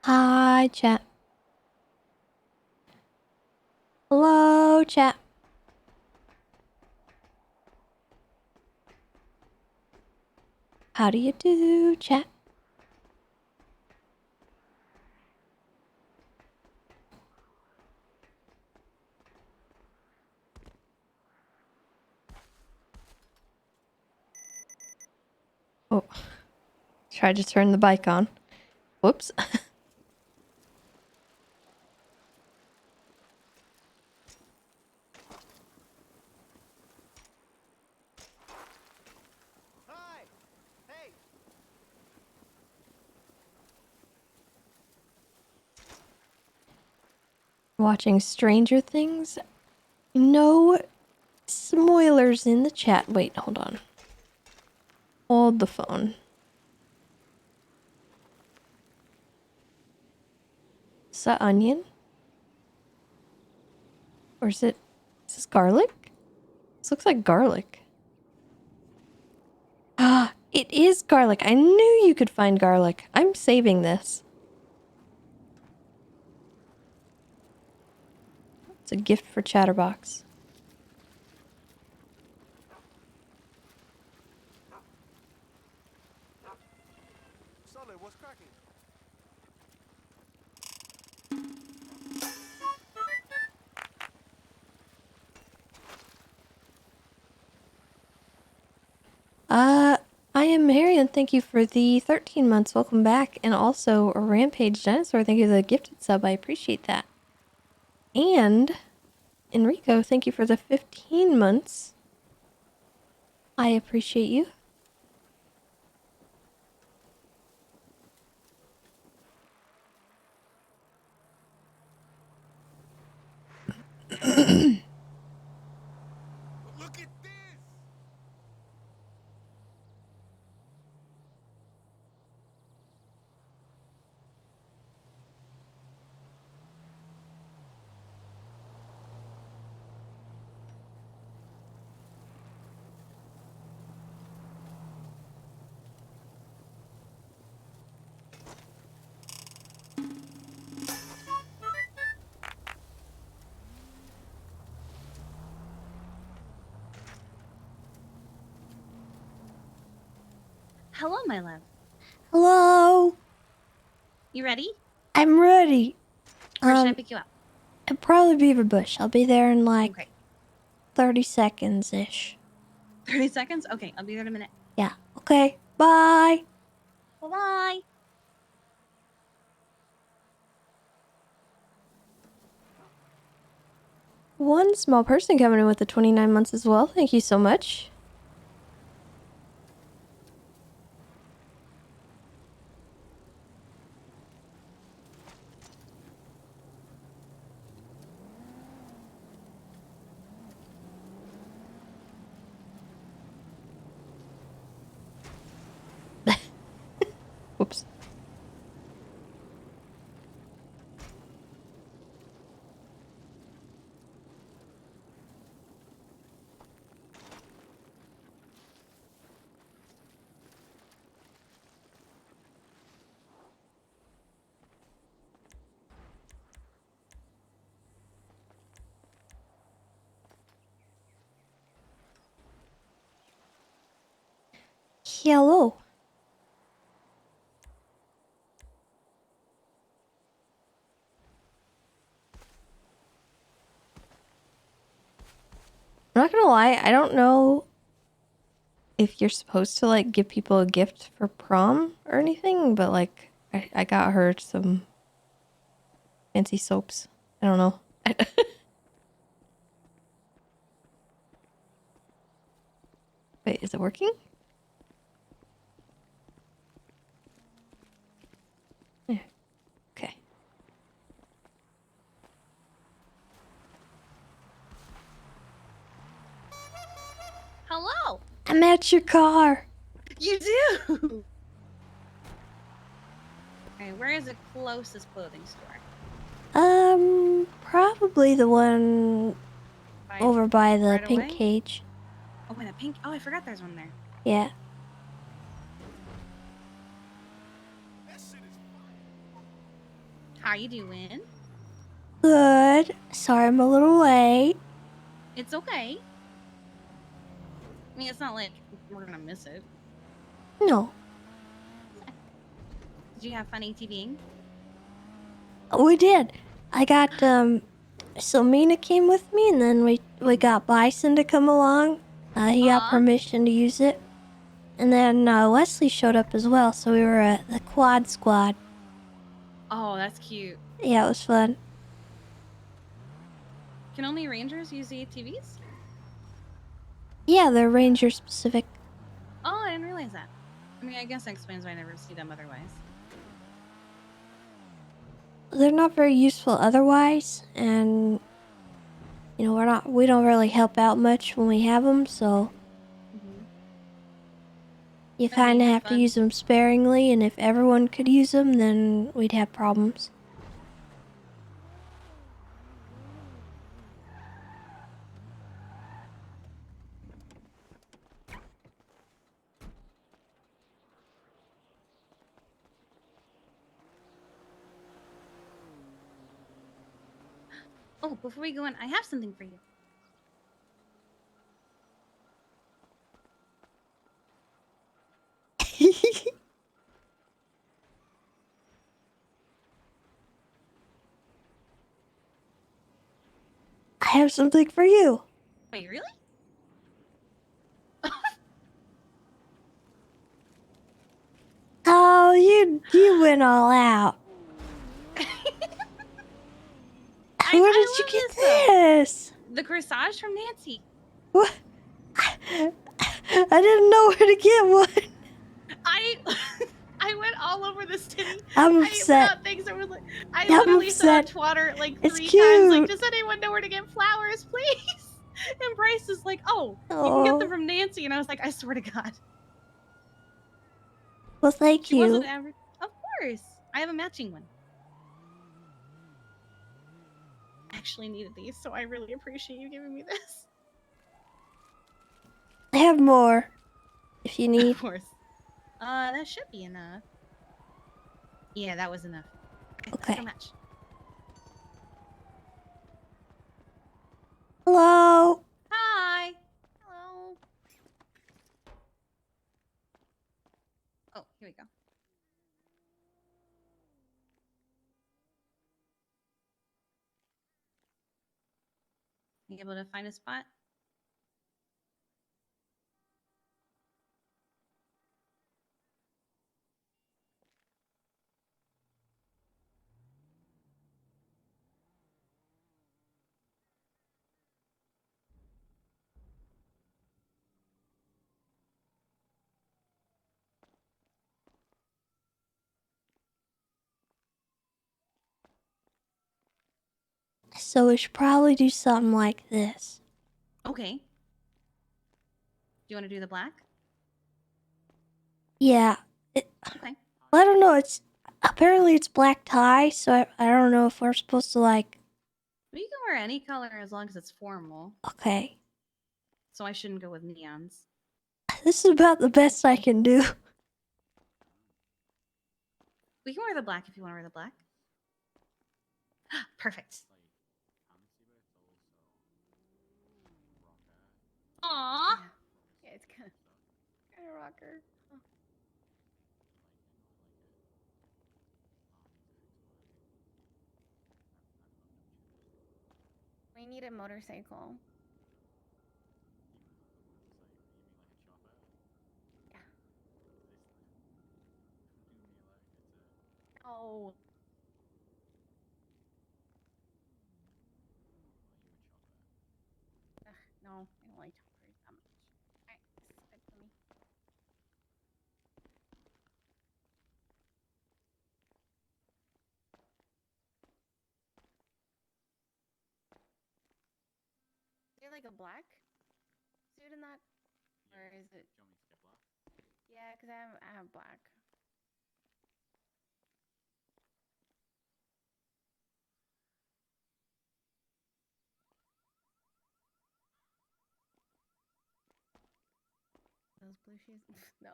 Hi, chat. Hello, chat. How do you do, chat? Oh, tried to turn the bike on. Whoops. Hi! Hey! Watching Stranger Things? No spoilers in the chat. Wait, hold on. Hold the phone. Is that onion? Or is this garlic? This looks like garlic. Ah, it is garlic. I knew you could find garlic. I'm saving this. It's a gift for Chatterbox. Sully, what's cracking? I am Marion. Thank you for the 13 months. Welcome back. And also, a Rampage Dinosaur. Thank you for the gifted sub. I appreciate that. And Enrico, thank you for the 15 months. I appreciate you. Look at this! Hello, my love. Hello. You ready? I'm ready. Where should I pick you up? I'll probably Beaver Bush. I'll be there in like Okay. 30 seconds-ish. 30 seconds? Okay, I'll be there in a minute. Yeah. Okay. Bye. Bye-bye. One small person coming in with the 29 months as well. Thank you so much. Whoops. Hello. I'm not gonna lie, I don't know if you're supposed to like give people a gift for prom or anything, but like I got her some fancy soaps. I don't know. Wait, is it working? Yeah. Okay. Hello. I'm at your car. You do. Okay, where is the closest clothing store? Probably the one over by the right pink away? cage. Oh, by the pink. Oh, I forgot there's one there. Yeah. That shit is fire! How you doing? Good. Sorry I'm a little late. It's okay. I mean, it's not like we're gonna miss it. No, Did you have fun ATVing? we did. I got, so Mina came with me, and then we got Bison to come along. He got permission to use it. And then Wesley showed up as well, so we were the quad squad. Oh, that's cute. Yeah, it was fun. Can only rangers use the ATVs? Yeah, they're ranger specific. Oh, I didn't realize that. I mean, I guess that explains why I never see them otherwise. They're not very useful otherwise, and you know we don't really help out much when we have them, so you But I mean, kind of have have to fun. use them sparingly. And if everyone could use them, then we'd have problems. Oh, before we go in, I have something for you. I have something for you. Wait, really? Oh, you went all out. Where did you get this? The corsage from Nancy. What? I didn't know where to get one. I went all over the city. I'm upset. I I'm literally upset. saw Twatter like It's 3 cute. times. Like, does anyone know where to get flowers, please? And Bryce is like, oh, you can get them from Nancy. And I was like, I swear to God. Well, thank She you. wasn't ever. Of course. I have a matching one. I actually needed these, so I really appreciate you giving me this. I have more, if you need. Of course. That should be enough. Yeah, that was enough. Okay. So much. Hello. Hi. Hello. Oh, here we go. You able to find a spot? So we should probably do something like this. Okay. Do you want to do the black? Yeah. Okay. I don't know. Apparently it's black tie, so I don't know if we're supposed to like. Well, you can wear any color as long as it's formal. Okay. So I shouldn't go with neons. This is about the best I can do. We can wear the black if you want to wear the black. Perfect. Aww. Yeah, it's kind of rocker. Oh. We need a motorcycle. Yeah. Oh. Ugh, no, I don't like choppers that much. Alright, this is good for me. Is there like a black suit in that? Or is it? Yeah, because I have black. Those blue shoes? No.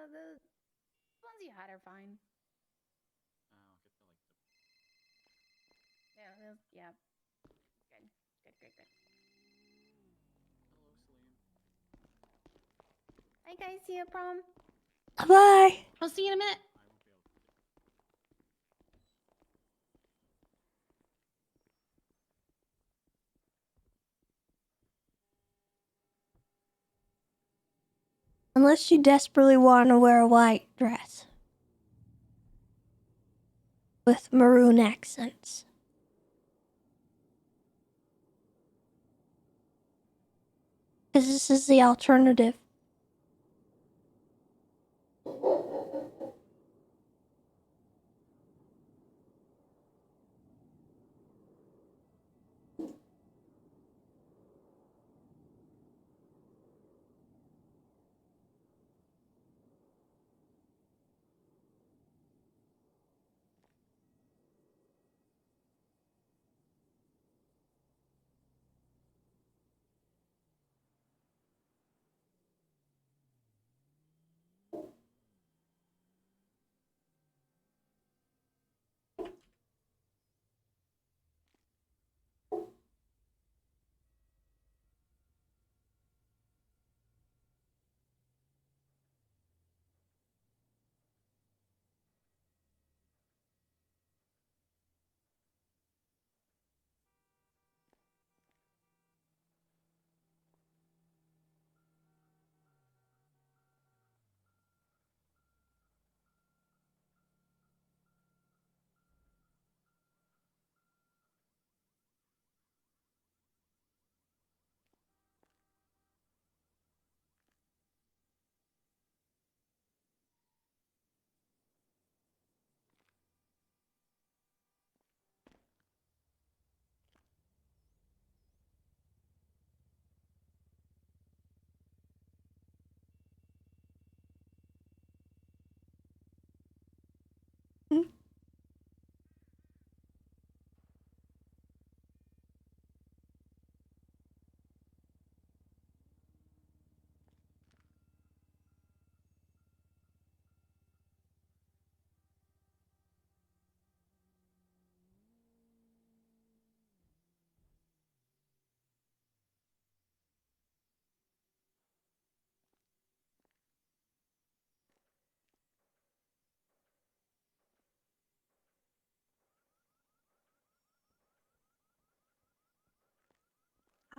The attire fine. Yeah. Good. Good. Hi guys, see you at prom. Bye. I'll see you in a minute. Unless you desperately want to wear a white dress with maroon accents. Because this is the alternative.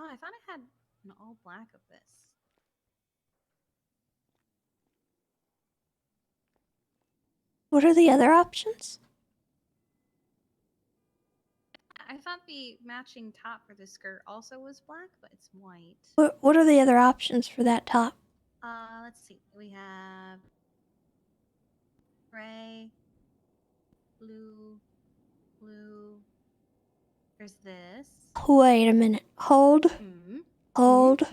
Oh, I thought I had an all black of this. What are the other options? I thought the matching top for this skirt also was black, but it's white. What are the other options for that top? Let's see. We have gray, blue. There's this. Wait a minute. Hold. Hold.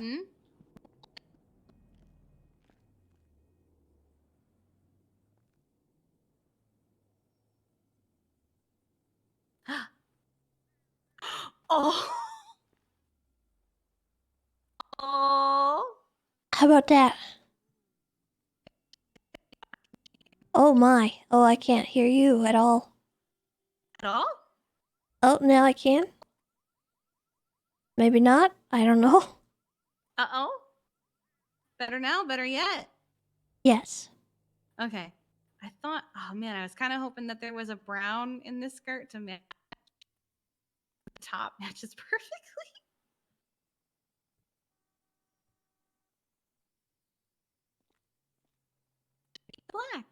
Oh. Oh. How about that? Oh my. Oh, I can't hear you at all. At all? Oh, now I can? Maybe not? I don't know. Uh-oh. Better now? Better yet? Yes. Okay. I thought, oh man, I was kind of hoping that there was a brown in this skirt to match. The top matches perfectly. Black.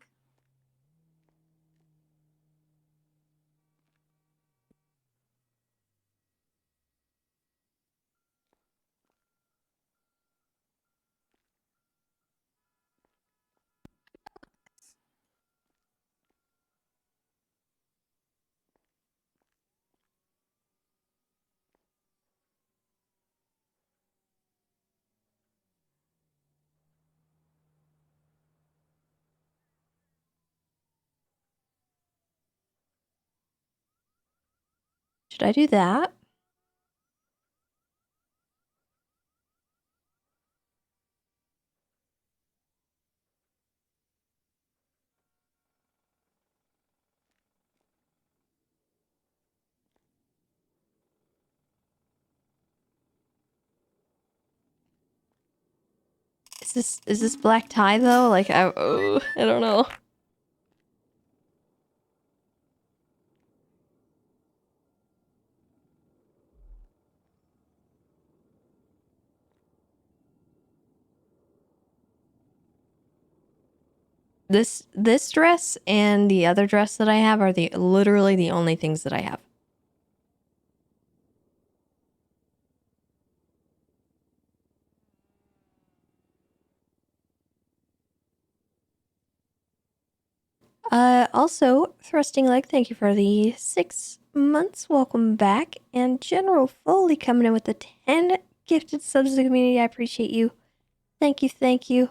Should I do that? Is this black tie though? Like I don't know. This dress and the other dress that I have are literally the only things that I have. Also, Thrusting Leg, thank you for the 6 months. Welcome back. And General Foley coming in with the 10 gifted subs to the community. I appreciate you. Thank you, thank you.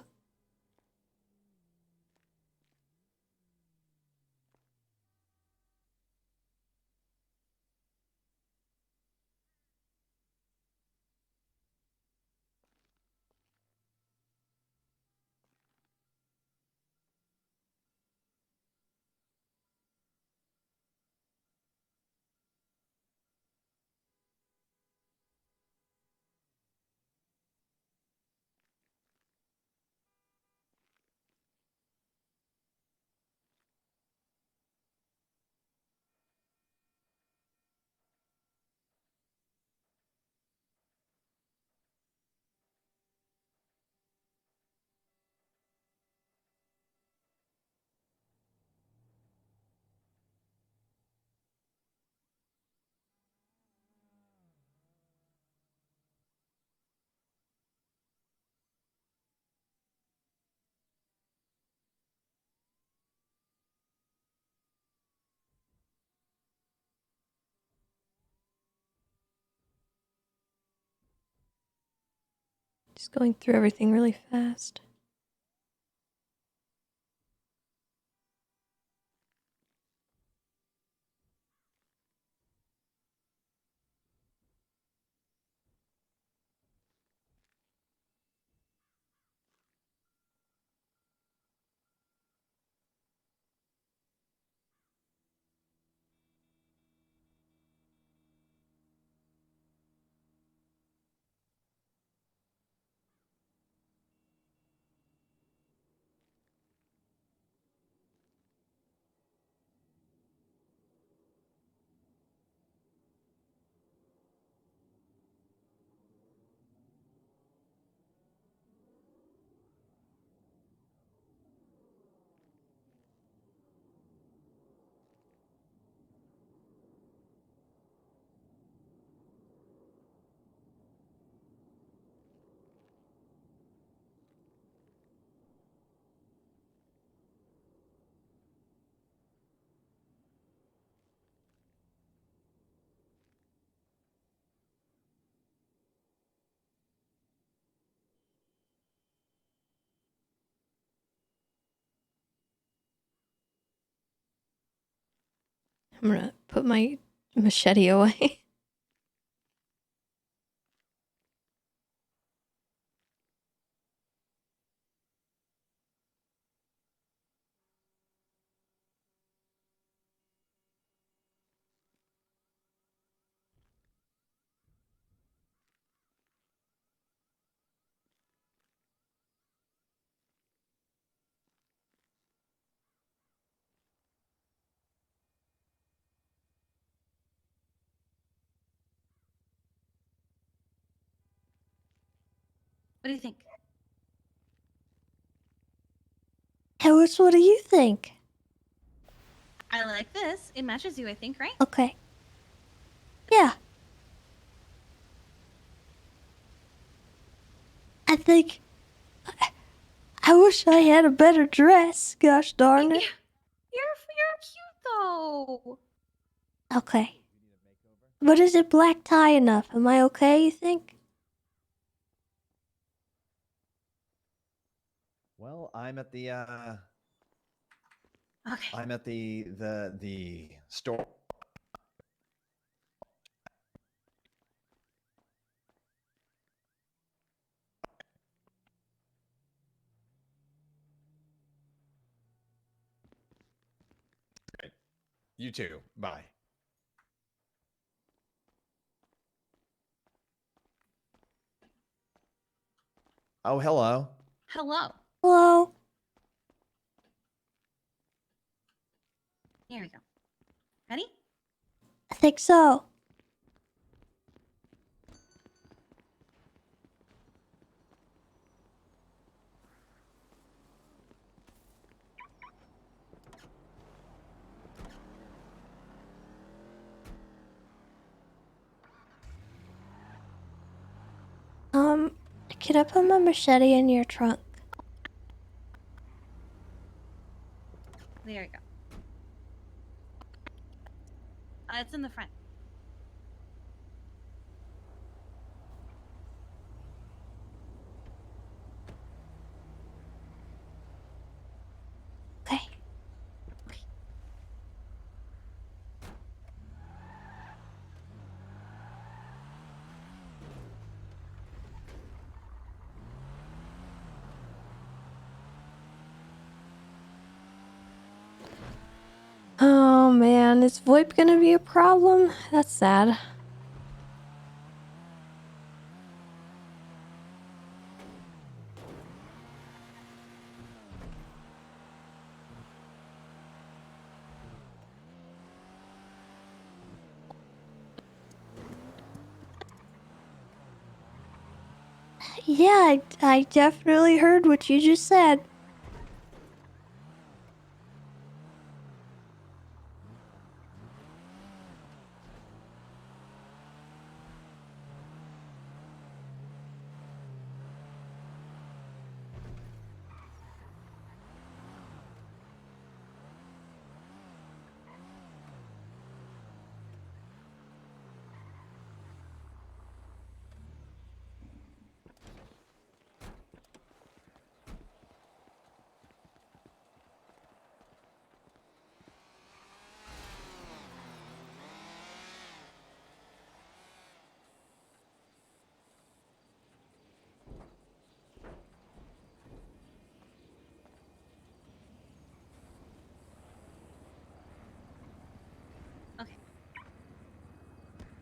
Just going through everything really fast. I'm gonna put my machete away. What do you think? Harris, what do you think? I like this. It matches you, I think, right? Okay. Yeah. I think... I wish I had a better dress. Gosh darn it. You're cute though. Okay. But is it black tie enough? Am I okay, you think? Well, I'm at the Okay. I'm at the store. You too. Bye. Oh, hello. Hello. Hello? Here we go. Ready? I think so. Can I put my machete in your trunk? There we go. It's in the front. Okay. Oh man, is VoIP gonna be a problem? That's sad. Yeah, I definitely heard what you just said. Okay,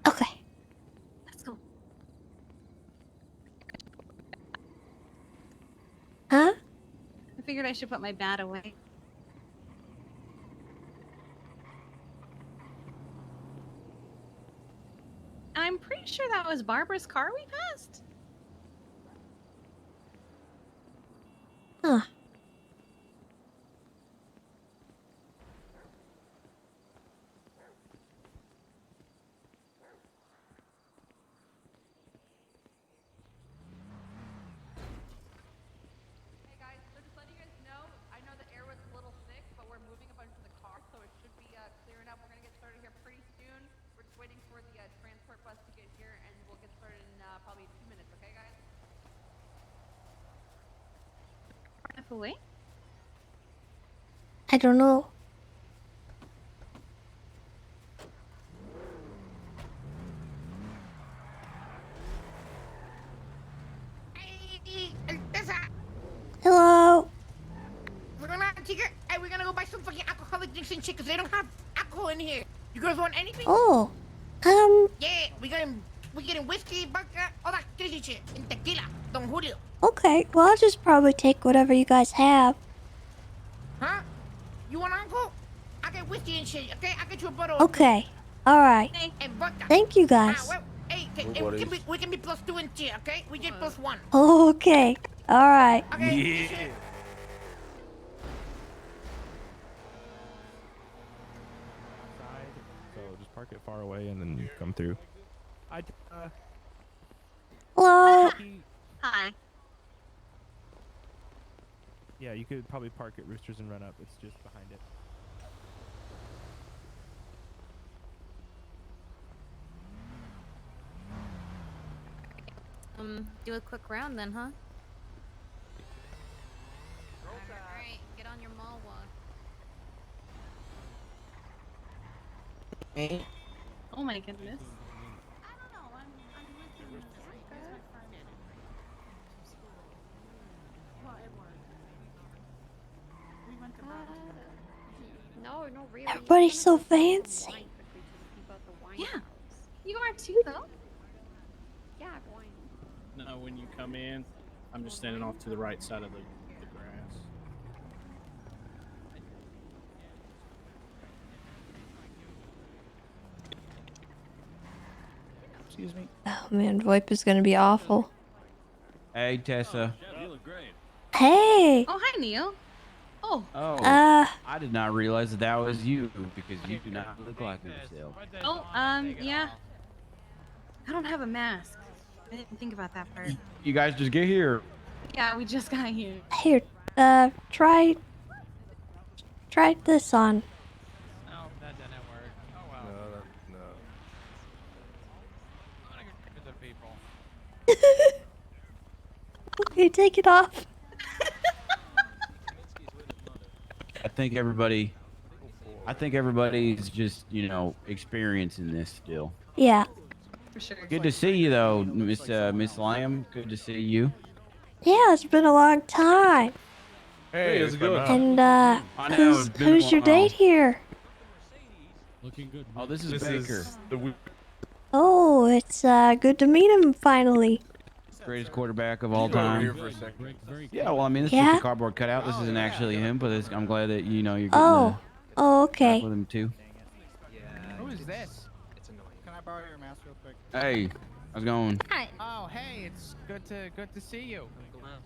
Okay. let's go. Huh? I figured I should put my bat away. And I'm pretty sure that was Barbara's car we passed. Huh. Hey guys, so just letting you guys know, I know the air was a little thick, but we're moving a bunch of the cars, so it should be clearing up. We're gonna get started here pretty soon. We're just waiting for the transport bus to get here, and we'll get started in probably 2 minutes. Okay, guys? Enough away? I don't know. Hey, Tessa, Hello? we're gonna go buy some fucking alcoholic drinks and shit, cause they don't have alcohol in here. You girls want anything? Oh. Yeah, we getting whiskey, vodka, all that crazy shit, and tequila, Don Julio. Okay. Well, I'll just probably take whatever you guys have. Huh? You want alcohol? I get whiskey and shit, okay? I get you a bottle Okay. Alright. and vodka. Thank you guys. Well, hey, we can be plus 2 and 3, okay? We did plus 1. Okay. Alright. Okay? Yeah. Side, so just park it far away and then come through. Hello? Hi. Yeah, you could probably park at Roosters and run up. It's just behind it. Do a quick round then, huh? Alright, get on your mall walk. Oh my goodness. I don't know. I'm with you. Well, it worked. We went to No, really. Everybody's so fancy. Yeah. You are too, though. Yeah, going. No, when you come in, I'm just standing off to the right side of the grass. Excuse me. Oh man, VoIP is gonna be awful. Hey, Tessa. You look great. Hey. Oh, hi, Neil. Oh. Oh, I did not realize that was you because you do not look like yourself. Oh, yeah. I don't have a mask. I didn't think about that part. You guys just get here. Yeah, we just got here. Here, try this on. No, that didn't work. Oh well. No. I'm gonna go to the people. Okay, take it off. I think everybody's just, you know, experiencing this still. Yeah. For sure. Good to see you though, Miss Lamb. Good to see you. Yeah, it's been a long time. Hey, it's good. And I know, it's been a who's your while. date here? Looking good. Oh, this is Baker. Oh, it's good to meet him finally. Greatest quarterback of all time. Yeah, well, I mean, this is Yeah? just a cardboard cutout. This isn't actually him, but I'm glad that, you know, you're getting Oh, to okay. talk with him too. Who is this? Can I borrow your mask real quick? Hey, how's it going? Hi. Oh, hey, it's good to see you.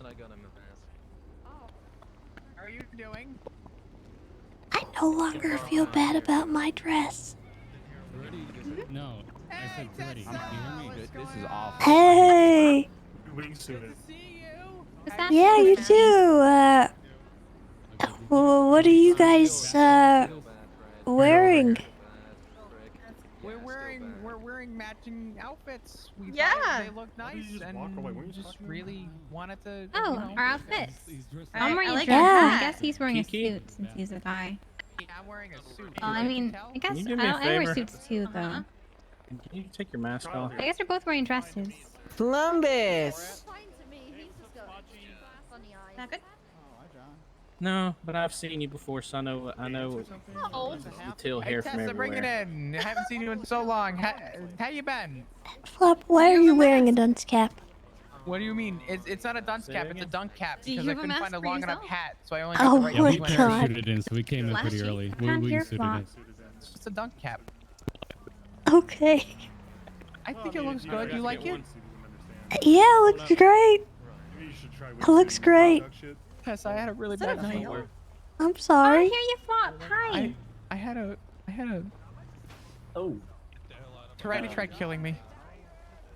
I got him a mask. Oh. How are you doing? I no longer feel bad about my dress. No, I said Freddy. Can you hear me? This is awful. Hey. Yeah, you too. What are you guys wearing? We're wearing matching outfits. We Yeah. thought they look nice and just really wanted to. Oh, you know, our outfits. I I'm wearing a like dress. that. I guess he's wearing Kiki? a suit since he's a guy. Yeah, I'm wearing a suit. Oh, I mean, Tell? I guess Can you do me a I wear favor? suits too, though. Uh-huh. Can you take your mask off? I guess we're both wearing dresses. Columbus. Not good? No, but I've seen you before, so I know Oh. the tail Hey, hair from Tessa, bring it everywhere. in. I haven't seen you in so long. How you been? Flop, why are you wearing a dunce cap? What do you mean? It's not a dunce cap. It's a dunk cap Do you because I have a couldn't find mask a for long enough yourself? hat, so I only got Oh the right my one. We God. parachuted in, so we came in pretty Flashy. early. Can't We hear suited Flop. in. It's just a dunk cap. Okay. I think it looks good. You like it? Yeah, it looks great. It looks great. Tess, I had a really bad night. I'm Oh, sorry. here you flop. Hi. I had a. Oh. Tourette tried killing me.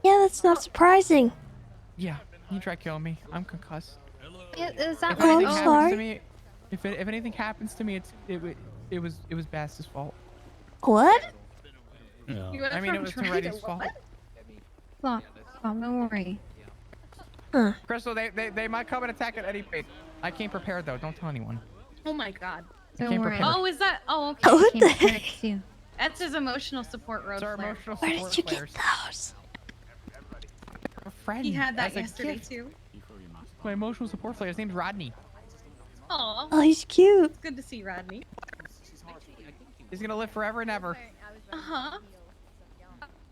Yeah, that's not surprising. Yeah, he tried killing me. I'm concussed. Is that If Oh, what? I'm anything happens sorry. to me, if anything happens to me, it was Bass's fault. What? Yeah. You went I mean, it from was Tourette Tourette's to fault. what? Flop. Flop, don't worry. Huh. Crystal, they might come and attack at any point. I came prepared though. Don't tell anyone. Oh my god. Don't came worry. prepared. Oh, is that? Oh, okay. Oh, what Came the prepared heck? too. That's his emotional support road It's our flare. emotional Where support did you get players. those? A friend. He had that as a yesterday gift. too. My emotional support player. His name's Rodney. Aw. Oh, he's cute. It's good to see Rodney. He's gonna live forever and ever. Uh-huh.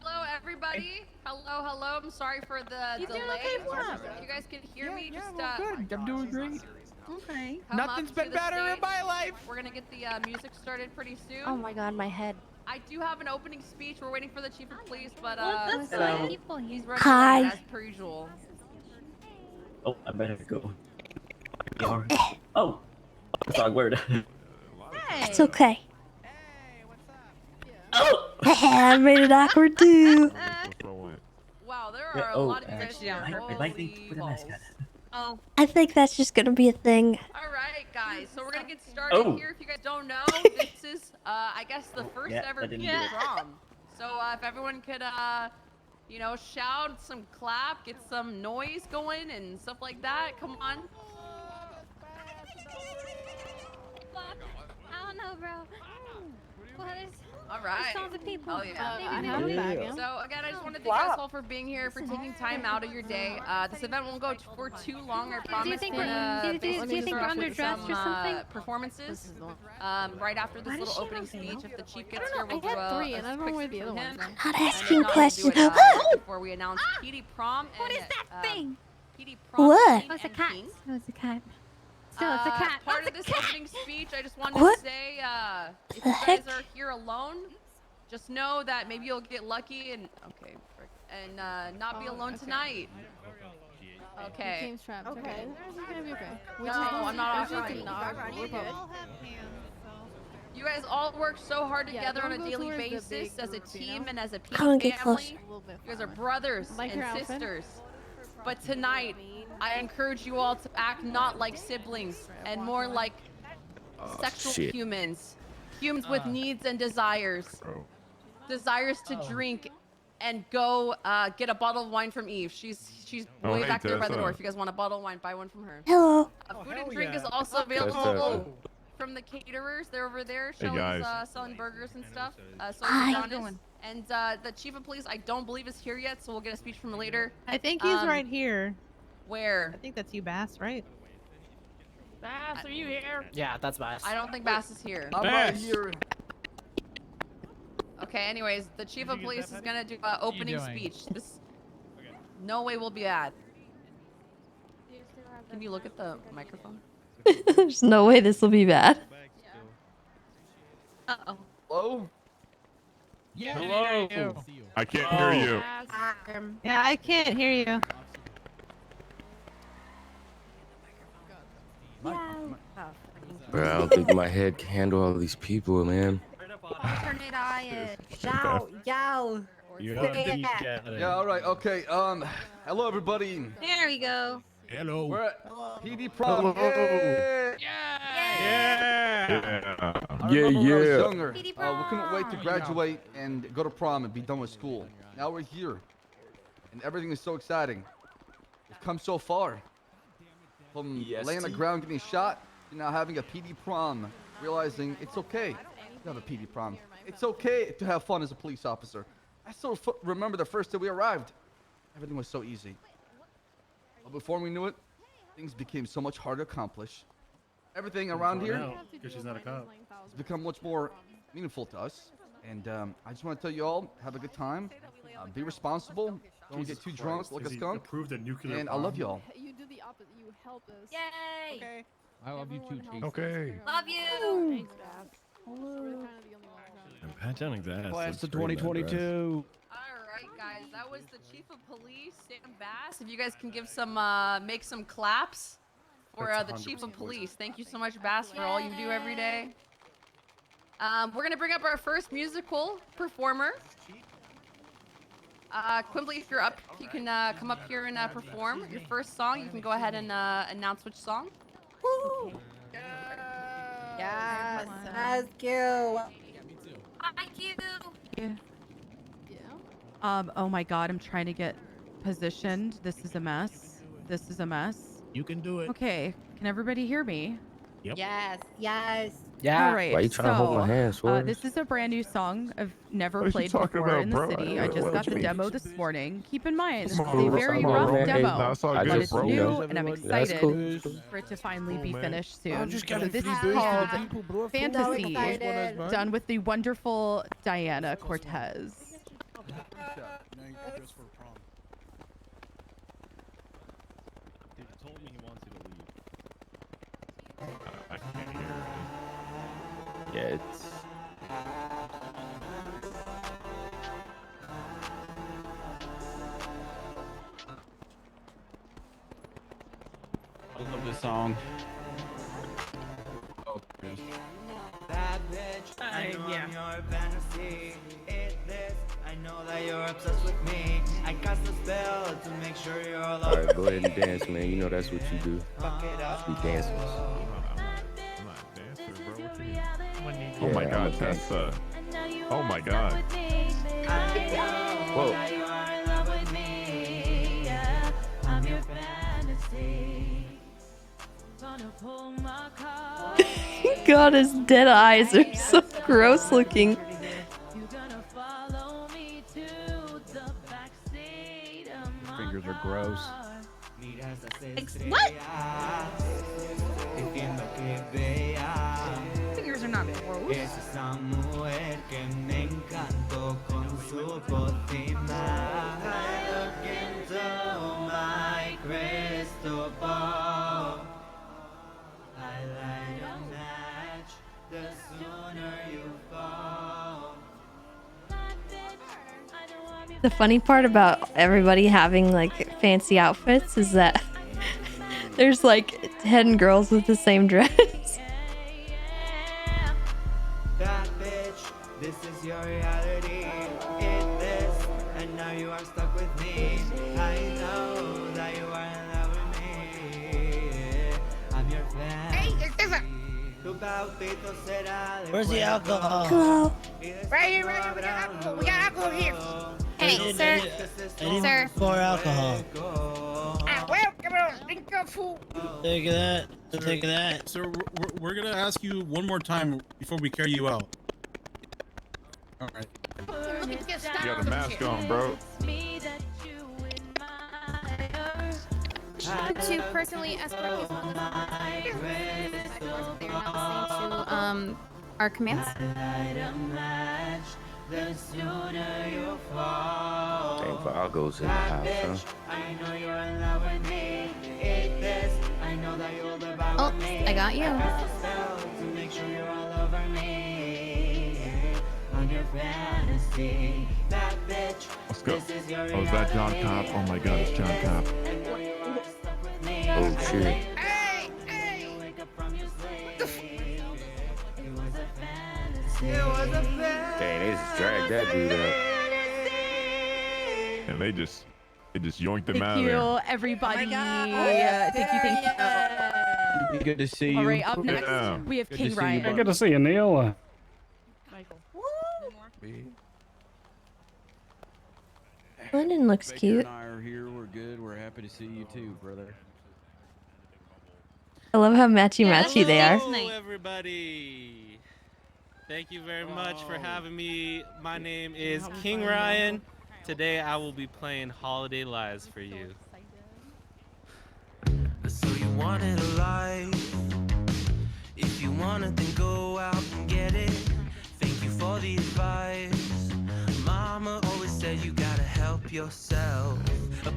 Hello, everybody. Hello. I'm sorry for the You doing delay. okay, Flop? If you guys can hear me, Yeah, just well, good. I'm doing great. Okay. come Nothing's up been to the better in stage. my life. We're gonna get the music started pretty soon. Oh my god, my head. I do have an opening speech. We're waiting for the chief of police, but Well, that's There's a lot of Hello. people here. he's running Hi. late as per usual. Oh, I better go. Oh, that's awkward. Hey. It's okay. Hey, what's up? Oh. I made it awkward too. Wow, there are a lot of you guys here. Holy balls. Oh. I think that's just gonna be a thing. All right, guys. So we're gonna get started Oh. here. If you guys don't know, this is, I guess, the first Yeah, ever I didn't PD do it. prom. So if everyone could, you know, shout, some clap, get some noise going and stuff like that. Come on. I don't know, bro. Well, there's All right. tons of people. Oh yeah. I have a bag. Yeah. So again, I just want to thank you guys all for being here, for taking time out of your day. This event won't go for too long, I promise. Do you think We're we're- gonna do you basically think start we're with underdressed some, or something? performances. Right after this little opening speech, if the chief gets here, I we'll do had a 3, and I don't know quick where the speech other from him. ones are. Not And asking then, questions. do it, before we announce PD Prom. What and, is that thing? PD Prom What? 15 Oh, it's a and cat. teens. Oh, it's a cat. Still, it's a cat. Part Oh, of it's this a cat. opening speech, I just wanted What? to say, if The you guys heck? are here alone, just know that maybe you'll get lucky and not be alone tonight. Okay. Okay. You're gonna be okay. No, I'm not offering. You guys all work so hard together on a daily basis as a team and as a I wanna PD get closer. family. You guys are brothers Like and your outfit? sisters. But tonight, I encourage you all to act not like siblings and more like sexual humans. Humans with needs and desires. Desires to drink and go get a bottle of wine from Eve. She's way hey, back there by the Tessa. door. If you guys want a bottle of wine, buy one from her. Hello. Food and drink is also available from the caterers. They're over there. Hey, Shelley's guys. selling burgers and stuff. So Hi. is Adonis. And the chief of police, I don't believe is here yet, so we'll get a speech from him later. I think he's right here. Where? I think that's you, Bass, right? Bass, are you here? Yeah, that's Bass. I don't think Bass is here. I'm right here. Okay, anyways, the chief of police is gonna do opening doing? speech. This no way will be bad. Can you look at the microphone? There's no way this will be bad. Uh-oh. Hello? Yeah. Hello. I can't hear you. Yeah, I can't hear you. Bro, I don't think my head can handle all these people, man. Alternate diet. Yow, yow. Yeah, all right, okay. Hello, everybody. There we go. Hello. We're at PD Prom. Hello. Yeah. I Yeah, remember when I was yeah. younger, we couldn't wait to graduate and go to prom and be done with school. Now we're here, and everything is so exciting. We've come so far. From laying on the ground getting shot to now having a PD prom, realizing it's okay to have a PD prom. It's okay to have fun as a police officer. I still remember the first day we arrived. Everything was so easy. But before we knew it, things became so much harder to accomplish. Everything around here Because she's not a cop. has become much more meaningful to us. And I just want to tell you all, have a good time. Be responsible. Don't get too drunk like a skunk. And I love y'all. You do the opposite. You help us. Yay! Okay. I love you too, Chief. Okay. Love you. Thanks, Bass. We're kind of the only ones around. And Pat Downing's ass. Class looks of great in that dress. 2022. Alright guys, that was the chief of police, Sam Bass. If you guys can give some make some claps for the chief of police. Thank you so much, Bass, for all you do every day. We're gonna bring up our first musical performer. Quimbly, if you're up, you can come up here and perform your first song. You can go ahead and announce which song. Woo. Yes. Thank you. Thank you. Oh my god, I'm trying to get positioned. This is a mess. This is a mess. You can do it. Okay, can everybody hear me? Yep. Yes. Yes. All right. Why you trying to hold my hands for? This is a brand new song I've never What you played talking before about, in the bro? city. I What just you got the mean? demo this morning. Keep in mind, this is Come a on, very come on, rough man. Hey, demo, no, it's all but good, it's bro. new and I'm That's excited cool. for it to finally Cool, be man. finished I soon. just So gotta this be is busy called with people, bro. Fantasy, excited. done with the wonderful Diana Cortez. Dude told me he wants you to leave. I can't hear. Yeah, it's. I love this song. That bitch, I know I'm your fantasy. It's this, I know that you're obsessed with me. I cast a spell to make sure you're all All right, go ahead and dance, man. You know that's what you do. Fuck it up. Be dancing. I'm not dancing, bro. What you mean? Yeah, Oh my I'm god, a dancer. Tessa. Oh my god. Whoa. God, his dead eyes are so gross looking. Fingers are gross. What? Fingers are not gross. Es esa mujer que me encantó con su botina. Look into my grave. The funny part about everybody having like fancy outfits is that there's like 10 girls with the same dress. That bitch, this is your reality. Hit this, and now you are stuck with me. I know that you are in love with me. I'm your fan. Hey, Tessa! Where's the alcohol? Hello. Right here, right here. We got alcohol. We got alcohol here. Hey, sir. Sir. Pour alcohol. Ah, well, come on. Drink your food. Take that. Take that. Sir, we're gonna ask you one more time before we carry you out. All right. Look at this stuff. You got a mask on, bro. To personally escort you home. They're not listening to our commands. The sooner you fall. Dang, Vago's in the house, huh? I know you're in love with me. Eat this. I know that you'll devour Oh, me. I got you. To make sure you're all over me. On your fantasy. That bitch. Let's go. This is your Oh, is that John Cop? Oh my God, it's John Cop. Oh shit. Hey, hey. Dang, they just dragged that dude up. And they just yoinked him out Thank of there. you, everybody. Oh my God. Thank you. It'd be good to see you. All right, up next, Yeah. we have Good King to see you, Ryan. bud. Good to see you, Neil. London looks Baker cute. and I are here. We're good. We're happy to see you too, brother. I love how matchy they are. Hello, everybody. Thank you very much for having me. My name is King Ryan. Today I will be playing Holiday Lies for you. So you wanted a life. If you want it, then go out and get it. Thank you for the advice. Mama always said you gotta help yourself.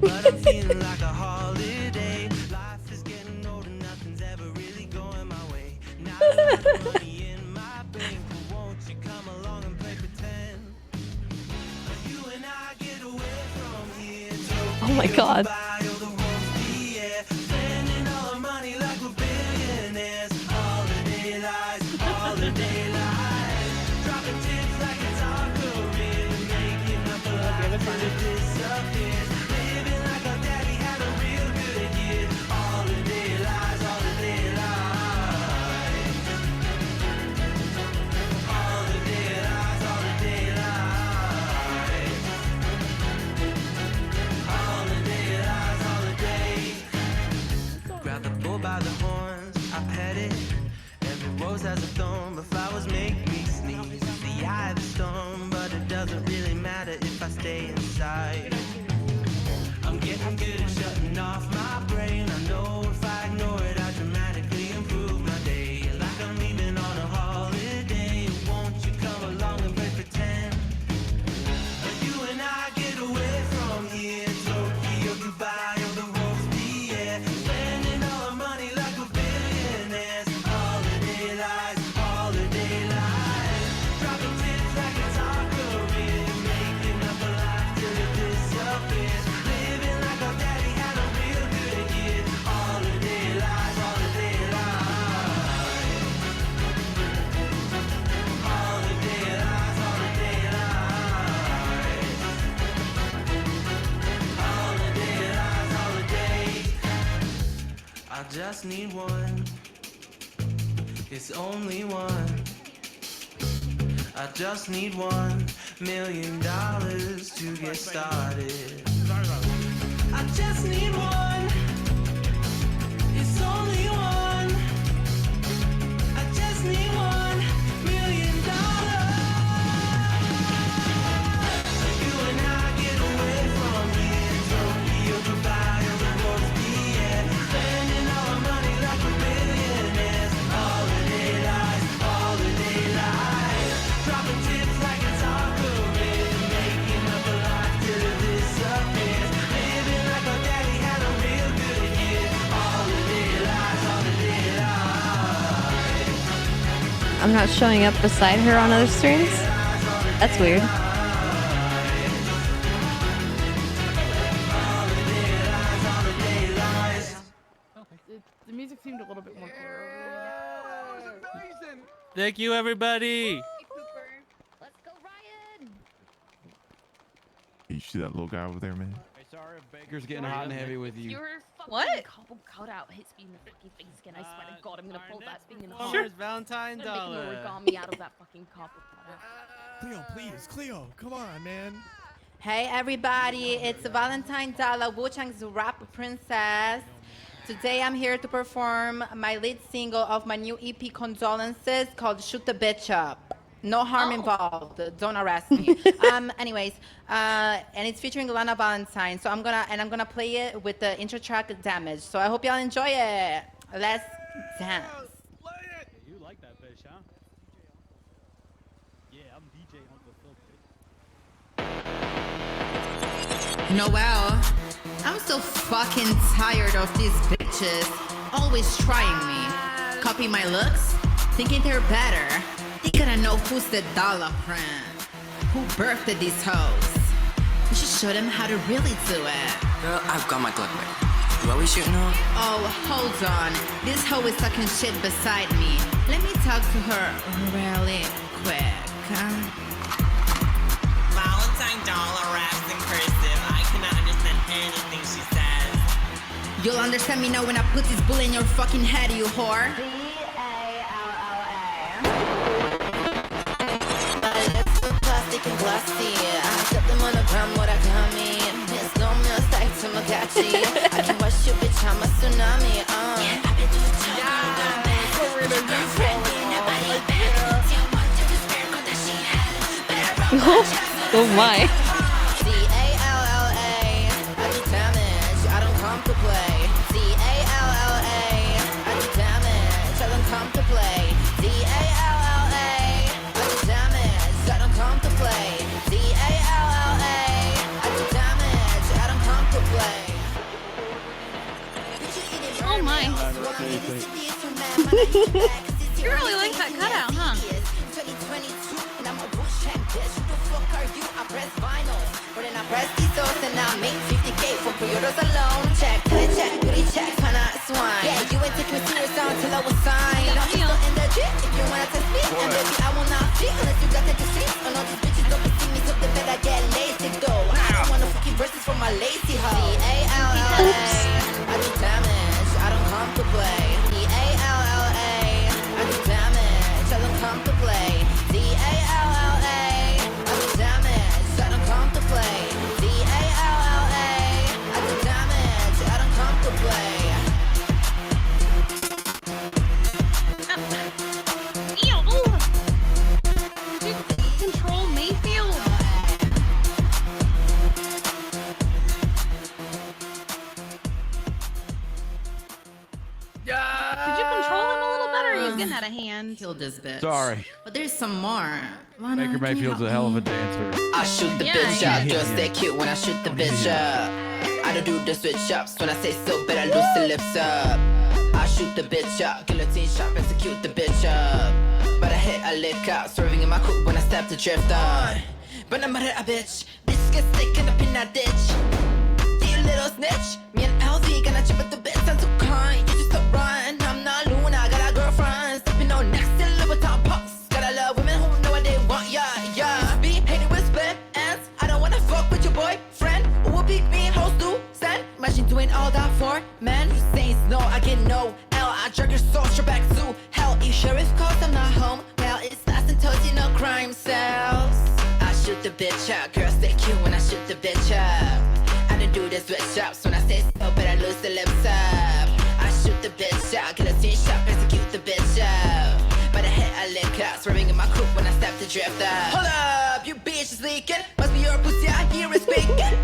But I'm feeling like a holiday. Life is getting old and nothing's ever really going my way. Now I have money in my bank, but won't you come along and play pretend? You and I get away from here. Oh my God. Spending all our money like we're billionaires. Holiday lies, holiday lies. Dropping tips like it's our career. Making up a life till it disappears. Living like our daddy had a real good year. Holiday lies, holiday lies. Holiday lies, holiday lies. Holiday lies, holiday. Grab the bull by the horns, I pet it. Every rose has a thorn, but flowers make me sneeze. It's the eye of the storm, but it doesn't really matter if I stay inside. I'm getting good at shutting off my brain. I know if I ignore it, I dramatically improve my day. Like I'm leaving on a holiday. Won't you come along and play pretend? But you and I get away from here. Tokyo, Dubai, or the Robespierre. Spending all our money like we're billionaires. Holiday lies, holiday lies. Dropping tips like it's our career. Making up a life till it disappears. Living like our daddy had a real good year. Holiday lies, holiday lies. Holiday lies, holiday lies. Holiday lies, holiday. I just need one. It's only one. I just need $1 million to get started. I just need one. It's only one. I just need $1 million. You and I get away from here. Tokyo, Dubai, or the Robespierre. Spending all our money like we're billionaires. Holiday lies, holiday lies. Dropping tips like it's our career. Making up a life till it disappears. Living like our daddy had a real good year. Holiday lies, holiday lies. I'm not showing up beside her on other streams. That's weird. seemed a little bit more clear. Amazing. Thank you, everybody. Let's go, Ryan. You see that little guy over there, man? Hey, sorry if Baker's getting hot and heavy with you. Your fucking What? cobble cutout hits me in the fucking face again. I swear to God, I'm gonna pull that thing in Sure. half. Valentine I'm gonna make dollar. an origami out of that fucking cobble cutout. Cleo, please, Cleo, come on, man. Hey everybody, it's Valentine Dalla, Wu-Chang's rap princess. Today I'm here to perform my lead single of my new EP Condolences called Shoot the Bitch Up. No harm involved, don't arrest me. Anyways, and it's featuring Lana Valentine. So I'm gonna play it with the intro track Damage. So I hope y'all enjoy it. Let's dance. You like that bitch, huh? Yeah, I'm DJ Uncle Phil. Noel, I'm so fucking tired of these bitches always trying me. Copy my looks, thinking they're better. They gotta know who's the dollar print. Who birthed these hoes? We should show them how to really do it. Girl, I've got my Glock ready. What we shooting on? Oh, hold on. This hoe is talking shit beside me. Let me talk to her really quick. Valentine dollar raps in cursive. I cannot understand anything she says. You'll understand me now when I put this bull in your fucking head, you whore. Plastic and glassy. I set them on the ground, what I got me. It's no mistake to Magachi. I can wash you, bitch, I'm a tsunami. Yeah, I've been doing Oh my. C-A-L-L-A. I do damage, I don't come to play. C-A-L-L-A. I do damage, I don't come to play. C-A-L-L-A. I do damage, I don't come to play. C-A-L-L-A. I do damage, I don't come to play. Oh my. You really like that cutout, huh? 2022, and I'm a Wu-Chang bitch. Who the fuck are you? I press vinyl, but then I press these doors and I make 50K from pre-orders alone. Check, check, booty check, kinda swine. Yeah, you ain't taking me serious until I was signed. I'm still in the jet if you wanna test me. And baby, I will not fit unless you got that street. And all these bitches don't see me, so they better get lazy though. I don't wanna fucking verses from my lazy hoe. C-A-L-L-A. I do damage, I don't come to play. C-A-L-L-A. I do damage, I don't come to play. C-A-L-L-A. I do damage, I don't come to play. C-A-L-L-A. I do damage, I don't come to play. Control Mayfield. Could you control him a little better? He's getting out of hand. Kill this bitch. Sorry. But there's some more. Lana, Baker can you Mayfield's help a hell of a me? dancer. I shoot the bitch up, just stay cute when I shoot the bitch up. I don't do the switch ups when I say so, but I lose the lips up. I shoot the bitch up, guillotine sharp, execute the bitch up. But I hit a lick out, serving in my coupe when I step to drift on. But I'm a bitch, bitch gets taken up in that ditch. You little snitch, me and LV gonna chip at the bitch, I'm too kind. You just a run, I'm not Luna, got a girlfriend, stepping on next to Louboutin pups. Gotta love women who know what they want, yeah, yeah. Be hating with split ends, I don't wanna fuck with your boyfriend. Who will pick me, hoes do send. Imagine doing all that for men. You say no, I get no L. I drag your soul straight back to hell. You sheriff calls, I'm not home. Well, it's last and toasty, no crime cells. I shoot the bitch up, girl, stay cute when I shoot the bitch up. I don't do the switch ups when I say so, but I lose the lips up. I shoot the bitch up, guillotine shop, execute the bitch up. But I hit a lick up, swerving in my coupe when I step to drift up. Hold up, you bitch is leaking. Must be your pussy, I hear it speaking.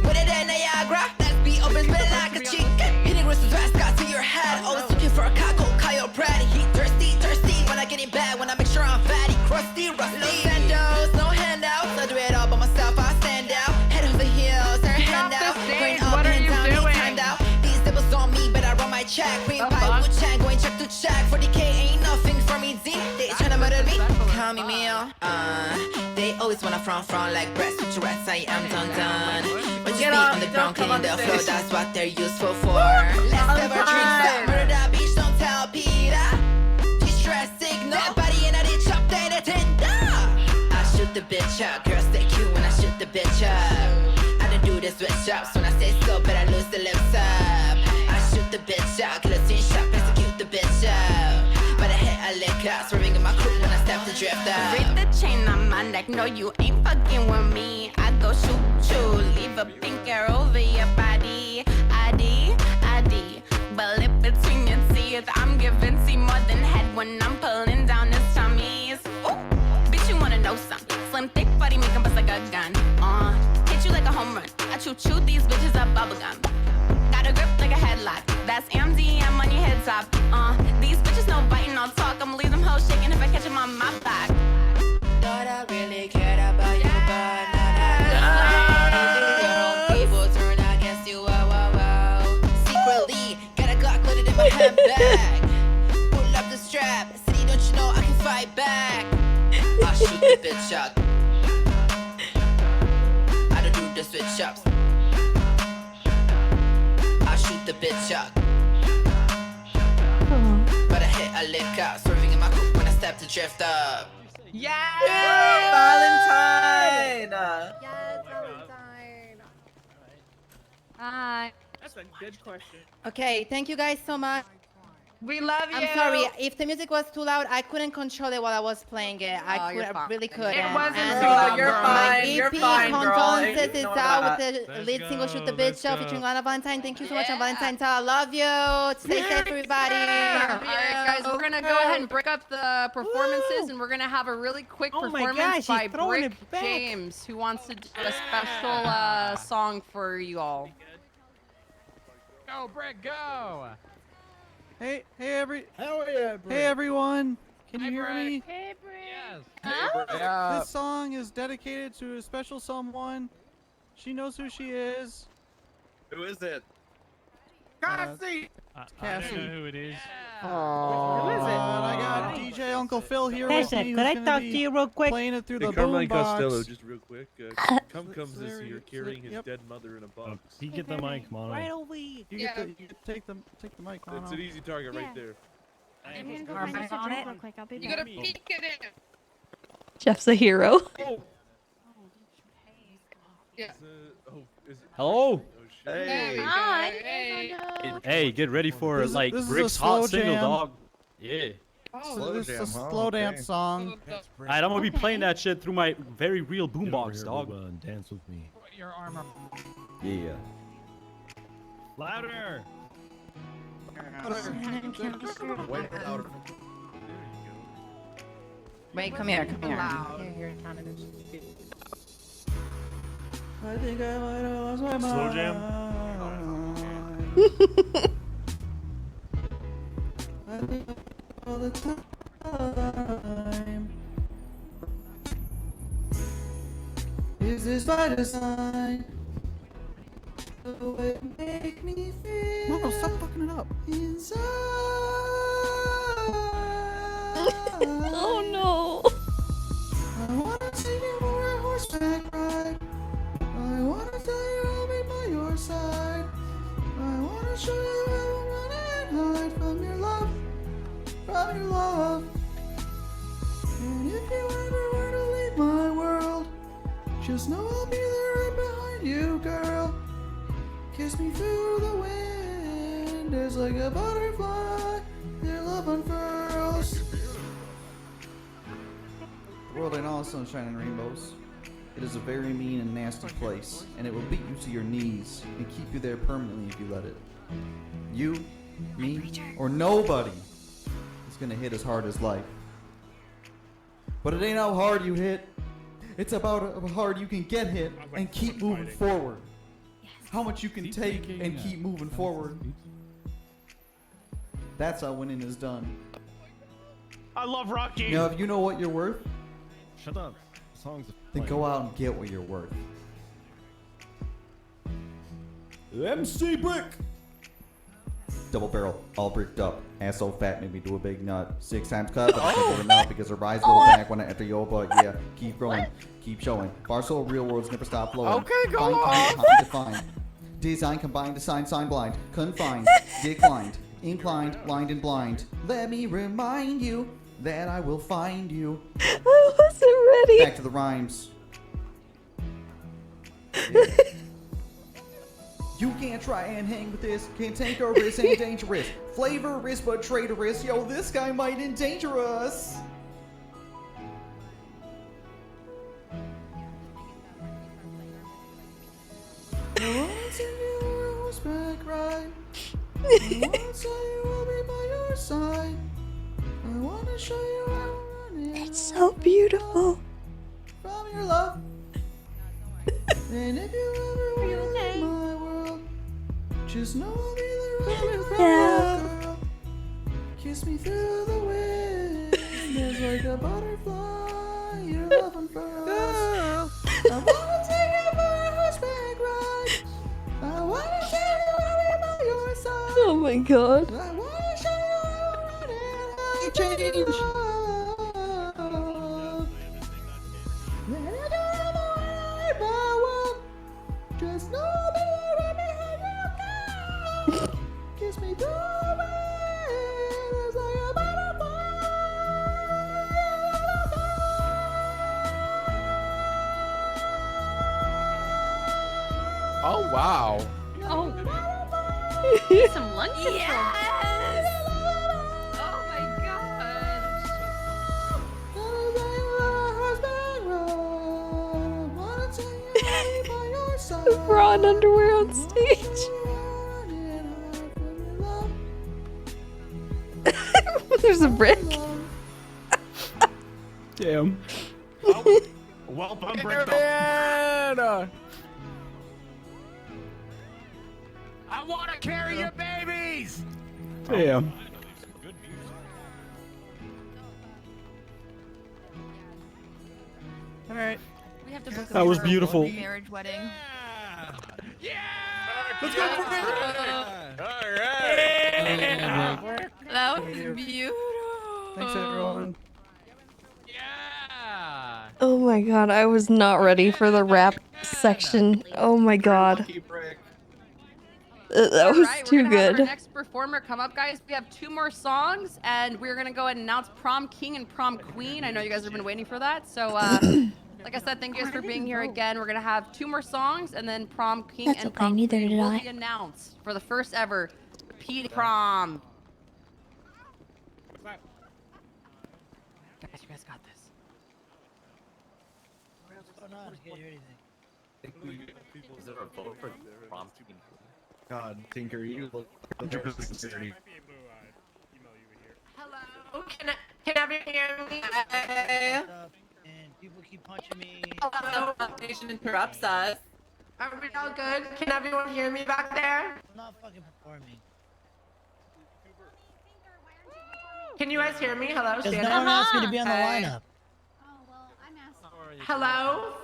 With it in Niagara, that be open, spit like a chicken. Hitting Christmas mascot to your head, always looking for a cockle, Kyle Pratt. He thirsty, thirsty, when I get it bad, when I make sure I'm fatty, crusty, rusty. No sandals, no handouts, I do it all by myself, I stand out. Head over heels, their hand out. Going up and down, need timed out. These devils on me, but I run my check. Green pie, Wu-Chang, going check to check. 40K ain't nothing for me, D. They tryna murder me, call me meal. They always wanna front like breast with Tourette's, I am done. But just be on the ground, cleaning the floor, that's what they're useful for. Let's have our drinks, murder that bitch, don't shoot the bitch up. Girls stay cute when I shoot the bitch up. I don't do the switch ups. When I say so, but I lose the lips up. I shoot the bitch up. Guillotine shot, execute the bitch up. But I hit a lick up. Swerving in my coupe when I step to drift up. Read the chain on my neck. No, you ain't fucking with me. I go shoot. Leave a pink hair over your body. ID. But lip between your teeth. I'm giving C more than head when I'm pulling down his tummies. Ooh, bitch, you wanna know something? Slim, thick body, make him bust like a gun. Hit you like a home run. I chew these bitches up bubblegum. Got a grip like a headlock. That's MDM on your head top. These bitches no biting, I'll talk. I'ma leave them hoes shaking if I catch them on my back. Thought I really cared about you, but not at all. People turn against you, wow. Secretly, got a Glock loaded in my handbag. Pull up the strap, city, don't you know I can fight back? I shoot the bitch up. I don't do the switch ups. I shoot the bitch up. But I hit a lick up, swerving in my coupe when I step to drift up. Valentine! Yes, Valentine. Hi. That's a good question. Okay, thank you guys so much. We love you. I'm sorry if the music was too loud. I couldn't control it while I was playing it. I really couldn't. It wasn't And, too loud. You're my fine. You're EP fine, girl. Condolences is Ignore out that. with the lead single "Shoot the Bitch" show featuring Lana Valentine. Thank you so much on Valentine's Day. I love you. Stay safe, everybody. All right, guys, we're gonna go ahead and break up the performances, and we're gonna have a really quick performance by Brick James, who wants to do a special song for you all. Go, Brick, go! Hey, everyone! Can you hear me? Hey, Brick! Yes. This song is dedicated to a special someone. She knows who she is. Who is it? Cassie! I don't know who it is. Who is it? I got DJ Uncle Phil here with Tessa, me. could I talk to you real quick? Playing it through the Carmine boombox. Costello, just real quick. Comes this year carrying his dead mother in a box. You get the mic, Mono. Right over here. You get take the mic. It's an easy target right there. I'm gonna go find Mr. Drink real quick. I'll be back. You gotta peek it in. Jeff's a hero. Hello. Hey. Hey, get ready for This is Rick's a slow hot single, jam. dog. Yeah. So this is a slow dance song. Alright, I'm gonna be playing that shit through my very real boombox, dog. And dance with me. Put your arm up. Yeah. Louder. Way louder. Wait, come here. Here, Hannah. I think I might have lost my mind. Slow jam. I think all the time. Is this by design? The way it make me feel. No, stop fucking it up. Inside. Oh no. I wanna take you for a horseback ride. I wanna tell you I'll be by your side. I wanna show you how I'm running and hide from your love. And if you ever were to leave my world, just know I'll be there right behind you, girl. Kiss me through the wind, it's like a butterfly, your love unfurls. The world ain't all sunshine and rainbows. It is a very mean and nasty place, and it will beat you to your knees and keep you there permanently if you let it. You, me, or nobody is gonna hit as hard as life. But it ain't how hard you hit, it's about how hard you can get hit and keep moving forward. How much you can take and keep moving forward. That's how winning is done. I love Rocky. Now, if you know what you're worth, Shut up. The song's then go out and get what you're worth. MC Brick! Double barrel, all bricked up. Ass so fat, made me do a big nut. 6 times cut, but I can't it out because her rise roll back when I enter your butt. Yeah, keep growing, keep showing. Bar soul, real worlds never stop flowing. Okay, go Find, on. define. Design combined, design, sign blind. Confined, declined, inclined, lined and blind. Let me remind you, that I will find you. I wasn't ready. Back to the rhymes. You can't try and hang with this. Can't take a risk, ain't dangerous. Flavorous but traitorous. Yo, this guy might endanger us. I wanna take you on a horseback ride. I wanna tell you I'll be by your side. I wanna show you how we're running. It's so beautiful. From your love. And if you ever were in my world, just know I'll be there running from you, girl. Kiss me through the wind, there's like a butterfly. You're loving for us. I wanna take you for a horseback ride. I wanna show you I'll be by your side. Oh my god. I wanna show you how we're running. How change. Just know I'll be right behind you, girl. Kiss me through the wind, it's like a butterfly. Oh wow. Oh. Some lung control. Yes! Oh my god. Bra and underwear on stage. There's a brick. Damn. Well done, Brenda. I want to carry your babies. Damn. All right. We have to book That was beautiful. marriage wedding. Let's go for it. All right. That was beautiful. Thanks, everyone. Yeah. Oh my god, I was not ready for the rap section. Oh my god. That was Alright, too we're gonna have good. our next performer come up, guys. We have 2 more songs, and we're gonna go ahead and announce Prom King and Prom Queen. I know you guys have been waiting for that, so like I said, thank you guys for being here again. We're gonna have 2 more songs, and then Prom King That's and okay, Prom neither Queen did will I. be announced for the first ever P Prom. Guys, you guys got this. What's going on? I can't hear anything. Is there a vote for Prom King? God, Tinker, you look 100% dirty. Hello, can everyone hear me? And people keep punching me. Hello, station interrupts us. Are we all good? Can everyone hear me back there? I'm not fucking performing. Can you guys hear me? Hello, Because Shannon. no one asked me to be on the Hey. lineup. Hello?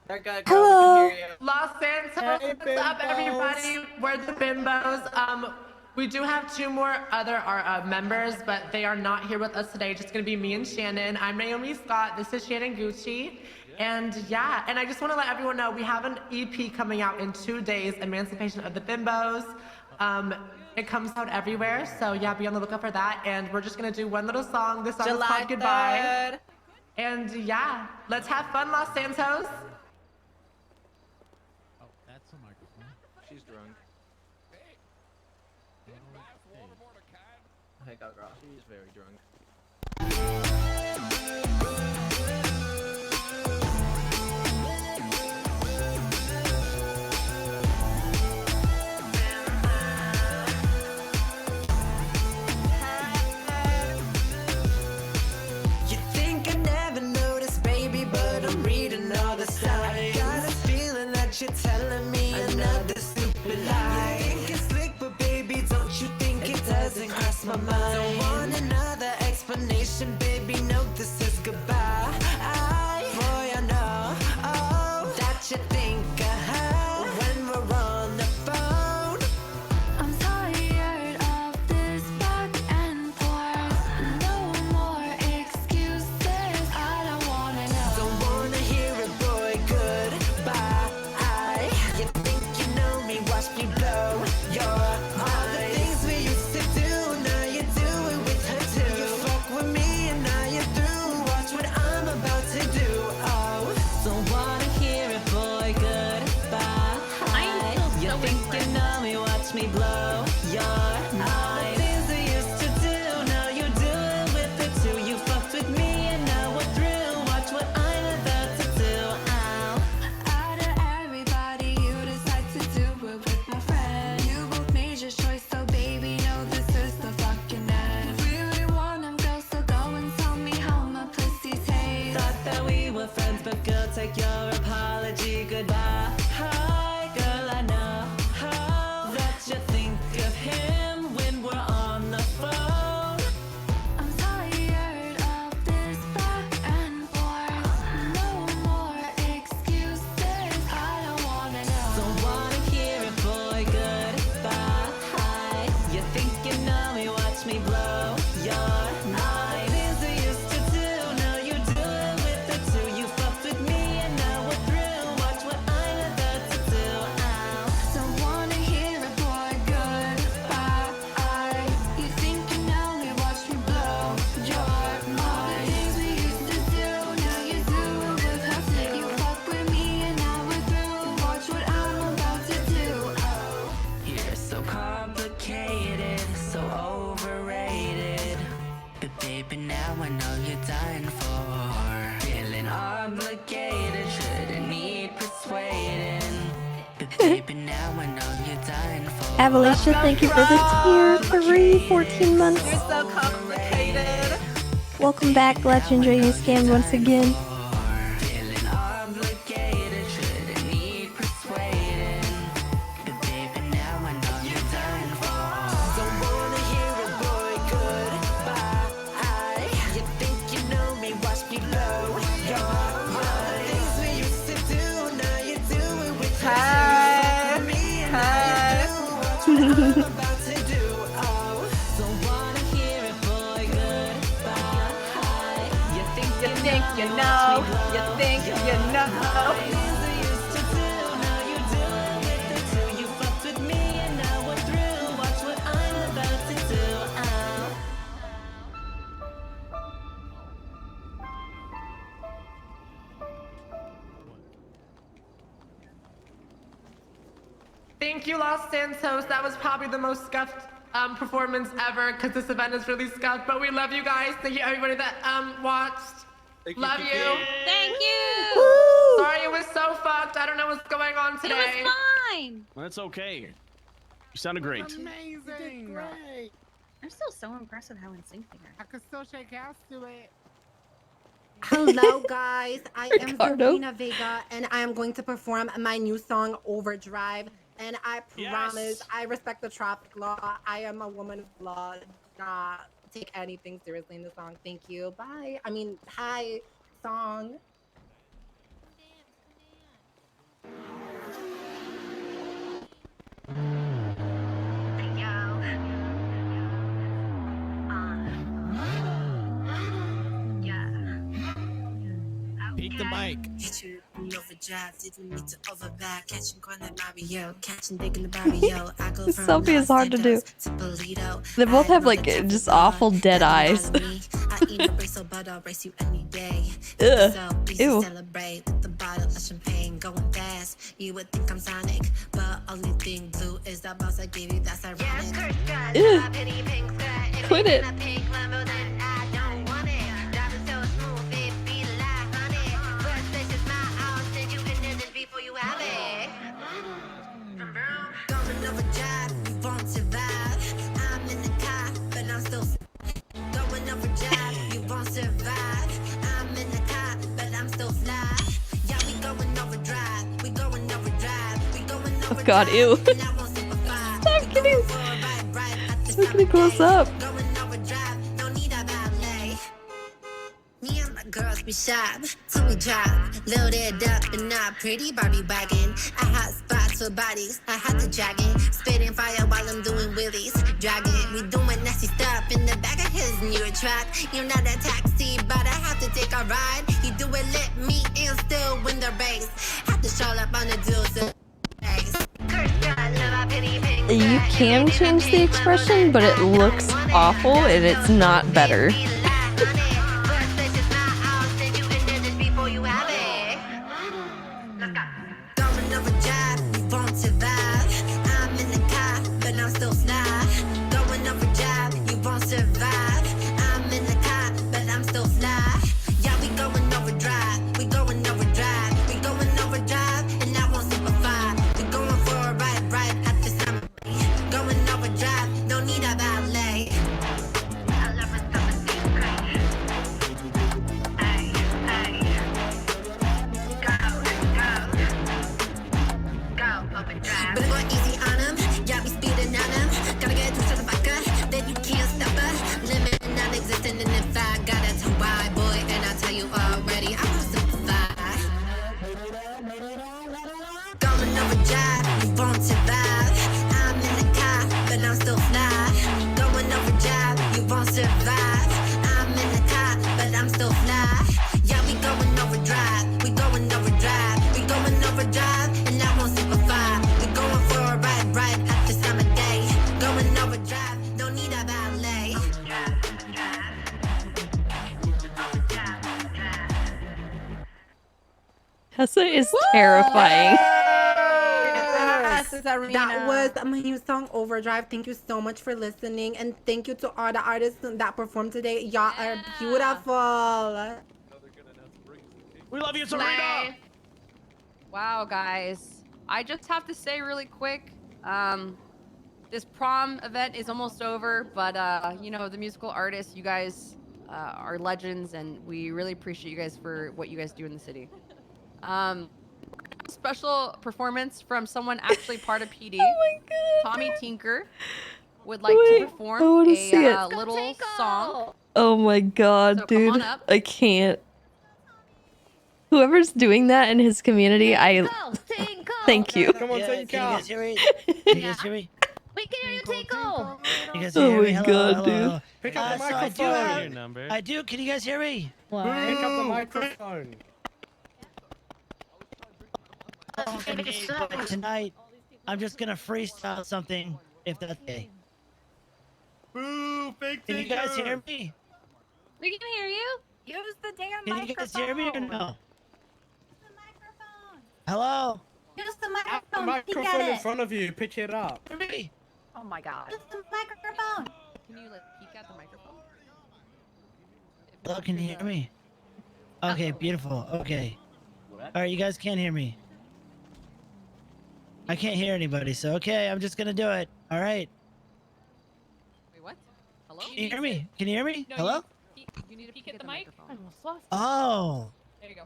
They're good. Hello. Los Santos, what's up, everybody? We're the Bimbos. We do have 2 more other members, but they are not here with us today. Just gonna be me and Shannon. I'm Naomi Scott. This is Shannon Gucci. And yeah, and I just want to let everyone know we have an EP coming out in 2 days, Emancipation of the Bimbos. It comes out everywhere, so yeah, be on the lookout for that. And we're just gonna do one little song. This song is called Goodbye. And yeah, let's have fun, Los Santos. Oh, that's a microphone. She's drunk. Hey, girl. She's very drunk. You think I never noticed, baby, but I'm reading all the signs. Got a feeling that you're telling me another stupid lie. You think it's slick, but baby, don't you think it doesn't cross my mind? Don't want another explanation, baby, no, this is goodbye. Boy, I know, oh, that you think when we're on the phone. I'm tired of this back and forth. No more excuses. I don't wanna know. Don't wanna hear it, boy, goodbye. You think you know me, watch me blow your mind. All the things we used to do, now you do it with her too. You fuck with me and think you know me, watch me blow your mind. Things we used to do, now you do it with it too. You fucked with me and now we're through. Watch what I'm about to do. Out of everybody, you decide to do it with my friend. You both made your choice, so baby, know this is the fucking end. If you really want him, girl, so go and tell me how my pussy tastes. Thought that we were friends, but girl, take your apology goodbye. Hi, girl, I know that you think of him when we're on the phone. I'm tired of this back and forth. No more excuses, I don't wanna know. Don't wanna hear it, boy, goodbye. You think you know me, watch me blow your mind. Things we used to do, now you do it with it too. You fucked with me and now we're through. Watch what I'm about to do. Don't wanna hear it, boy, goodbye. You think you know me, watch me blow your mind. Things we used to do, now you do it with her too. You fuck with me and now we're through. Watch what I'm about to do. You're so complicated, so overrated. But baby, now I know you're dying for. Feeling obligated, shouldn't need persuading. But baby, now I know you're dying for. Avalacia, thank you for the tier 3, 14 months. You're so complicated. Welcome back. Glad you enjoyed your scam once again. Feeling obligated, shouldn't need persuading. But baby, now I know you're dying for. Don't wanna hear it, boy, goodbye. You think you know me, watch me blow your mind. Things we used to do, now you do it with me and now you do what I'm about to do. Don't wanna hear it, boy, goodbye. You think You think you know. You think you know. things we used to do, now you do it with it too. You fucked with me and now we're through. Watch what I'm about to do. Thank you, Los Santos. That was probably the most scuffed performance ever because this event is really scuffed. But we love you guys. Thank you everybody that watched. Love you. Thank you. Sorry it was so fucked. I don't know what's going on today. It was fine. That's okay. You sounded great. Amazing. Great. I'm still so impressed with how in sync they are. I could still shake ass to it. Hello guys, I am Ricardo. Zarina Vega and I am going to perform my new song Overdrive, and I promise I respect the traffic law. I am a woman of law. Not take anything seriously in the song. Thank you. Bye. I mean, hi, song. Peek the mic. Overdrive, didn't need to overback. Catching corner Mario, catching dick in the barrio. I go from Sophie is hard to do. They both have like just awful dead eyes. I eat no brace, so but I'll race you any day. Ugh. So please Ew. celebrate with the bottle of champagne going fast. You would think I'm Sonic, but only thing blue is the boss I gave you. That's ironic. Ew. Quit it. Going overdrive, you won't survive. I'm in the car, but I'm still going overdrive, you won't survive. I'm in the car, but I'm still fly. Yeah, we going overdrive, we going overdrive, we going overdrive. Oh god, ew. Stop getting close up. Going overdrive, no need a ballet. Me and my girls be shy, till we drive. Loaded up in a pretty Barbie wagon. I hot spots for bodies, I had the dragon. Spitting fire while I'm doing wheelies. Dragon, we doing nasty stuff in the back of his new truck. You're not a taxi, but I have to take a ride. He do it, let me and still win the race. Have to show up on the dudes. You can change the expression, but it looks awful and it's not better. Going overdrive, you won't survive. Going overdrive, you won't survive. I'm in the car, but I'm still fly. Going overdrive, you won't survive. I'm in the car, but I'm still fly. Yeah, we going overdrive, we going overdrive, we going overdrive, and I won't simplify. We going for a ride, right at this time of day. Going overdrive, don't need a valet. Tessa is terrifying. That was my new song, Overdrive. Thank you so much for listening, and thank you to all the artists that performed today. Y'all are beautiful. We love you, Serena! Wow, guys. I just have to say really quick, this prom event is almost over, but you know, the musical artists, you guys are legends, and we really appreciate you guys for what you guys do in the city. Special performance from someone actually part of PD. Oh my god. Tommy Tinker would like to perform a little song. Oh my god, So come dude. on up. I can't. Whoever's doing that in his community, thank you. Come on, can you guys hear me? Can you guys hear me? We can hear you, Tinkle. You guys Oh hear me? my Hello, god, hello, dude. hello. Pick up the So I do microphone. have- Your number. I do. Can you guys hear me? Pick up the microphone. But tonight, I'm just gonna freestyle something, if that's okay. Boo! Fake Can you guys hear me? We can hear you. Use the damn Can microphone. you guys hear me or no? Hello? Use the The microphone. microphone in front of you. Pick it up. Hear me? Oh my god. Use the microphone. Can you like peek at the microphone? Hello, can you hear me? Okay, beautiful. Okay. Alright, you guys can't hear me. I can't hear anybody, so okay, I'm just gonna do it. Alright. Wait, what? Hello? Can you hear me? Can you hear me? No, Hello? You need to peek at the microphone. Oh. There you go.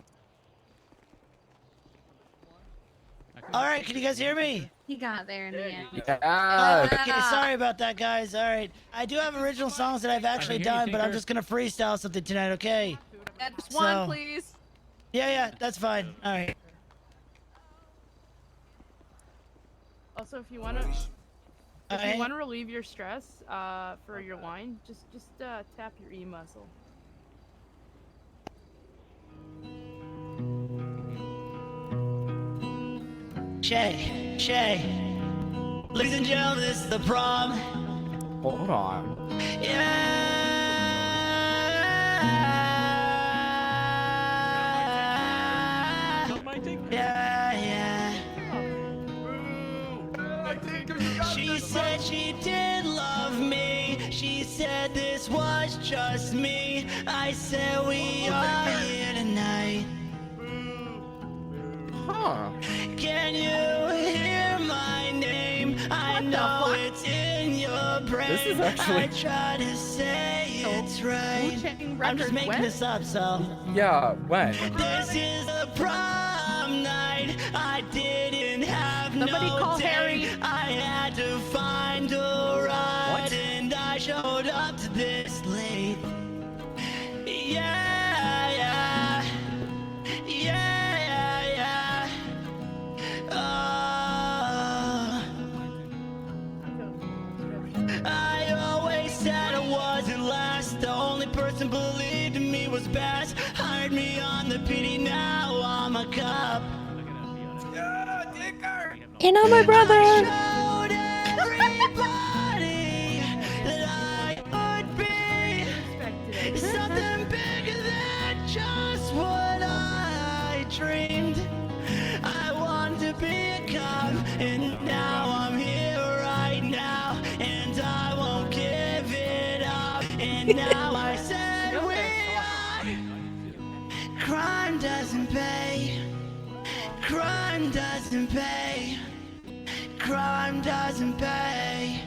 Alright, can you guys hear me? He got there in the end. Okay, sorry about that, guys. Alright. I do have original songs that I've actually done, but I'm just gonna freestyle something tonight, okay? Yeah, just one, So- please. Yeah, that's fine. Alright. Also, if you want to, Okay. relieve your stress, for your line, just tap your E muscle. Shay. Ladies and gentlemen, this is the prom. Hold on. Yeah. She said she did love me. She said this was just me. I said we are here tonight. Huh. Can you hear my name? I know it's in your brain. This is actually- I try to say it's right. I'm just making this up, so. Yeah, when? This is the prom night. I didn't have Somebody no call date. Harry. I had to find a ride, and I showed up to this late. Yeah. I always said I wasn't last. The only person believed in me was best. Hired me on the PD, now I'm a cop. You know my brother. Showed everybody that I could be something bigger than just what I dreamed. I wanted to be a cop, and now I'm here right now, and I won't give it up. And now I said we are. Crime doesn't pay. Crime doesn't pay. Crime doesn't pay.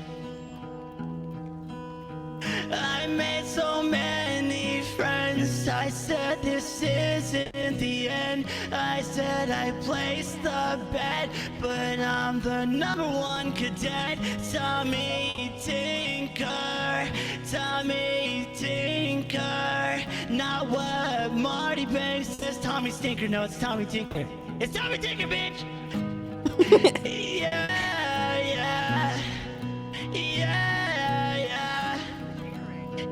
I made so many friends. I said this isn't the end. I said I placed the bet, but I'm the #1 cadet. Tommy Tinker, Tommy Tinker. Not what Marty Banks says. Tommy Stinker. No, it's Tommy Tinker. It's time to take a bitch. Yeah, yeah, yeah, yeah,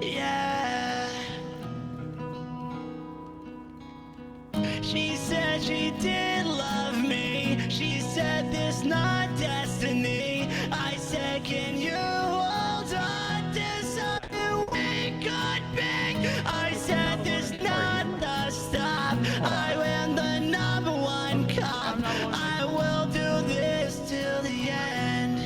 yeah. She said she did love me. She said this not destiny. I said, can you hold on to something we could be? I said this not the stop. I am the #1 cop. I will do this till the end.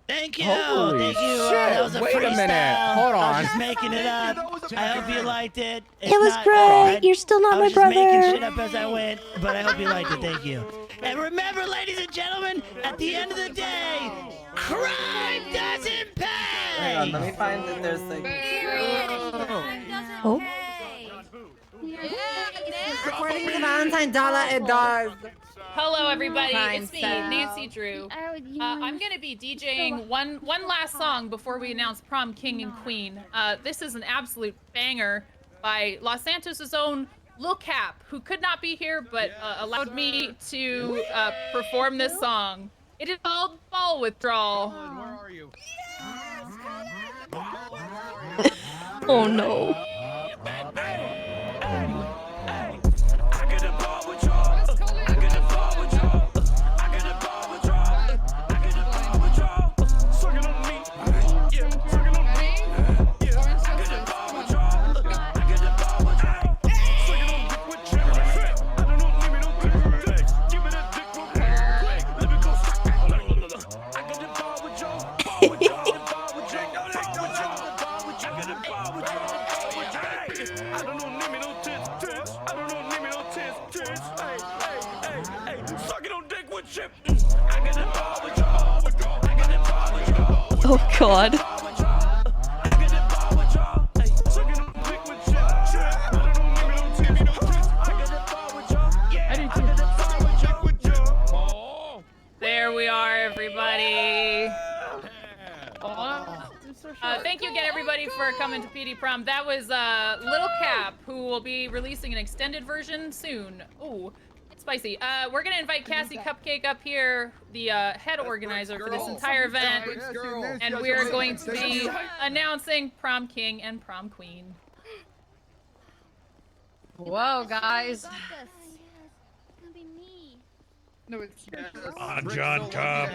Thank you. Holy Thank you. shit, That was a wait a freestyle. minute. Hold I on. was just making it up. I hope you liked it. It was great. You're still not I my was just making brother. shit up as I went, but I hope you liked it. Thank you. And remember, ladies and gentlemen, at the end of the day, crime doesn't pay. Hang on, let me find that there's like. Oh. According to Valentine Dollar, it does. Hello, everybody. Crime It's me, style. Nancy Drew. I'm gonna be DJing one last song before we announce Prom King and Queen. This is an absolute banger by Los Santos' own Lil Cap, who could not be here but allowed me to perform this song. It is called Ball Withdrawal. Where are you? Oh no. Oh god. There we are, everybody. Thank you again, everybody, for coming to PD Prom. That was Lil Cap, who will be releasing an extended version soon. Ooh, spicy. We're gonna invite Cassie Cupcake up here, the head organizer for this entire event, and we are going to be announcing Prom King and Prom Queen. Whoa, guys. No, it's John Cobb.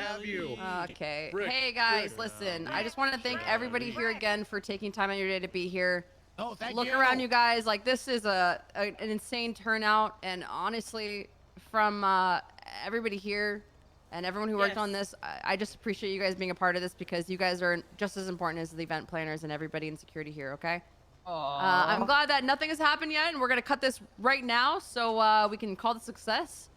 Okay. Hey, guys, listen. I just want to thank everybody here again for taking time out of your day to be here. Oh, thank Look you. around, you guys. Like, this is an insane turnout, and honestly, from everybody here and everyone who worked on this, I just appreciate you guys being a part of this because you guys are just as important as the event planners and everybody in security here, okay? I'm glad that nothing has happened yet, and we're going to cut this right now so we can call it a success.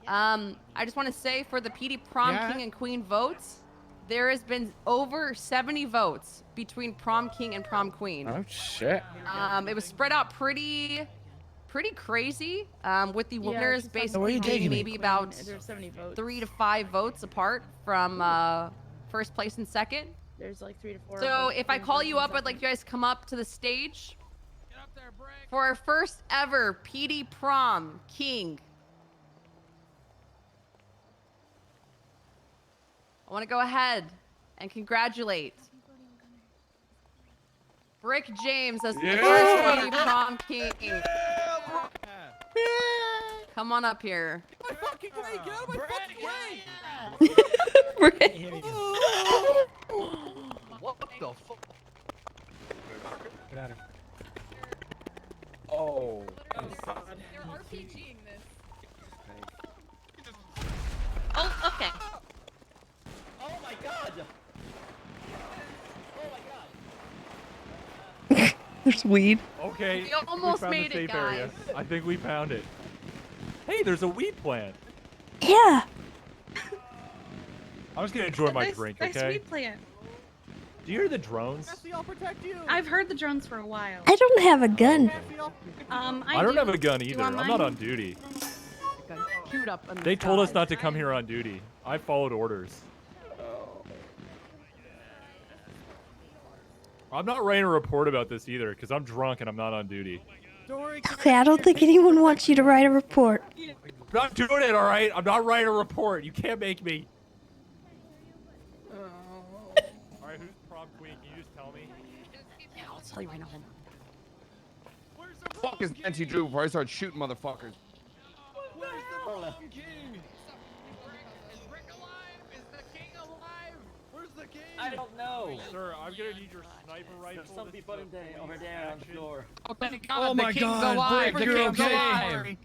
I just want to say for the PD Prom King and Queen votes, there has been over 70 votes between Prom King and Prom Queen. Oh shit. It was spread out pretty crazy, with the winners basically being maybe about There's 70 votes. 3 to 5 votes apart from first place and second. There's like 3 to 4. So if I call you up, I'd like you guys to come up to the stage for our first ever PD Prom King. I want to go ahead and congratulate Brick James as the first PD Prom King. Come on up here. Brick. What the fuck? Get out of here. Oh. They're RPGing this. Oh, okay. Oh my god! There's weed. Okay. We almost found made the it, safe area. guys. I think we found it. Hey, there's a weed plant. Yeah. I'm just gonna enjoy my drink, Nice okay? weed plant. Do you hear the drones? I'll protect you. I've heard the drones for a while. I don't have a gun. I don't have a gun Do you either. want I'm not mine? on duty. Queued up in the They told us sky. not to come here on duty. I followed orders. I'm not writing a report about this either, because I'm drunk and I'm not on duty. Okay, I don't think anyone wants you to write a report. I'm not doing it, all right? I'm not writing a report. You can't make me. All right, who's prom queen? Can you just tell me? Yeah, I'll tell you right now. Fuck is Nancy Drew before I start shooting motherfuckers? I don't know. Sir, I'm gonna need your sniper rifle. There's some people in there, over there on the floor. Oh, thank God, Oh the my king's God, alive! Brick, The you're king's okay. alive!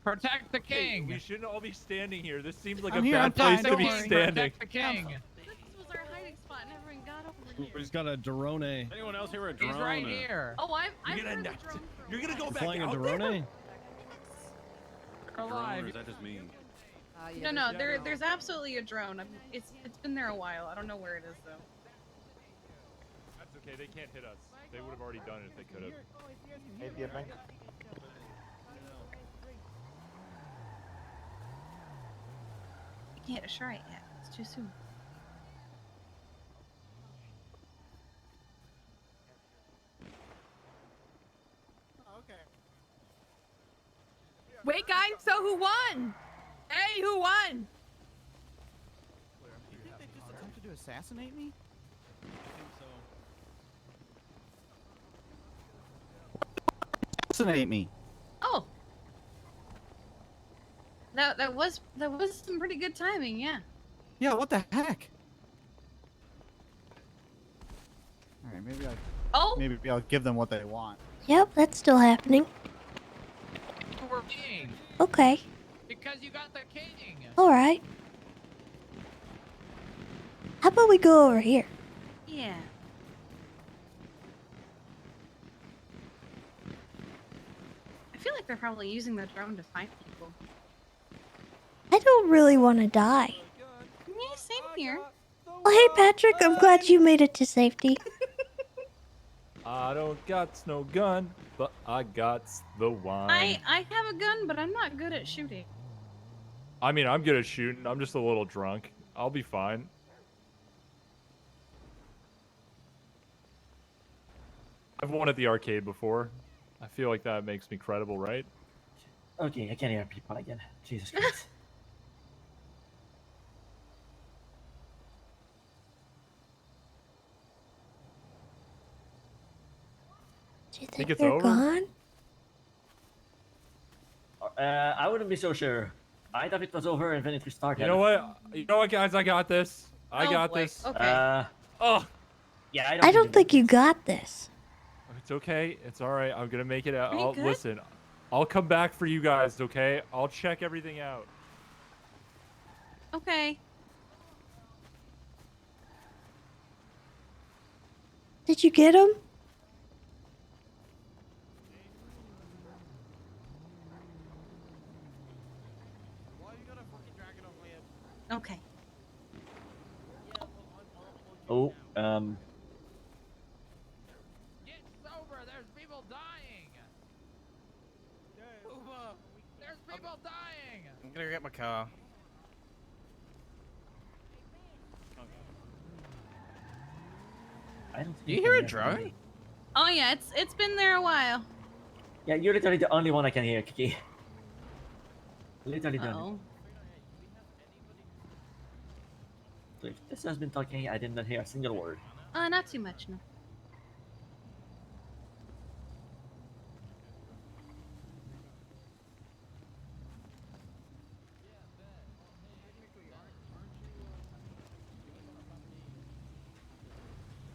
Protect the king! We shouldn't all be standing here. This seems like I'm a here bad to place protect to the be king. standing. Protect the king! This was our hiding spot and everyone got over here. He's got a drone. Anyone else here a drone? He's right here. Oh, I'm You're gonna, heard the drone for you're gonna go He's back flying a out drone. there? You're alive. Or is that just me? No, there's absolutely a drone. It's been there a while. I don't know where it is though. That's okay. They can't hit us. They would have already done it if they could have. You can't assure it yet. It's too soon. Wait, guys. So who won? Hey, who won? You think they just attempted to assassinate me? Assassinate me. Oh. That was some pretty good timing, yeah. Yeah, what the heck? Alright, maybe I'll give them what they want. Yep, that's still happening. We're king. Okay. Because you got the king. Alright. How about we go over here? Yeah. I feel like they're probably using the drone to find people. I don't really want to die. Yeah, same here. Oh, hey, Patrick. I'm glad you made it to safety. I don't got no gun, but I got the wine. I have a gun, but I'm not good at shooting. I mean, I'm good at shooting. I'm just a little drunk. I'll be fine. I've won at the arcade before. I feel like that makes me credible, right? Okay, I can't hear people again. Jesus Christ. Do you Think think it's they're over? gone? I wouldn't be so sure. I thought it was over and then it restarted. You know what? You know what, guys? I got this. I got this. Okay. Oh, Yeah, I don't think you got this. it's okay. It's all right. I'm gonna make it out. Are you good? Listen, I'll come back for you guys. Okay? I'll check everything out. Okay. Did you get him? Okay. Oh, Get sober. There's people dying. There's people dying. I'm gonna get my car. I don't. Do you hear a drone? Oh yeah, it's been there a while. Yeah, you're literally the only one I can hear, Kiki. Literally the only. Oh. So if this has been talking, I did not hear a single word. Not too much, no.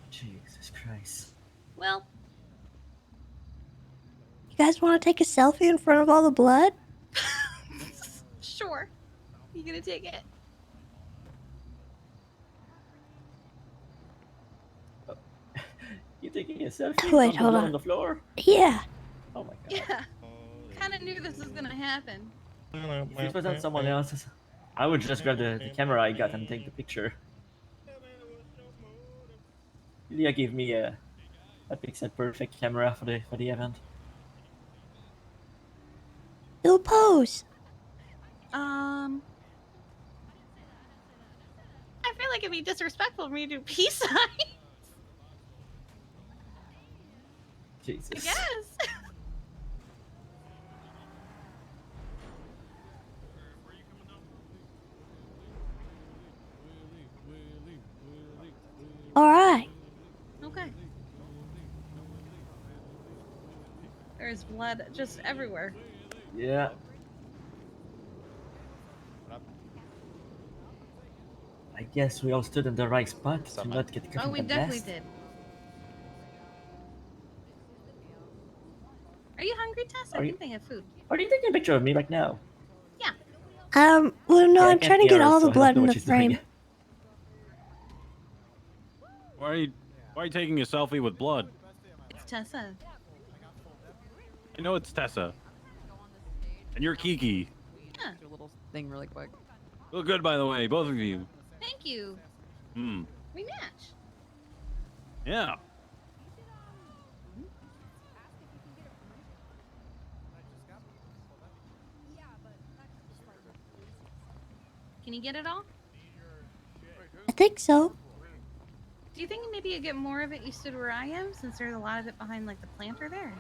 Jesus Christ. Well, You guys want to take a selfie in front of all the blood? sure. You gonna take it? You taking a selfie? Wait, the hold blood on. the floor? Yeah. Oh my god. Yeah. Kind of knew this was gonna happen. If it was on someone else's, I would just grab the camera I got and take the picture. Leah gave me a pixel perfect camera for the event. Do a pose. I feel like it'd be disrespectful for me to do peace signs. Jesus. Yes. All right. Okay. There's blood just everywhere. Yeah. I guess we all stood in the right spot to not get caught Oh, in we the definitely blast. did. Are you hungry, Tess? I Are you- think they have food. Are you taking a picture of me right now? Yeah. Well, no, Yeah, I I'm can't trying to hear get her, all so the I don't blood know in what the she's doing. frame. Why are you taking a selfie with blood? It's Tessa. I know it's Tessa. And you're Kiki. Yeah. Do a little thing really quick. Look good, by the way, both of you. Thank you. Hmm. We match. Yeah. Can you get it all? I think so. Do you think maybe you get more of it you stood where I am, since there's a lot of it behind like the planter there?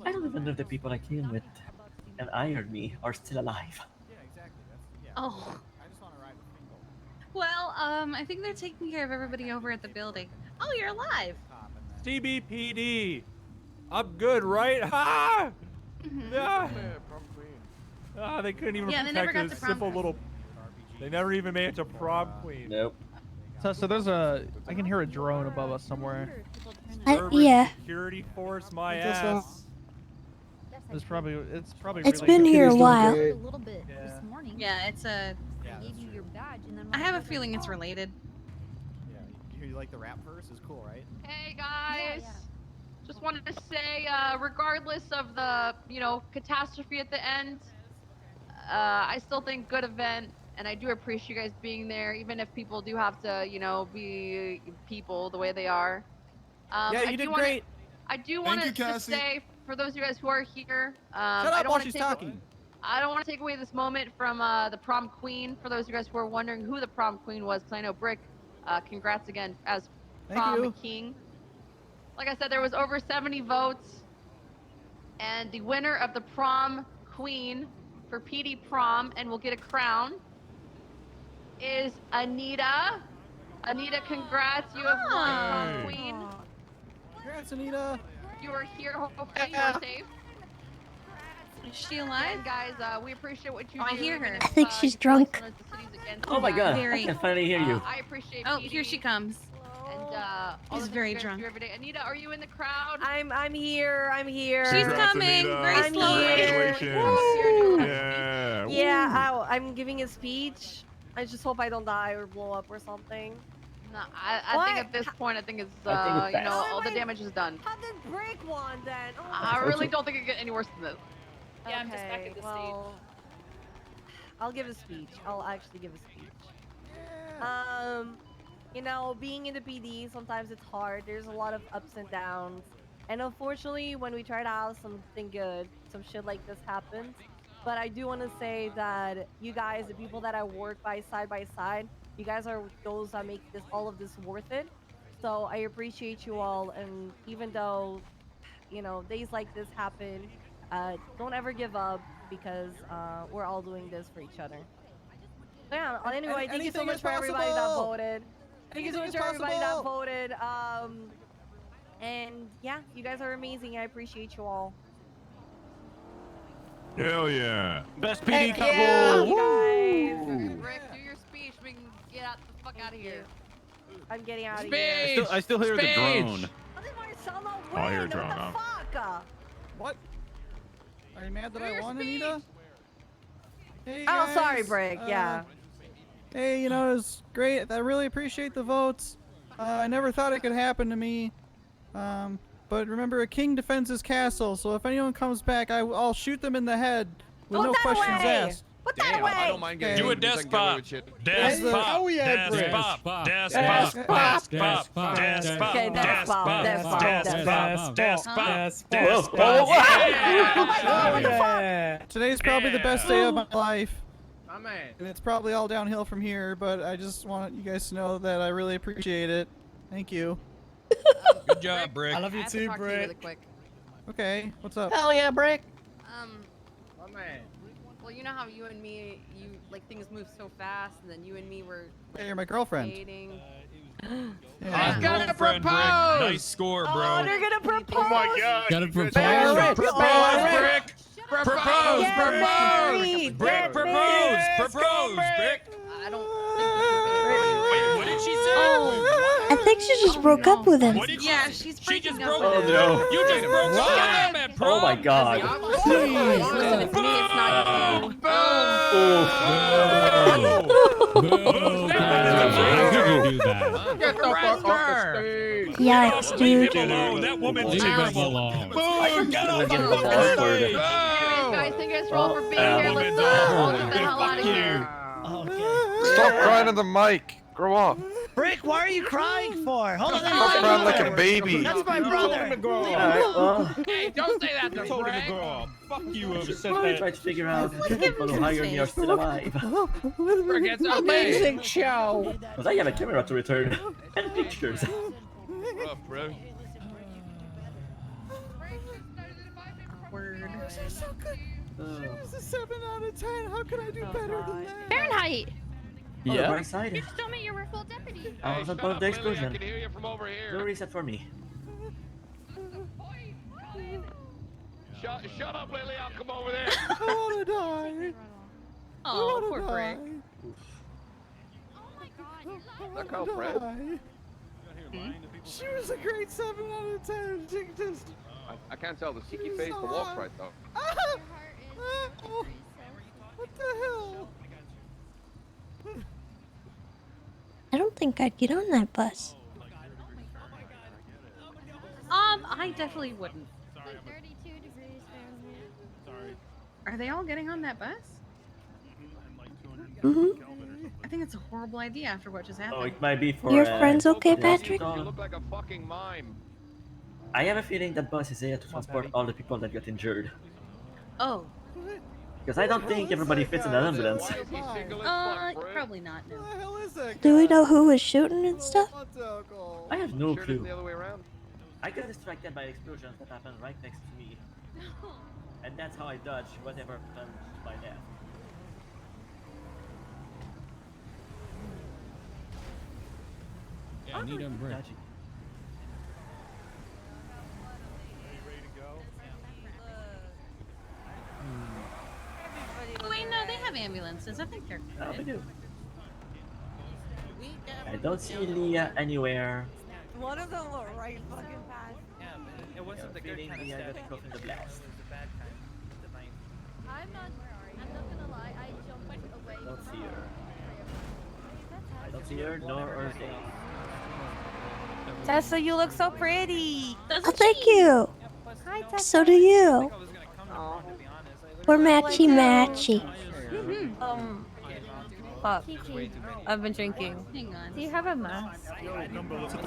I don't even know if the people I came with and hired me are still alive. Oh. Well, I think they're taking care of everybody over at the building. Oh, you're alive. CBPD. I'm good, right? Ah! Yeah. Ah, they couldn't even Yeah, they never protect got a the prom simple queen. little. They never even made it to prom queen. Nope. So there's a. I can hear a drone above us somewhere. Yeah. Security force, my Just, ass. It's probably. It's probably. It's really been here a while. A little bit this morning. Yeah, it's a. I gave you your badge, and then I have a feeling it's related. Yeah, you like the rap verse? Is cool, right? Hey guys. Just wanted to say, regardless of the, catastrophe at the end, I still think good event, and I do appreciate you guys being there, even if people do have to, be people the way they are. Yeah, you did great. I do want to you, just Cassie. say, for those of you guys who are here, Shut I up don't while want to she's take. talking. I don't want to take away this moment from the prom queen. For those of you guys who are wondering who the prom queen was, because I know Brick, congrats again as Thank prom you. king. Like I said, there was over 70 votes, and the winner of the prom queen for PD prom, and will get a crown, is Anita. Anita, congrats, you have won prom queen. Congrats, Anita. You are here, hopefully you are safe. Is she alive? And guys, we appreciate what you Oh, do. I hear even her. if, I think she's you feel like drunk. sometimes the city's against Oh my you. god, I Very. can finally hear you. I appreciate Oh, PD. here she comes. And all She's the things very you guys drunk. do every day. Anita, are you in the crowd? I'm here. I'm here. She's coming. Very I'm slowly. here. Yeah. Yeah, I'm giving a speech. I just hope I don't die or blow up or something. No, I think at this point, I think it's, I think it's all the damage is done. How did break one then? Oh, I really don't think it could get any worse than this. Yeah, I'm just back okay, at the well, I'll give a speech. I'll actually give a speech. Being in the PD, sometimes it's hard. There's a lot of ups and downs. And unfortunately, when we try to have something good, some shit like this happens. But I do want to say that you guys, the people that I work by side, you guys are those that make all of this worth it. So I appreciate you all. And even though, days like this happen, don't ever give up because we're all doing this for each other. Yeah, anyway, thank you so much for everybody that voted. Thank you so much for everybody that voted. And yeah, you guys are amazing. I appreciate you all. Hell yeah. Best PD Thank couple. you, guys. Rick, do your speech. We can get out the fuck out of here. I'm getting out of Speech! here. I still hear the drone. How did Marcelo Oh, I hear a win? drone What now. the fuck? What? Are you mad that Do I your won, speech. Anita? Hey, Oh, guys. sorry, Brick. Yeah. Hey, it was great. I really appreciate the votes. I never thought it could happen to me. But remember, a king defends his castle, so if anyone comes back, I'll shoot them in the head with Put no that questions away. asked. Put that Damn, away. I don't mind getting Do a because I can get away with shit. Oh, we had Brick. Okay, that's Today's probably the best day of my life. My man. And it's probably all downhill from here, but I just want you guys to know that I really appreciate it. Thank you. Good job, Brick. I have to talk to you really quick. Okay, what's up? Hell yeah, Brick. My man. Well, you know how you and me, like things move so fast, and then you and me were. Like, Hey, you're my girlfriend. dating. Yeah. He's gonna propose. Nice score, bro. Oh, they're gonna propose. Oh my God. Gotta Good propose. job. Propose, Brick. Propose. Get Propose. married. Brick, Get propose. married. Propose, Brick. I don't. Wait, what did she say? I think she just broke up with him. What did she Yeah, say? she's She just breaking broke up. up. Oh no. You just broke up with him at prom. Oh my god. Listen, it's me. It's not you. Get the fuck off the stage. Yikes, dude. That woman's terrible. Boo! Get off the fucking stage! Guys, thank you guys for all for being here. Let's all get the hell out of here. Stop crying in the mic. Grow up. Brick, why are you crying for? Hold on, Stop crying like a baby. that's my brother. Hey, don't say that to Told him to Brick. grow up. Fuck you, whoever said I that. tried to figure out if the people who hired me are still alive. Brick, it's okay. Amazing show. But I have a camera to return. And pictures. Rough, bro. Word. She's so good. She was a 7 out of 10. How can I do better than that? Fahrenheit. On the bright side, Still me, you're a full deputy. I was Hey, at shut part of up, the Lily. I explosion. can hear you from over No here. reset for me. Shut up, Lily. I'll come over there. I wanna die. Oh, poor Brick. Look how Fred. She was a great 7 out of 10. She just. I can't tell the cheeky face to walk right though. What the hell? I don't think I'd get on that bus. I definitely wouldn't. 32 degrees Fahrenheit. Are they all getting on that bus? I think it's a horrible idea after what just happened. Oh, it might be for. Your friend's okay, the Patrick? You hospital. look like a fucking mime. I have a feeling that bus is here to transport all the people that got injured. Oh. Because I don't think everybody fits in an ambulance. Why is he single as fuck, Brick? Probably not. No. What the hell is that? Do we know who was shooting and stuff? I have no Sure it clue. isn't the other way around. I got distracted by explosions that happened right next to me. And that's how I dodged whatever happened to my left. Yeah, I need a break. Dodgy. Oh wait, no, they have ambulances. I think they're Oh, they good. do. I don't see Leah anywhere. One of them were right fucking past. Yeah, but it wasn't the good Feeling kind of Leah got stabbing. caught in the It blast. was the bad kind. The knife. I'm not gonna lie, I jumped away Don't see from her. That's I don't see her nor her face. Tessa, you look so pretty. Oh, thank you. Hi, Tessa. So do you. I was gonna come to one, to be honest. We're matchy matchy. Fuck. Kiki. I've been drinking. Hang on. Do you have a mask?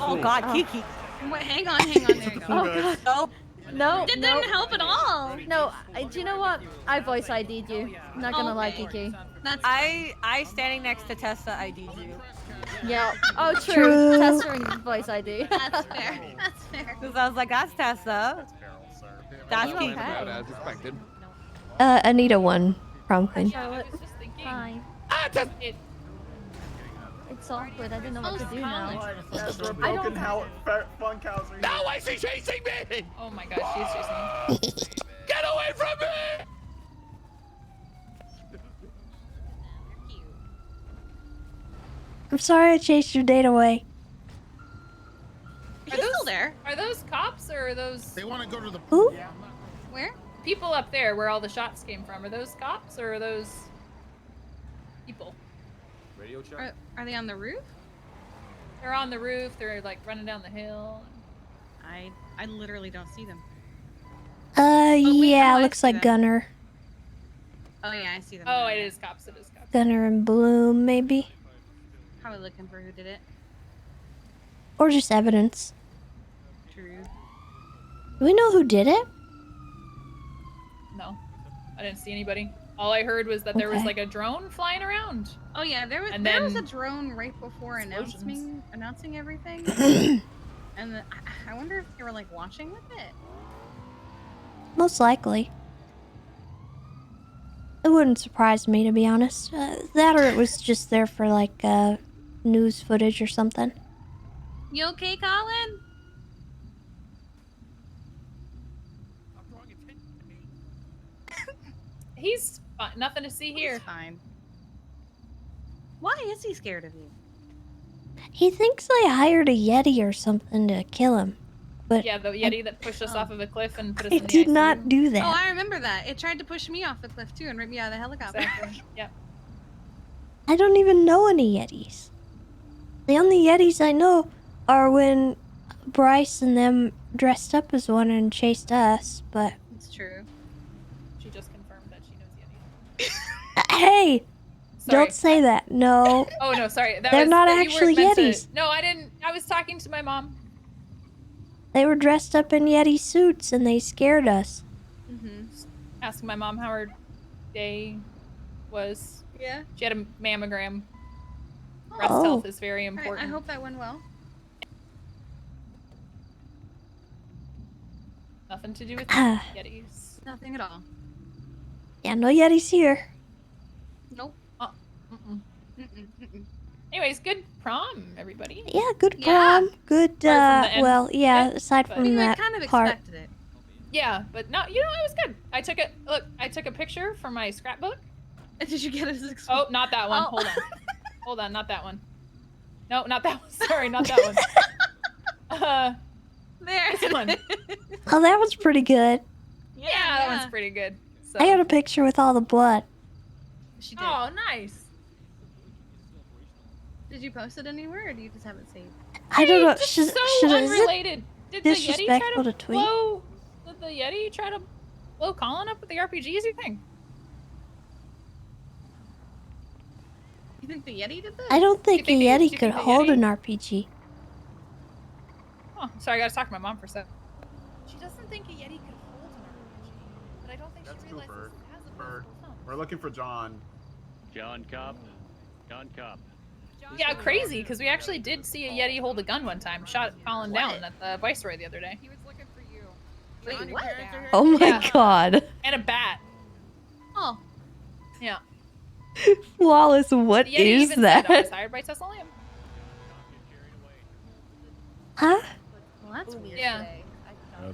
Oh God, Kiki. Wait, hang on. There you go. Oh God. Nope. No. It no. didn't help at all. No, do you know what? I voice ID'd you. Not gonna lie, Okay. Kiki. That's I standing next to Tessa ID'd you. Yeah. Oh, true. True. Tessa and voice ID. That's fair. That's fair. Because I was like, that's Tessa. That's You Kiki. okay? About as expected. Anita won prom queen. Charlotte. I was just thinking. Fine. It, It's awkward. I don't know what to do now. I don't fun cows are Now I see chasing me! oh my gosh, she's chasing me. Get away from me! I'm sorry I chased your date away. Are those still there? Are those cops or are those They want to go to the. Who? Where? people up there where all the shots came from? Are those cops or are those people? Radio check. Are they on the roof? They're on the roof. They're like running down the hill. I literally don't see them. Yeah, I looks see like them. Gunner. Oh yeah, I see them. Oh, now. it is cops. It is cops. Gunner and Bloom, maybe? Probably looking for who did it. Or just evidence. True. Do we know who did it? No, I didn't see anybody. All I heard was that there was Okay. like a drone flying around. Oh yeah, there was And there was a then drone right before explosions. announcing everything. And I wonder if they were like watching with it. Most likely. It wouldn't surprise me, to be honest. That or it was just there for like news footage or something. You okay, Colin? He's nothing to see here. He's fine. Why is he scared of you? He thinks I hired a Yeti or something to kill him. But Yeah, the Yeti that pushed us off of a cliff and put us I in the did ICU. not do that. Oh, I remember that. It tried to push me off the cliff too and rip me out of the helicopter. Exactly. Yep. I don't even know any Yetis. The only Yetis I know are when Bryce and them dressed up as one and chased us, but... It's true. She just confirmed that she knows Yeti. Hey! Sorry. Don't say that. No. Oh no, sorry. They're not that you actually weren't meant Yetis. to... No, I didn't. I was talking to my mom. They were dressed up in Yeti suits and they scared us. Asking my mom how her day was. Yeah. She had a mammogram. Breast Oh. health is very All right, important. I hope that went well. Nothing to do with Yetis. Nothing at all. Yeah, no Yetis here. Nope. Anyways, good prom, everybody. Yeah, good Yeah. prom. Good, Aside from the end well, yeah, bit, aside but- from We that kind of part. expected it. Yeah, but no, you know, it was good. I took it. Look, I took a picture from my scrapbook. Did you get it? Oh, not that one. Oh. Hold on. Hold on, not that one. No, not that one. Sorry, not that one. There. This one. Oh, that was pretty good. Yeah, that one's pretty good. So. I got a picture with all the blood. She did. Oh, nice. Did you post it anywhere, or do you just have it saved? I don't know. It's so Is it unrelated. Did the Yeti try disrespectful to to tweet? blow? Did the Yeti try to blow Colin up with the RPGs? You think? You think the Yeti did this? I don't think a do you Yeti think could the hold Yeti- an RPG. Oh, sorry, I gotta talk to my mom for a sec. She doesn't think a Yeti could hold an RPG, but I don't think That's she cool, realizes Bird. it has a Bird. multiple thumbs. We're looking for John. John Cup. John Cup. Yeah, crazy, because we actually did see a Yeti hold a gun one time. Shot Colin down at the Viceroy the other day. He was looking for you. Wait, what? Oh my Yeah. god. And a bat. Oh. Yeah. Wallace, what The Yeti is even said I was that? hired by Tessa Lamb. Huh? Well, that's weird. Yeah.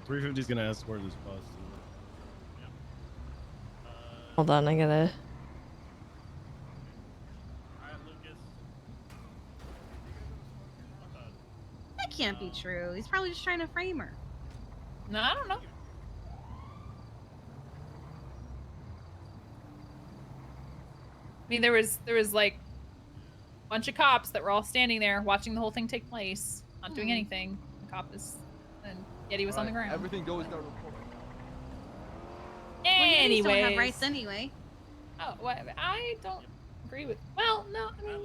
350's gonna escort this bus. Hold on, I gotta... That can't be true. He's probably just trying to frame her. No, I don't know. I mean, there was like a bunch of cops that were all standing there watching the whole thing take place, not doing anything. The cop is, and Yeti was on the ground. Everything goes down report. Well, Yetis don't have Anyways. rights anyway. Oh, what? I don't agree with. Well, no, I mean,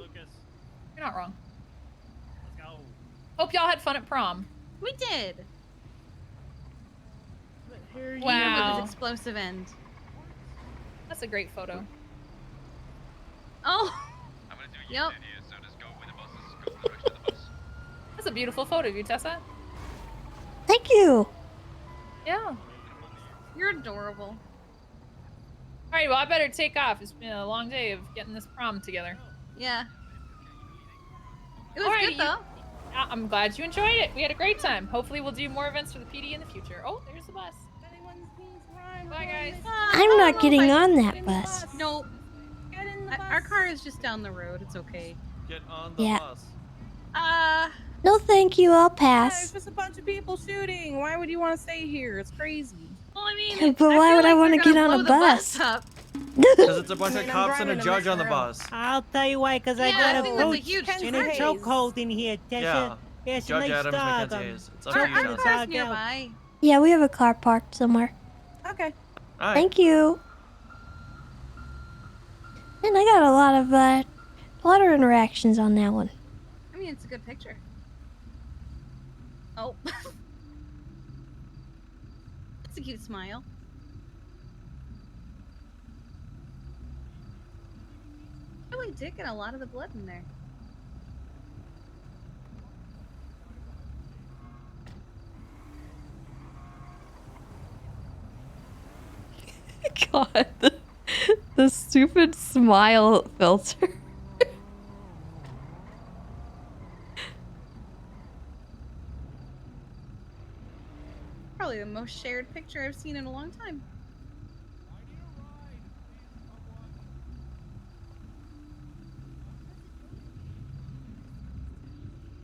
you're not wrong. Let's go. Hope y'all had fun at prom. We did. With Wow, his explosive end. that's a great photo. Oh. Yep. That's a beautiful photo of you, Tessa. Thank you. Yeah. You're adorable. All right, well, I better take off. It's been a long day of getting this prom together. Yeah. It was All right, good though. I'm glad you enjoyed it. We had a great time. Hopefully, we'll do more events for the PD in the future. Oh, there's the bus. Bye, guys. I'm not getting on that bus. Nope. Our car is just down the road. It's okay. Get on the Yeah. bus. No thank you, I'll There's pass. just a bunch of people shooting. Why would you want to stay here? It's crazy. Well, I mean, But why would I want to get on a bus? Because it's a bunch of cops and a judge on the bus. I'll tell you why, because I Yeah, got I a think that's a coach huge in a difference. chokehold in here. Yeah. There's a Judge nice Adams dog. Mackenzie's. It's up Our to you, Judge. car's nearby. Yeah, we have a car parked somewhere. Okay. Alright. Thank you. And I got a lot of interactions on that one. I mean, it's a good picture. Oh. It's a cute smile. probably did get a lot of the blood in there. God, the stupid smile filter. Probably the most shared picture I've seen in a long time.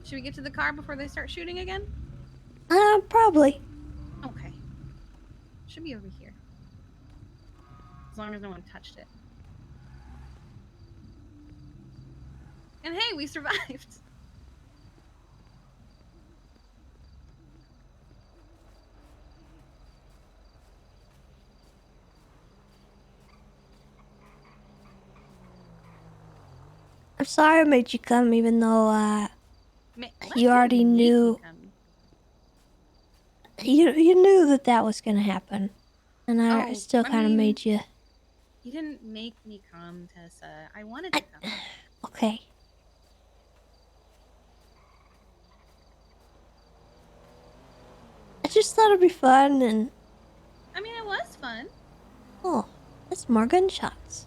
Should we get to the car before they start shooting again? Probably. Okay. Should be over here. As long as no one touched it. And hey, we survived! I'm sorry I made you come, even though you already knew. You knew that was gonna happen, and I Oh, still I kind of mean- made you. You didn't make me come, Tessa. I wanted to come. Okay. I just thought it'd be fun, and I mean, it was fun. oh, that's more gunshots.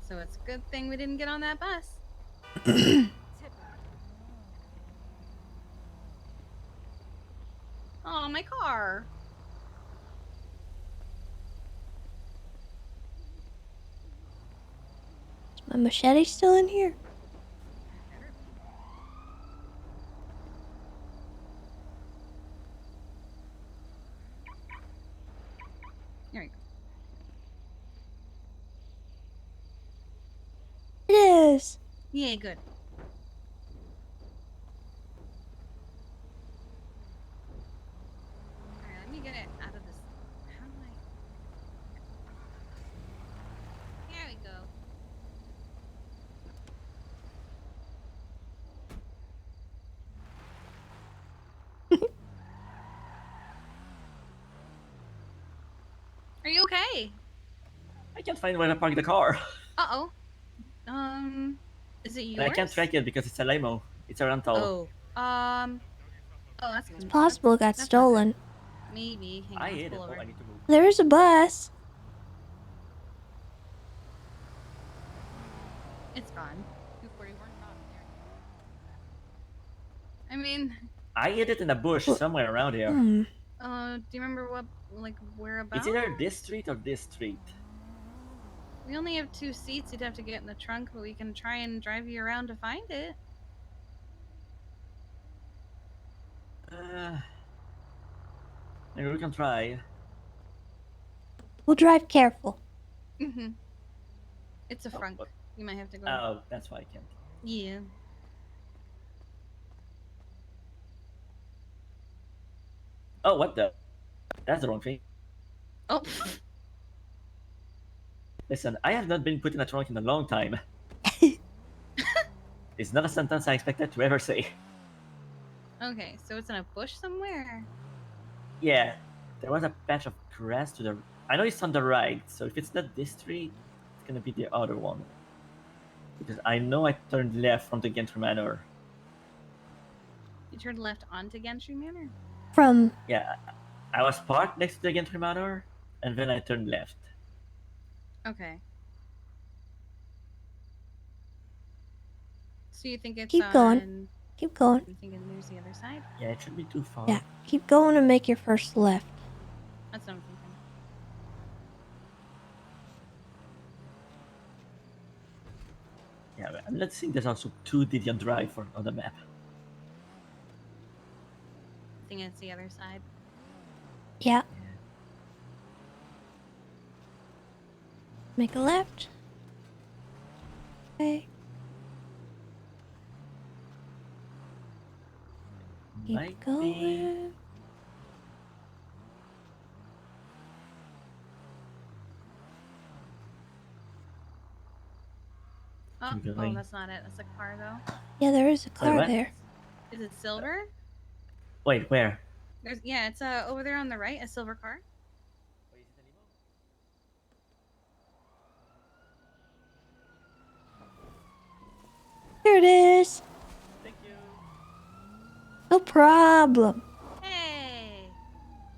So it's a good thing we didn't get on that bus. Oh, my car. Is my machete still in here? There you go. It is. Yeah, good. Alright, let me get it out of this. How do I... There we go. Are you okay? I can't find where to park the car. Uh-oh. Is it yours? And I can't track it because it's a limo. It's a rental. Oh. Oh, that's It's possible it got stolen. Maybe. Hang on, I let's hit it. pull over. Oh, I need to move. There is a bus. It's gone. 241 not there. I mean, I hit it in a bush somewhere around here. Hmm. do you remember what, like, whereabouts? It's either this street or this street. We only have 2 seats. You'd have to get in the trunk, but we can try and drive you around to find it. Maybe we can try. We'll drive careful. It's a front. You might have to go. Oh, that's why I can't. Yeah. Oh, what the? That's the wrong thing. Oh. Listen, I have not been put in a trunk in a long time. It's not a sentence I expected to ever say. Okay, so it's in a bush somewhere. Yeah, there was a patch of grass to the... I know it's on the right, so if it's not this street, it's gonna be the other one. Because I know I turned left from the Gentry Manor. You turned left onto Gentry Manor? From... Yeah, I was parked next to the Gentry Manor, and then I turned left. Okay. So you think it's Keep going. Keep going. You thinking there's the other side? Yeah, it should be too far. Yeah, keep going and make your first left. That's what I'm thinking. Yeah, but let's see, there's also 2 Didion Drive on the map. I think it's the other side. Yeah. Make a left. Okay. Keep Might be. going. Oh, Keep oh, going. that's not it. That's a car, though. Yeah, there is a car what? there. Is it silver? Wait, where? There's yeah, it's over there on the right, a silver car. Here it is. Thank you. No problem. Hey.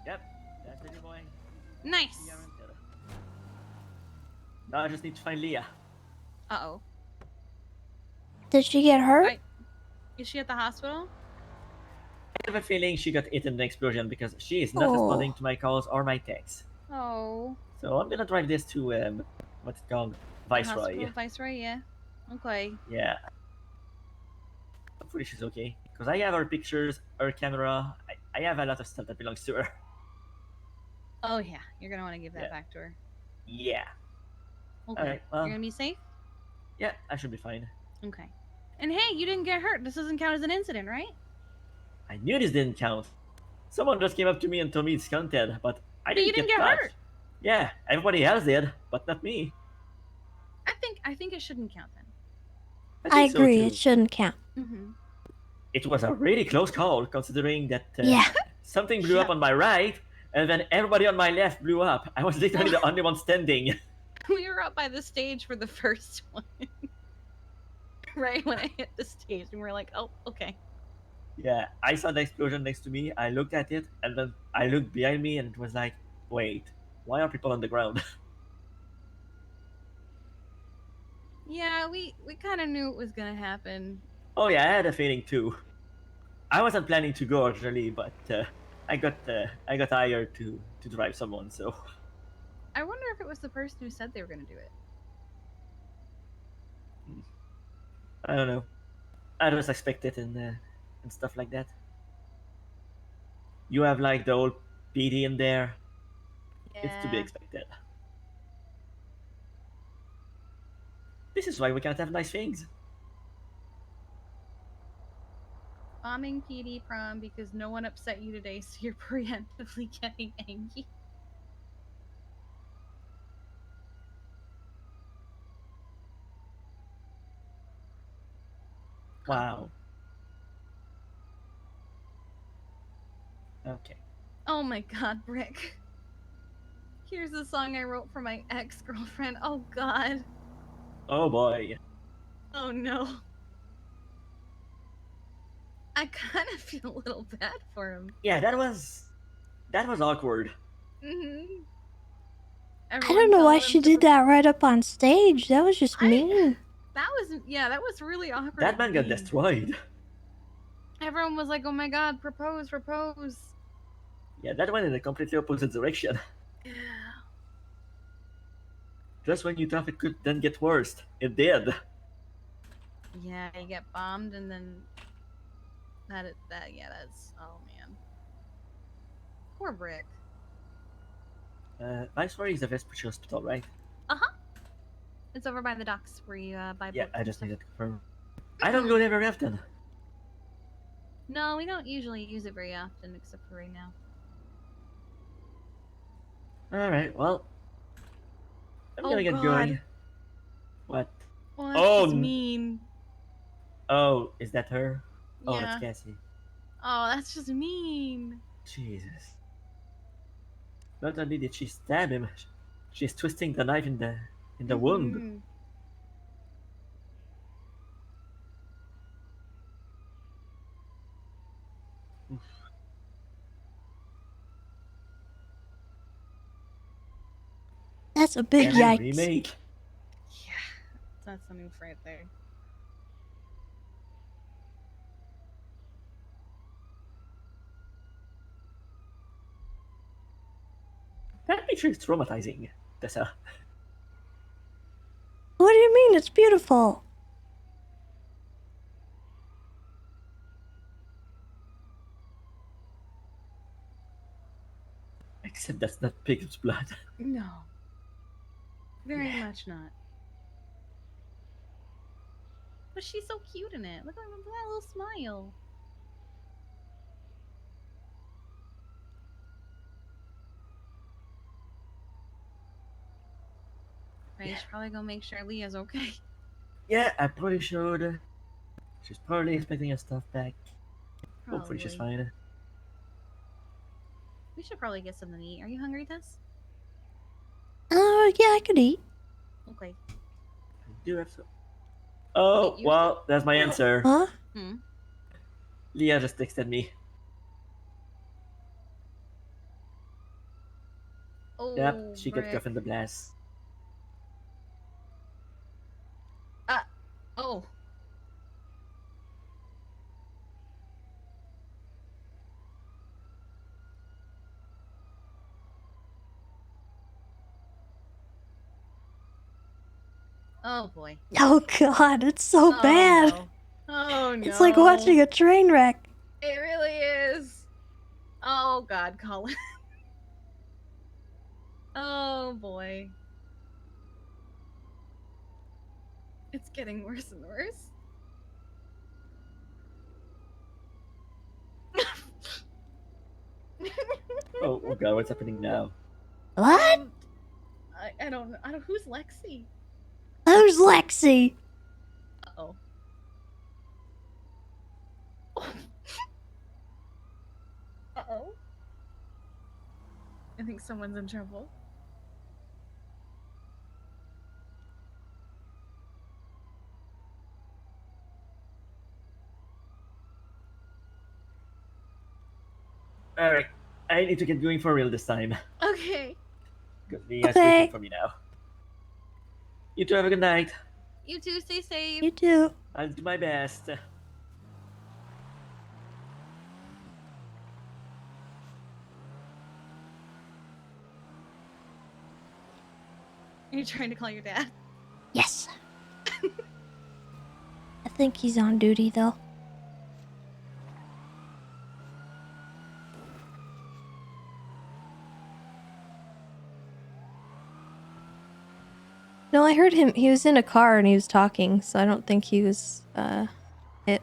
Yep, that's the new boy. Nice. Now I just need to find Leah. Uh-oh. Did she get hurt? Is she at the hospital? I have a feeling she got hit in the explosion because she is not responding to my calls or my texts. Oh. So I'm gonna drive this to what's it called? Viceroy. Hospital, Viceroy, yeah. Okay. Yeah. Hopefully she's okay. Because I have her pictures, her camera. I have a lot of stuff that belongs to her. Oh yeah, you're gonna want to give that back to her. Yeah. Okay. Alright, well. You're gonna be safe? Yeah, I should be fine. Okay. And hey, you didn't get hurt. This doesn't count as an incident, right? I knew this didn't count. Someone just came up to me and told me it's counted, but I But didn't you didn't get get touched. hurt. Yeah, everybody else did, but not me. I think it shouldn't count then. I think so, agree. too. It shouldn't count. Mm-hmm. It was a really close call, considering that Yeah. something blew up on my right, and then everybody on my left blew up. I was literally the only one standing. We were up by the stage for the first one. Right when I hit the stage, and we're like, oh, okay. Yeah, I saw the explosion next to me, I looked at it, and then I looked behind me, and it was like, wait, why are people on the ground? Yeah, we kind of knew it was gonna happen. Oh yeah, I had a feeling too. I wasn't planning to go originally, but I got hired to drive someone, so... I wonder if it was the person who said they were gonna do it. I don't know. I just expect it and stuff like that. You have like the old PD in there. It's to be Yeah. expected. This is why we can't have nice things. Bombing PD prom because no one upset you today, so you're preemptively getting angry. Wow. Okay. Oh my god, Brick. Here's the song I wrote for my ex-girlfriend. Oh god. Oh boy. Oh no. I kind of feel a little bad for him. Yeah, that was awkward. Mm-hmm. I don't know why she did that right up on stage. That was just mean. That was really awkward. That man got to me. destroyed. Everyone was like, oh my god, propose, propose. Yeah, that went in a completely opposite direction. Yeah. Just when you thought it could then get worse, it did. Yeah, you get bombed and then that's oh man. Poor Brick. Viceroy is a Vespucci hospital, right? Uh-huh. It's over by the docks where you buy Yeah, books I and just stuff. needed to confirm. I don't go there very often. No, we don't usually use it very often except for right now. Alright, well. I'm gonna get God. going. What? Well, that's just mean. Oh, is that her? Oh, Yeah. that's Cassie. Oh, that's just mean. Jesus. Not only did she stab him, she's twisting the knife in the wound. Mhm. That's a big And a yikes. remake. That's something right there. That picture is traumatizing, Tessa. What do you mean? It's beautiful. Except that's not pig's blood. No. Very much not. But she's so cute in it. Look at that little smile. Right, you should probably go make sure Leah's okay. Yeah, I probably should. She's probably expecting her stuff back. Hopefully she's Probably. fine. We should probably get something to eat. Are you hungry, Tess? Yeah, I could eat. Okay. Do have some. Oh, well, that's my answer. Huh? Hmm. Leah just texted me. Oh, Yep, she got Brick. cuffed in the blast. Oh. Oh boy. Oh god, it's so bad. No. Oh no. It's like watching a train wreck. It really is. Oh God, Colin. Oh boy. It's getting worse and worse. Oh god, what's happening now? What? I don't know. Who's Lexi? Who's Lexi? Uh-oh. Uh-oh. I think someone's in trouble. Alright, I need to get going for real this time. Okay. Because Leah's waiting for me now. You two have a good night. You too, stay safe. You too. I'll do my best. Are you trying to call your dad? Yes. I think he's on duty though. No, I heard him. He was in a car and he was talking, so I don't think he was hit.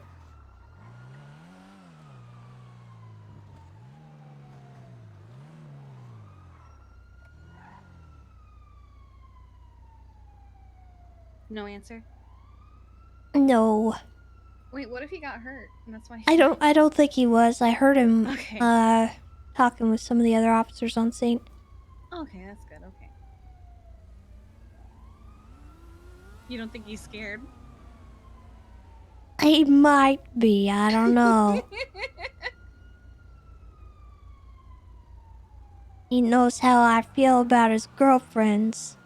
No answer. No. Wait, what if he got hurt? And that's why I don't think he was. I heard him Okay. talking with some of the other officers on scene. Okay, that's good. Okay. You don't think he's scared? He might be, I don't know. He knows how I feel about his girlfriends.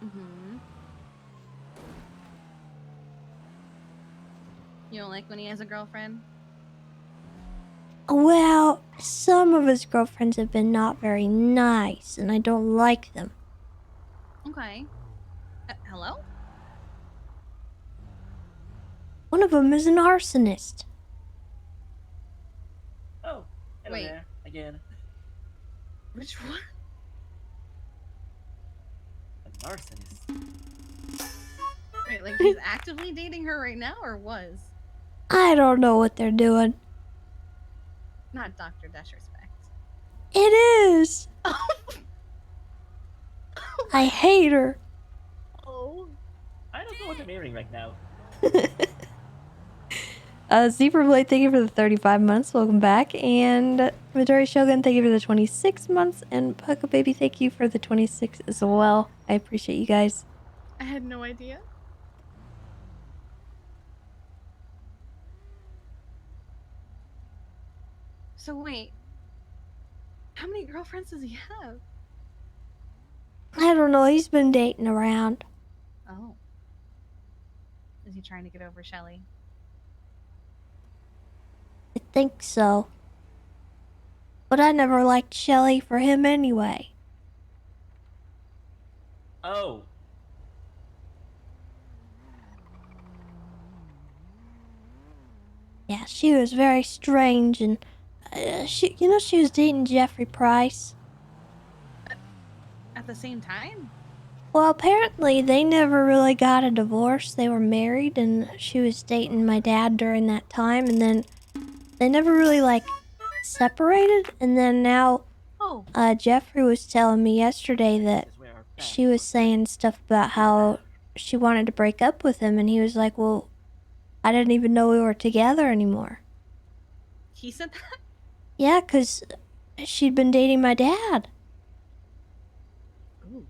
Mm-hmm. You don't like when he has a girlfriend? Well, some of his girlfriends have been not very nice, and I don't like them. Okay. Hello? One of them is an arsonist. Oh, hello Wait. there again. Which one? An arsonist. Wait, like he's actively dating her right now, or was? I don't know what they're doing. Not Dr. Disrespect. It is. I hate her. Oh. I don't know what I'm hearing right now. Zebrablade, thank you for the 35 months. Welcome back. And Midori Shogun, thank you for the 26 months. And Pucka Baby, thank you for the 26 as well. I appreciate you guys. I had no idea. So wait, how many girlfriends does he have? I don't know. He's been dating around. Oh. Is he trying to get over Shelly? I think so. But I never liked Shelly for him anyway. Oh. Yeah, she was very strange, and she was dating Jeffrey Price. At the same time? Well, apparently they never really got a divorce. They were married, and she was dating my dad during that time, and then they never really separated. And then now, Jeffrey was telling me yesterday that she was saying stuff about how she wanted to break up with him, and he was like, "Well, I didn't even know we were together anymore." He said that? Yeah, 'cause she'd been dating my dad. Ooh.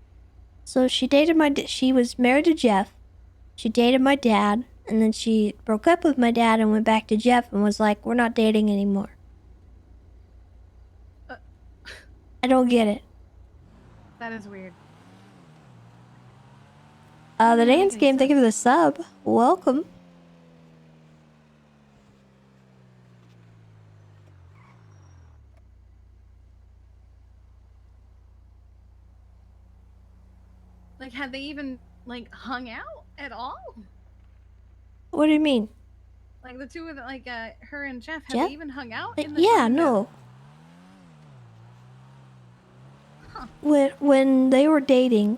So she dated she was married to Jeff. She dated my dad, And then she broke up with my dad and went back to Jeff and was like, we're not dating anymore. I don't get it. That is weird. The dance game, thank you for the sub. Welcome. Like, had they even like hung out at all? What do you mean? Like the two of them, like her and Jeff, had Jeff? they even hung out in the Yeah, time that- no. When they were dating,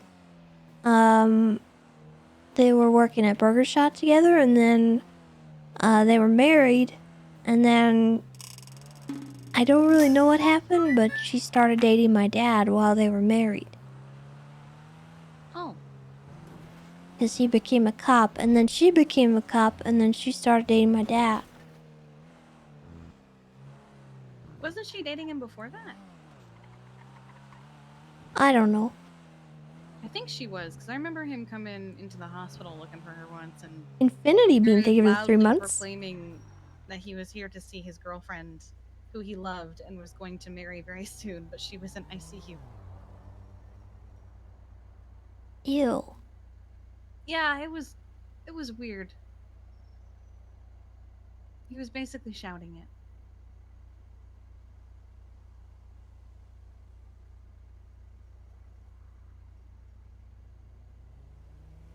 they were working at Burger Shot together, and then they were married, and then I don't really know what happened, but she started dating my dad while they were married. Oh. Because he became a cop, and then she became a cop, and then she started dating my dad. Wasn't she dating him before that? I don't know. I think she was, because I remember him coming into the hospital looking for her once and Infinity Beam, very thank you for the 3 loudly months. proclaiming that he was here to see his girlfriend, who he loved and was going to marry very soon, but she was in ICU. Ew. Yeah, it was weird. He was basically shouting it.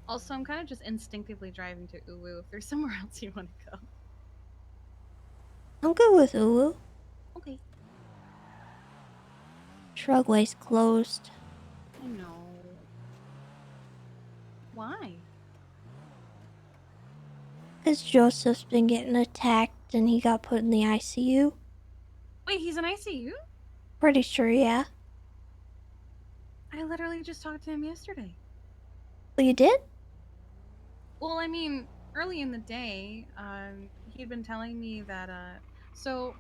Also, I'm kind of just instinctively driving to Uwu. If there's somewhere else you want to go. I'm good with Ulu. Okay. Shrugway's closed. I know. Why? Because Joseph's been getting attacked and he got put in the ICU. Wait, he's in ICU? Pretty sure, yeah. I literally just talked to him yesterday. Well, you did? Well, I mean, early in the day, he'd been telling me that, so,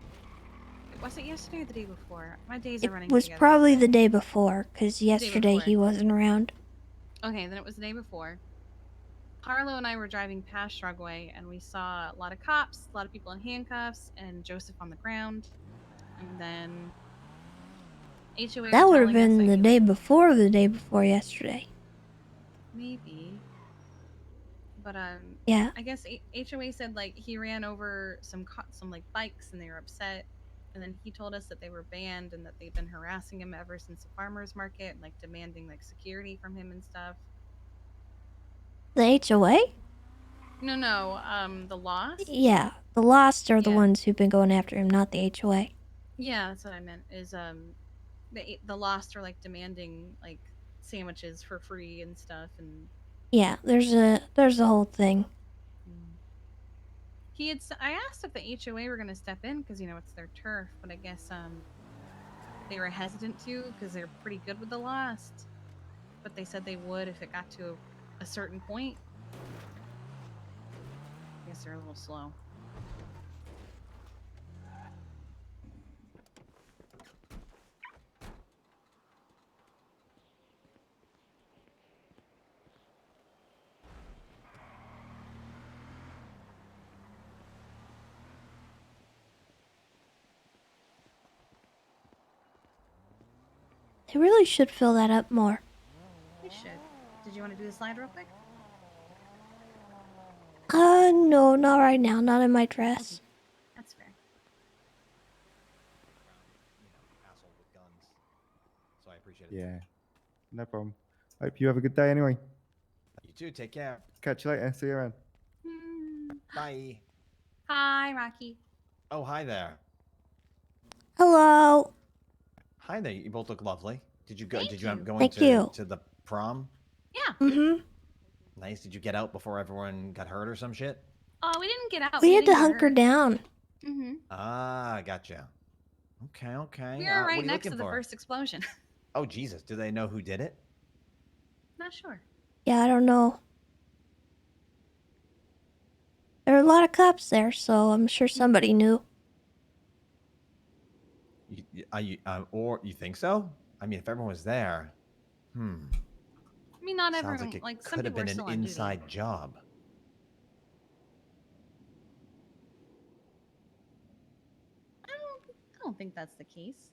was it yesterday or the day before? My days are running It was together. probably the day before, because yesterday before. he wasn't around. Okay, then it was the day before. Harlow and I were driving past Shrugway, and we saw a lot of cops, a lot of people in handcuffs, and Joseph on the ground. And then HOA That were would have telling us been that the day before yesterday. maybe. But Yeah. I guess HOA said like he ran over some like bikes and they were upset, and then he told us that they were banned and that they've been harassing him ever since the farmers market and like demanding like security from him and stuff. The HOA? No, the Lost. Yeah, the Lost are the ones who've been going after him, not the HOA. Yeah, that's what I meant. Is the Lost are like demanding like sandwiches for free and stuff, and Yeah, there's a whole thing. I asked if the HOA were going to step in because it's their turf, but I guess they were hesitant to because they're pretty good with the Lost. But they said they would if it got to a certain point. I guess they're a little slow. They really should fill that up more. We should. Did you want to do the slide real quick? No, not right now. Not in my dress. That's fair. So I appreciate it. Yeah, no problem. Hope you have a good day anyway. You too. Take care. Catch you later. See you around. Bye. Hi, Rocky. Oh, hi there. Hello. Hi there. You both look lovely. Did you go? Thank did you end up you. going Thank to you. to the prom? Yeah. Mm-hmm. Nice. Did you get out before everyone got hurt or some shit? Oh, we didn't get out. We had to didn't get hunker hurt. down. Mm-hmm. Ah, gotcha. Okay. We what were are right you next to looking the for? first explosion. Oh, Jesus. Do they know who did it? Not sure. Yeah, I don't know. There are a lot of cops there, so I'm sure somebody knew. Or you think so? I mean, if everyone was there, I mean, not sounds everyone. like it Like some could have people been are an still on duty. inside job. don't think that's the case.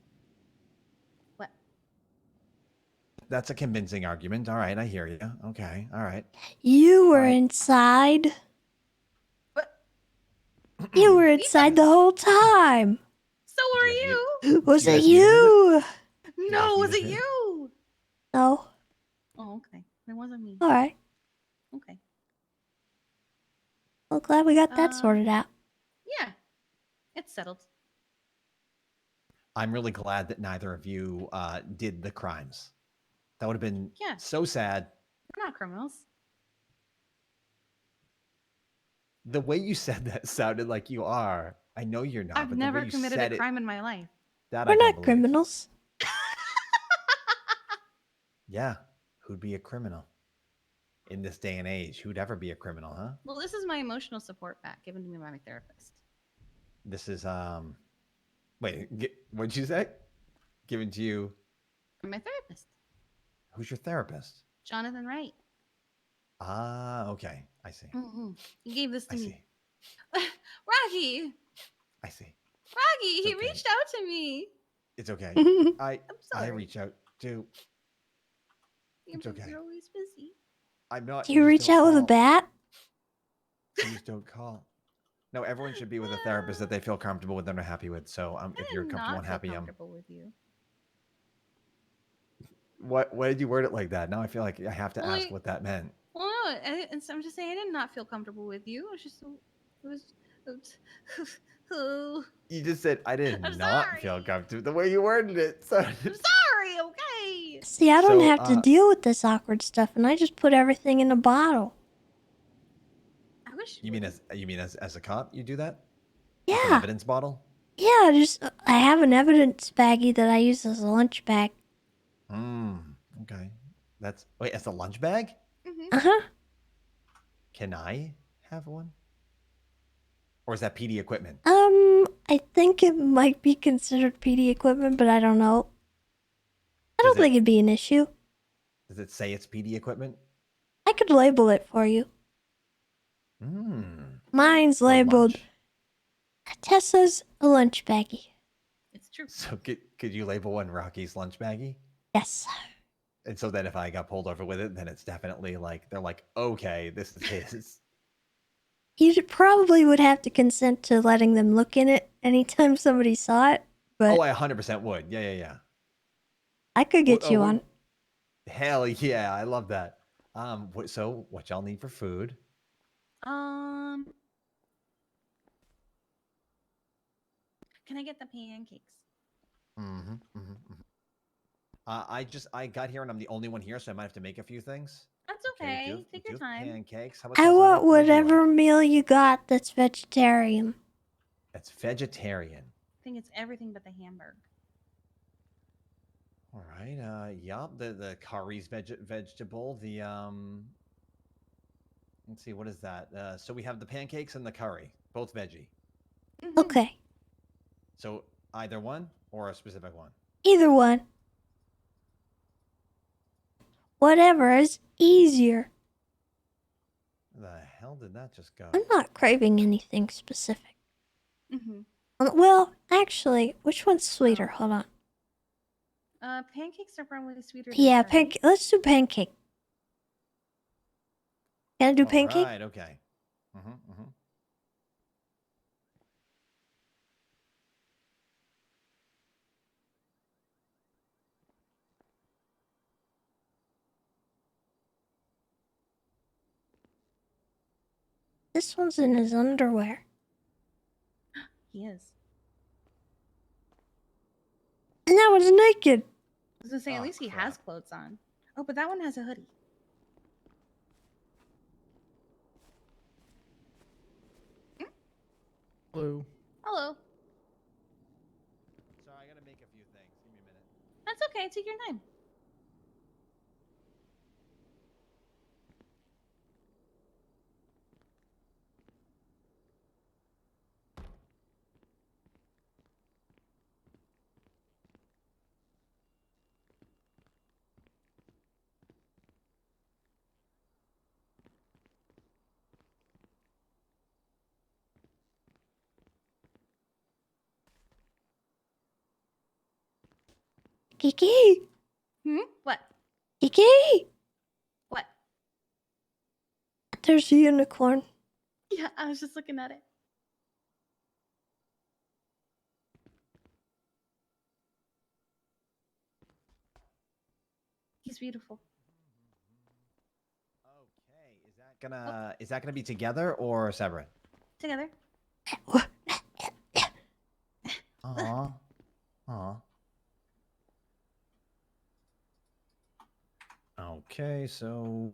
What? That's a convincing argument. All right, I hear you. Okay, all right. You were inside. You were inside the whole time. So were you. Was You it guys muted you? No, was it muted it? you? No. Oh, okay. It wasn't me. All right. Okay. Well, glad we got that sorted out. Yeah, it's settled. I'm really glad that neither of you did the crimes. That would have been Yeah. so sad. We're not criminals. The way you said that sounded like you are. I know you're not. I've but never the way you committed said a it, crime in my life. that We're I don't not believe. criminals. Yeah, who'd be a criminal in this day and age? Who'd ever be a criminal, huh? Well, this is my emotional support back given to me by my therapist. This is Wait, what'd you say? Given to you. My therapist, Who's your therapist? Jonathan Wright. Ah, okay. I see. He gave this to I me. see. Rocky, I see. Rocky, he okay. reached out to me. It's okay. I sorry. reach out too. It's okay. You're always busy. I'm not. Do you reach out with a bat? Please don't call. No, everyone should be with a therapist that they feel comfortable with and are happy with. So if you're comfortable and happy, comfortable with you. What did you word it like that? Now I feel like I have to Well, ask what that meant. Well, no, and so I'm just saying I did not feel comfortable with you. It was just, oh. You just said I did I'm not sorry. feel comfortable. The way you worded it. So I'm sorry, okay? See, I don't So, have to deal with this awkward stuff, and I just put everything in a bottle. I wish. You mean as a cop you do that? Like an Yeah. evidence bottle? Yeah, I have an evidence baggie that I use as a lunch bag. Okay. Wait, as a lunch bag? Uh-huh. Can I have one? Or is that PD equipment? I think it might be considered PD equipment, but I don't know. I don't think it'd be an issue. Does it say it's PD equipment? I could label it for you. Mine's labeled Tessa's a lunch baggie. It's true. So could you label one Rocky's lunch baggie? Yes. And so then if I got pulled over with it, then it's definitely like, they're like, okay, this is his. You probably would have to consent to letting them look in it anytime somebody saw it, but Oh, I 100% would. Yeah. I could get you on. Hell yeah, I love that. So what y'all need for food? Can I get the pancakes? I got here and I'm the only one here, so I might have to make a few things. That's okay. Take your time. Pancakes. How about I this? want What would you like? whatever meal you got that's vegetarian. That's vegetarian. I think it's everything but the hamburger. All right. Yup. The curry's vegetable. The Let's see. What is that? So we have the pancakes and the curry, both veggie. Okay. So either one or a specific one. Either one. Whatever is easier. The hell did that just go? I'm not craving anything specific. Well, actually, which one's sweeter? Hold on. Pancakes are probably sweeter. Yeah, pancake. Let's do pancake. Can I do pancake? Right. Okay. This one's in his underwear. He is. And that one's naked. I was gonna say, at least he has clothes on. Oh, but that one has a hoodie. Hello. Hello. So I gotta make a few things. Give me a minute. That's okay. Take your time. Kiki! What? Kiki! What? There's a unicorn. Yeah, I was just looking at it. He's beautiful. Is that gonna be together or separate? Together. Aw. Aw. Okay, so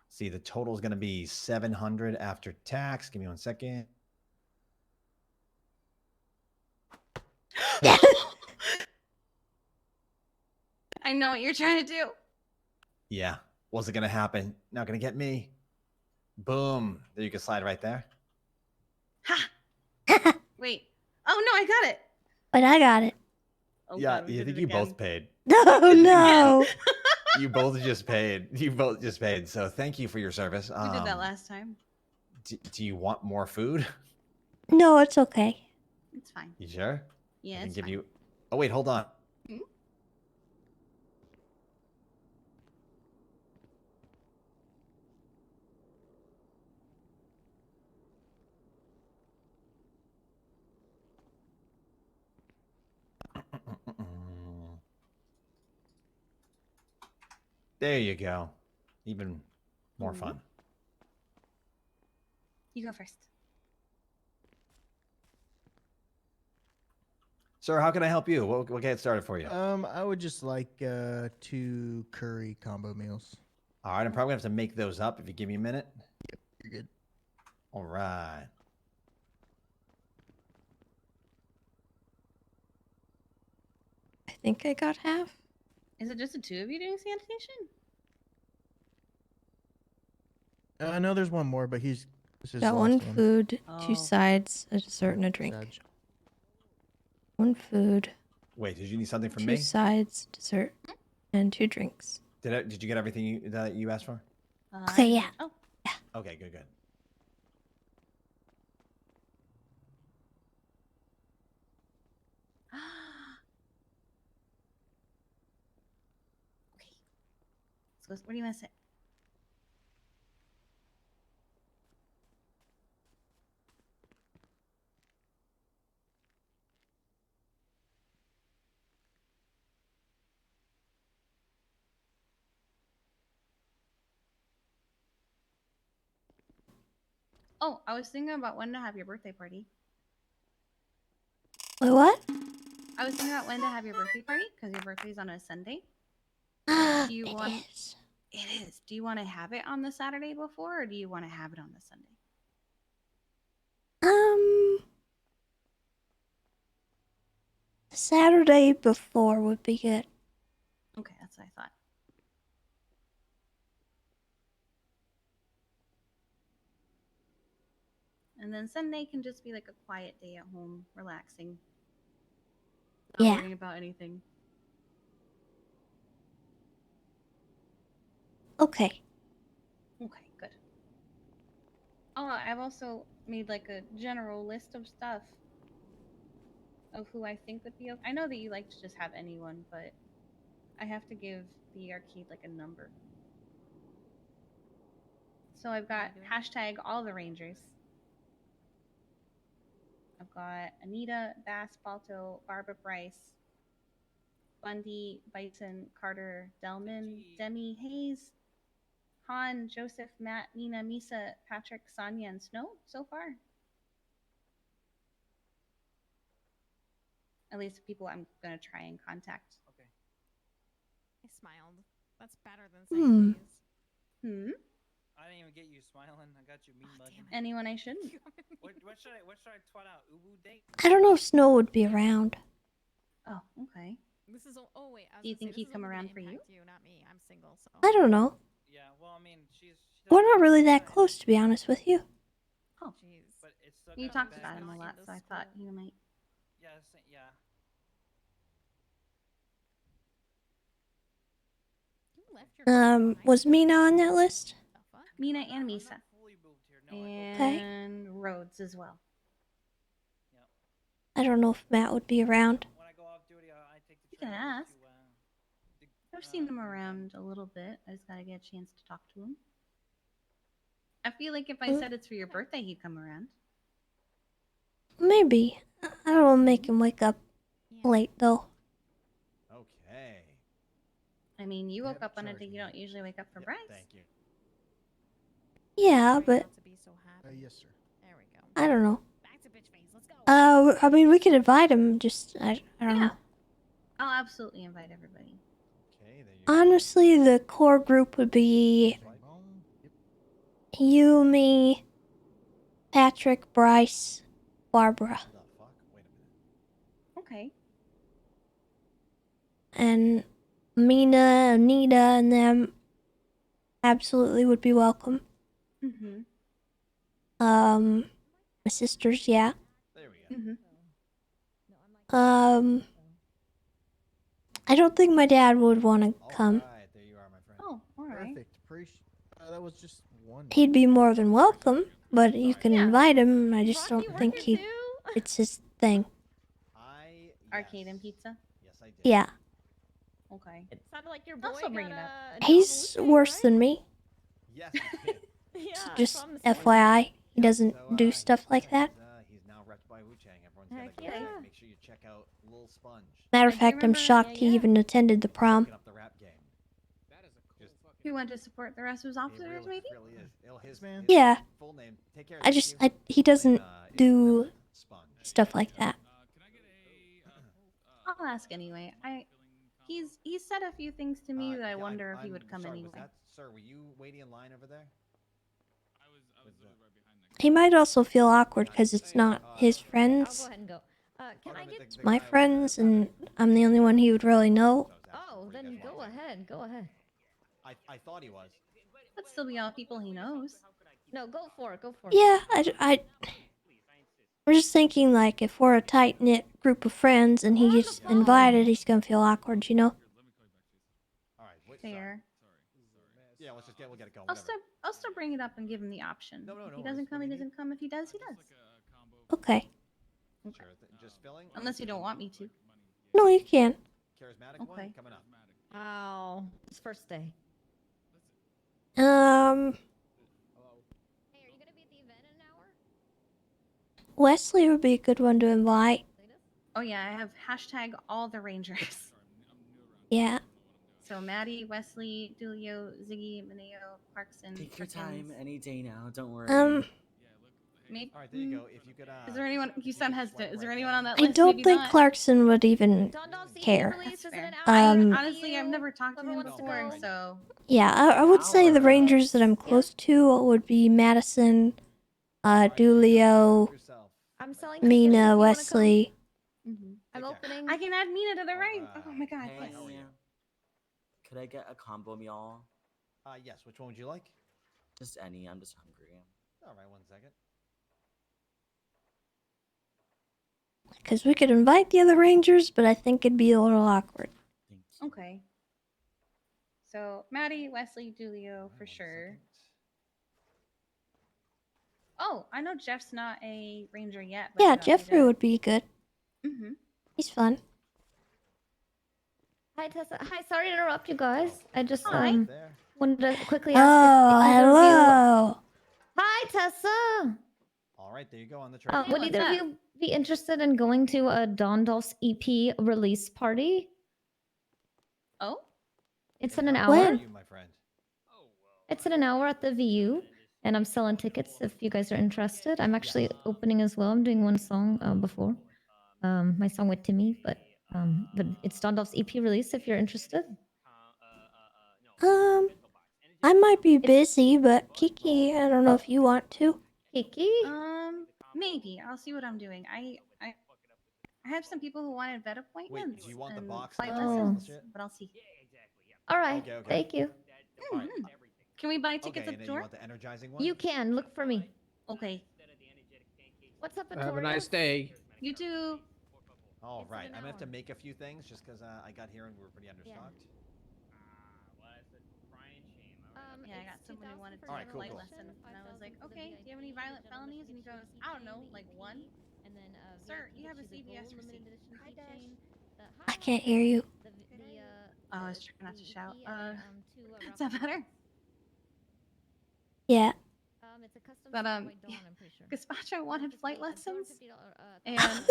see, the total is gonna be 700 after tax. Give me 1 second. I know what you're trying to do. Yeah, wasn't gonna happen. Not gonna get me. Boom. There you can slide right there. Wait. Oh no, I got it. But I got it. Oh, Yeah, God, we you did think it you again. both paid? No, no. You both just paid. You both just paid. So thank you for your service. We did that last time. Do you want more food? No, it's okay. It's fine. You sure? Yeah, I can it's give fine. you. Oh wait, hold on. Hmm? There you go. Even more fun. You go first. Sir, how can I help you? What can I get started for you? I would just like 2 curry combo meals. All right, I'm probably gonna have to make those up if you give me a minute. Yep, you're good. All right. I think I got half. Is it just the two of you doing sanitation? I know there's one more, but this is Got the one last one. food, Oh. 2 sides, a dessert, and a drink. Sag. One food, Wait, did you need something from 2 me? sides, dessert, and 2 drinks. Did you get everything that you asked for? Okay, yeah. Oh. Okay, good, good. Okay. So where do you want to sit? Oh, I was thinking about when to have your birthday party. Wait, what? I was thinking about when to have your birthday party because your birthday's on a Sunday. Do you want? It is. Do you want to have it on the Saturday before, or do you want to have it on the Sunday? Saturday before would be good. Okay, that's what I thought. And then Sunday can just be like a quiet day at home, relaxing. Not Yeah. worrying about anything. Okay. Okay, good. Oh, I've also made like a general list of stuff of who I think would be. I know that you like to just have anyone, but I have to give the arcade like a number. So I've got hashtag all the Rangers. I've got Anita, Bass, Balto, Barbara Bryce, Bundy, Bison, Carter, Delman, Demi, Hayes, Han, Joseph, Matt, Nina, Misa, Patrick, Sonia, and Snow so far. At least the people I'm going to try and contact. Okay. I smiled. That's better than saying Hmm. Hmm? I didn't even get you smiling. I got you mean mugging. Anyone I shouldn't? What should I twat out? Ubu date? I don't know if Snow would be around. Oh, okay. This is. Oh wait. I was Do you gonna say, think this he'd is come only gonna around for you? impact you, not me. I'm single, so. I don't know. Yeah, well, I mean, she We're not really that close, to be honest with you. Oh. Jeez. But it's still You kinda talked bad about him a because- lot, so I thought you might. Yeah, yeah. You left your. Was Mina on that list? Mina and Misa. And Rhodes as well. I don't know if Matt would be around. You can ask. I've seen him around a little bit. I just gotta get a chance to talk to him. I feel like if I said it's for your birthday, he'd come around. Maybe. I don't want to make him wake up late, though. Okay. I mean, you woke up on a day you don't usually wake up for Bryce. Thank you. Yeah, but Yes, sir. There we go. I don't know. Back to bitch face. Let's go. I mean, we could invite him. Just I don't know. I'll absolutely invite everybody. Okay, there you Honestly, the core group would be you, me, Patrick, Bryce, Barbara, Okay. and Mina, Anita, and them absolutely would be welcome. Mm-hmm. My sisters, yeah. There we go. Mm-hmm. I don't think my dad would want to come. Right, there you are, my friend. Oh, all right. Perfect. Appreciate. That was just one. He'd be more than welcome, but you can invite him. I just don't think it's his thing. Arcade and pizza. Yes, I did. Yeah. Okay. It sounded like your boy Also bring got it up. a He's worse than me. Yes, he did. Yeah, Just FYI, he doesn't do stuff like that. He's now repped by Wu-Chang. Everyone's Heck gotta go yeah. there. Make sure you check out Lil Sponge. Matter of I do fact, I'm remember- shocked he even attended the prom. Picking up the rap game. You want to support the rest of his officers, maybe? Really is. His Yeah. full name. Take care. He doesn't do stuff like that. I'll ask anyway. He's said a few things to me that I wonder if he would come anyway. Sir, were you waiting in line over there? He might also feel awkward because it's not his I'll go friends. ahead and go. Can I get? It's my friends, and I'm the only one he would really know. Oh, then go ahead. Go ahead. I thought he was. Let's still be all people he knows. No, go for it. Go for it. Yeah, we're just thinking, like, if we're a tight-knit group of friends and he gets invited, he's gonna feel awkward, you know? All right. Wait, Fair. Yeah, we'll get it going. I'll still bring it up and give him the option. If he doesn't come, he doesn't come. If he does, he does. Okay. Sure. Just filling. Unless you don't want me to. No, you can. Charismatic Okay. one coming up. Oh, it's first day. Um, Hey, are you gonna be at the event in an hour? Wesley would be a good one to invite. Oh yeah, I have hashtag all the Rangers. Yeah. So Maddie, Wesley, Dulio, Ziggy, Mineo, Clarkson. Take your time Perkins. any day now. Don't worry. Maybe. All right, there you go. If you could. Is there anyone? You sound hesitant. Is there anyone on that I list? don't Maybe think not? Clarkson would even care. That's fair. Um, Honestly, I've never talked to him before, so. Yeah, I would say the Rangers that I'm close to would be Madison, Dulio, I'm selling. Mina, Wesley. I'm opening. I can add Mina to the rank. Oh my god. Hey, yes. could I get a combo meal? Yes. Which one would you like? Just any. I'm just hungry. All right, 1 second. Because we could invite the other Rangers, but I think it'd be a little awkward. Okay. So Maddie, Wesley, Dulio for sure. Oh, I know Jeff's not a ranger yet. But Yeah, Jeffrey would be good. Mm-hmm. He's fun. Hi, Tessa. Hi, sorry to interrupt you guys. I just Hi. wanted to quickly Oh, ask. if either of you- hello. Hi, Tessa. All right, there you go on the track. Would either of you be interested in going to a Dondolf's EP release party? Oh? It's in an hour. When? My friend. It's in an hour at the VU, and I'm selling tickets if you guys are interested. I'm actually opening as well. I'm doing one song before, my song with Timmy, but it's Dondolf's EP release if you're interested. I might be busy, but Kiki, I don't know if you want to. Kiki? Maybe. I'll see what I'm doing. I have some people who wanted vet appointments. do you want the and box flight now? lessons, Shit. but I'll see. All right. Okay. Thank you. All right. Can we buy tickets Okay, at and the then door? you want the energizing one? You can look for me. Okay. What's up, Have a Victoria? nice day. You too. All right. an I'm gonna have to hour. make a few things just because I got here and we were pretty understocked. Yeah, I got someone who wanted to All right, have a cool, flight cool. lesson, and I was like, okay, do you have any violent felonies? And he goes, I don't know, like one. And then Sir, you have a CVS receipt. I can't hear you. Oh, I was trying not to shout. Is Is that better? Yeah. It's a custom But White Dawn, I'm pretty sure. Gazpacho wanted flight lessons, $50, and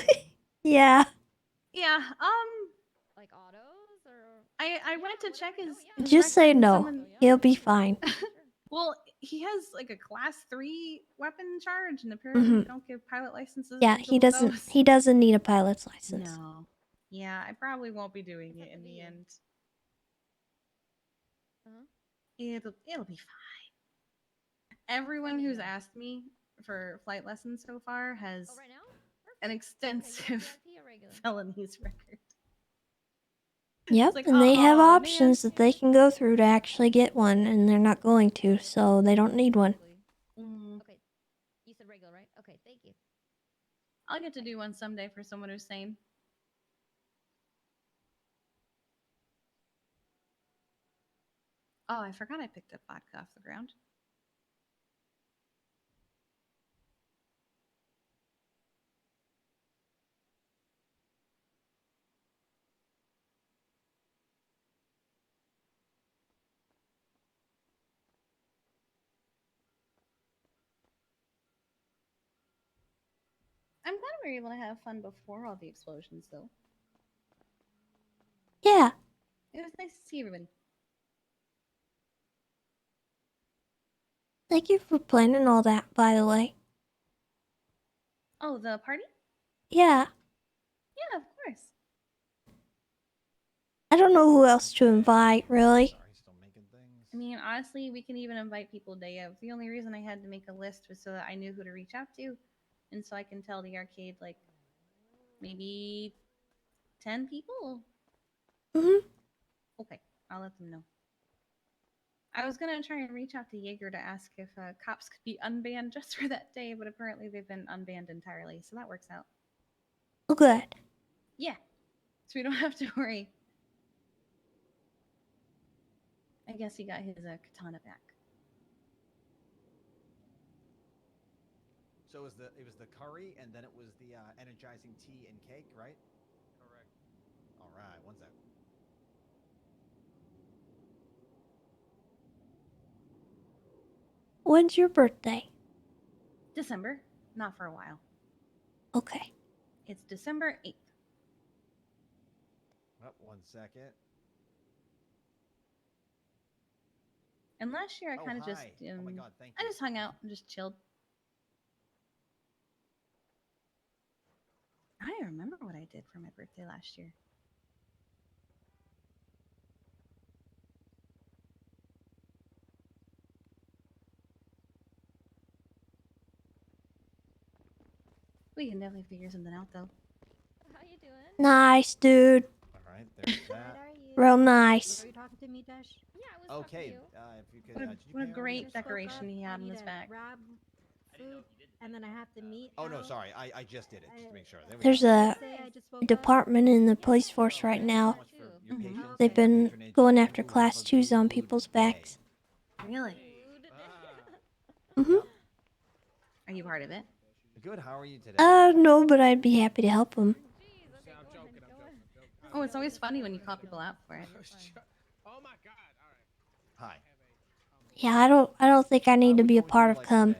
Yeah. yeah, like autos or I went to check his. Just say record and no. someone- He'll be fine. Well, he has like a class 3 weapon charge, and apparently Mhm. they don't give pilot licenses. Yeah, to people he with doesn't. those. He doesn't need a pilot's license. No. Yeah, I probably won't be doing it in the end. It'll be fine. Everyone who's asked me for flight lessons so far has an extensive felonies record. Yep, like, and they have "Aw, options that they can go through to actually get one, and they're not going to, so they don't need one. Okay. You said regular, right? Okay, thank you. I'll get to do one someday for someone who's sane. Oh, I forgot I picked up vodka off the ground. I'm glad we were able to have fun before all the explosions, though. Yeah. It was nice to see everybody. Thank you for planning all that, by the way. Oh, the party? Yeah. Yeah, of course. I don't know who else to invite, really. I mean, honestly, we can even invite people day of. The only reason I had to make a list was so that I knew who to reach out to, and so I can tell the arcade, like, maybe 10 people? Mhm. Okay, I'll let them know. I was gonna try and reach out to Jaeger to ask if cops could be unbanned just for that day, but apparently they've been unbanned entirely, so that works out. Oh, good. Yeah, so we don't have to worry. I guess he got his katana back. So it was the curry, and then it was the energizing tea and cake, right? Correct. All right, one sec. When's your birthday? December, not for a while. Okay. It's December 8th. Oh, 1 second. And last year I Oh, kind of just, hi. Oh my God, thank I you. just hung out and just chilled. I don't even remember what I did for my birthday last year. We can definitely figure something out, though. How you doing? Nice, dude. All right, there's that. Real nice. Were you talking to me, Dash? Yeah, I was Okay, if you could. Did you What a pay great already? decoration he had on I need his to back. grab food, and then I have to meet. Oh no, out. sorry, I just did it just to make sure. There we There's go. a department in the police force right now. They've been going after class 2s on people's backs. Really? Mhm. Are you part of it? Good. How are you today? No, but I'd be happy to help them. Oh, it's always funny when you call people out for it. Oh my god! All right. Hi. Yeah, I don't think I need to be a part of cum.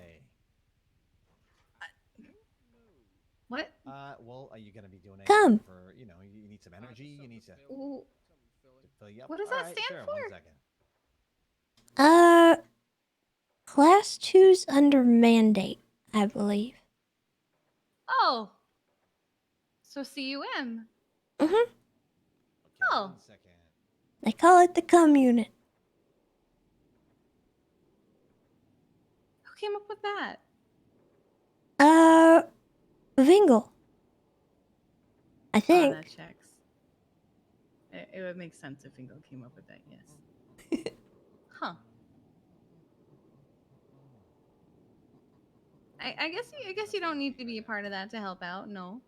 What? Well, are you gonna be doing Come. anything for, you know, you need some energy, you need to Ooh. fill you up? What does All that right, stand sure, for? 1 second. Class 2's under mandate, I believe. Oh. So CUM. Mhm. Okay, Oh. 1 second. They call it the cum unit. Who came up with that? Vingle. I Oh, think. that checks. It would make sense if Ingo came up with that, yes. Huh. I guess you don't need to be a part of that to help out, no.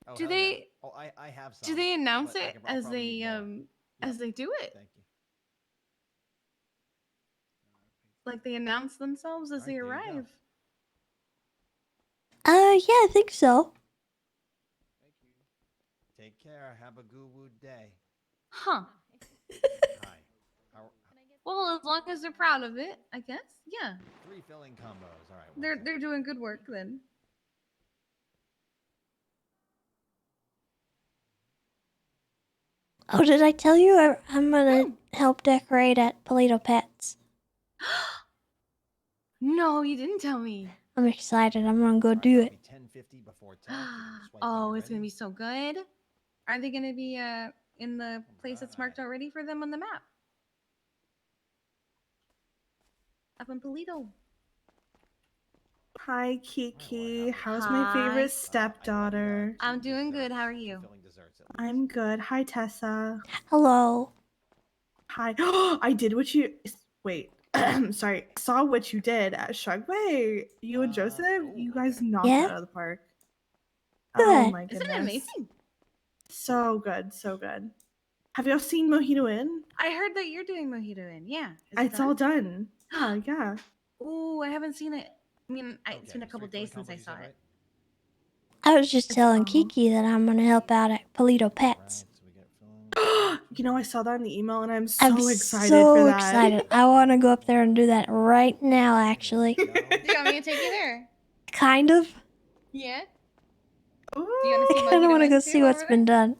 Oh, Do hell yeah. they? Oh, I have some. Do they announce but I it can- I'll as probably they need more. as they do it? Thank you. Like they announce themselves as they Alright, there you go. arrive. Yeah, I think so. Take care. Have a goo woo day. Huh. Hi. How, Well, as long as they're proud of it, I guess. Yeah. 3 filling combos. All right. They're doing good work then. Oh, did I tell you I'm gonna help decorate at Polito Pets? No, you didn't tell me. I'm excited. I'm gonna go do it. 10:50 before 10. Oh, it's gonna be so good. Are they gonna be in the place that's marked already for them on the map? Up in Polito. Hi, Kiki. How's my favorite stepdaughter? I'm doing good. How are you? I'm good. Hi, Tessa. Hello. Hi. I did what you. Wait. Sorry. Saw what you did at Shugway. You and Joseph, you guys knocked Yeah? it out of the park. Good. Oh my Isn't goodness. it amazing? So good. So good. Have y'all seen Mojito Inn? I heard that you're doing Mojito Inn. Yeah. It's all done. Yeah, yeah. Ooh, I haven't seen it. I mean, it's been a couple days since I saw it. I was just telling Kiki that I'm gonna help out at Polito Pets. You know, I saw that in the email and I'm I'm so excited so for that. excited. I want to go up there and do that right now, actually. Do you want me to take you there? Kind of. Yeah. Ooh, Do you want to see I kind of want to Mojito go Inn see too what's over been done.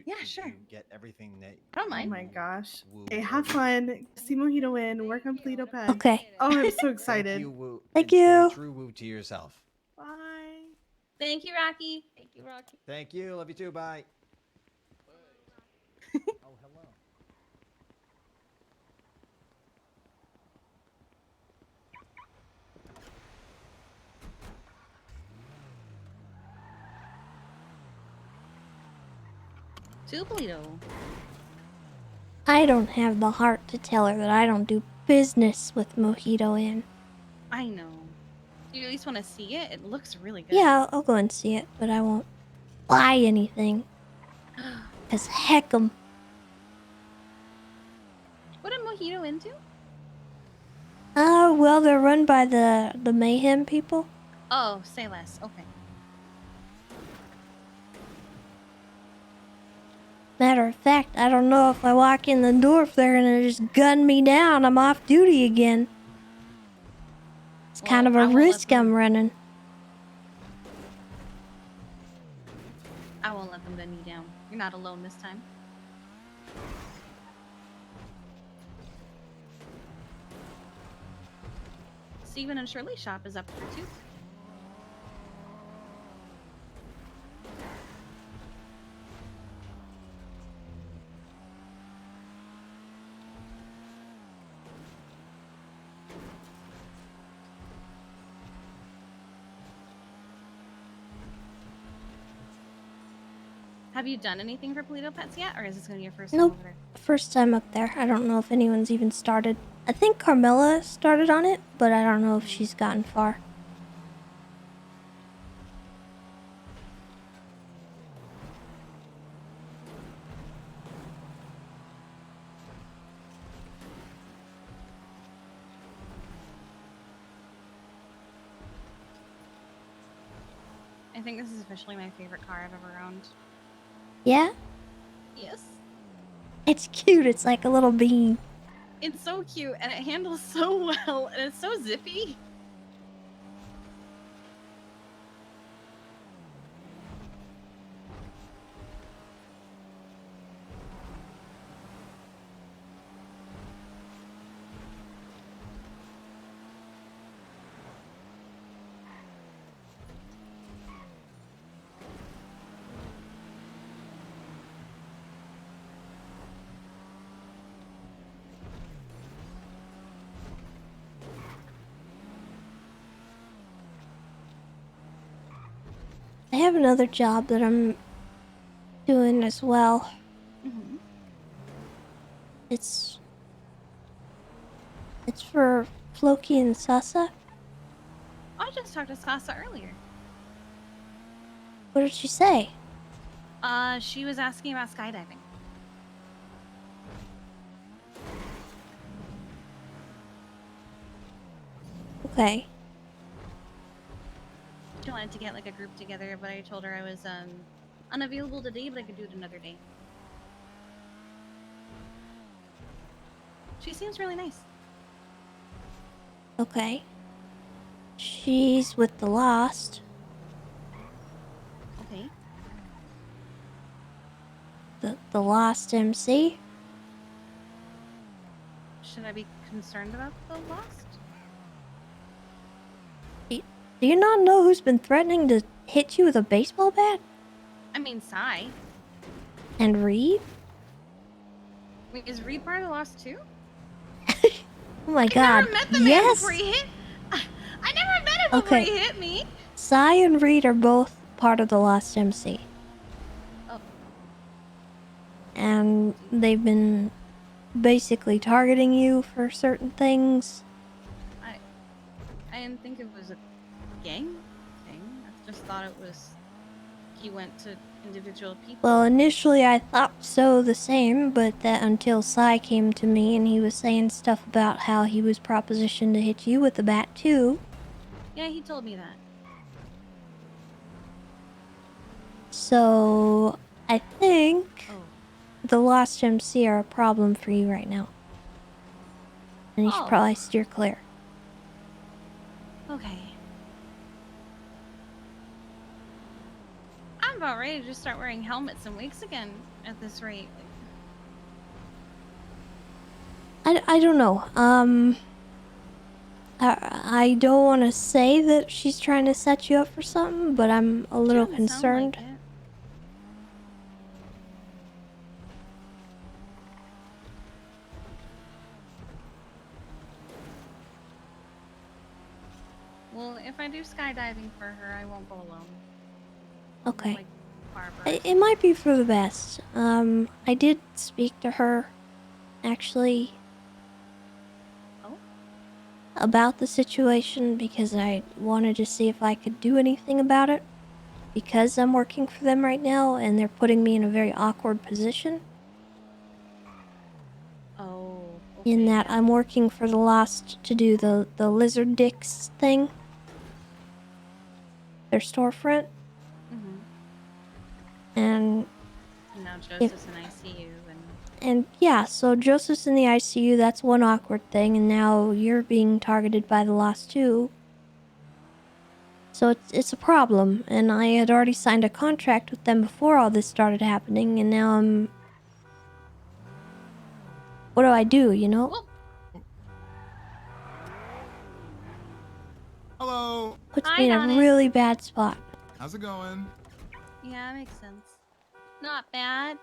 Yeah, sure. Get everything that. I don't mind. Oh my gosh. Hey, have fun. See Mojito Inn. Work on Polito Pets. Okay. Oh, I'm so excited. Thank you, Woo. Thank and you. Stay true, Woo, to yourself. Bye. Thank you, Rocky. Thank you, Rocky. Thank you. Love you too. Bye. Oh, hello. To Polito. I don't have the heart to tell her that I don't do business with Mojito Inn. I know. Do you at least want to see it? It looks really good. Yeah, I'll go and see it, but I won't buy anything. Cause heck 'em. What did Mojito Inn do? Well, they're run by the Mayhem people. Oh, say less. Okay. Matter of fact, I don't know if I walk in the door if they're gonna just gun me down. I'm off duty again. It's kind of a risk I'm running. I won't let them gun you down. You're not alone this time. Stephen and Shirley's shop is up there too. Have you done anything for Polito Pets yet, or is this going to be your first time Nope. over there? First time up there. I don't know if anyone's even started. I think Carmela started on it, but I don't know if she's gotten far. I think this is officially my favorite car I've ever owned. Yeah? Yes. It's cute. It's like a little bean. It's so cute, and it handles so well, and it's so zippy. I have another job that I'm doing as well. Mm-hmm. It's for Floki and Sasa. I just talked to Sasa earlier. What did she say? She was asking about skydiving. Okay. She wanted to get like a group together, but I told her I was unavailable today, but I could do it another day. She seems really nice. Okay. She's with the Lost. Okay. The Lost MC. Should I be concerned about the Lost? Do you not know who's been threatening to hit you with a baseball bat? I mean, Sai. And Reed? Wait, is Reed part of the Lost too? Oh my god. Never met the man Yes! before he hit. I never met him before he hit me. Sai and Reed are both part of the Lost MC. Oh. And they've been basically targeting you for certain things. I didn't think it was a gang thing. I just thought it was he went to individual people. Well, initially I thought so the same, but that until Sai came to me and he was saying stuff about how he was propositioned to hit you with the bat too. Yeah, he told me that. So I think the Lost MC are a problem for you right now. And you should probably steer clear. Okay. I'm about ready to just start wearing helmets and wigs again at this rate. I don't know. I don't want to say that she's trying to set you up for something, but I'm a little concerned. Well, if I do skydiving for her, I won't go alone. Okay. Like Barbara. It might be for the best. I did speak to her, actually, about the situation because I wanted to see if I could do anything about it. Because I'm working for them right now and they're putting me in a very awkward position. Oh. In that I'm working for the Lost to do the Lizard Dicks thing. Their storefront. Mm-hmm. And Now Joseph's in ICU and yeah, so Joseph's in the ICU, that's one awkward thing, and now you're being targeted by the Lost too. So it's a problem, and I had already signed a contract with them before all this started happening, and now I'm... What do I do, you know? Hello. Puts me in a really bad spot. How's it going? Yeah, that makes sense. Not bad.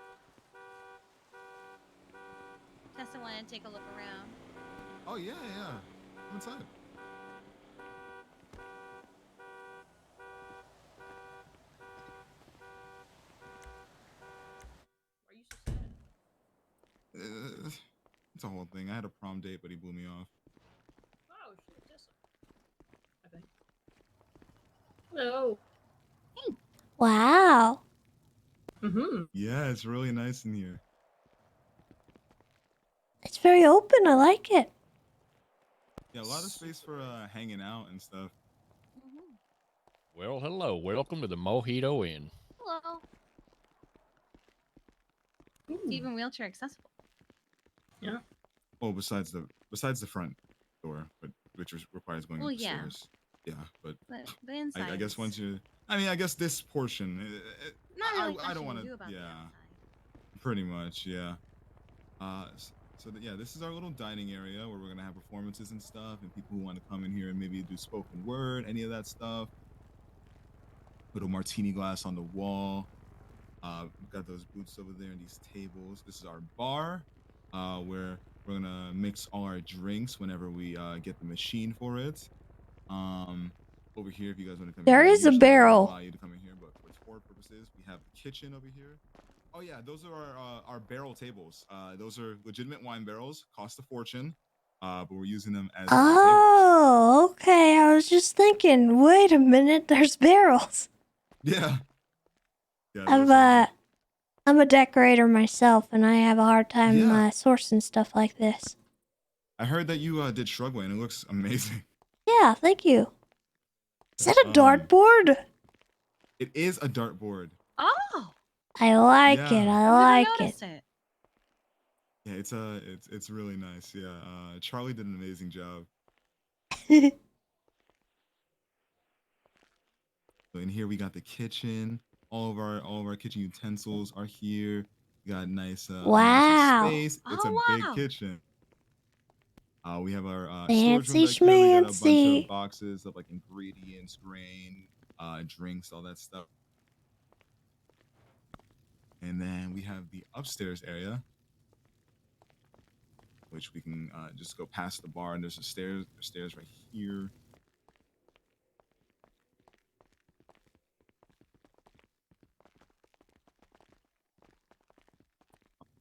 Tessa wanted to take a look around. Oh yeah. Come inside. It's a whole thing. I had a prom date, but he blew me off. Oh, shit, Tessa. I think. Hello. Wow. Yeah, it's really nice in here. It's very open, I like it. Yeah, a lot of space for hanging out and stuff. Well, hello. Welcome to the Mojito Inn. Hello. It's even wheelchair accessible. Yeah. Well, besides the front door, but which requires going Well, up the yeah. stairs. Yeah, but But inside. I guess once you, I guess this portion. Not really I don't want to. to. Yeah. Pretty much, yeah. Yeah, this is our little dining area where we're gonna have performances and stuff, and people who want to come in here and maybe do spoken word, any of that stuff. Little martini glass on the wall. We've got those booths over there and these tables. This is our bar, where we're gonna mix all our drinks whenever we get the machine for it. Over here, if you guys want to come There in, is a usually barrel. allow you to come in here, but for tour purposes, we have the kitchen over here. Oh yeah, those are our barrel tables. Those are legitimate wine barrels, cost a fortune, but we're using them as tables. Oh, okay. I was just thinking, wait a minute, there's barrels. Yeah. Yeah. I've those are- I'm a decorator myself, and I have a hard time Yeah. sourcing stuff like this. I heard that you did Shrugway, and it looks amazing. Yeah, thank you. Is that a dartboard? It is a dartboard. Oh, I like Yeah. it. I I've like never it. noticed it. Yeah, it's really nice. Yeah, Charlie did an amazing job. So in here we got the kitchen. All of our kitchen utensils are here. We got nice Wow. space. It's a big wow. kitchen. We have our storage Fancy room back here. We got a bunch schmancy. of boxes of like ingredients, grain, drinks, all that stuff. And then we have the upstairs area, which we can just go past the bar, and there's stairs right here.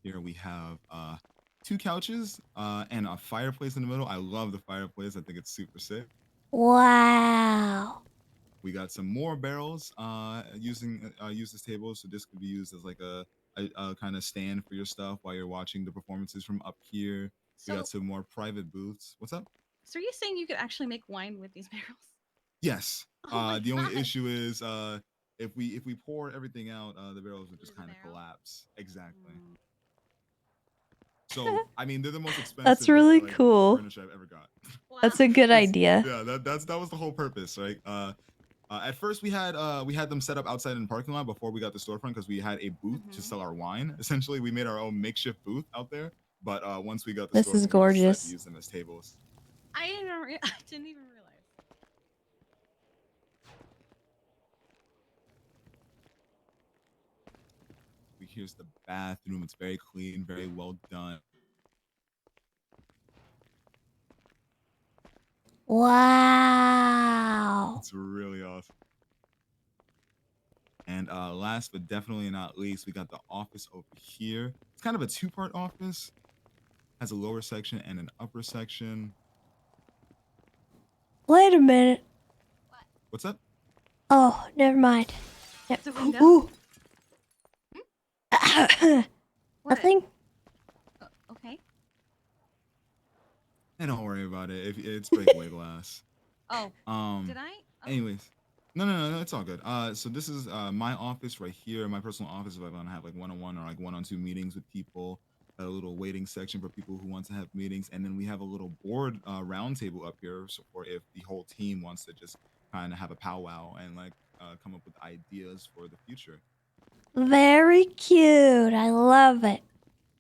Here we have 2 couches and a fireplace in the middle. I love the fireplace. I think it's super sick. Wow. We got some more barrels using this table, so this could be used as like a kind of stand for your stuff while you're watching the performances from up here. We got some more private booths. What's up? So are you saying you could actually make wine with these barrels? Yes. Oh my The only God. issue is if we pour everything out, the barrels would just kind of collapse. Exactly. So I mean, they're the most expensive. That's really like, cool. furniture I've ever got. That's a good idea. Yeah, that was the whole purpose, right? At first we had them set up outside in the parking lot before we got the storefront because we had a booth to sell our wine. Essentially, we made our own makeshift booth out there. But once we got the This storefront, is we decided gorgeous. to use them as tables. I didn't even realize. Here's the bathroom. It's very clean, very well done. Wow. It's really awesome. And last but definitely not least, we got the office over here. It's kind of a 2-part office. Has a lower section and an upper section. Wait a minute. What's up? Oh, never mind. Yep. It's a window? Ooh. I think Okay. And don't worry about it. If it's breakaway glass. Oh. Did I? Oh. Anyways. No, it's all good. So this is my office right here, my personal office if I want to have like one-on-one or like one-on-two meetings with people. A little waiting section for people who want to have meetings, and then we have a little board round table up here so for if the whole team wants to just kind of have a powwow and like come up with ideas for the future. very cute. I love it.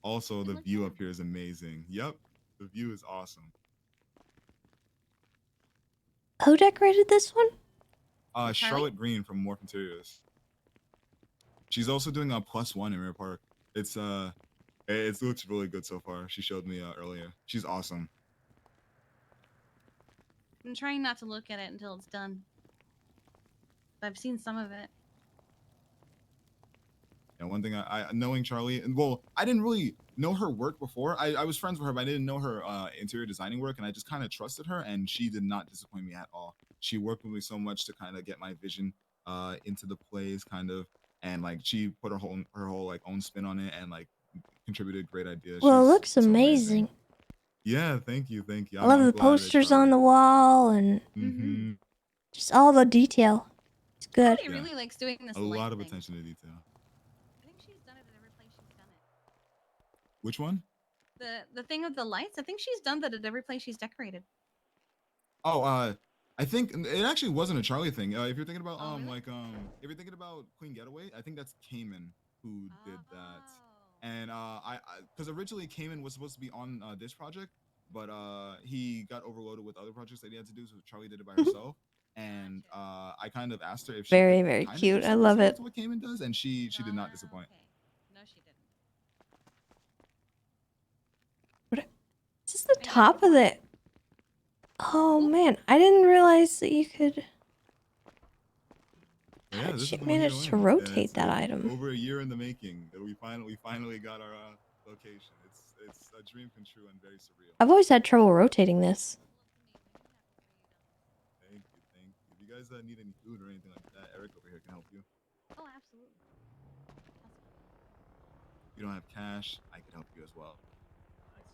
Also, the view up here is amazing. Yep, the view is awesome. Who decorated this one? Charlotte Green from Morph Interiors. She's also doing a +1 in Mirror Park. It looks really good so far. She showed me earlier. She's awesome. I'm trying not to look at it until it's done. I've seen some of it. And one thing I knowing Charlie, and well, I didn't really know her work before. I was friends with her, but I didn't know her interior designing work, and I just kind of trusted her, and she did not disappoint me at all. She worked with me so much to kind of get my vision into the plays, kind of, and like she put her whole like own spin on it, and like contributed great ideas. Well, it She's looks so amazing. Yeah, thank you. I love the posters on the wall and just all the detail. It's good. He really likes doing this. A lot of attention to detail. I think she's done it at every place she's done it. Which one? The thing with the lights. I think she's done that at every place she's decorated. Oh, I think it actually wasn't a Charlie thing. If you're thinking about if you're thinking about Queen Getaway, I think that's Cayman who did that. And I because originally Cayman was supposed to be on this project, but he got overloaded with other projects that he had to do, so Charlie did it by herself. And I kind of asked her if she Very, could very kinda cute. do I something love similar it. to what Cayman does, and she did not disappoint. No, she didn't. This is the top of it. Oh man, I didn't realize that you could. Yeah, How did this she is the one manage to you're in. rotate It's that item? over a year in the making that we finally got our location. It's a dream come true and very surreal. I've always had trouble rotating this. Thank you. If you guys need any food or anything like that, Eric over here can help you. Oh, absolutely. you don't have cash, I could help you as well.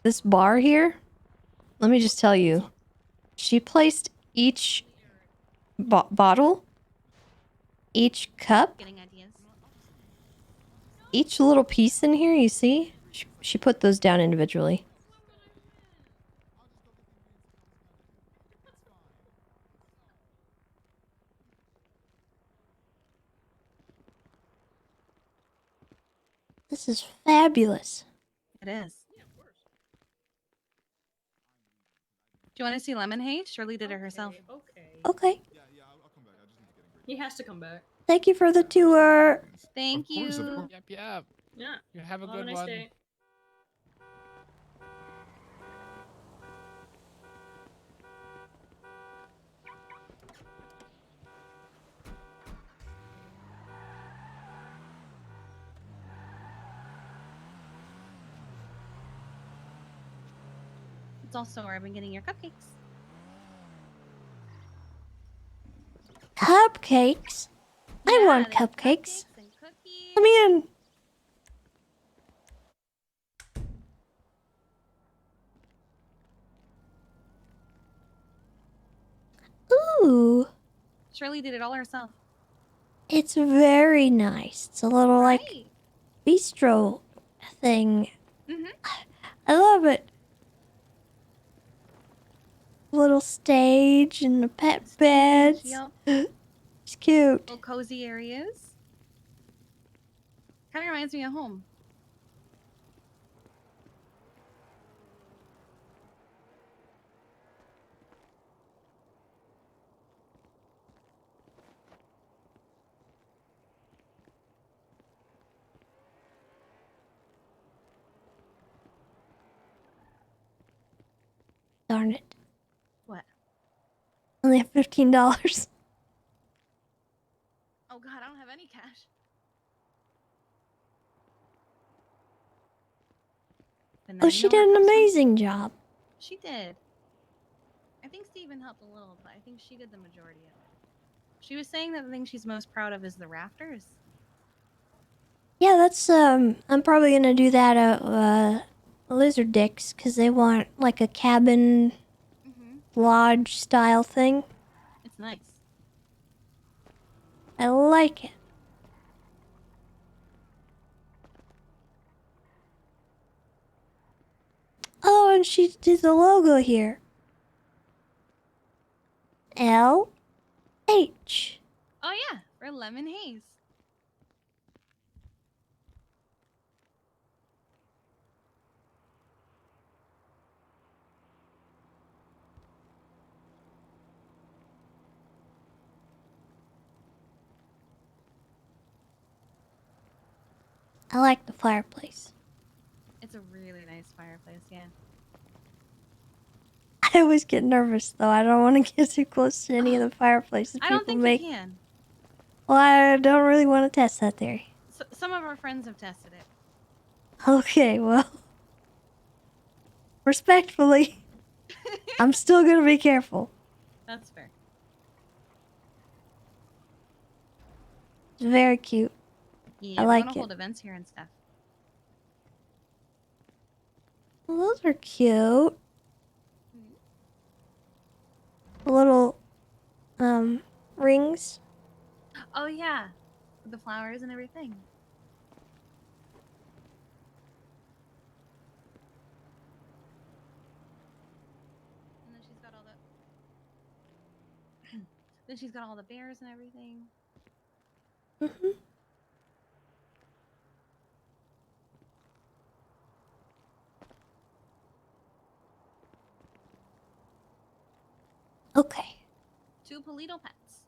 This bar here, let me just tell you, she placed each bottle, each cup, Getting ideas. each little piece in here, you see? She put those down individually. This is fabulous. It is. Do you want to see Lemon Haze? Shirley did it herself. Okay. Okay. He has to come back. Thank you for the tour. Thank you. Yep, yep. Yeah. You have a Have good nice one. day. It's also where I've been getting your cupcakes. Cupcakes? I want cupcakes. Let me in. Ooh, Shirley did it all herself. it's very nice. It's a little like Right. bistro thing. Mhm. I love it. Little stage and the pet beds. Yep. It's cute. Little cozy areas. Kind of reminds me of home. Darn it. What? Only have $15. Oh God, I don't have any cash. But now Oh, you she know did where it an comes from. amazing job. She did. I think Steven helped a little, but I think she did the majority of it. She was saying that the thing she's most proud of is the rafters. Yeah, that's I'm probably gonna do that at Lizard Dick's because they want like a cabin lodge style thing. It's nice. I like it. Oh, and she did the logo here. L-H. Oh yeah, for Lemon Haze. I like the fireplace. It's a really nice fireplace, yeah. I always get nervous though. I don't want to get too close to any of the fireplaces I don't people think make. you can. Well, I don't really want to test that theory. Some of our friends have tested it. Okay, well. Respectfully, I'm still gonna be careful. That's fair. It's very cute. Yeah, I we like want to it. hold events here and stuff. Well, those are cute. Little, rings. Oh yeah, with the flowers and everything. And then she's got all the. Then she's got all the bears and everything. Mm-hmm. Okay. 2 Polito pets.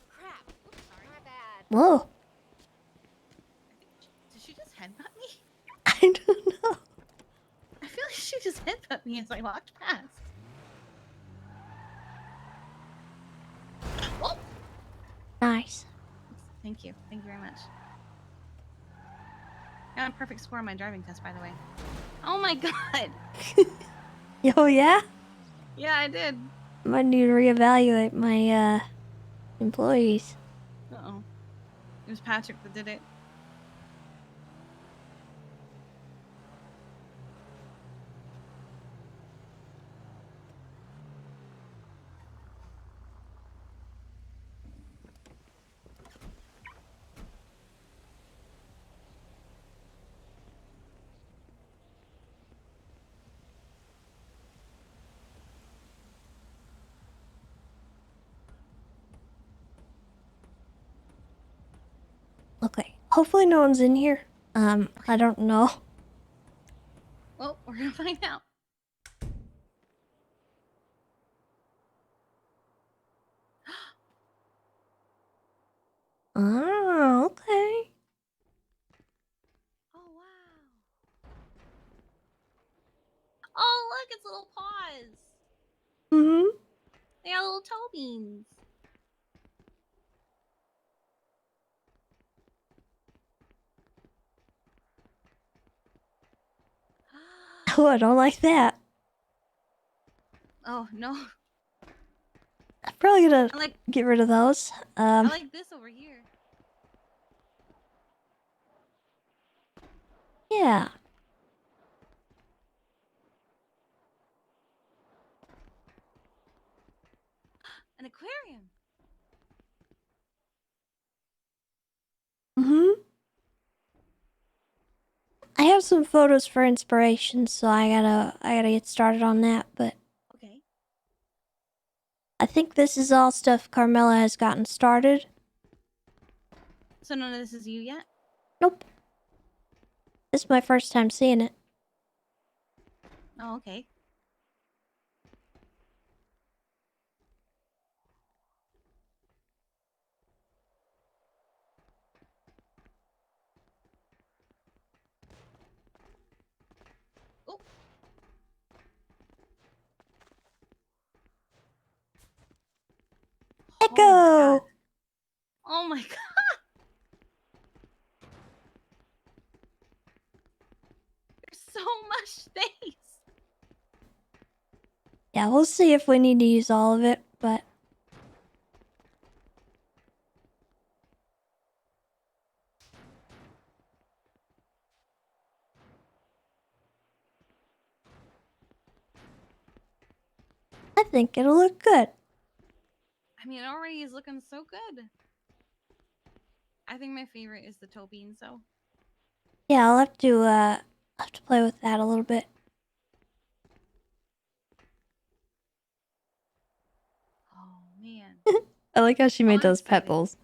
Crap. Oops, sorry. My bad. Whoa. Did she just headbutt me? I don't know. I feel like she just headbutt me as I walked past. Oh! Nice. Thank you. Thank you very much. Got a perfect score on my driving test, by the way. Oh my god! Oh, yeah? Yeah, I did. I might need to reevaluate my, employees. It was Patrick that did it. Okay. Hopefully no one's in here. I don't know. Well, we're gonna find out. Oh, okay. Oh wow. Oh look, it's little paws. Mm-hmm. They got little toe beans. Oh, I don't like that. Oh no. I'm probably gonna I like get rid of those. I like this over here. Yeah. An aquarium. Mm-hmm. I have some photos for inspiration, so I gotta get started on that, but Okay. I think this is all stuff Carmela has gotten started. So none of this is you yet? Nope. This is my first time seeing it. Oh, okay. Oh. Echo! Oh my god. There's so much space. Yeah, we'll see if we need to use all of it, but I think it'll look good. I mean, it already is looking so good. I think my favorite is the toe beans, though. Yeah, I'll have to play with that a little bit. Oh man. I like how she made I'm those excited. pebbles.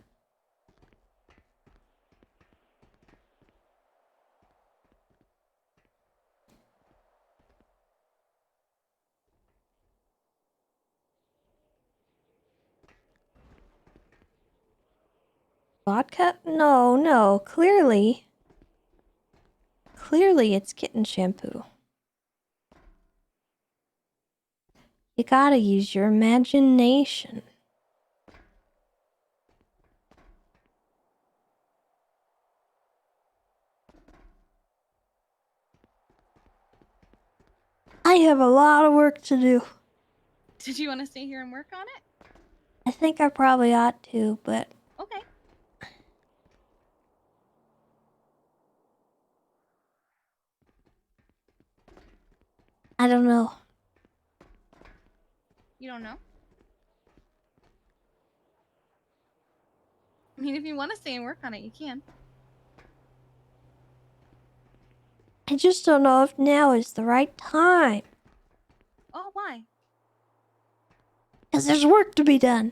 Vodka? No, no, clearly it's kitten shampoo. You gotta use your imagination. I have a lot of work to do. Did you want to stay here and work on it? I think I probably ought to, but Okay. I don't know. You don't know? I mean, if you want to stay and work on it, you can. I just don't know if now is the right time. Oh, why? Because there's work to be done.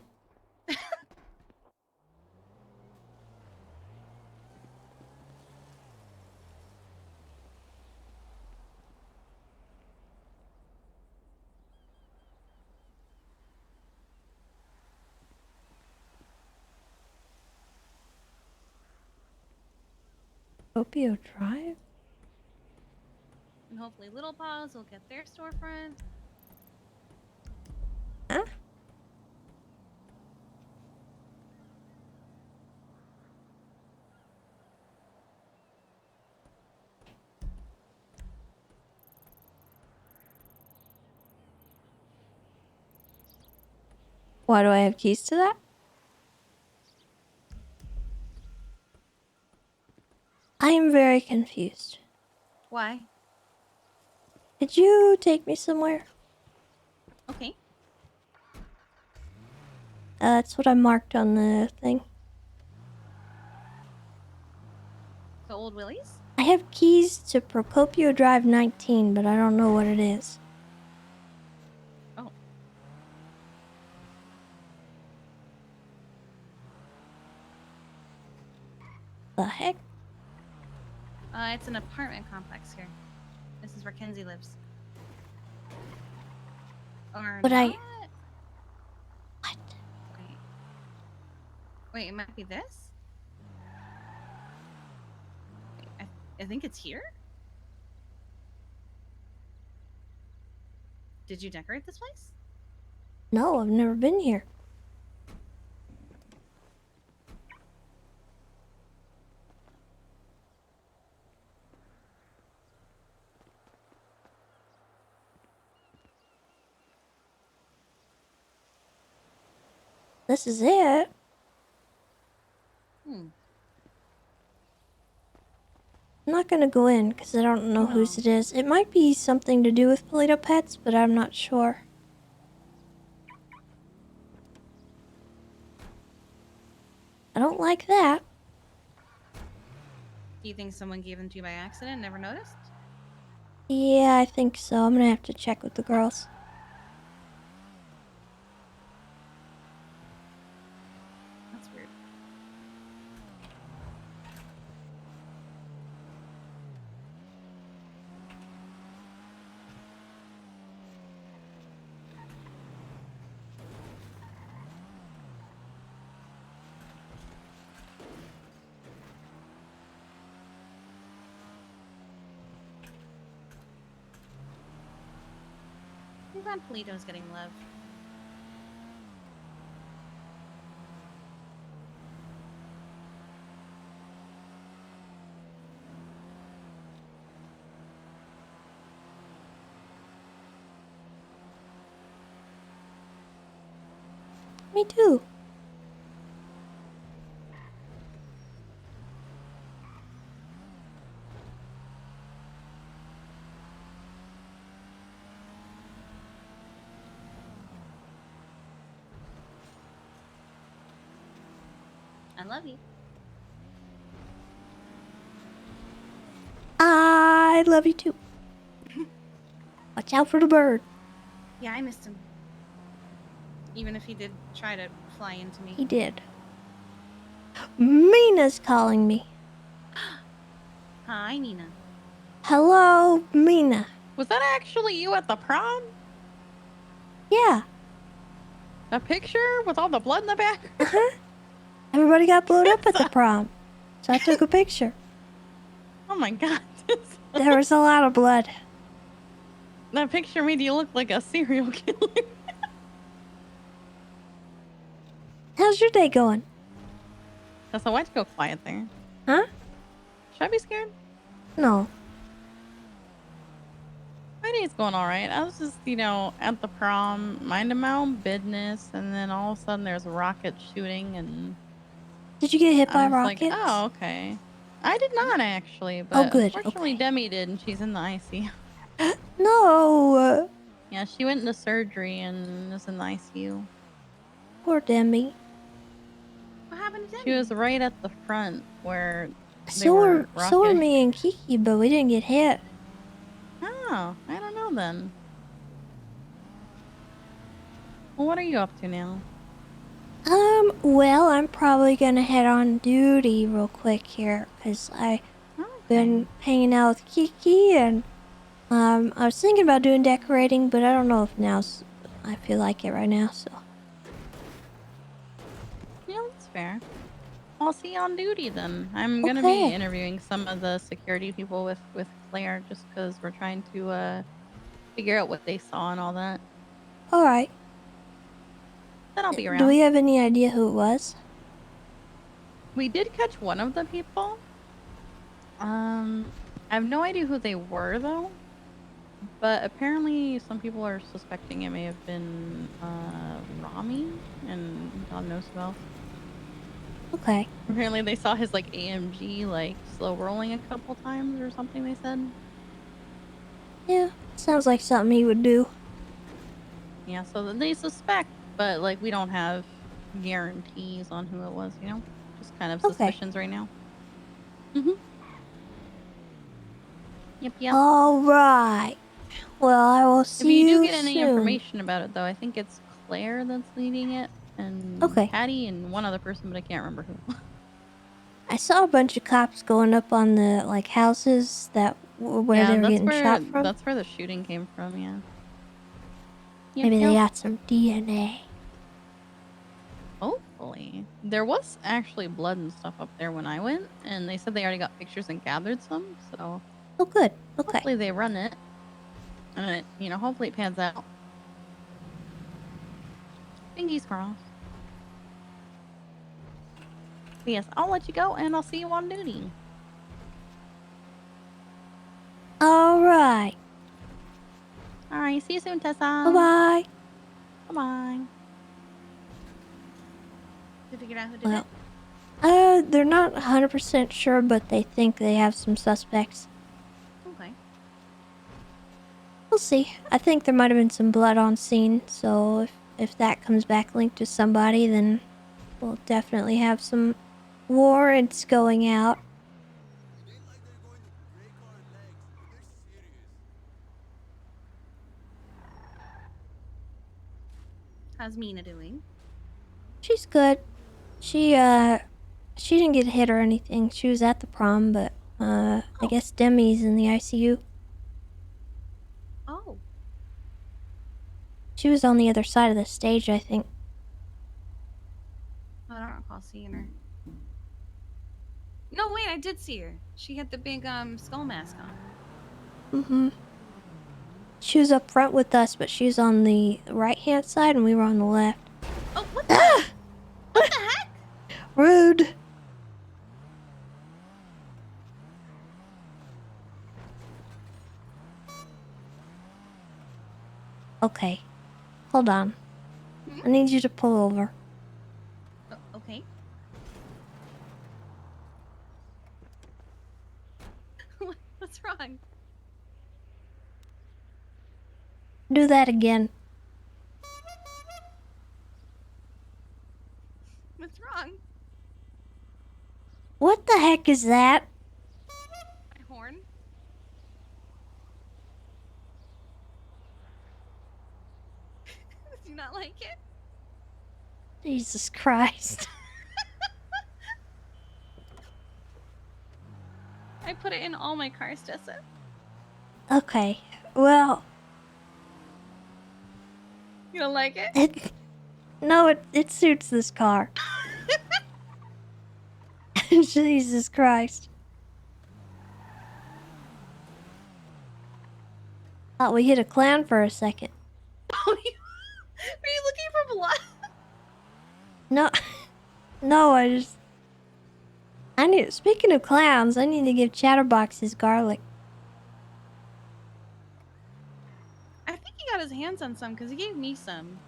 Opio Drive? And hopefully Little Paws will get their storefront. Huh? Why do I have keys to that? I am very confused. Why? Could you take me somewhere? Okay. That's what I marked on the thing. To Old Willie's? I have keys to Procopio Drive 19, but I don't know what it is. Oh. The heck? It's an apartment complex here. This is where Kenzie lives. Or But not? I... What? Wait, it might be this? Wait, I think it's here? Did you decorate this place? No, I've never been here. This is it. Hmm. I'm not gonna go in because I don't know whose it is. It might be something to do with Polito Pets, but I'm not sure. I don't like that. Do you think someone gave them to you by accident and never noticed? Yeah, I think so. I'm gonna have to check with the girls. That's weird. I'm glad Polito's getting love. Me too. I love you. I love you too. Watch out for the bird. Yeah, I missed him. Even if he did try to fly into me. He did. Mina's calling me. Hi, Mina. Hello, Mina. Was that actually you at the prom? Yeah. A picture with all the blood in the back? Everybody got blown up at the prom, so I took a picture. Oh my god. There was a lot of blood. That picture made you look like a serial killer. How's your day going? So why'd you go quiet there? Huh? Should I be scared? No. My day's going alright. I was just, at the prom, minding my own business, and then all of a sudden there's a rocket shooting, and... Did you get hit by I was rockets? like, oh, okay. I did not, actually, but good, unfortunately Demi did, and she's in the ICU. No. Yeah, she went into surgery and is in the ICU. Poor Demi. What happened to Demi? She was right at the front where they So were were rocketing. me and Kiki, but we didn't get hit. Oh, I don't know then. Well, what are you up to now? Well, I'm probably gonna head on duty real quick here, cause I've been hanging out with Kiki, and I was thinking about doing decorating, but I don't know if I feel like it right now, so. Yeah, that's fair. I'll see you on duty then. I'm gonna Okay. be interviewing some of the security people with Claire, just because we're trying to figure out what they saw and all that. Alright. Then I'll be around. Do we have any idea who it was? We did catch one of the people. I have no idea who they were though. But apparently some people are suspecting it may have been Rami and God knows who else. Okay. Apparently they saw his like AMG like slow rolling a couple times or something. They said. Yeah, sounds like something he would do. Yeah, so then they suspect, but like we don't have guarantees on who it was. You know, just kind of Okay. suspicions right now. Mhm. Yep. Yep. All right. Well, I will If see you do you get any soon. information about it, though, I think it's Claire that's leading it, and Okay. Patty, and one other person, but I can't remember who. I saw a bunch of cops going up on the like houses that where Yeah, they were that's getting where shot from. that's where the shooting came from. Yeah. Yep, Maybe they yep. got some DNA. Hopefully, there was actually blood and stuff up there when I went, and they said they already got pictures and gathered some. So. Oh, good. Okay. Hopefully they run it, and it, hopefully it pans out. Fingers crossed. But yes, I'll let you go, and I'll see you on duty. All right. All right, see you soon, Tessa. Bye-bye. Bye-bye. Did we figure out who did it? Well, they're not 100% sure, but they think they have some suspects. Okay. We'll see. I think there might have been some blood on scene, so if that comes back linked to somebody, then we'll definitely have some warrants going out. How's Mina doing? She's good. She didn't get hit or anything. She was at the prom, but I guess Demi's in the ICU. Oh. She was on the other side of the stage, I think. I don't recall seeing her. No, wait, I did see her. She had the big skull mask on. Mm-hmm. She was up front with us, but she was on the right-hand side and we were on the left. Oh, what the? What the heck? Rude. Okay. Hold on. I need you to pull over. Okay. What's wrong? Do that again. What's wrong? What the heck is that? My horn? Do you not like it? Jesus Christ. I put it in all my cars, Tessa. Okay. Well, You don't like it? no, it suits this car. Jesus Christ. Thought we hit a clown for a second. Are you looking for blood? No, no, speaking of clowns, I need to give Chatterbox his garlic. I think he got his hands on some because he gave me some.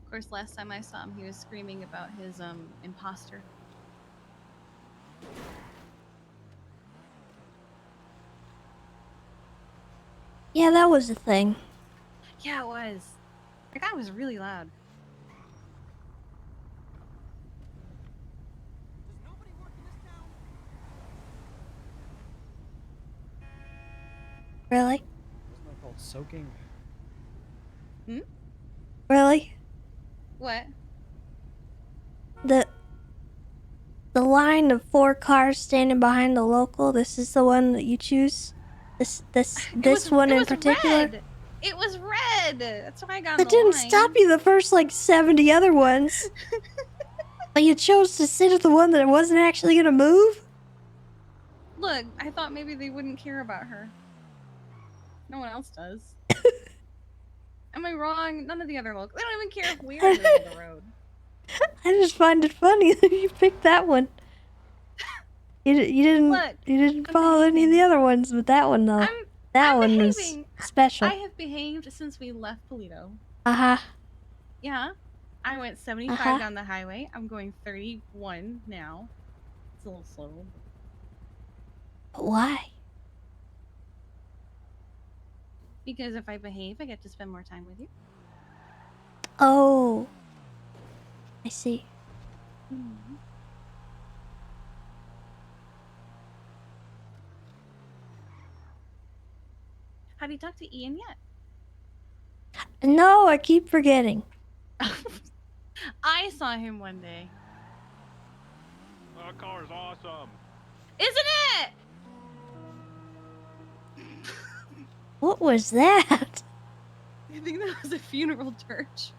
Of course, last time I saw him, he was screaming about his imposter. Yeah, that was the thing. Yeah, it was. That guy was really loud. Really? Wasn't that called soaking? Hmm? Really? What? The line of 4 cars standing behind the local, this is the one that you choose? This one in particular? Red. It was red. That's why I got in That the didn't line. stop you the first like 70 other ones. But you chose to sit at the one that wasn't actually gonna move? Look, I thought maybe they wouldn't care about her. No one else does. Am I wrong? None of the other locals. They don't even care if we're in the middle of the road. I just find it funny that you picked that one. You didn't Look, follow any of the other ones, but that one though. That I'm one was behaving. special. I have behaved since we left Polito. Uh-huh. Yeah. I went 75 Uh-huh. down the highway. I'm going 31 now. It's a little slow. But why? Because if I behave, I get to spend more time with you. Oh. I see. Mhm. Have you talked to Ian yet? No, I keep forgetting. I saw him one day. That car is awesome. Isn't it? What was that? I think that was a funeral dirge.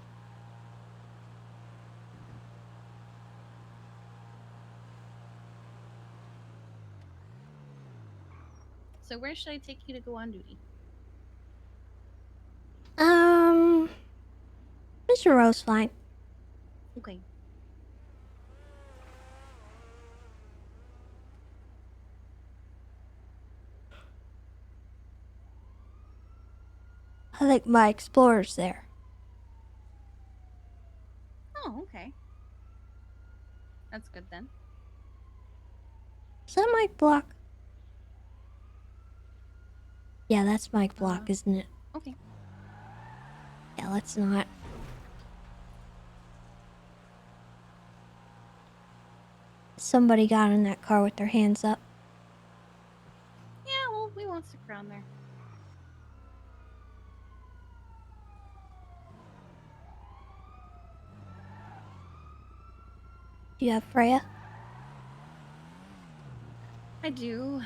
So where should I take you to go on duty? Mr. Rose fine. Okay. I like my explorers there. Oh, okay. That's good then. Is that Mike Block? Yeah, that's Mike Block, isn't it? Okay. Yeah, let's not. Somebody got in that car with their hands up. Yeah, well, we won't stick around there. Do you have Freya? I do.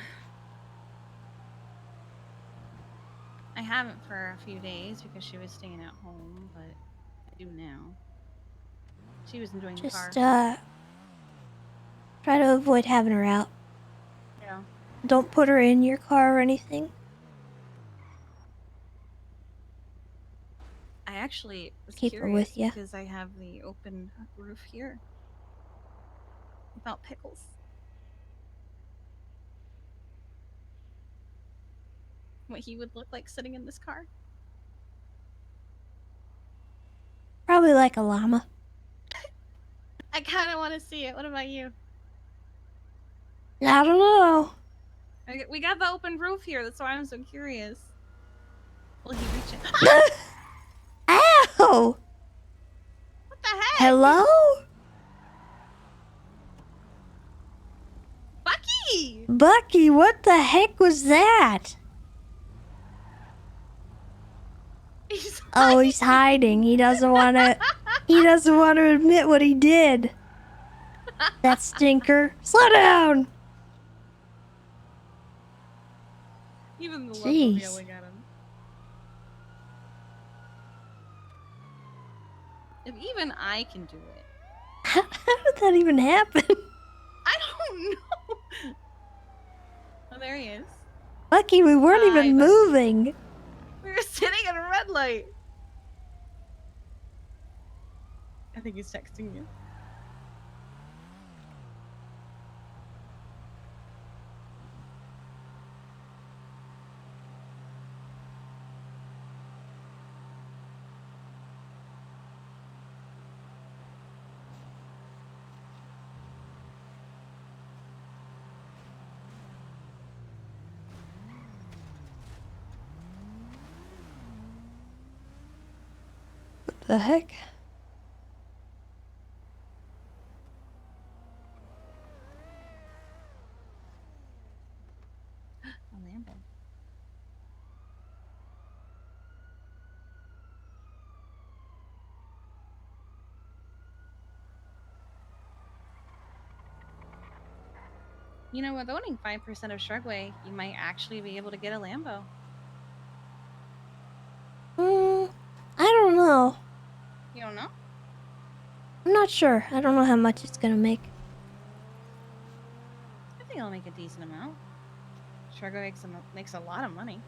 I haven't for a few days because she was staying at home, but I do now. She was enjoying the car. Just, try to avoid having her out. Yeah. Don't put her in your car or anything. I actually was Keep her curious with ya. because I have the open roof here. About Pickles. What he would look like sitting in this car. Probably like a llama. I kind of want to see it. What about you? I don't know. We got the open roof here. That's why I'm so curious. Will he reach it? Ow! What the heck? Hello? Bucky! Bucky, what the heck was that? He's hiding. He doesn't want to. He doesn't want to admit what he did. That stinker. Slow down. Even the Jeez. local yelling at him. If even I can do it. How did that even happen? I don't know. Oh, there he is. Bucky, we weren't Hi, even Bucky. moving. We were sitting at a red light. I think he's texting you. What the heck? A Lambo. You know, with owning 5% of Shrugway, you might actually be able to get a Lambo. I don't know. You don't know? I'm not sure. I don't know how much it's gonna make. I think it'll make a decent amount. Shrugway makes a lot of money.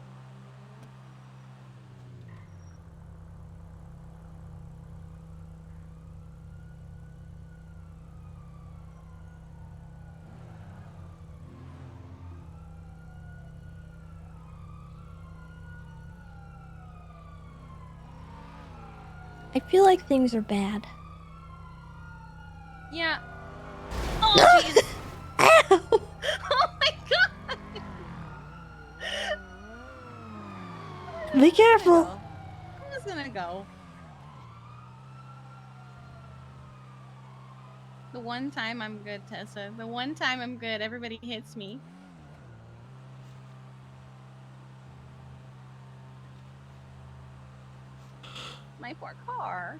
I feel like things are bad. Yeah. Oh, jeez. Oh my god. Be careful. Who's gonna go? The one time I'm good, Tessa. The one time I'm good, everybody hits me. My poor car.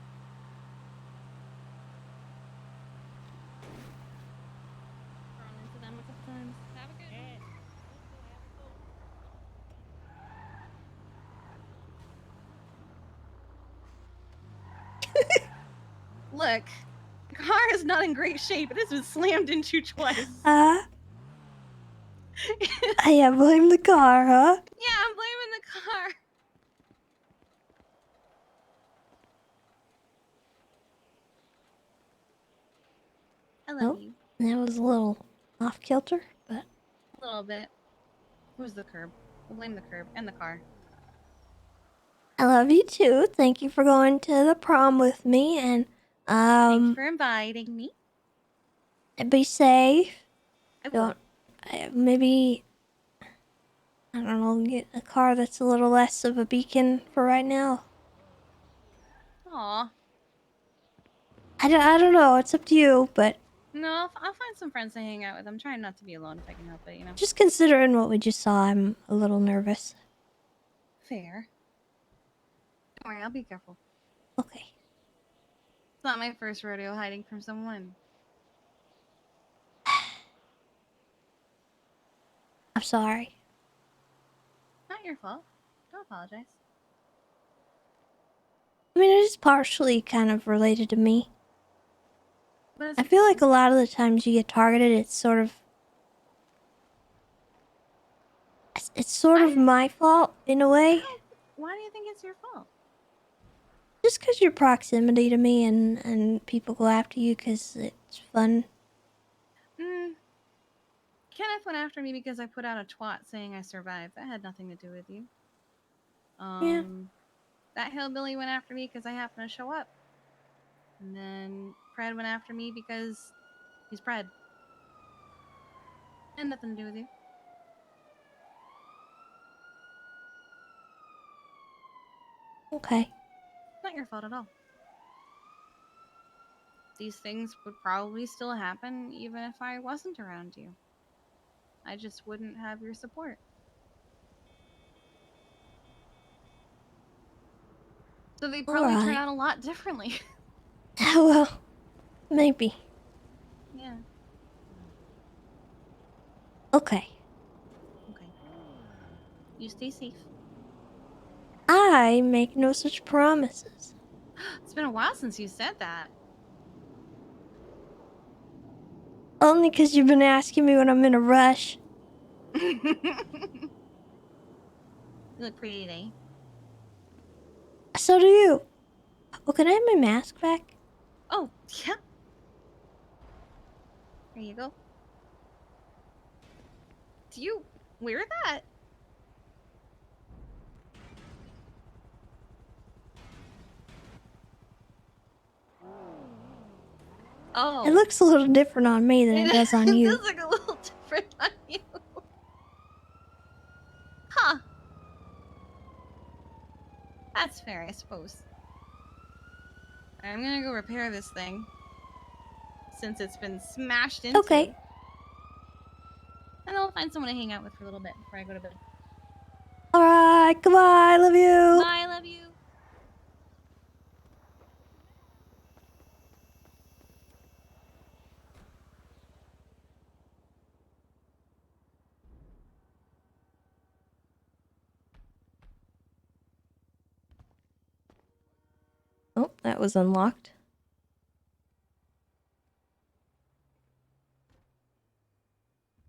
Run into them a couple times. Have a good one. Look, the car is not in great shape. It has been slammed into twice. Yeah, blame the car, huh? Yeah, I'm blaming the car. I love Nope. you. That was a little off kilter, but A little bit. Who's the curb? We'll blame the curb and the car. I love you too. Thank you for going to the prom with me, and Thanks for inviting me. be safe. I will. Maybe I don't know, get a car that's a little less of a beacon for right now. Aw. I don't know. It's up to you, but No, I'll find some friends to hang out with. I'm trying not to be alone if I can help it, you know? just considering what we just saw, I'm a little nervous. Fair. Don't worry, I'll be careful. Okay. It's not my first rodeo hiding from someone. I'm sorry. Not your fault. Don't apologize. I mean, it is partially kind of related to me. But I feel like a lot of the times you get targeted, it's sort of my fault in a way. Why do you think it's your fault? Just because your proximity to me and people go after you because it's fun. Kenneth went after me because I put out a twat saying I survived. That had nothing to do with you. Yeah. That hillbilly went after me because I happened to show up. And then Pred went after me because he's Pred. Had nothing to do with you. Okay. Not your fault at all. These things would probably still happen even if I wasn't around you. I just wouldn't have your support. So they probably turn Alright. out a lot differently. Well, maybe. Yeah. Okay. Okay. You stay safe. I make no such promises. It's been a while since you said that. Only because you've been asking me when I'm in a rush. You look pretty today. So do you. Oh, can I have my mask back? Oh, yeah. There you go. Do you wear that? Oh. It looks a little different on me than it does on you. It does look a little different on you. Huh. That's fair, I suppose. I'm gonna go repair this thing. Since it's been smashed into. Okay. And I'll find someone to hang out with for a little bit before I go to bed. Alright, goodbye, love you. Bye, love you. Oh, that was unlocked.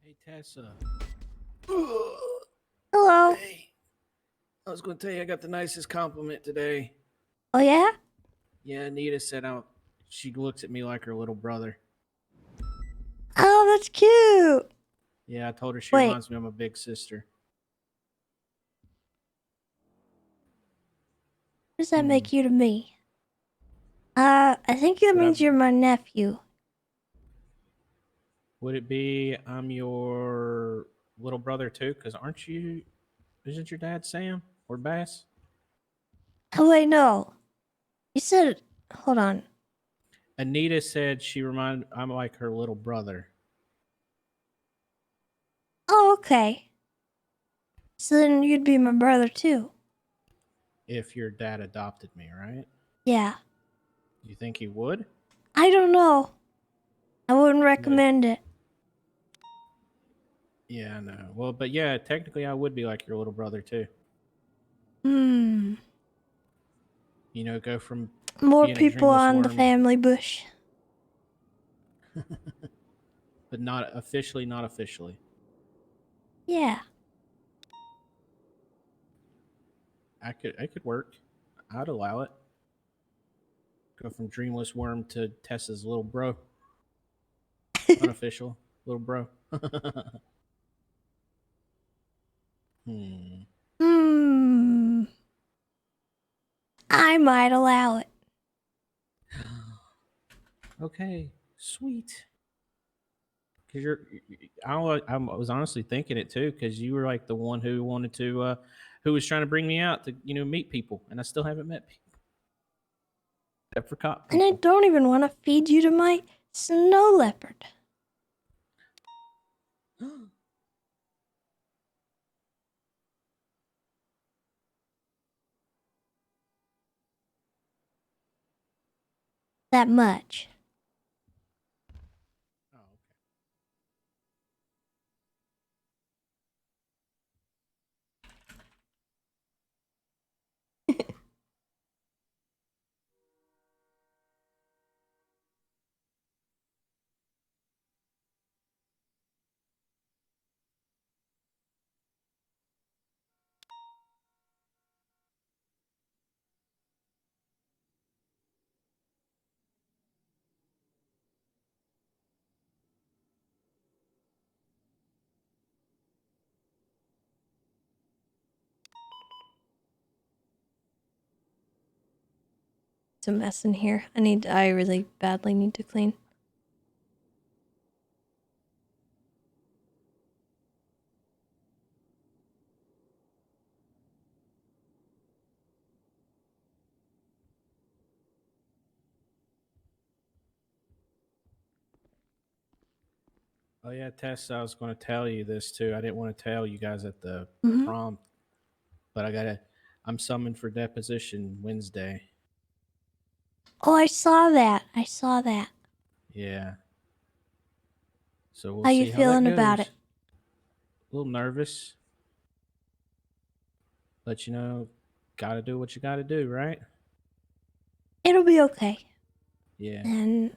Hey, Tessa. Hello. Hey. I was going to tell you I got the nicest compliment today. Oh, yeah? Yeah, Anita said she looks at me like her little brother. Oh, that's cute. Yeah, I told her she Wait. reminds me of my big sister. What does that make you to me? I think that But means you're my nephew. Would it be I'm your little brother too? Because aren't you? Isn't your dad Sam or Bass? Oh wait, no. You said, hold on. Anita said I'm like her little brother. Oh, okay. So then you'd be my brother too. If your dad adopted me, right? Yeah. You think he would? I don't know. I wouldn't recommend it. Yeah, I know. Well, but yeah, technically I would be like your little brother too. Hmm. You know, go from More being a people dreamless on the worm, family bush. but not officially, not officially. Yeah. I could work. I'd allow it. Go from dreamless worm to Tessa's little bro. Unofficial little bro. Hmm. Hmm. I might allow it. Okay, sweet. Because I was honestly thinking it too. Because you were like the one who wanted to, who was trying to bring me out to, meet people, and I still haven't met people except for cop And I people. don't even want to feed you to my snow leopard. That much. It's a mess in here. I really badly need to clean. Oh yeah, Tess, I was going to tell you this too. I didn't want to tell you guys at the Mhm. prom, but I'm summoned for deposition Wednesday. Oh, I saw that. I saw that. Yeah. So we'll How you see how that feeling goes. about it? A little nervous, but got to do what you got to do, right? It'll be okay. Yeah. And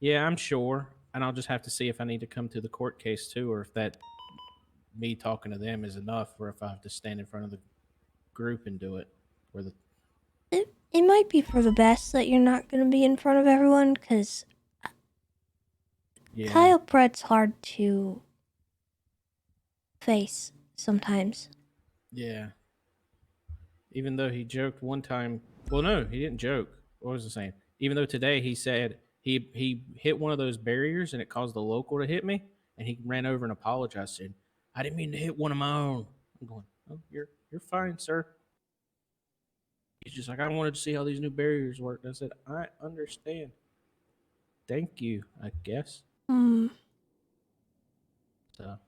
Yeah, I'm sure, and I'll just have to see if I need to come to the court case too, or if that me talking to them is enough, or if I have to stand in front of the group and do it. Or the it might be for the best that you're not going to be in front of everyone, because yeah. Kyle Pratt's hard to face sometimes. Yeah. Even though he joked one time, well, no, he didn't joke. What was I saying? Even though today he said he hit one of those barriers and it caused the local to hit me, and he ran over and apologized. Said, "I didn't mean to hit one of my own." I'm going, "Oh, you're fine, sir." He's just like, "I wanted to see how these new barriers work." I said, "I understand. Thank you, I guess." Hmm. So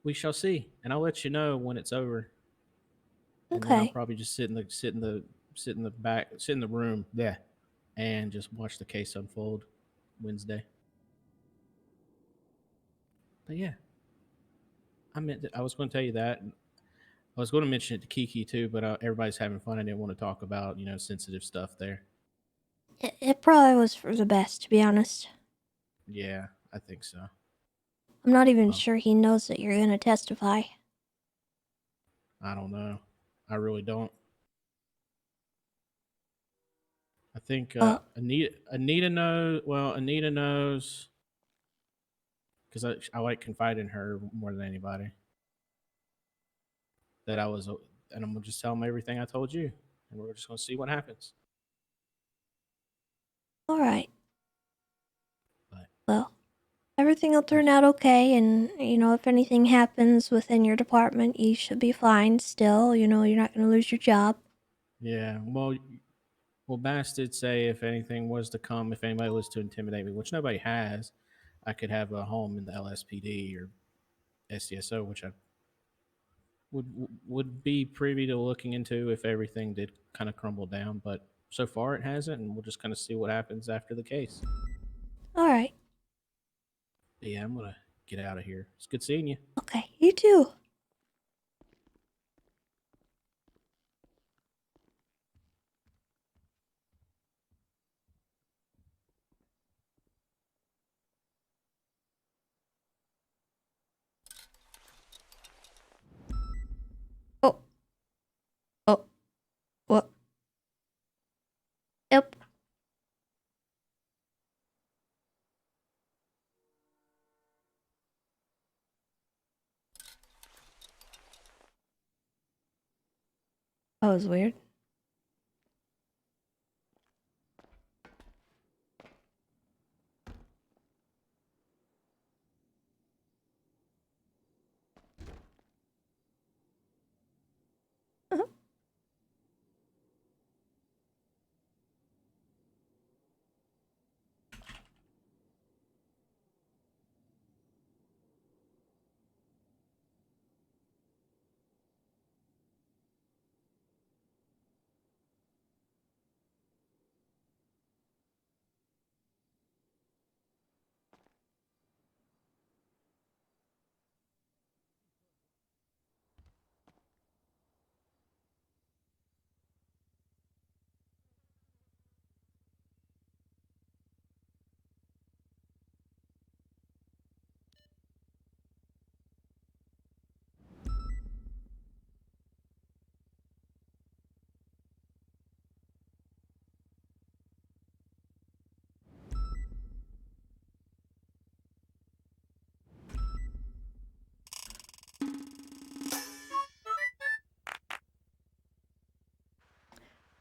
we shall see, and I'll let you know when it's over. And then I'll Okay. probably just sit in the room, yeah, and just watch the case unfold Wednesday. But yeah, I was going to tell you that. I was going to mention it to Kiki too, but everybody's having fun. I didn't want to talk about sensitive stuff there. It probably was for the best, to be honest. Yeah, I think so. I'm not even sure he knows that you're going to testify. I don't know. I really don't. I think Anita knows. Well, Anita knows because I like confide in her more than anybody. That I was, and I'm gonna just tell them everything I told you, and we're just gonna see what happens. All right. Well, everything will turn out okay, and if anything happens within your department, you should be fine still. You're not going to lose your job. Yeah. Well, Bass did say if anything was to come, if anybody was to intimidate me, which nobody has, I could have a home in the LSPD or SDSO, which I would be privy to looking into if everything did kind of crumble down. But so far it hasn't, and we'll just kind of see what happens after the case. All right. But yeah, I'm gonna get out of here. It's good seeing you. Okay, you too. Oh. Oh. What? Yep. That was weird.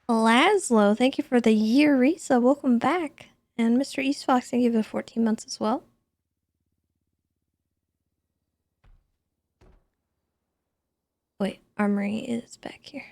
Laszlo, thank you for the year resub. Welcome back. And Mr. Eastfox, thank you for 14 months as well. Wait, Armory is back here.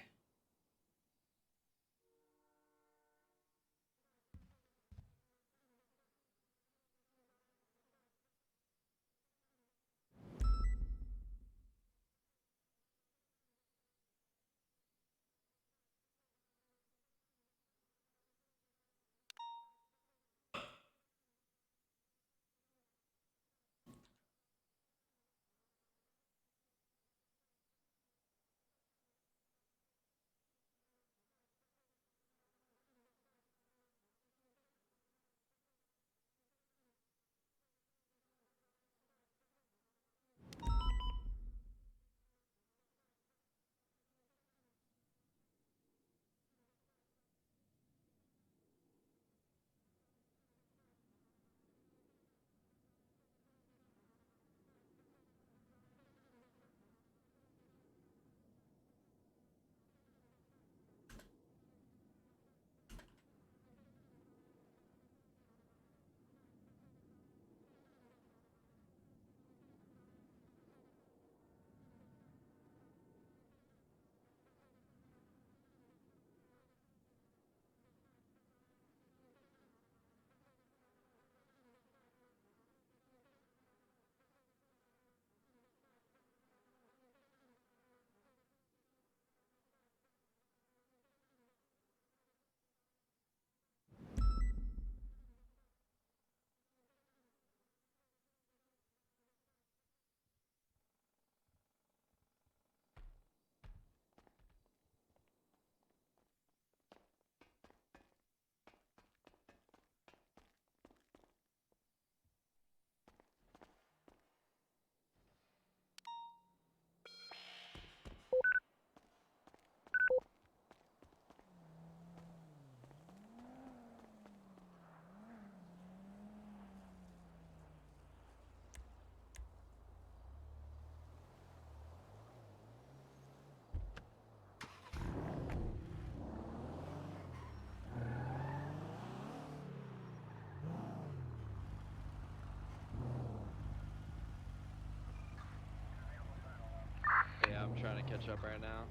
catch up right now.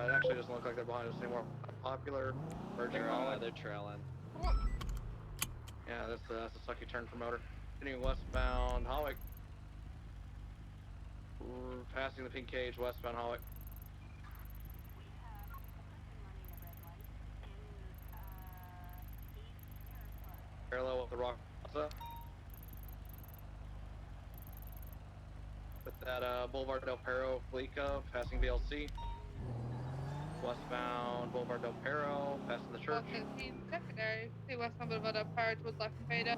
It actually doesn't look like they're behind us anymore. Popular, merging all. They're trailing. Yeah, that's the sucky turn promoter. Continuing westbound Hawick. We're passing the pink cage, westbound Hawick. Parallel with the Rock Plaza. With that Boulevard Del Perro Fleeca, passing VLC. Westbound Boulevard Del Perro, passing the church. Secondary, see westbound Boulevard Del Perro towards left and fader.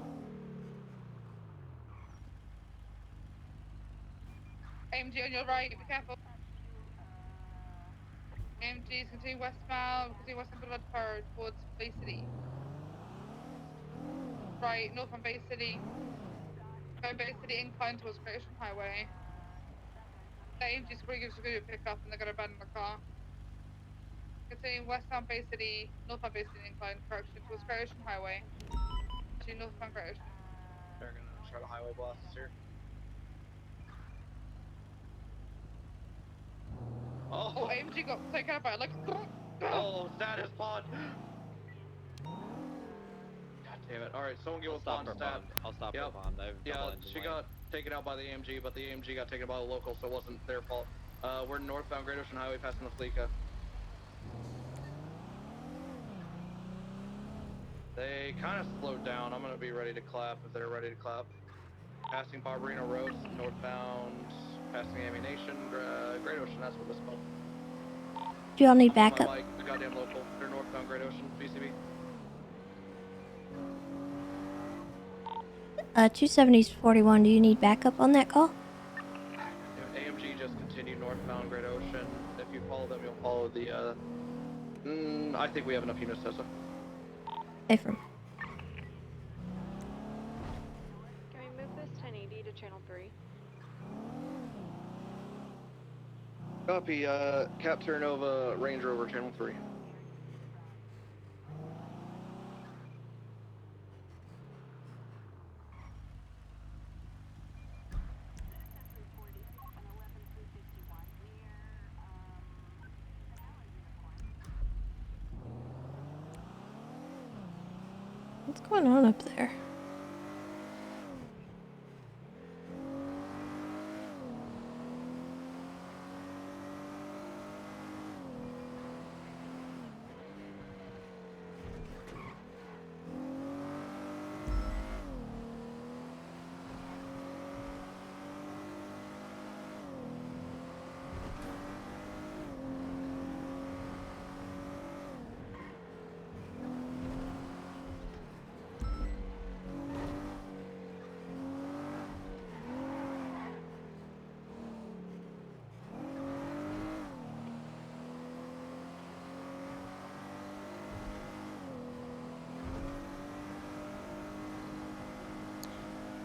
AMG on your right, be careful. AMG's continue westbound Boulevard Del Perro towards Bay City. Right, north on Bay City. Go Bay City incline towards Great Ocean Highway. The AMG's going to do a pickup and they're going to abandon the car. Continue westbound Bay City, northbound Bay City incline, correction towards Great Ocean Highway. To northbound Great Ocean. They're going to try to highway blast us here. Oh, AMG got taken out by like. Oh, status pod. God damn it. Alright, someone give us bond stat. I'll stop her bond. Yeah, she got taken out by the AMG, but the AMG got taken by the local, so it wasn't their fault. We're northbound Great Ocean Highway passing the Fleeca. They kind of slowed down. I'm going to be ready to clap if they're ready to clap. Passing Barbarino Road, northbound, passing Ammunition, Great Ocean, that's what this is called. Do y'all need My backup? bike, the goddamn local. They're northbound Great Ocean, BCB. 270's 41. Do you need backup on that call? AMG just continued northbound Great Ocean. If you follow them, you'll follow the, I think we have enough units, Tessa. Affirm. Can we move this 1080 to channel 3? Copy, Cap Terranova, Range Rover, channel 3. What's going on up there?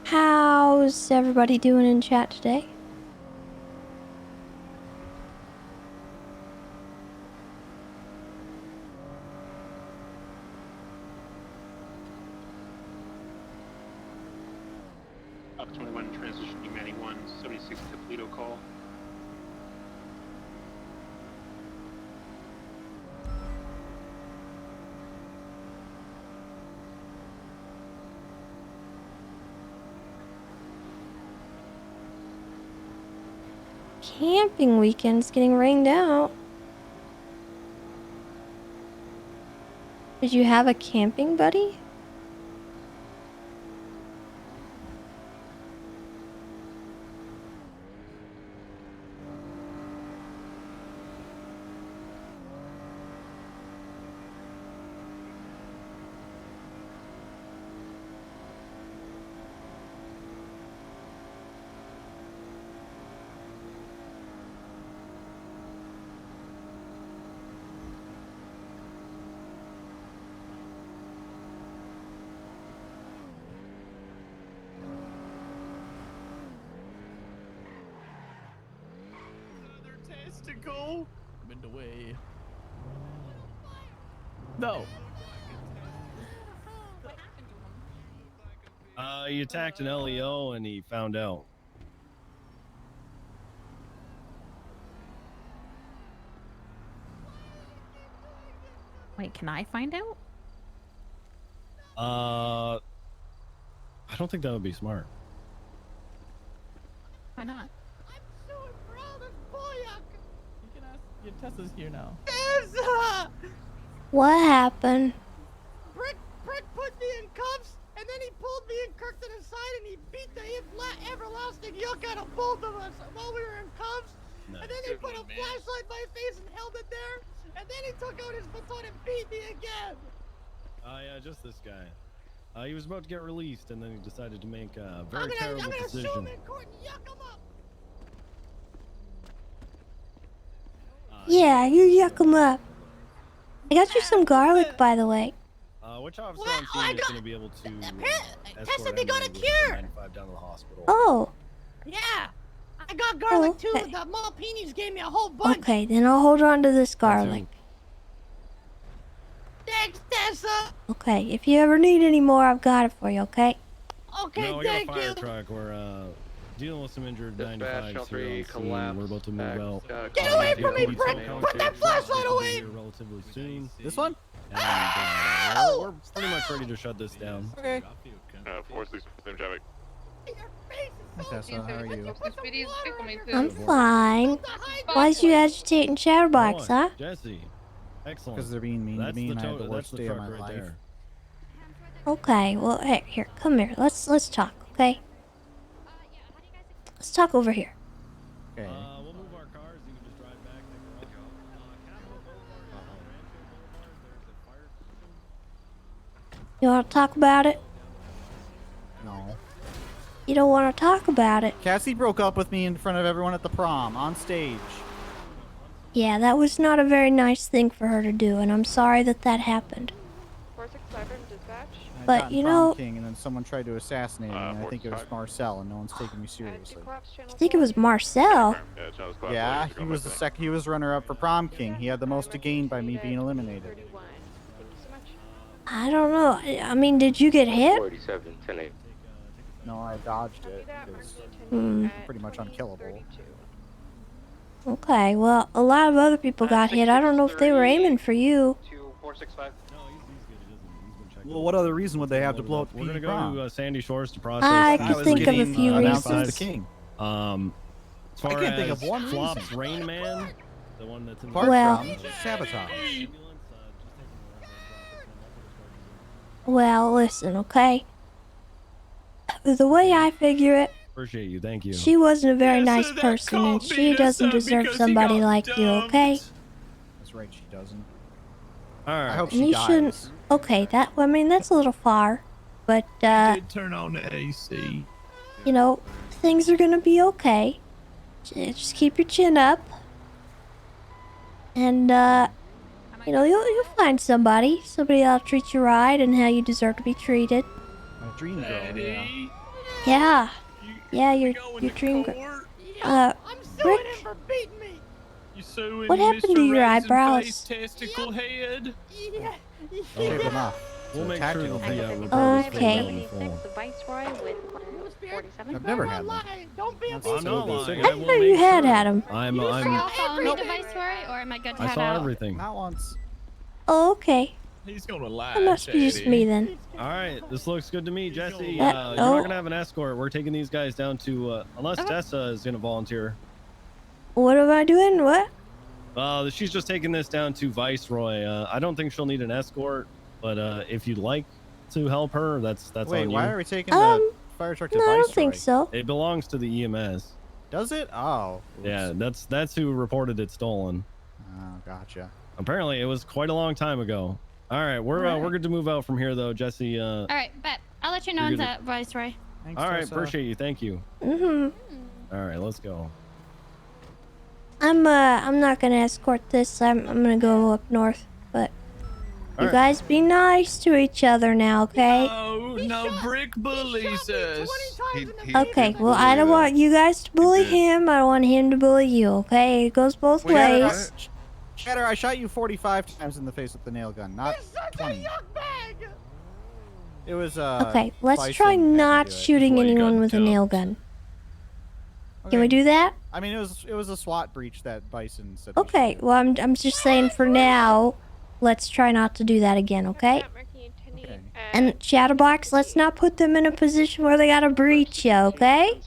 How's everybody doing in chat today? Up 21 transition Humani 1, 76 Toledo call. Camping weekend's getting rained out. Did you have a camping buddy? Testicle! I'm in the way. No. He attacked an LEO and he found out. Wait, can I find out? I don't think that would be smart. Why not? You can ask. Your Tessa's here now. Tessa! What happened? Brick put me in cuffs, and then he pulled me and Kirk to the side, and he beat the everlasting yuck out of both of us while we were in cuffs. Nice. And then he put a flashlight in my face and held it there, and then he took out his baton and beat me again. Yeah, just this guy. He was about to get released, and then he decided to make a very I'm terrible gonna sue decision. him in court and yuck him up. Yeah, you yuck 'em up. I got you some garlic, by the way. Which officer on scene is going to be able to Tessa, they got a cure. 95 down to the hospital? Oh, Yeah, I got garlic Oh, too. okay. The Malpinis gave me a whole bunch. okay, then I'll hold on to this garlic. Thanks, Tessa. Okay, if you ever need any more, I've got it for you, okay? Okay, No, we got a thank fire you. truck. We're dealing with some injured 95s here. three on scene. We're about to move out. Get away from me, Brick! Put that flashlight away! Here relatively soon. This one? And, we're pretty much ready to shut this down. Okay. 4-6 traffic. Hi, Tessa. How are you? I'm fine. Why's you agitating chatterbox, huh? Jesse. Excellent. Because they're being mean to That's me, the and I had tow- the that's worst the day of truck my right life. there. Okay, well, hey, here, come here. Let's talk, okay? Let's talk over here. Okay. We'll move our cars. You can just drive back. You want to talk about it? No. You don't want to talk about it. Cassie broke up with me in front of everyone at the prom, on stage. Yeah, that was not a very nice thing for her to do, and I'm sorry that that happened. 465 from dispatch. I But, got you prom know- king, and then someone tried to assassinate me, and I think it was Marcel, and no one's taking me seriously. I think it was Marcel. Yeah, he was he was runner-up for prom king. He had the most to gain by me being eliminated. I don't know. I mean, did you get hit? 47, 10-8. No, I dodged it. It was Hmm. pretty much unkillable. Okay, well, a lot of other people got hit. I don't know if they were aiming for you. 465. Well, what other reason would they have to blow up the We're gonna go prom? to Sandy Shores to process. I the- could think of a few announced as reasons. the king. As far I can't think as of one Flop's reason. Rain Man, the one that's in the Apart Well- from sabotage. Well, listen, okay? The way I figure it, Appreciate you, thank you. she wasn't a very nice person, and she doesn't deserve somebody like you, okay? That's right, she doesn't. All right. I hope And she you dies. shouldn't. Okay, that. I mean, that's a little far, but Turn on the AC. you know, things are gonna be okay. Just keep your chin up, and you know, you'll find somebody that'll treat you right and how you deserve to be treated. My dream girl, yeah. Yeah, yeah, your dream girl. I'm suing Rick, him for beating me. You suing what happened to your eyebrows? Testicle head. Yeah. Take them off. We'll So make sure tactical that the head. report is Okay. filled in full. The Viceroy with 147. I've never had one. Lying. Don't be a I'm piece not of lying. I will thought you make had sure. had 'em. I'm. You I'm. saw Follow me every- to Viceroy, or am I good to I head saw out? everything. Not once. Oh, okay. He's gonna lie. That must be just me then. All right, this looks good to me, Jesse. You're oh. not gonna have an escort. We're taking these guys down to unless Okay. Tessa is gonna volunteer. What am I doing? What? She's just taking this down to Viceroy. I don't think she'll need an escort, but if you'd like to help her, that's Wait, on you. why are we taking the fire truck to No, I Viceroy? don't think so. It belongs to the EMS. Does it? Oh. Yeah, that's who reported it stolen. Oh, gotcha. Apparently, it was quite a long time ago. All right, we're good to move out from here, though, Jesse. All right, bet. I'll let you know You're on good that, Viceroy. Thanks, All right, Tessa. appreciate you. Thank you. Mhm. All right, let's go. I'm not gonna escort this. I'm gonna go up north. But you Alright. guys be nice to each other now, okay? No, Brick bullies us. Okay. Well, I don't want you guys to bully him. I don't want him to bully you. Okay? It goes both ways. Shatter, I shot you 45 times in the face with the nail gun, not 20. It was Okay. Let's Bison try had to not do it. shooting Before you anyone got with a jumped. nail gun. Can we do that? I mean, it was a SWAT breach that Bison said. we Okay. should do. Well, I'm just saying for now. let's try not to do that again, okay? Okay. And Shadowbox, let's not put them in a position where they gotta breach you, okay?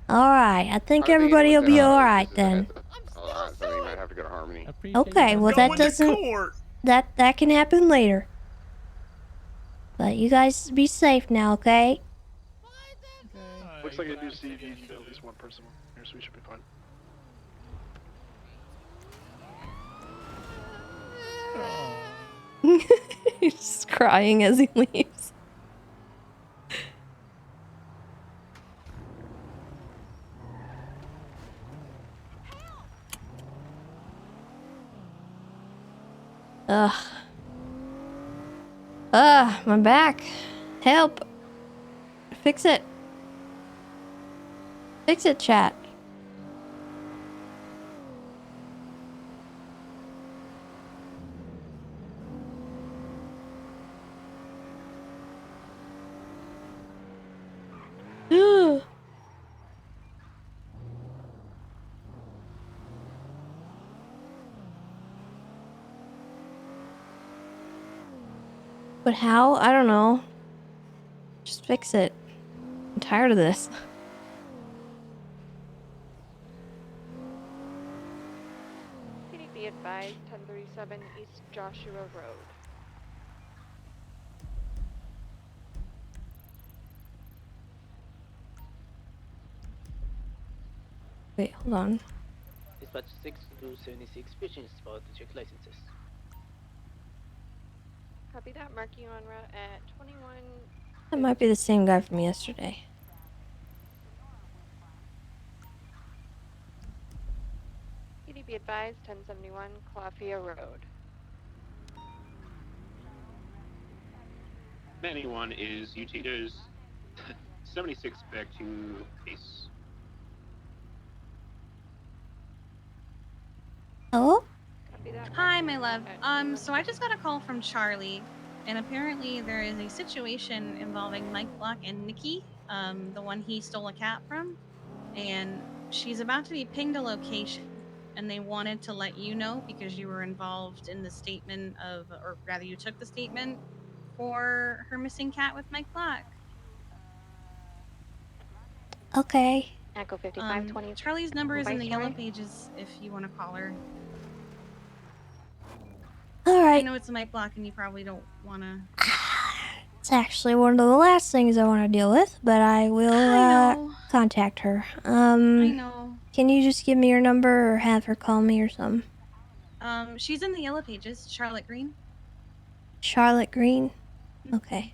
Alright, I think everybody will be alright then. So you might have to go to Harmony. Okay, well that doesn't... That can happen later. But you guys be safe now, okay? Looks like I do see at least one person here, so we should be fine. He's just crying as he leaves. Ugh. Ugh, my back. Help. Fix it. Fix it, chat. But how? I don't know. Just fix it. I'm tired of this. Be advised, 1037 East Joshua Road. Wait, hold on. Dispatch 676, pitching spot to check licenses. Copy that, mark you on route at 21. That might be the same guy from yesterday. Be advised, 1071 Claffia Road. 91 is UT. There's 76 back to base. Hello? Hi, my love. So I just got a call from Charlie, and apparently there is a situation involving Mike Block and Nikki, the one he stole a cat from, and she's about to be pinged a location, and they wanted to let you know because you were involved in the statement of, or rather you took the statement for her missing cat with Mike Block. Okay. Echo 5520. Charlie's number is in the yellow pages if you want to call her. Alright. I know it's Mike Block and you probably don't want to... It's actually one of the last things I want to deal with, but I will contact her. I know. Can you just give me your number or have her call me or something? She's in the yellow pages, Charlotte Green. Charlotte Green? Okay.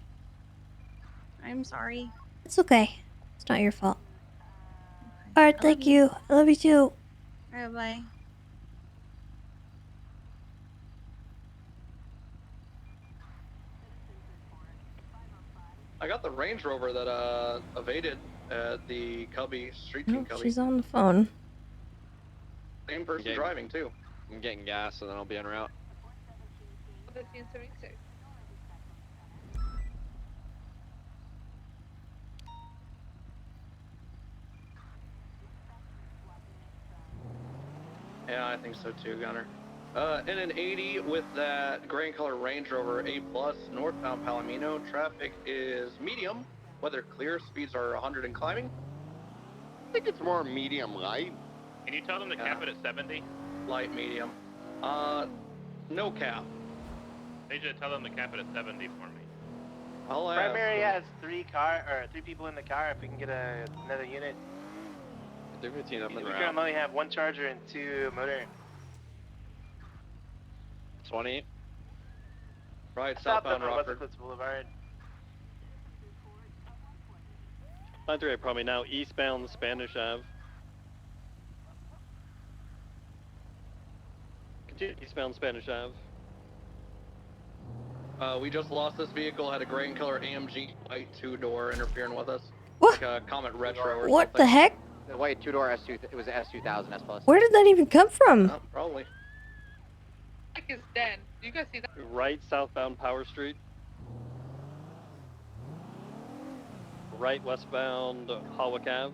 I'm sorry. It's okay. It's not your fault. Alright, thank you. I love you too. Alright, bye. I got the Range Rover that evaded at the Cubby, Street King Oh, Cubby. she's on the phone. Same person driving too. I'm getting gas and then I'll be en route. 1576. Yeah, I think so too, Gunner. In an 80 with that gray and color Range Rover A+, northbound Palomino. Traffic is medium. Weather clear. Speeds are 100 and climbing. I think it's more medium light. Can you tell them to cap it at 70? Light, medium. No cap. They should tell them to cap it at 70 for me. I'll ask. Primary has three people in the car. If we can get another unit. They're 15 up We and currently only have one charger and two motor. 20. Right, Southbound southbound Rockford. West Boulevard. 93 probably now eastbound Spanish Ave. Continue eastbound Spanish Ave. We just lost this vehicle. Had a gray and color AMG white 2-door interfering with us. What? Like a Comet Retro or What something. the heck? The white 2-door S2, it was an S2000 S Plus. Where did that even come from? Probably. Mike is dead. Do you guys see that? Right southbound Power Street. Right westbound Hawick Ave.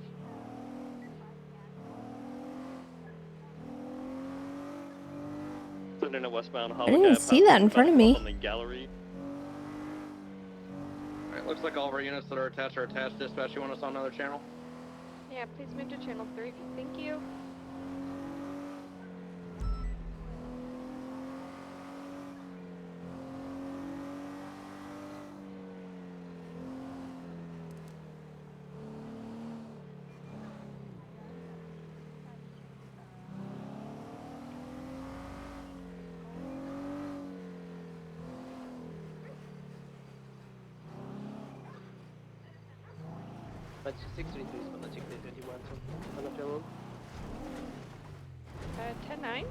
So sitting in a westbound I Hollow didn't even Gap, see that in about front of to pull me. up on the gallery. Alright, looks like all of our units that are attached are attached. Dispatch, you want us on another channel? Yeah, please move to channel 3. Thank you. But 632 is gonna check the 21 on the road. 10-9.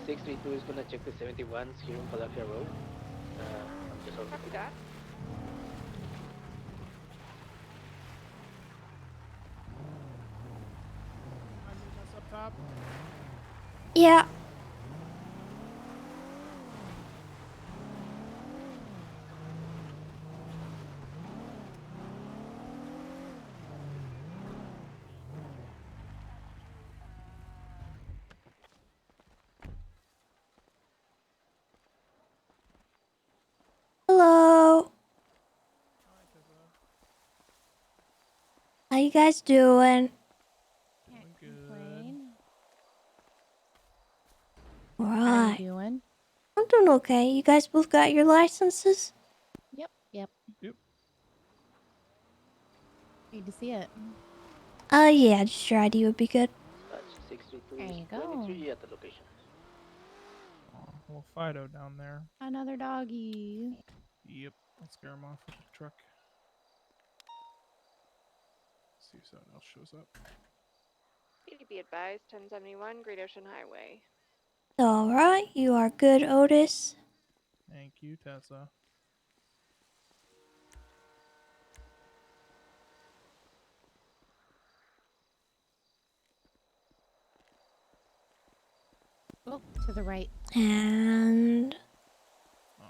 632 is gonna check the 71s here on Philadelphia Road. I'm just Copy that. Up top. Yeah. Hello. How you guys doing? Can't complain. All How right. you doing? I'm doing okay. You guys both got your licenses? Yep. Yep. Need to see it. Yeah, just your ID would be good. Dispatch 632 There is you go. 23 at the location. Little Fido down there. Another doggy. Yep. Let's scare him off with the truck. See if someone else shows up. Be advised, 1071 Great Ocean Highway. All right. You are good, Otis. Thank you, Tessa. Oh, to the right. And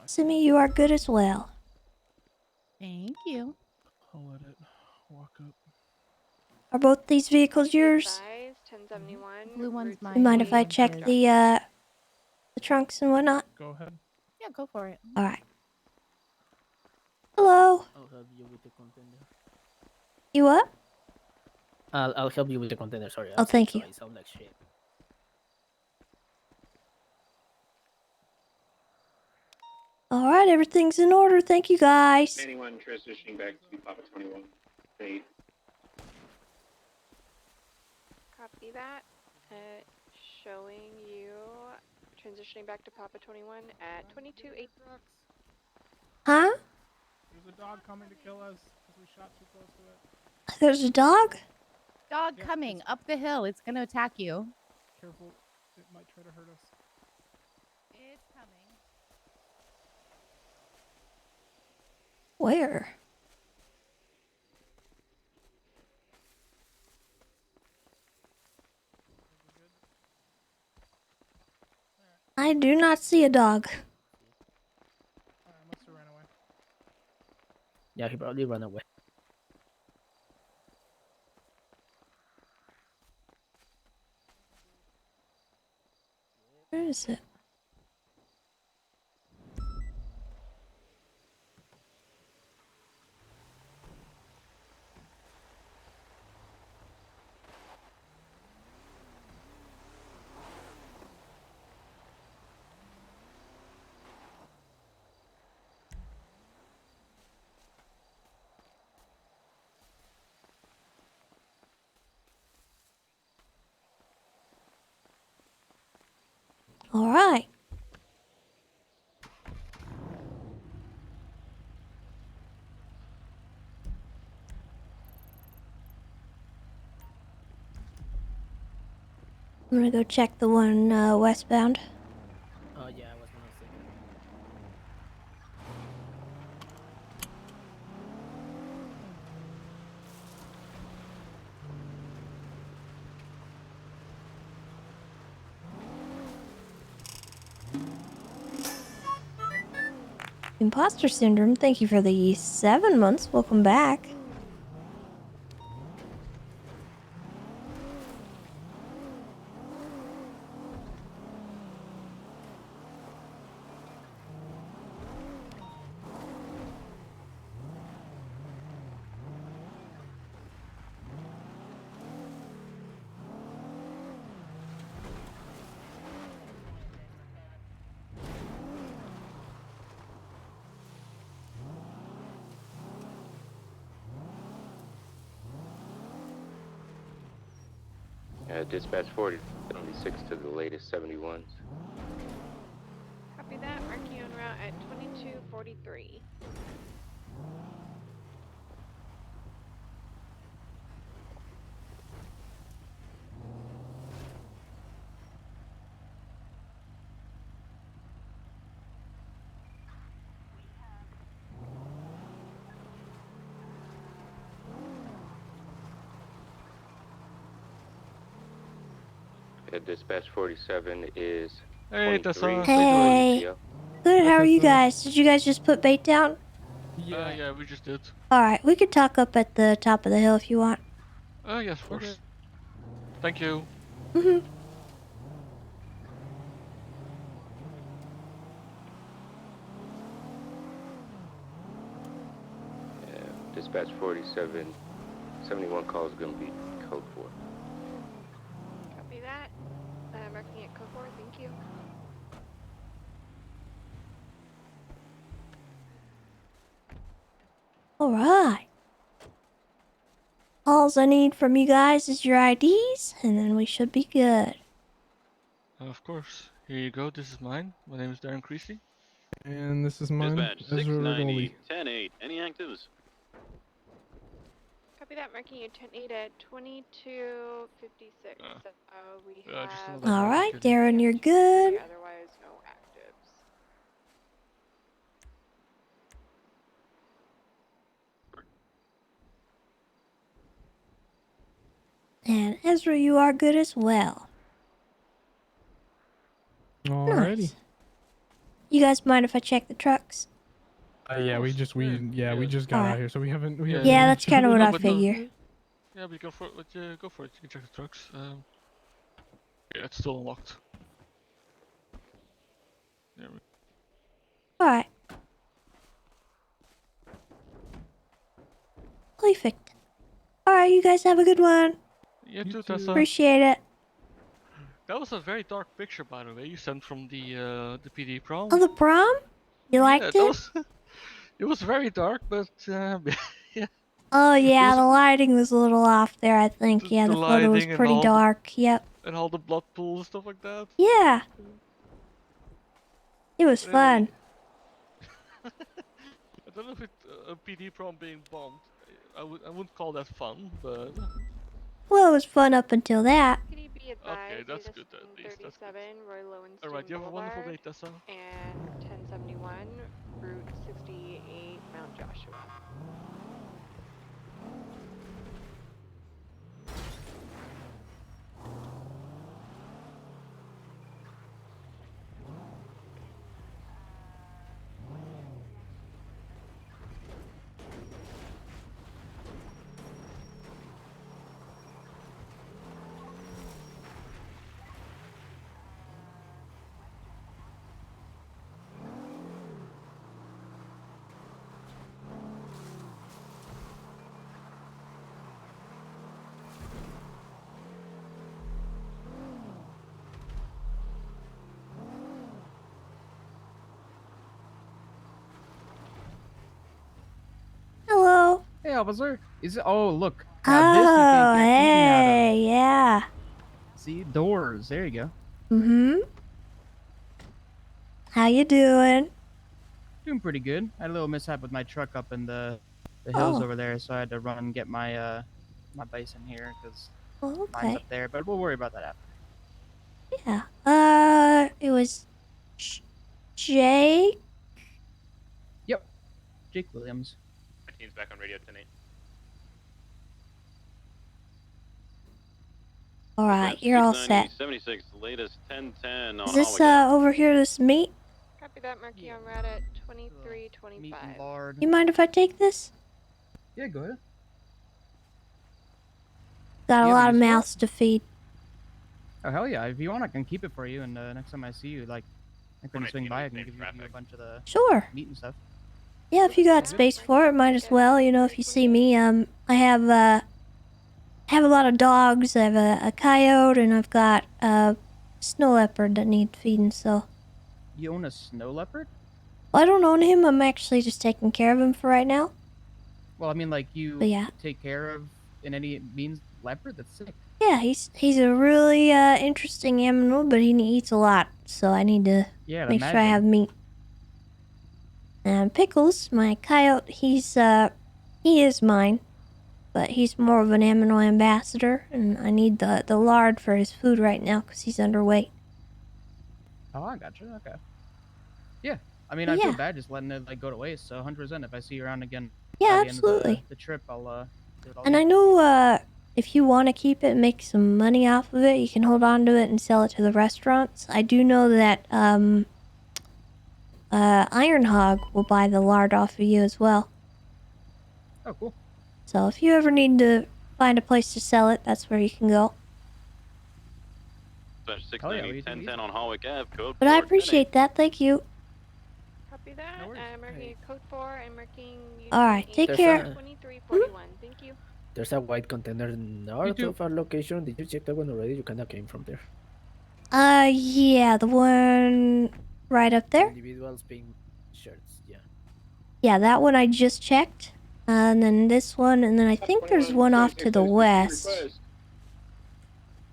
Simi, you are good as well. Thank you. I'll let it walk up. Are both these vehicles yours? Advised, 1071. Blue one's You mine. mind if I check the trunks and whatnot? Go ahead. Yeah, go for it. All right. Hello. I'll help you with the container. You what? I'll help you with the container. Sorry. Oh, thank you. I sound like shit. All right, everything's in order. Thank you, guys. 91 transitioning back to Papa 21. 8. Copy that. Showing you transitioning back to Papa 21 at 22-8. Huh? There's a dog coming to kill us because we shot too close to it. There's a dog? Dog coming up the hill. It's gonna attack you. Careful. It might try to hurt us. It's coming. Where? I do not see a dog. Must have ran away. Yeah, he probably ran away. Where is it? All right. I'm gonna go check the one westbound. Oh yeah, I was gonna say. Imposter syndrome. Thank you for the 7 months. Welcome back. Dispatch 40, 76 to the latest 71s. Copy that. Marking you en route at 2243. Dispatch 47 is. Hey, 23 Tessa. Hey. Good, how are you guys? Did you guys just put bait down? Yeah, we just did. Alright, we could talk up at the top of the hill if you want. Yes, of course. Thank you. Mm-hmm. Dispatch 47, 71 call is going to be code 4. Copy that. Marking it code 4. Thank you. Alright. All I need from you guys is your IDs, and then we should be good. Of course. Here you go. This is mine. My name is Darren Creasy. And this is mine. Dispatch Ezra Rigoli. 10-8. Any actives? Copy that. Marking you 10-8 at 2256. We just have. another Alright, Darren, you're good. Otherwise, no actives. And Ezra, you are good as well. Alrighty. Nice. You guys mind if I check the trucks? Yeah, we just got Alright. out here, so we haven't. Yeah, that's kind of what I figure. Yeah, we go for it. Go for it. You can check the trucks. Yeah, it's still unlocked. There we go. Alright. Perfect. Alright, you guys have a good one. You too, Tessa. Appreciate it. That was a very dark picture, by the way, you sent from the PD prom. Oh, the prom? You liked it? It was very dark, but yeah. Oh yeah, the lighting was a little off there, I think. Yeah, the photo was lighting and pretty all dark. Yep. And all the blood pools and stuff like that. Yeah. It was fun. I don't know if it's a PD prom being bombed. I wouldn't call that fun, but. Well, it was fun up until that. Okay, that's good at least. That's good. Alright, you have a wonderful day, Tessa. And 1071, Route 68, Mount Joshua. Hello. Hey, officer. Is it? Oh, look. Oh, Now this you can get eaten out of. hey, yeah. See, doors. There you go. Mm-hmm. How you doing? Doing pretty good. I had a little mishap with my truck up in the hills Oh. over there, so I had to run and get my my bison here because Oh, mine's okay. up there. But we'll worry about that after. Yeah. It was Jake. Yep. Jake Williams. My team's back on radio 10-8. All right, you're all set. 76, latest 1010 on Is this over here? This meat? Copy that. Marking on route at 2325. You mind if I take this? Yeah, go ahead. Got a Yeah, lot but of you mouths to feed. Oh hell yeah! If you want, I can keep it for you, and next time I see you, like, I can swing by. I can give you a bunch of the Sure. meat and stuff. Yeah, if you got space for it, might as well. You know, if you see me, I have a lot of dogs. I have a coyote, and I've got a snow leopard that need feeding. So You own a snow leopard? I don't own him. I'm actually just taking care of him for right now. Well, I mean, like you But yeah. take care of in any means leopard. That's sick. Yeah, he's a really interesting animal, but he eats a lot, so I need to Yeah, I'd make sure I have imagine. meat. And Pickles, my coyote, he is mine, but he's more of an animal ambassador, and I need the lard for his food right now because he's underweight. Oh, I got you. Okay. Yeah. I mean, But I feel yeah. bad just letting it like go to waste. So 100%. If I see you around again Yeah, by the end of absolutely. the trip, I'll do it all And I again. know if you want to keep it and make some money off of it, you can hold on to it and sell it to the restaurants. I do know that Iron Hog will buy the lard off of you as well. Oh, cool. So if you ever need to find a place to sell it, that's where you can go. Slash 690 1010 on Hawick Ave, code But I 4. appreciate that. Thank you. Copy that. I'm marking code 4. I'm marking you. All right, take There's care. 2341. Thank you. There's a white container north of our location. Did you check that one already? You kinda came from there. Yeah, the one right up there. Individuals pink shirts, yeah. Yeah, that one I just checked. And then this one, and then I think there's one off to the west.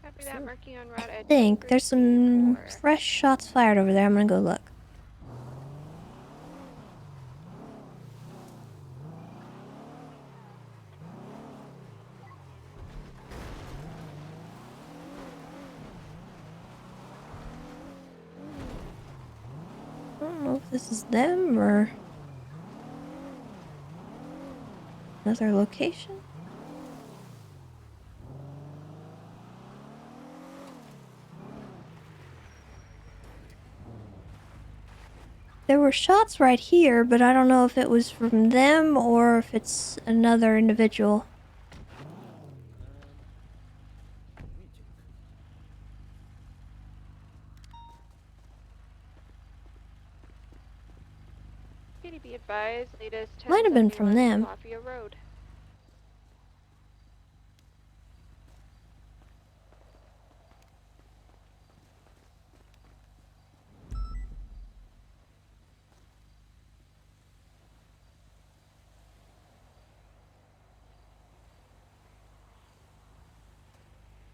Copy that. Marking on route I at think there's some fresh shots fired over there. I'm gonna go look. I don't know if this is them or another location. There were shots right here, but I don't know if it was from them or if it's another individual. Katie, be advised. Latest 1071 Might have been from them. Lafayette Road.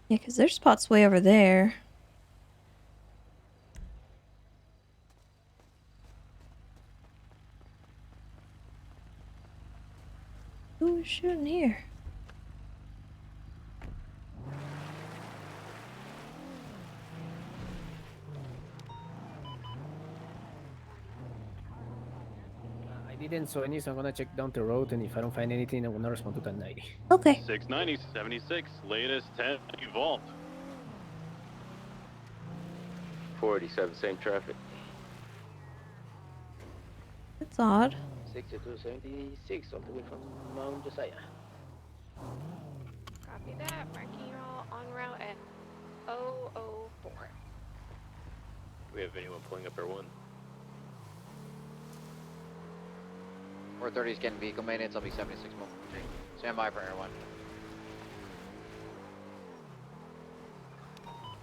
Yeah, because their spot's way over there. Who was shooting here? I didn't saw any, so I'm gonna check down the road, and if I don't find anything, I'm gonna respond to that 90. Okay. 690 76, latest 10 vault. 487, same traffic. That's odd. 6276 all the way from Mount Josiah. Copy that. Marking you all on route at 004. We have anyone pulling up our one? 430 is getting vehicle maintenance. I'll be 76 more. Stand by for Air 1.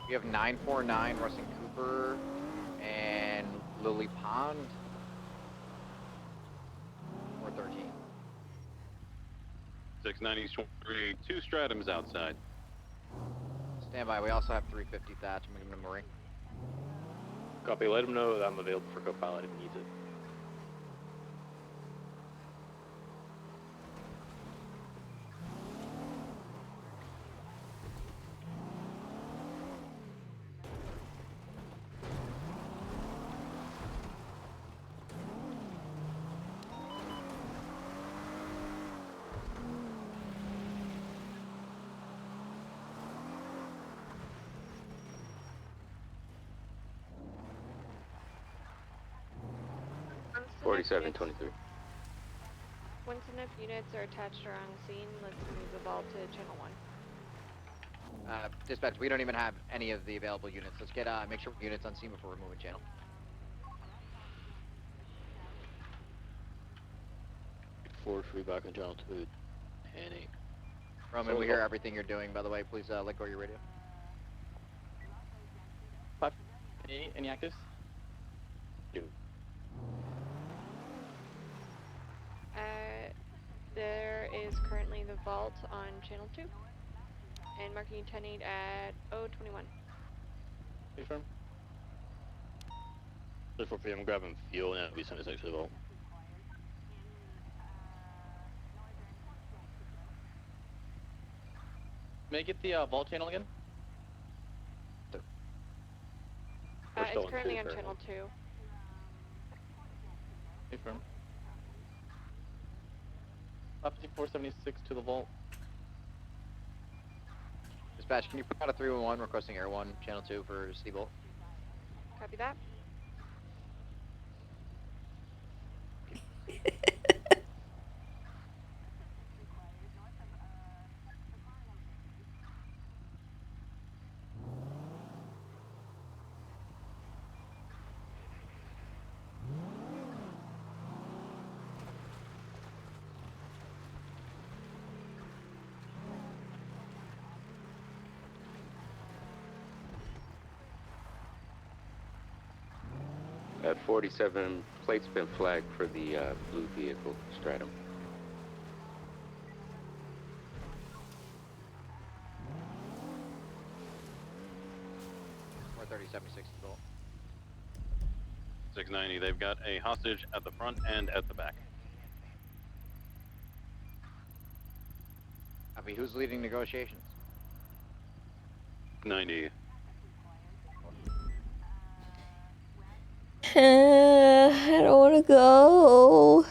You have 949 Rustin Cooper and Lily Pond. 413. 690 23, 2 Stratums outside. Stand by. We also have 350 Thatch. I'm gonna Marine. Copy, let him know that I'm available for co-pilot if he needs it. Once 4723. enough units are attached or on scene, let's move the vault to channel 1. Dispatch, we don't even have any of the available units. Let's get, make sure units on scene before we're moving channel. 4 free back on channel 2. Panic. Roman, we hear everything you're doing, by the way. Please let go of your radio. 5. Any actives? There is currently the vault on channel 2. And marking 10-8 at 021. Confirm. 4 p.m. grabbing fuel and it'll be 76 to the vault. Make it the vault channel again. It's currently on channel 2. Confirm. 5476 to the vault. Dispatch, can you put out a 311 requesting Air 1, Channel 2 for City Vault? Copy that. At 47, plate's been flagged for the blue vehicle, Stratum. Or 3076 Vault. 690, they've got a hostage at the front and at the back. Copy, who's leading negotiations? 90. I don't want to go.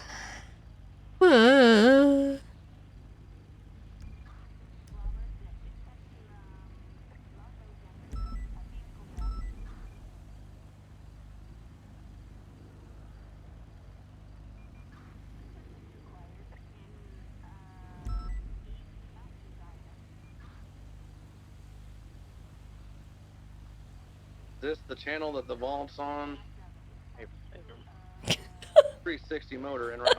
Is this the channel that the vault's on? 360 motor in route.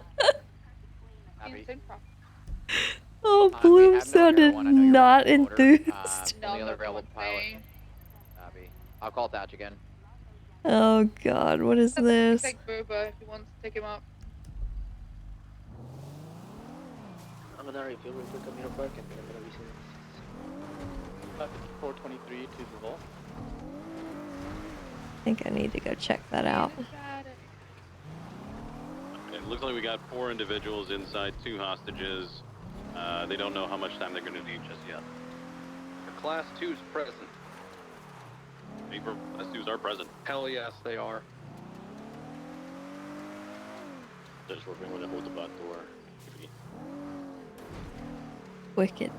Oh, Bloom sounded not enthused. Only other available pilot. Copy. I'll call Thatch again. Oh God, what is this? Take Booba if you want to take him up. I'm gonna refill real quick on Mirror Park and then I'm gonna be seeing 423 to the vault. I think I need to go check that out. It looks like we got 4 individuals inside, 2 hostages. They don't know how much time they're going to need just yet. The Class 2's present. Class 2s are present. Hell yes, they are. Just working when they hold the back door. Wicked.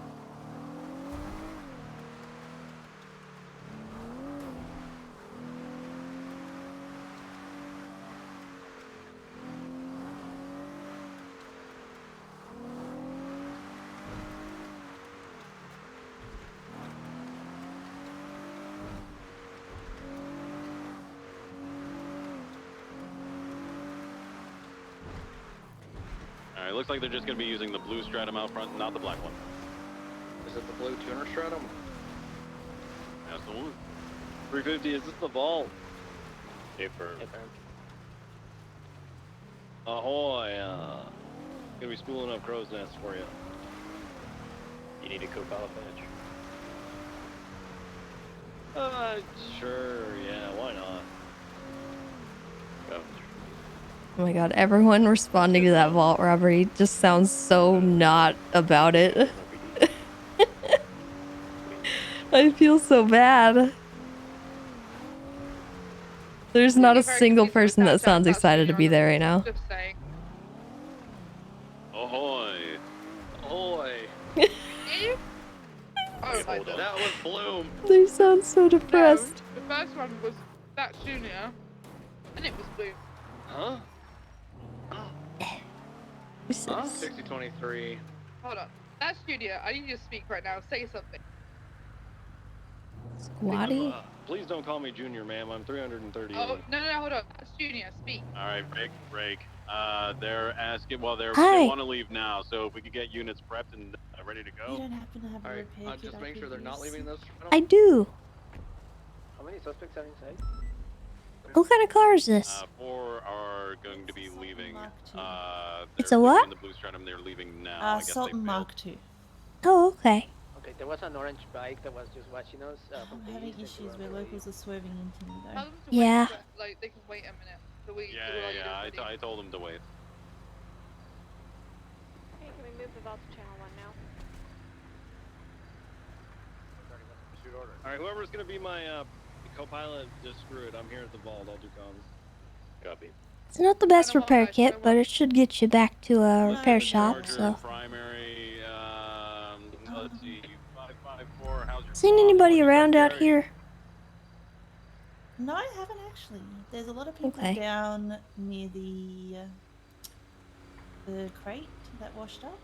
Alright, looks like they're just going to be using the blue stratum out front, not the black one. Is it the blue tuner stratum? That's the one. 350, is this the vault? Confirm. Ahoy, gonna be spooling up crow's nests for you. You need a co-pilot badge? Sure, yeah, why not? Go. Oh my God, everyone responding to that vault robbery just sounds so not about it. I feel so bad. There's not a single person that sounds excited to be there right now. Just saying. Ahoy! Ahoy! Oh, like that was Bloom. They sound so depressed. No, the first one was that Junior, and it was Blue. Huh? Who's Huh? this? 6023. Hold on. That's Junior. I need you to speak right now. Say something. Squatty? Please don't call me Junior, ma'am. I'm 338. Oh, no, hold on. That's Junior. Speak. Alright, break. They're asking, well, they Hi. want to leave now, so if we could get units prepped and ready to go. You don't happen to have a Alright, repair kit just I make could sure they're not use? leaving this. I do. How many suspects are inside? What kind of car is this? 4 are going to be leaving. It's a what? In the blue stratum, they're leaving now. I guess Assault they Mark II. Oh, okay. Okay, there was an orange bike that was just watching us from I'm the having east. and issues we where were locals are swerving into me though. Tell them to Yeah. wait, like they can wait a minute. So we Yeah. I told him to wait. Okay, can we move the vault to channel 1 now? All right, whoever's gonna be my co-pilot, just screw it. I'm here at the vault. I'll do comms. Copy. It's not the best repair kit, but it should get you back to a repair shop, Charger so. primary. Let's see. 554. How's your Seen anybody around out here? No, I haven't actually. There's a lot of people Okay. down near the crate that washed up.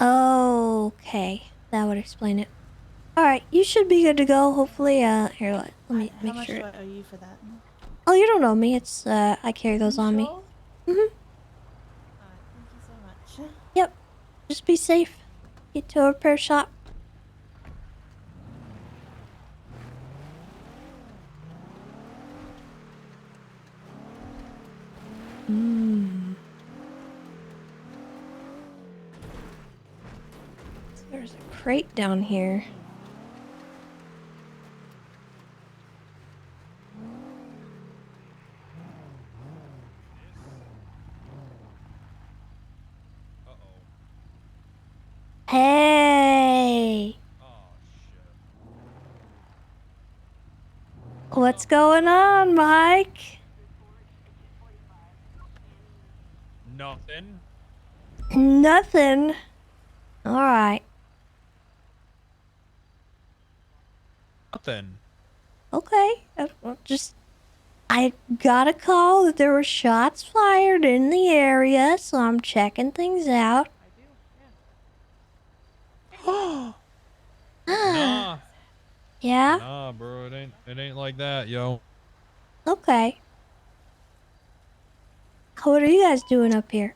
Okay, that would explain it. Alright, you should be good to go, hopefully. Here, let me How make much sure. do I owe you for that? Oh, you don't know me. It's, I carry those on me. Sure? Mm-hmm. Alright, thank you so much. Yep. Just be safe. Get to a repair shop. There's a crate down here. Hey! What's going on, Mike? Nothing. Nothing. Alright. Nothing. Okay. I got a call that there were shots fired in the area, so I'm checking things out. Nah. Yeah? Nah, bro. It ain't like that, yo. Okay. What are you guys doing up here?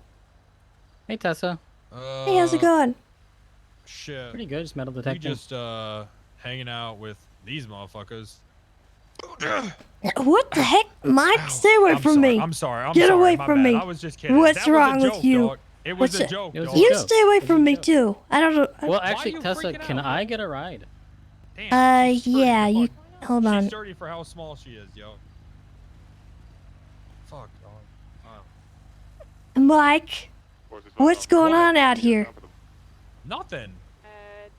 Hey, Tessa. Hey, how's it going? Shit. Pretty good. Just metal detecting. We just hanging out with these motherfuckers. What the heck? Mike, stay away from me. I'm sorry. Get away my from bad. me. I was just kidding. What's That was a wrong joke, with you? dog. It was a joke, dog. You stay away from me too. I don't know. Well, actually, Tessa, can I get a ride? Yeah, you. Hold on. She's dirty for how small she is, yo. Fuck, dog. Mike, what's going on out here? Nothing.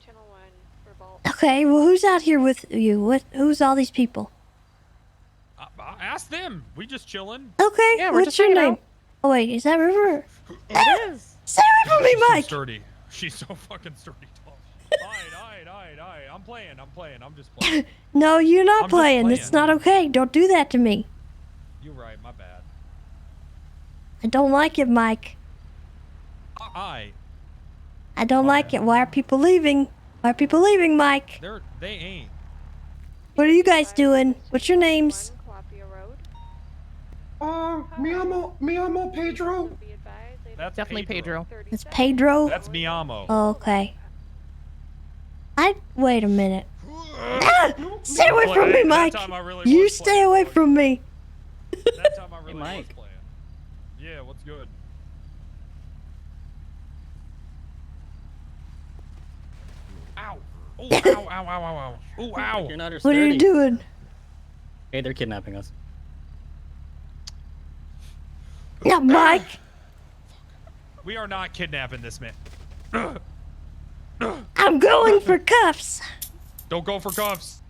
Channel 1 for vault. Okay, well, who's out here with you? Who's all these people? Ask them. We just chilling. Okay, Yeah, we're what's just your hanging name? out. Oh wait, is that River? It is. Stay away from me, She's so Mike. sturdy. She's so fucking sturdy, dog. Alright. I'm playing. I'm just playing. No, you're not I'm just playing. It's not okay. Don't do that to me. You're right. My bad. I don't like it, Mike. I don't like it. Why are people leaving? Why are people leaving, Mike? They ain't. What are you guys doing? What's your names? Mi amo Pedro. That's definitely Pedro. It's Pedro? That's mi amo. Oh, okay. Wait a minute. Stay away from me, Mike. You stay away from me. That time I really Mike. was playing. Yeah, what's good? Ow. Oh, ow. Ooh, ow. You're not her What are you doing? Hey, they're kidnapping us. No, Mike. We are not kidnapping this man. I'm going for cuffs. Don't go for cuffs.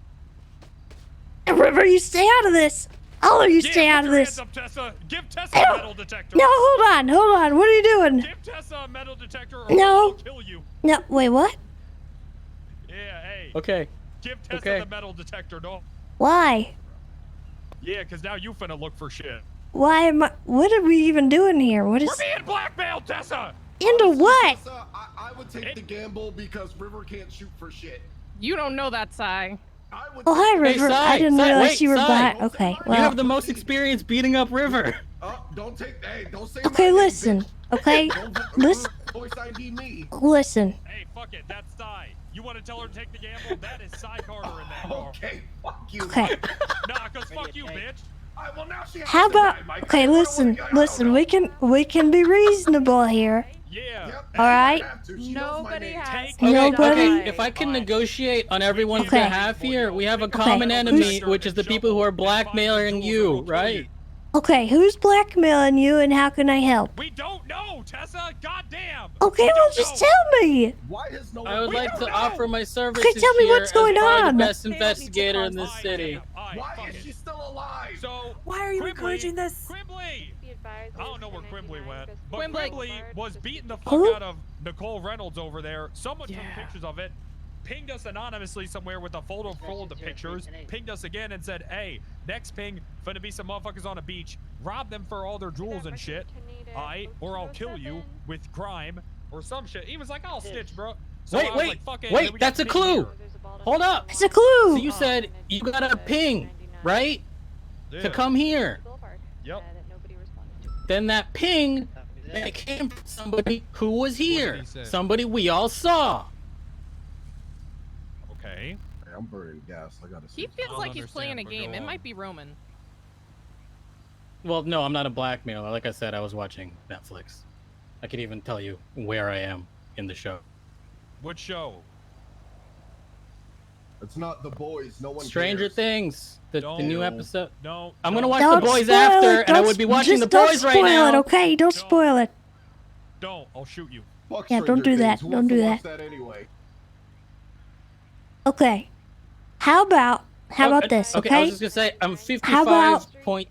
River, you stay out of this. All of you stay out of this. Hands up, Tessa. Give Tessa a metal detector. No, hold on. What are you doing? Give Tessa a metal detector or No. I'll kill you. No, wait, what? Yeah, hey. Okay. Give Tessa the metal detector, no. Why? Yeah, because now you finna look for shit. Why am I? What are we even doing here? What is? We're being blackmailed, Tessa. Into what? Tessa, I would take the gamble because River can't shoot for shit. You don't know that, Sai. Oh, hi, River. I didn't realize you were Sai. back. Okay, You well. have the most experience beating up River. Don't say Okay, listen. Okay, listen. Voice ID me. Listen. Hey, fuck it. That's Sai. You want to tell her to take the gamble? That is Sai Carter in that car. Okay, fuck you. Okay. Nah, cause fuck you, bitch. Well, now she has How to about? die, Mike. Okay, listen. We can be reasonable here. Yeah. All right. Nobody has. Nobody. Okay, if I can negotiate on everyone's Okay. behalf here, we have a Okay. common enemy, Who's- which is the people who are blackmailing you, right? Okay, who's blackmailing you and how can I help? We don't know, Tessa. Goddamn. Okay, well, just tell me. Why has no I would like to offer my services Okay, tell me here what's going as probably on. the best investigator in this city. Why is she still alive? So Why are you encouraging this? Quimbly. I don't know where Quimbly went, but Quimbly. Quimbly was beating the fuck Who? out of Nicole Reynolds over there. Someone took pictures of it, pinged us anonymously somewhere with a photo full of the pictures, pinged us again and said, hey, next ping, finna be some motherfuckers on a beach, rob them for all their jewels and shit, alright, or I'll kill you with crime, or some shit. He was like, I'll stitch, bro. So I was like, fuck it, then Wait, we that's got a ping clue. here. Hold up. It's a clue. So you said you got a ping, right? Yeah. To come here. Yep. Then that ping, it came from somebody who was here. he say? Somebody we all saw. Okay. Hey, I'm burning gas. I gotta see. He feels like he's playing a game. It might be Roman. Well, no, I'm not a blackmailer. Like I said, I was watching Netflix. I could even tell you where I am in the show. What show? It's not The Boys. No one Stranger cares. Things, the new Don't. episode. No. I'm gonna watch Don't The Boys spoil after, it. and I Don't would be watching just The Boys don't right spoil now. it, okay? Don't spoil it. Don't. I'll shoot you. Fuck Yeah, don't Stranger do that. Things. Who Don't wants to do watch that. that anyway? Okay. How about this, Okay, okay? I was just gonna say I'm How about- 55.23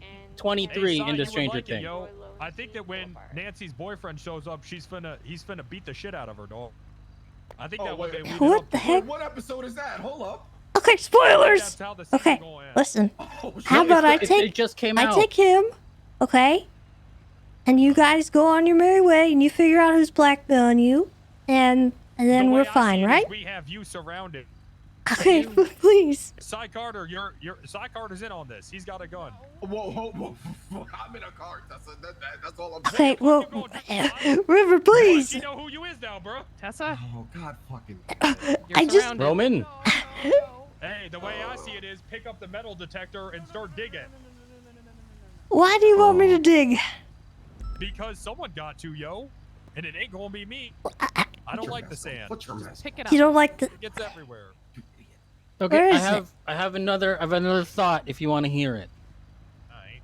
Hey, Sai, into you would Stranger like it, Things. yo. I think that when Nancy's boyfriend shows up, he's finna beat the shit out of her, dog. I think that wait, would be What the heck? What episode is that? Hold up. Okay, spoilers. That's how the season's Okay, going. listen. Oh, shit. How about I It take just came I out. take him, okay? And you guys go on your merry way, and you figure out who's blackmailing you, and then The way we're I see fine, it is right? we have you surrounded. Okay, please. Cy Carter, Cy Carter's in on this. He's got a gun. Whoa. I'm in a car. That's all I'm Okay, saying. well, River, please. You know who you is now, bro. Tessa? Oh, God fucking. I just Roman. Hey, the way I see it is pick up the metal detector and start digging. Why do you want me to dig? Because someone got to, yo. And it ain't gonna be me. I don't like the sand. What's your mess? Pick it up. You don't like the. It gets everywhere. Okay, Where I is it? have another thought if you want to hear it. Alright.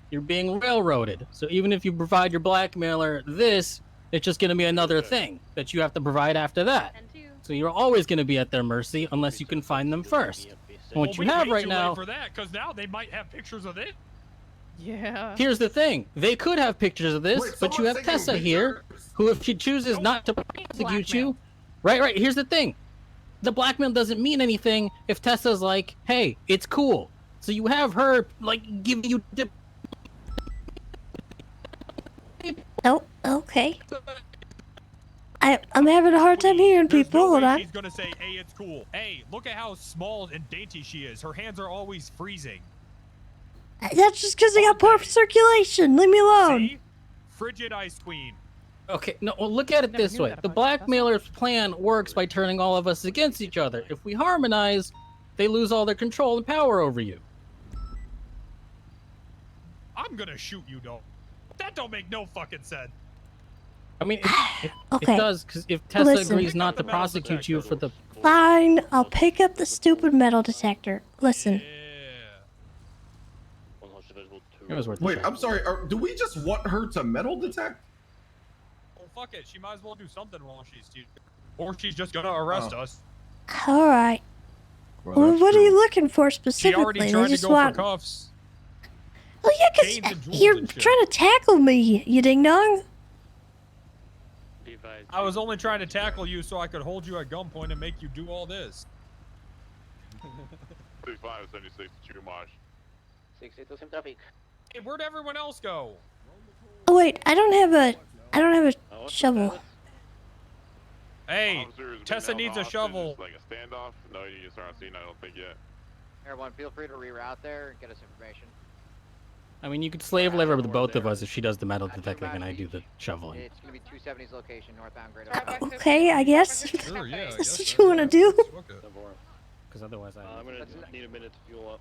You're being railroaded. So even if you provide your blackmailer this, it's just gonna be another thing that you have to provide after that. So you're always gonna be at their mercy unless you can find them first. And what you have right now, for that, because now they might have pictures of it. Yeah. here's the thing. They could have pictures of this, Wait, but you have someone's taking Tessa here, pictures? who if she chooses not to prosecute you, right, here's the thing. The blackmail doesn't mean anything if Tessa's like, hey, it's cool. So you have her, like, giving you... Oh, okay. I'm having a hard time hearing There's people. no Hold way on. She's gonna say, hey, it's cool. Hey, look at how small and dainty she is. Her hands are always freezing. That's just because I got poor circulation. Leave me alone. See? Frigid ice queen. Okay, no, well, look at it this way. The blackmailer's plan works by turning all of us against each other. If we harmonize, they lose all their control and power over you. I'm gonna shoot you, dog. That don't make no fucking sense. I mean, it Okay. does, because if Tessa Listen. agrees not to prosecute you for the... Fine, I'll pick up the stupid metal detector. Listen. It was worth a Wait, shot. I'm sorry. Do we just want her to metal detect? Well, fuck it. She might as well do something while she's here. Or she's just gonna arrest us. All right. Well, Well, that's what are you true. looking for She specifically? already They tried to just go want. for cuffs. Oh yeah, chains and 'cause jewels you're and shit. trying to tackle me, you ding dong. I was only trying to tackle you so I could hold you at gunpoint and make you do all this. 6576 Chumash. 682 sin traffic. Hey, where'd everyone else go? Oh wait, I don't have a shovel. Hey, Officers been Tessa held needs a hostage. shovel. It's like a standoff. No, you just aren't seen. I don't think yet. Everyone, feel free to reroute there and get us information. I mean, you could slave labor with both of us if she does the metal detecting and I do the shoveling. It's gonna be 270's location, northbound Greater. Okay, I guess. Sure, yeah. That's what you want to do. Because otherwise I'm gonna need a minute to fuel up.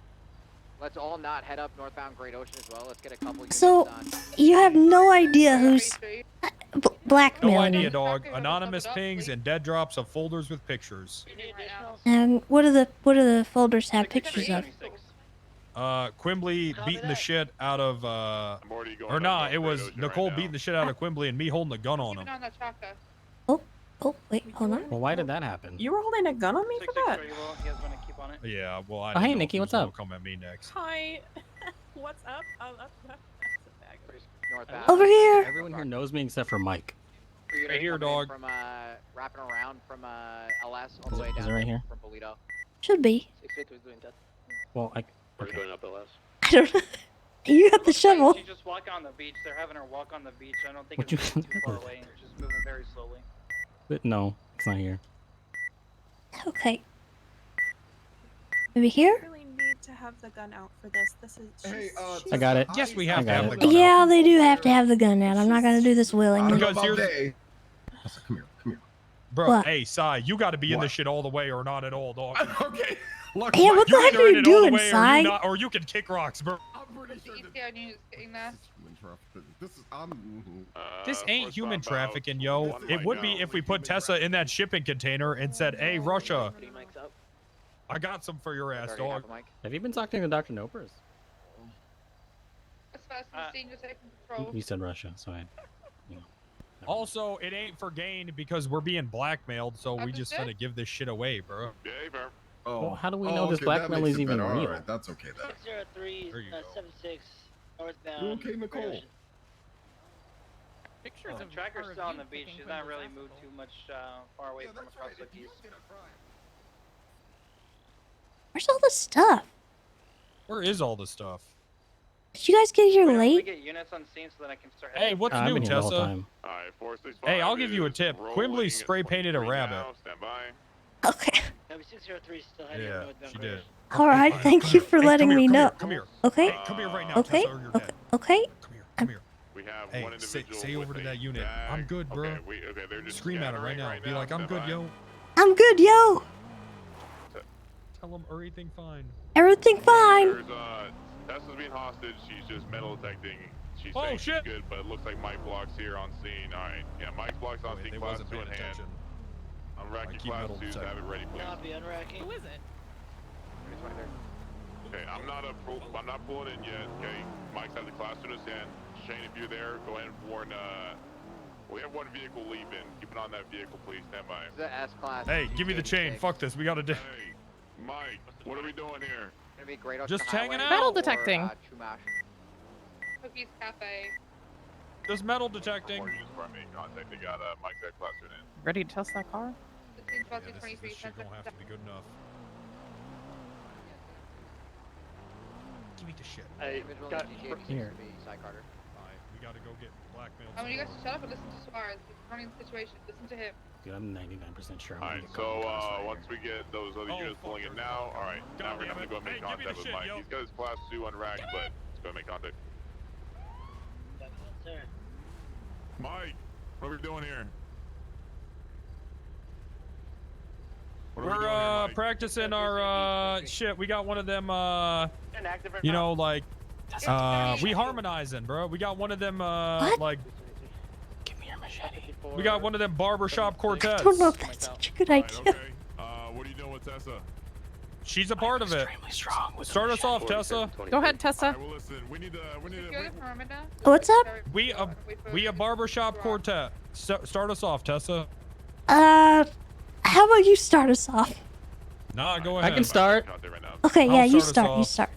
Let's all not head up northbound Great Ocean as well. Let's get a couple units So, done. you have no idea who's No blackmailing idea, me. dog. Anonymous pings and dead drops of folders with pictures. And what do the folders have pictures of? Quimbley beating the shit out of or nah, it was Nicole beating the shit out of Quimbley and me holding a gun on him. Oh, wait, hold on. Well, why did that happen? You were holding a gun on me for that? Yeah, well, I Oh, didn't hey, know Nikki, if he what's was gonna up? Come at me next. Hi. What's up? Oh, that's a bag. Over here. Everyone here knows me except for Mike. Right here, dog. From wrapping around from LS all the way Is down it right here? from Polito. Should be. 6-8 was doing that. Well, We're going up LS. I don't know. You got the shovel. You just walk on the beach. They're having her walk on the beach. I don't think What it's you- too far away. It's just moving very slowly. But no, it's not here. Okay. Maybe here? Really need to have the gun out for this. This is. Hey, I got it. Yes, we I have to got have it. the gun. Yeah, they do have to have the gun out. I'm not gonna do this willingly. Because here's, Come here. bro. What? Hey, Sai, you got to be in this shit all the way or not at all, dog. Okay. Look, Yeah, what the You're heck either are in you it all the doing, way Sai? or you can kick rocks, bro. ECR units getting there. This is This ain't human trafficking, yo. It would be if we put Tessa in that shipping container and said, "Hey, Russia, I got some for your ass, dog." Have you been talking to Dr. Nopers? As fast as the senior taking control. You said Russia, so I. Also, it ain't for gain because we're being blackmailed, so we just Understood. finna give this shit away, bro. Well, how do we know this blackmail is even real? Alright, that's okay then. 603 There you go. 76 northbound. You okay, Nicole? Pictures of tracker's still on the beach. She's not really moved too much far away from across the keys. Where's all the stuff? Where is all the stuff? Did you guys get here Let me late? get units on scene so that I can start. Hey, what's I've new, been here the whole Tessa? time. Hey, I'll give you a tip. Quimbley spray painted a rabbit. Okay. W603 still heading Yeah, northbound. she did. All right. Thank you for letting me know. Come here. Okay. Hey, come here right now, Okay. Tessa, or you're Okay. dead. Okay. Come here. Hey, say over to that unit. I'm good, bro. Scream at him right now. Be like, I'm good, yo. I'm good, yo. Tell him everything fine. Everything fine. Tessa's being hostage. She's just metal detecting. She's Oh, saying shit. she's good, but it looks like Mike Block's here on scene. All right. Yeah, Mike Block's on Wait, scene. they Class wasn't 2 in paying hand. attention. Unracking keep class metal 2s. detecting. Have it ready, please. Copy, unracking. Who is it? Okay, I'm not pulling in yet. Okay, Mike's had the class 2 in his hand. Shane, if you're there, go ahead and warn. We have one vehicle leaving. Keep an eye on that vehicle, please. Stand by. The S-Class. Hey, give me the chain. Fuck this. We gotta do. Hey, Mike, what are we doing here? Gonna be Great Ocean Just hanging Highway out. Metal or, detecting. Chumash. Cookies Cafe. Just metal detecting. More units for me. Contact. They got Mike's got class 2 in. Ready to test that car? 15, 12, Yeah, this 23, shit gonna have to be good enough. Give me the shit. Individual got- in GTA needs Here. to be Cy Carter. Alright, we gotta go get blackmailed. I want you guys to shut up and listen to Suarez. He's running the situation. Listen to him. Dude, I'm 99% sure. I'm All gonna right, get caught in so class right once here. we get those other Oh, units pulling in fucker. now, all right, now God we're damn gonna it. go make Hey, give me contact the with shit, Mike. yo. He's got his class 2 unracked, but let's go make contact. Mike, what are we doing here? What are we We're doing here, Mike? practicing our shit. We got one of them you know, like we harmonizing, bro. We got one of them like Give me your machete. we got one of them barbershop quartets. I don't know if that's such a good All right, idea. okay. What are you doing with Tessa? She's a part of it. Extremely strong. With Start us off, Tessa. Go ahead, Tessa. All right, well, listen, we need Secure the perimeter. What's up? We a barbershop quartet. Start us off, Tessa. How about you start us off? Nah, go I ahead. can start. Contact right now. Okay, I'll yeah, you start us start.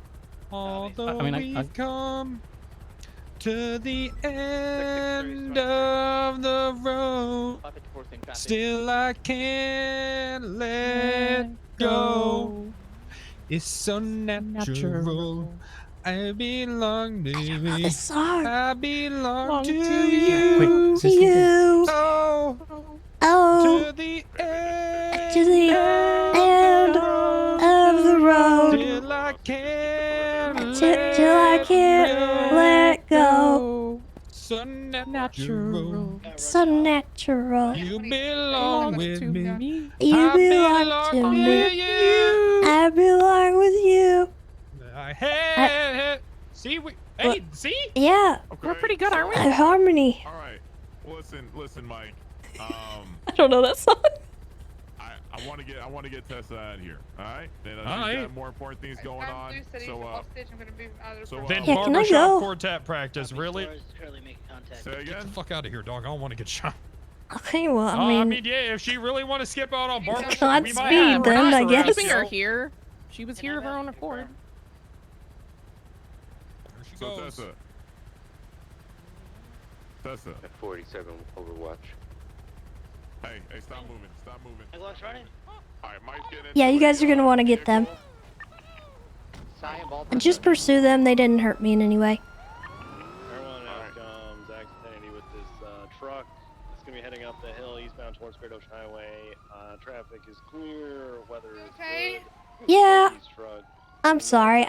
You off. start. Although I mean, I- we've come to the end of the road, still I can't let go. It's so natural. I belong, baby. This song. I belong to you. you. To you. Oh, Oh. to the end. To the end of the road. Till I can't Till I can't let go. So natural. So natural. You belong with me. You I belong to me. with you. I belong with you. I Hey, see, see? Yeah. We're pretty good, aren't we? Harmony. All right. Listen, Mike. I don't know that song. I want to get Tessa out of here. All right. Then All she's right. got more important things going on. Then Yeah, can I barbershop go? quartet practice, really? Say Get again? the fuck out of here, dog. I don't want to get shot. Okay, well, I mean, Yeah, if she really want to skip out on barbershop, we might Godspeed have to then, I harass guess. Keeping her here. She was here of her own accord. There she So goes. Tessa. At 47 Overwatch. Hey, stop moving. Stop moving. Clock's running. All right, Mike's getting yeah, you guys are gonna want to get them. Cyan ball. Just pursue them. They didn't hurt me in any way. Everyone else comes Zach Kennedy with this truck. It's going to be heading up the hill eastbound towards Great Ocean Highway. Traffic is clear. Weather is good. Yeah. East truck. I'm sorry.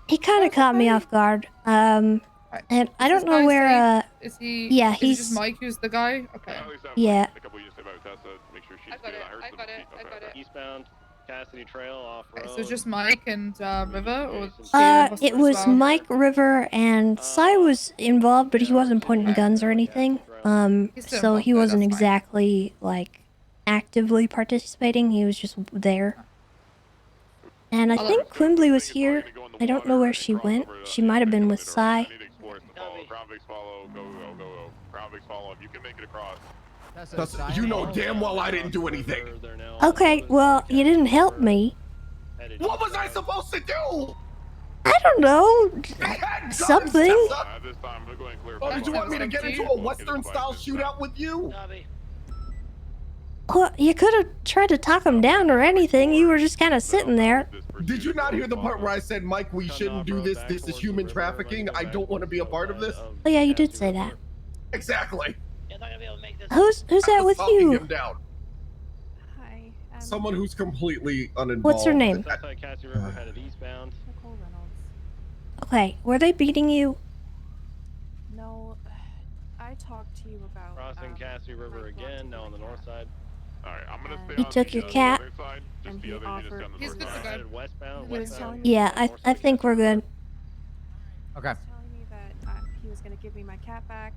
He kind of caught me off guard. And I don't know where. Is he? Yeah, is it he's. just Mike who's the guy? Okay. Yeah. A couple units about Tessa. Make sure she's I got it. I got it. Eastbound Cassidy Trail off road. So just Mike and River, or It was Mike, River, and Sai was involved, but he wasn't pointing guns or anything. So he wasn't exactly like actively participating. He was just there. And I think Quimbley was here. I don't know where she went. She might have been with Sai. Follow. Go. Convicts follow. You can make it across. You know damn well I didn't do anything. Okay, well, you didn't help me. What was I supposed to do? I don't know. Something. Oh, did you want me to get into a Western-style shootout with you? Well, you could have tried to talk him down or anything. You were just kind of sitting there. Did you not hear the part where I said, Mike, we shouldn't do this? This is human trafficking. I don't want to be a part of this. Oh yeah, you did say that. Exactly. Who's that with Talking you? him down. Hi. Someone who's completely uninvolved. What's her name? Southside Cassie River headed eastbound. Nicole Reynolds. Okay, were they beating you? No, I talked to you about Crossing Cassie River again, now on the north side. Alright, I'm gonna stay You on took the your cat? other side. Just And the he other units offered- down the He's north good to side. go. Headed westbound, He was westbound. telling me Yeah, I think we're good. Okay. He was telling me that he was gonna give me my cat back.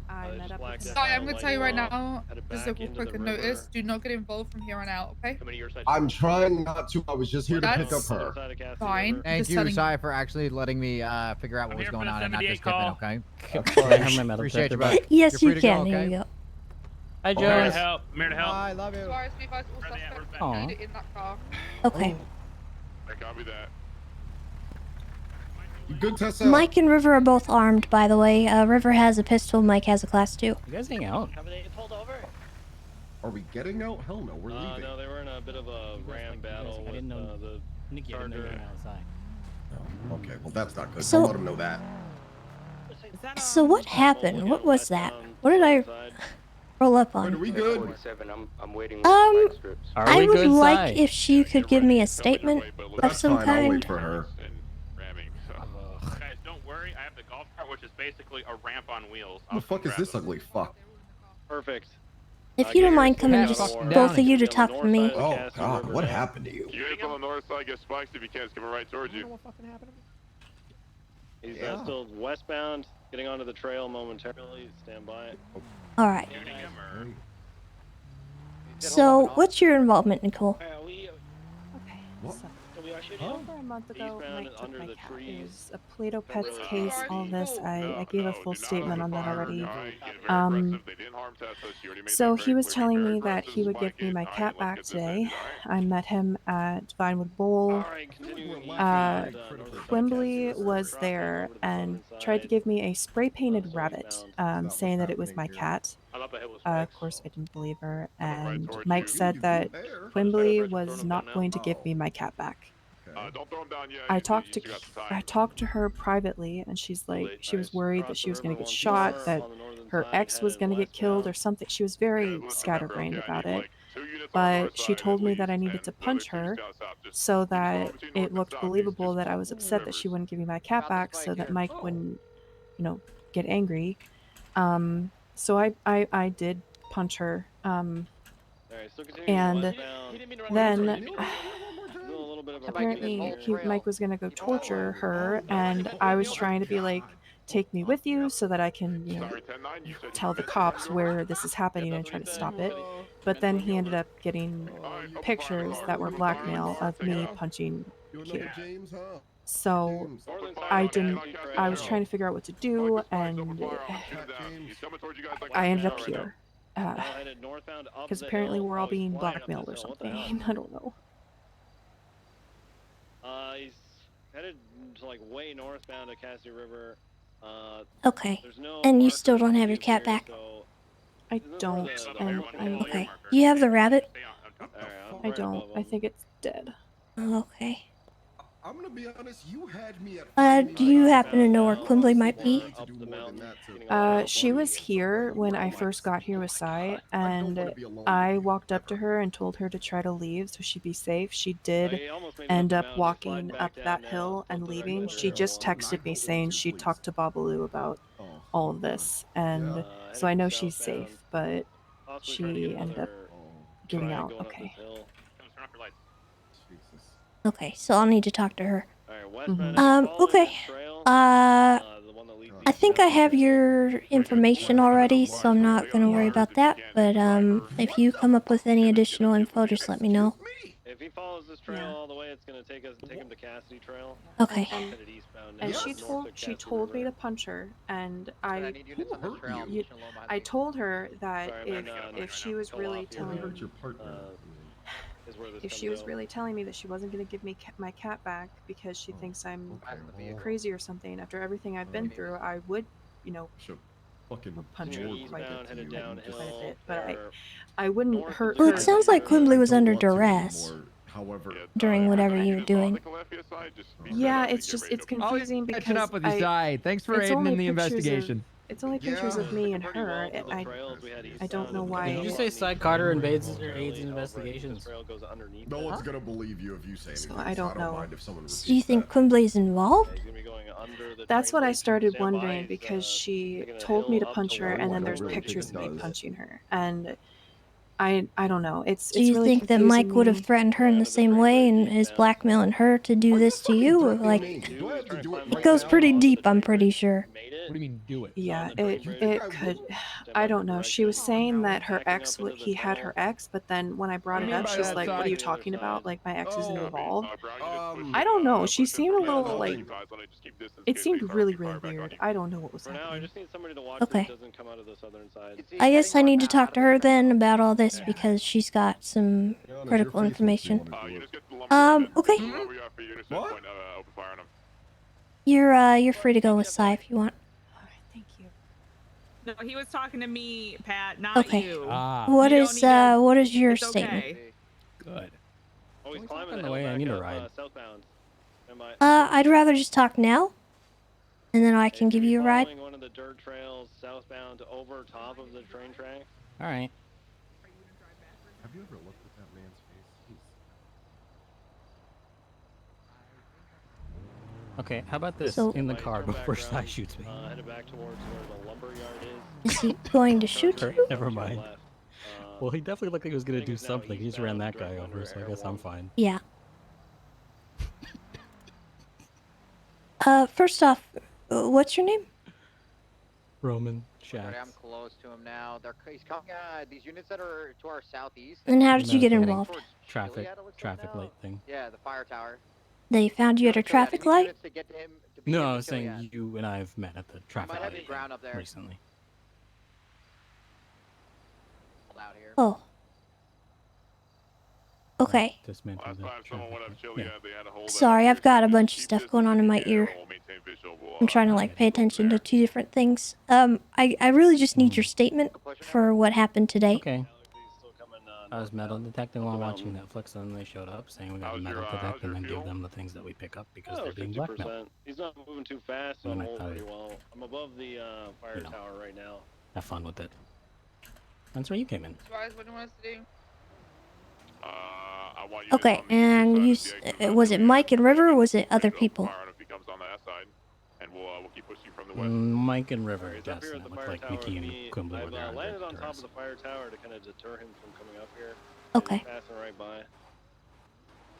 I met up with him. Sorry, I'm gonna tell you right now, Headed just back a into quick the notice, river. do not get involved from here on out, okay? Coming to your side. I'm trying not to. I was just here to pick up That's her. Side of Cassie fine. River. Thank Just you, telling- Sai, for actually letting me figure out what was going on and not just skipping, okay? I have my metal Appreciate you, detector bud. back. Yes, You're you free to can. go, There okay? you go. Hi, I'm here to Jones. help. I'm here to help. I love you. Suarez, be advised, all suspects Aw. included in that car. Okay. I copy that. Good, Tessa. Mike and River are both armed, by the way. River has a pistol. Mike has a class 2. You guys hang out. Have they pulled over? Are we getting out? Hell no, we're leaving. No, they were in a bit of a ram battle I with didn't know the Nikki didn't know you were Charger. outside. Oh, okay, well that's not good. So- I'll let him know that. So what happened? What was that? What did I roll up Are on? we good? 47, I'm waiting with Um, flag strips. Are I we would good, like Sai? if she could give me a statement of That's some fine. I'll kind. wait for her. Ramming, so. Guys, don't worry. I have the golf cart, which is basically a ramp on wheels. Who the fuck is this ugly fuck? Perfect. If you don't mind coming, Yeah, just fuck them both down. of you to talk to me. Oh god, what happened to you? Units on the north side get spiked if you can't skip it right towards you. He's Yeah. still westbound, getting onto the trail momentarily. Stand by. All right. So, what's your involvement, Nicole? Okay. What? So, we are shooting. over a month ago, Eastbound Mike and took under my the cat. trees. It was a Plato Pets really case, hard. all this. I gave a full statement on that already. They didn't harm Tessa. She already made So that he very was clear. telling Very me that aggressive. he would give me my cat back today. I met him at Vinewood Bowl. Alright, continuing Uh, eastbound, Quimbley was there and tried to give me a spray painted rabbit, saying that it was my cat. Of course, I didn't believe her, and Mike said that Quimbley was not going to give me my cat back. Don't throw him down yet. I You talked still got the I time. talked to her privately, and she's like, she was worried that she was going to get shot, that her ex was going to get killed or something. She was very scatterbrained about it. But she told me that I needed to punch her so that it looked believable that I was upset that she wouldn't give me my cat back, so that Mike wouldn't, get angry. So I did punch her. Alright, still continuing And westbound. then bit of a apparently Mike was gonna go torture her, and I was trying to be like, take me with you so that I can, you know, tell the cops where this is happening and try to stop it. But then he ended up getting pictures that were blackmail of me punching Q. So I was trying to figure out what to do, and I ended up here. Because apparently we're all being blackmailed or something. I don't know. He's headed to like way northbound to Cassidy River. Okay. And you still don't have your cat back? I don't. And Okay. You have the rabbit? I don't. I think it's dead. Okay. I'm gonna be honest, you had me at Do you happen to know where Quimbley might be? She was here when I first got here with Sai, and I walked up to her and told her to try to leave so she'd be safe. She did end up walking up that hill and leaving. She just texted me saying she talked to Babalu about all of this, and so I know she's safe, but she ended up getting out. Okay. Okay, so I'll need to talk to her. Mhm. Okay. I think I have your information already, so I'm not gonna worry about that. But if you come up with any additional info, just let me know. If he follows this trail all the way, it's gonna take him to Cassidy Trail. Okay. Headed eastbound now, And north of she Cassidy told me River. to punch her, and I you? I told her that Sorry, if she was really telling if she was really telling me that she wasn't going to give me my cat back because she thinks I'm crazy or something, after everything I've been through, I would, you know, punch her quite a bit. But I wouldn't hurt her. Well, it sounds like Quimbley was under duress during whatever you were doing. Yeah, it's just it's confusing because catching up with you, Sai. Thanks for it's aiding only in the pictures investigation. It's only pictures of me and her. I don't know why. Did you say Cy Carter invades or aids in investigations? No one's gonna believe you if you say anything. So I don't know. Mind if someone So do you think Quimbley's involved? That's what I started wondering because she told me to punch her, and then there's pictures of me punching her, and I don't know. It's Do you really think that Mike would have threatened her in the same way and is blackmailing her to do this to you? Like, it goes pretty deep, I'm pretty sure. What do you mean, do it? Yeah, it could. I don't know. She was saying that her ex, he had her ex, but then when I brought it up, she's like, "What are you talking about? Like my ex isn't involved." I don't know. She seemed a little like. It seemed really weird. I don't know what was happening. Okay. I guess I need to talk to her then about all this because she's got some critical information. Okay. You're free to go with Sai if you want. No, he was talking to me, Pat, not Okay. you. What is your It's statement? okay. Good. Oh, he's climbing the way. I need a ride. I'd rather just talk now, and then I can give you a ride. One of the dirt trails southbound over top of the train track. All right. Have you ever looked at that man's face? Okay, how about this So- in the car before Sai shoots me? Headed back towards where the lumber yard is. Is he going to shoot you? Never mind. Well, he definitely looked like he was gonna do something. He just ran that guy over, so I guess I'm fine. Yeah. First off, what's your name? Roman Sorry, Shax. I'm close to him now. He's coming. These units that are to our southeast. And how did you get Heading involved? towards Traffic Chiliad, light thing. Yeah, the fire tower. They found you at a traffic light? No, I was saying you and I have met at the traffic might have light ground up there. recently. Out here. Oh. Okay. Dismantled the traffic. Sorry, I've got a bunch of stuff going on in my ear. I'm trying to like pay attention to two different things. I really just need your statement for what happened today. Okay. I was metal detecting while watching Netflix, and then they showed up saying we got a metal detect, and then give them the things that we pick up because they're being blackmailed. He's not moving too fast, so And I'm then I holding thought pretty well. I'm above the fire tower right now. Have fun with it. That's where you came in. What do you want us to do? Okay, and was it Mike and River or was it other people? Mike and River, yes. And it looked like Mickey and Quimbley were there. I've landed on top of the fire tower to kind of deter him from coming up here. Okay. He's passing right by.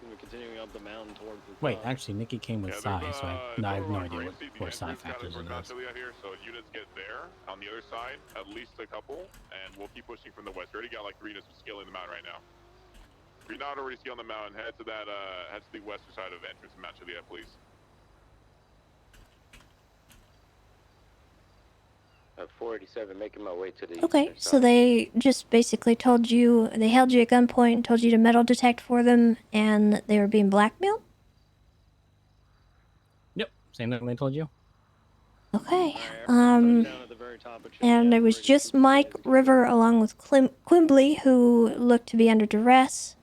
We're continuing up the mountain towards the Wait, top. actually, Nikki came with Psy, so I have no idea what poor Psy factors into this. Constantly out here, so units get there on the other side, at least a couple, and we'll keep pushing from the west. We already got like 3 units scaling the mountain right now. If you're not already scaling the mountain, head to that head to the western side of the entrance to Mount Chiliad, please. 487, making my way to the Okay, eastern so side. they just basically told you, they held you at gunpoint and told you to metal detect for them, and they were being blackmailed? Yep, same thing they told you. Okay, and it was just Mike, River, along with Quimbley, who looked to be under duress,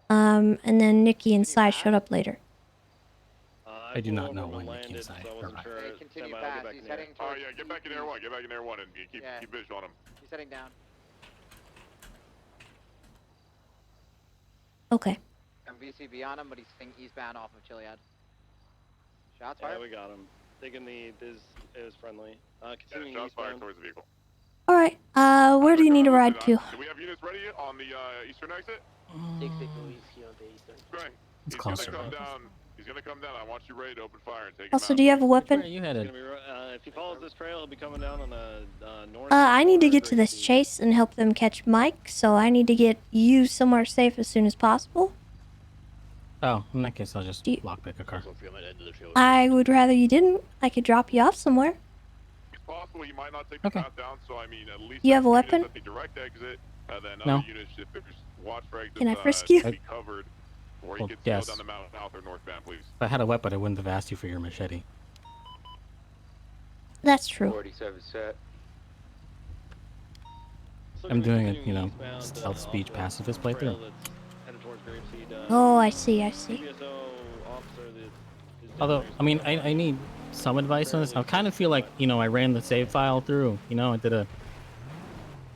and then Nikki and Cy showed up later. I do not know when Nikki and Psy arrived. Continue fast. He's heading Oh towards yeah, get back in Air 1, get back in Air 1 and keep visual on him. He's heading down. Okay. I'm VCB on him, but he's staying eastbound off of Chiliad. Shots Yeah, fired? we got him. Taking the, this is friendly. Continuing Shots fired eastbound. towards the vehicle. Alright, where do you need a ride to? Do we have units ready on the eastern exit? 662 east here on the eastern. Great. It's He's closer. gonna come down. He's gonna come down. I want you ready to open fire and take him Also, out. do you have a weapon? You headed. If he follows this trail, he'll be coming down on the north. I need to get to this chase and help them catch Mike, so I need to get you somewhere safe as soon as possible. Oh, in that case, I'll just lockpick a car. I would rather you didn't. I could drop you off somewhere. It's possible he might not take the path down, so I mean, at least You have a units weapon? at the direct exit, and then No. other units, if there's watch for exits, Can I frisk you? be covered, or he Well, gets yes. down the mountain south or northbound, please. If I had a weapon, I wouldn't have asked you for your machete. That's true. 47 set. I'm doing it, you know, stealth speech pacifist playthrough. Oh, I see, I see. Although, I mean, I need some advice on this. I kind of feel like, you know, I ran the save file through. You know, I did a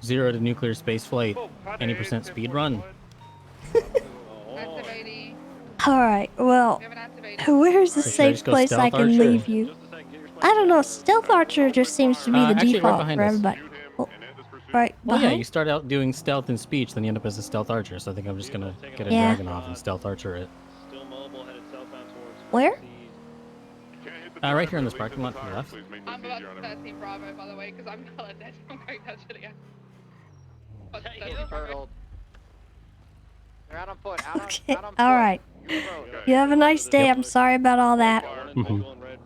0 to nuclear space flight, 20% speed run. Alright, well, where's the Should I safe just go place I stealth can archer? leave you? I don't know, Stealth Archer just seems to be the actually, right default behind for us. everybody. Oh, right Well, yeah, behind? you start out doing stealth and speech, then you end up as a stealth archer. So I think I'm just gonna get a Yeah. dragon off and stealth archer it. Where? Right here in this parking lot to the left. I'm about to 13 Bravo, by the way, because I'm hella dead. I'm going down to the end. But Turtled. They're out on foot. Out on, Okay, out on foot. alright. You have a nice day. Yep. I'm sorry about all that.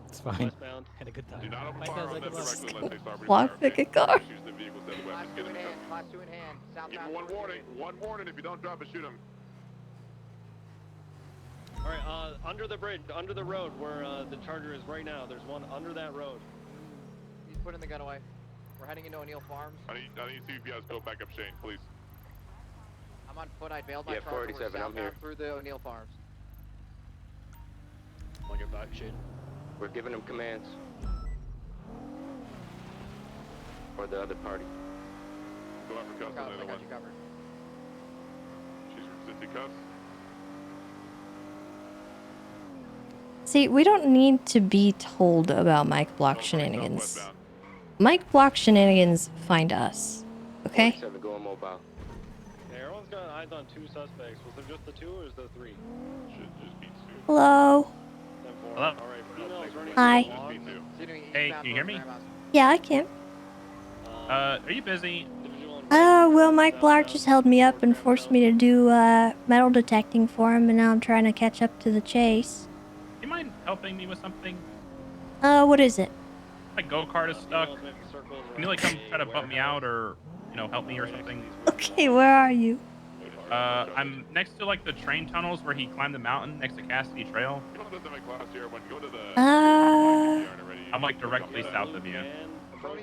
It's fine. Had a good time. Lockpick a car. Class 2 in hand. Class 2 in hand. Give Southbound. him one warning. If you don't drop it, shoot him. All right, under the bridge, under the road where the charger is right now. There's one under that road. He's putting the gun away. We're heading into O'Neill Farms. I need CPS. Go back up, Shane, please. I'm on foot. I bailed my Yeah, truck. and we're 47, I'm southbound here. through the O'Neill Farms. On your back, Shane. We're giving them commands. For the other party. Go out for cuffs on the I other got one. you covered. She's resisting cuffs. See, we don't need to be told about Mike Block shenanigans. Mike Block shenanigans find us. Okay? 47 going mobile. Okay, everyone's got eyes on 2 suspects. Was there just the 2 or is there 3? Should just be 2. Hello? Hello? All right, females running. Hi. Just be 2. Hey, can you hear me? Yeah, I can. Are you busy? Well, Mike Block just held me up and forced me to do, metal detecting for him, and now I'm trying to catch up to the chase. Do you mind helping me with something? What is it? My go-kart is stuck. Can you, like, come try to bump me out or, you know, help me or something? Okay, where are you? I'm next to, like, the train tunnels where he climbed the mountain next to Cassidy Trail. I'm, like, directly south of you.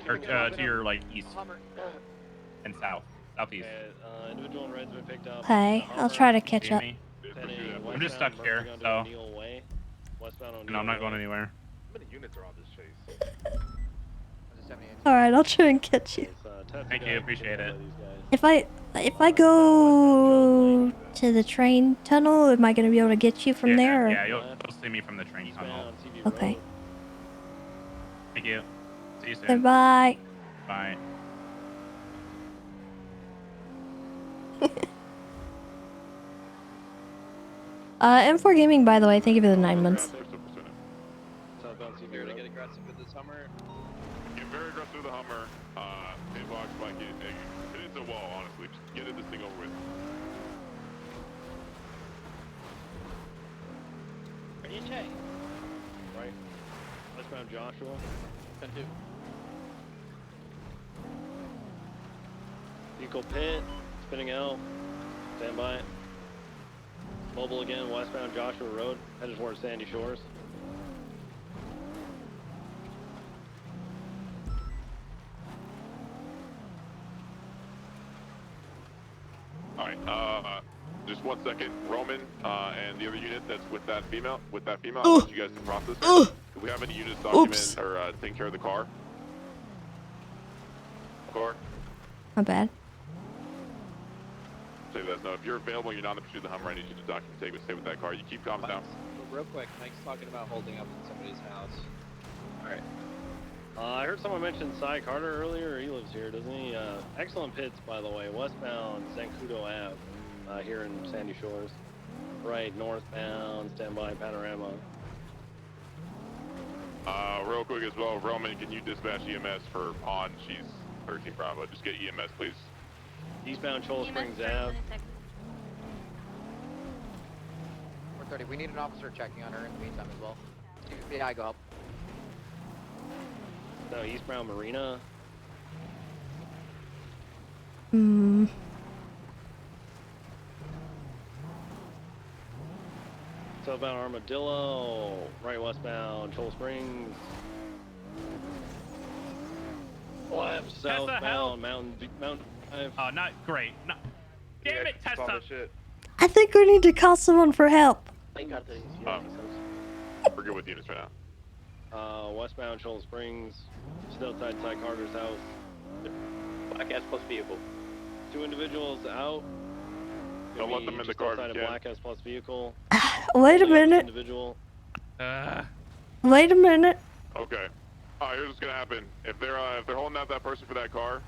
Or, to your, like, east. And south. Southeast. Individual in red's been picked up. Okay, I'll try to catch up. I'm just stuck here, so. No, I'm not going anywhere. How many units are on this chase? Alright, I'll try and catch you. Thank you, appreciate it. If I go to the train tunnel, am I gonna be able to get you from there? Or? Yeah, you'll see me from the train tunnel. Okay. Thank you. See you soon. Goodbye. Bye. M4 Gaming, by the way, thank you for the 9 months. Southbound CB to get aggressive with this Hummer. Get very aggressive with the Hummer. Inbox, like it is a wall, honestly. Just get this thing over with. Where do you check? Right. Westbound Joshua. 10-2. Vehicle pit. Spinning out. Stand by. Mobile again. Westbound Joshua Road. Headed towards Sandy Shores. Alright, just 1 second. Roman, and the other unit that's with that female, I want you guys to process her. Do we have any units document or taking care of the car? Not bad. So you guys know, if you're available and you're not in the pursuit of the Hummer, I need you to document stay with that car. You keep comms down. Real quick, Mike's talking about holding up in somebody's house. Alright. I heard someone mention Cy Carter earlier. He lives here, doesn't he? Excellent pits, by the way. Westbound Zancudo Ave, here in Sandy Shores. Right, northbound, standby Panorama. Real quick as well, Roman, can you dispatch EMS for On? She's 13 Bravo. Just get EMS, please. Eastbound Cholo Springs Ave. 430, we need an officer checking on her in the meantime as well. CPI, go help. No, eastbound Marina. Hmm. Southbound Armadillo. Right westbound Cholo Springs. Left southbound Mountain Drive. Oh, not great. Not. Damn it, Tessa. I think we need to call someone for help. We're good with units right now. Westbound Cholo Springs. Just outside Cy Carter's house. Black S plus vehicle. 2 individuals out. Don't let them in the car if you outside can. a Black S plus vehicle. Wait a minute. Individual. Wait a minute. Okay. Alright, here's what's gonna happen. If they're holding out that person for that car,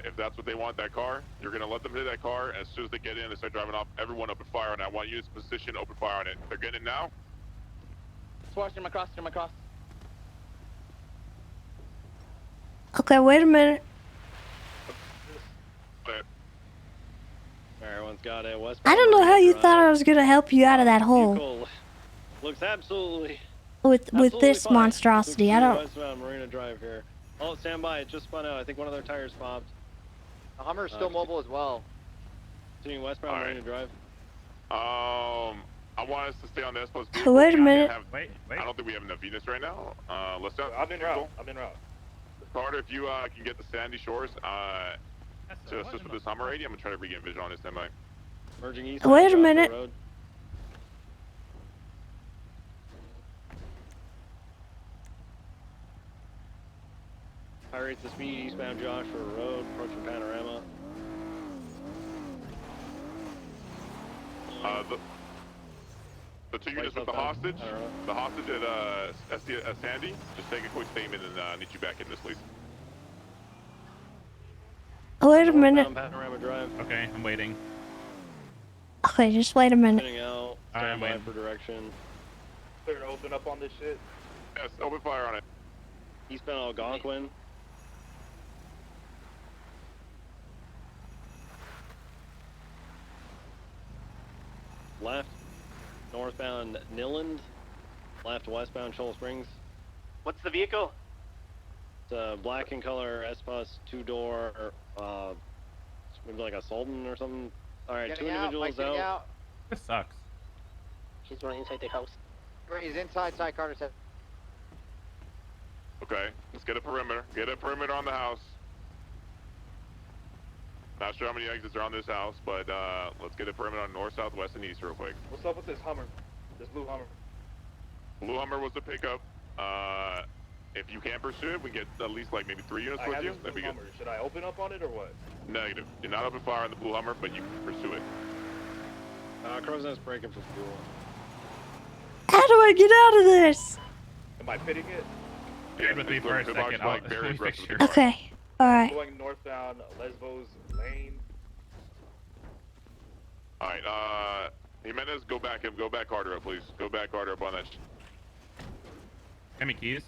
if that's what they want, that car, you're gonna let them hit that car. As soon as they get in and start driving off, everyone open fire on it. I want you to position, open fire on it. They're getting in now. Swash him across, Okay, wait a minute. Everyone's got it. I don't know how you thought I was gonna help you out of that hole Vehicle looks absolutely with this fine. monstrosity. I don't. Westbound Marina Drive here. Oh, stand by. It just spun out. I think one of their tires popped. The Hummer is still mobile as well. Continuing westbound Marina Drive. I want us to stay on the S plus B. Wait a minute. Wait. I don't think we have enough units right now. Let's go. I'm in route. Carter, if you can get to Sandy Shores to assist with this Hummer 80, I'm gonna try to regain visual on his standby. Merging east. Wait a minute. Road. High rates of speed eastbound Joshua Road, approaching Panorama. The 2 units with the hostage at Sandy, just take a quick statement and need you back in this, please. Wait a minute. Panorama Drive. Okay, I'm waiting. Okay, just wait a minute. Spinning out. Stand by for direction. Clear to open up on this shit. Yes, open fire on it. Eastbound Algonquin. Left. Northbound Nilland. Left westbound Cholo Springs. What's the vehicle? It's a black in color S-Bus 2-door, maybe like a Sultan or something. Alright, 2 individuals out. This sucks. He's running inside the house. He's inside Cy Carter's head. Okay, let's get a perimeter. Get a perimeter on the house. Not sure how many exits are on this house, but let's get a perimeter on north, south, west, and east real quick. What's up with this Hummer? This blue Hummer? Blue Hummer was the pickup. If you can't pursue it, we get at least like maybe 3 units with you. That'd be good. Should I open up on it or what? Negative. You're not open fire on the Blue Hummer, but you can pursue it. Crow's Nest breaking for fuel. How do I get out of this? Am I pitting it? Bear with me for a second. Like Let me fix your... Okay. All right. Going northbound Lesbos Lane. Alright, Jimenez, go back harder up, please. Go back harder up on that. Give me keys.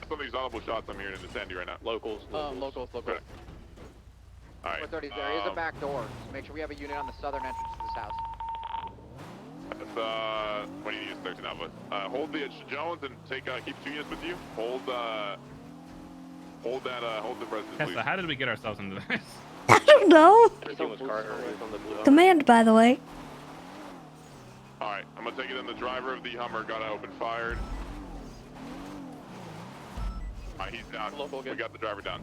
Some of these audible shots I'm hearing in the Sandy right now. Locals. Locals. Okay. Alright. 430, there is a back door, so make sure we have a unit on the southern entrance to this house. That's, what do you need? 13 Alpha. Hold the Jones and take, keep 2 units with you. Hold the residence, please. Tessa, how did we get ourselves into this? I don't know. Command, by the way. Alright, I'm gonna take it in. The driver of the Hummer got open fired. Alright, he's down. We got the driver down.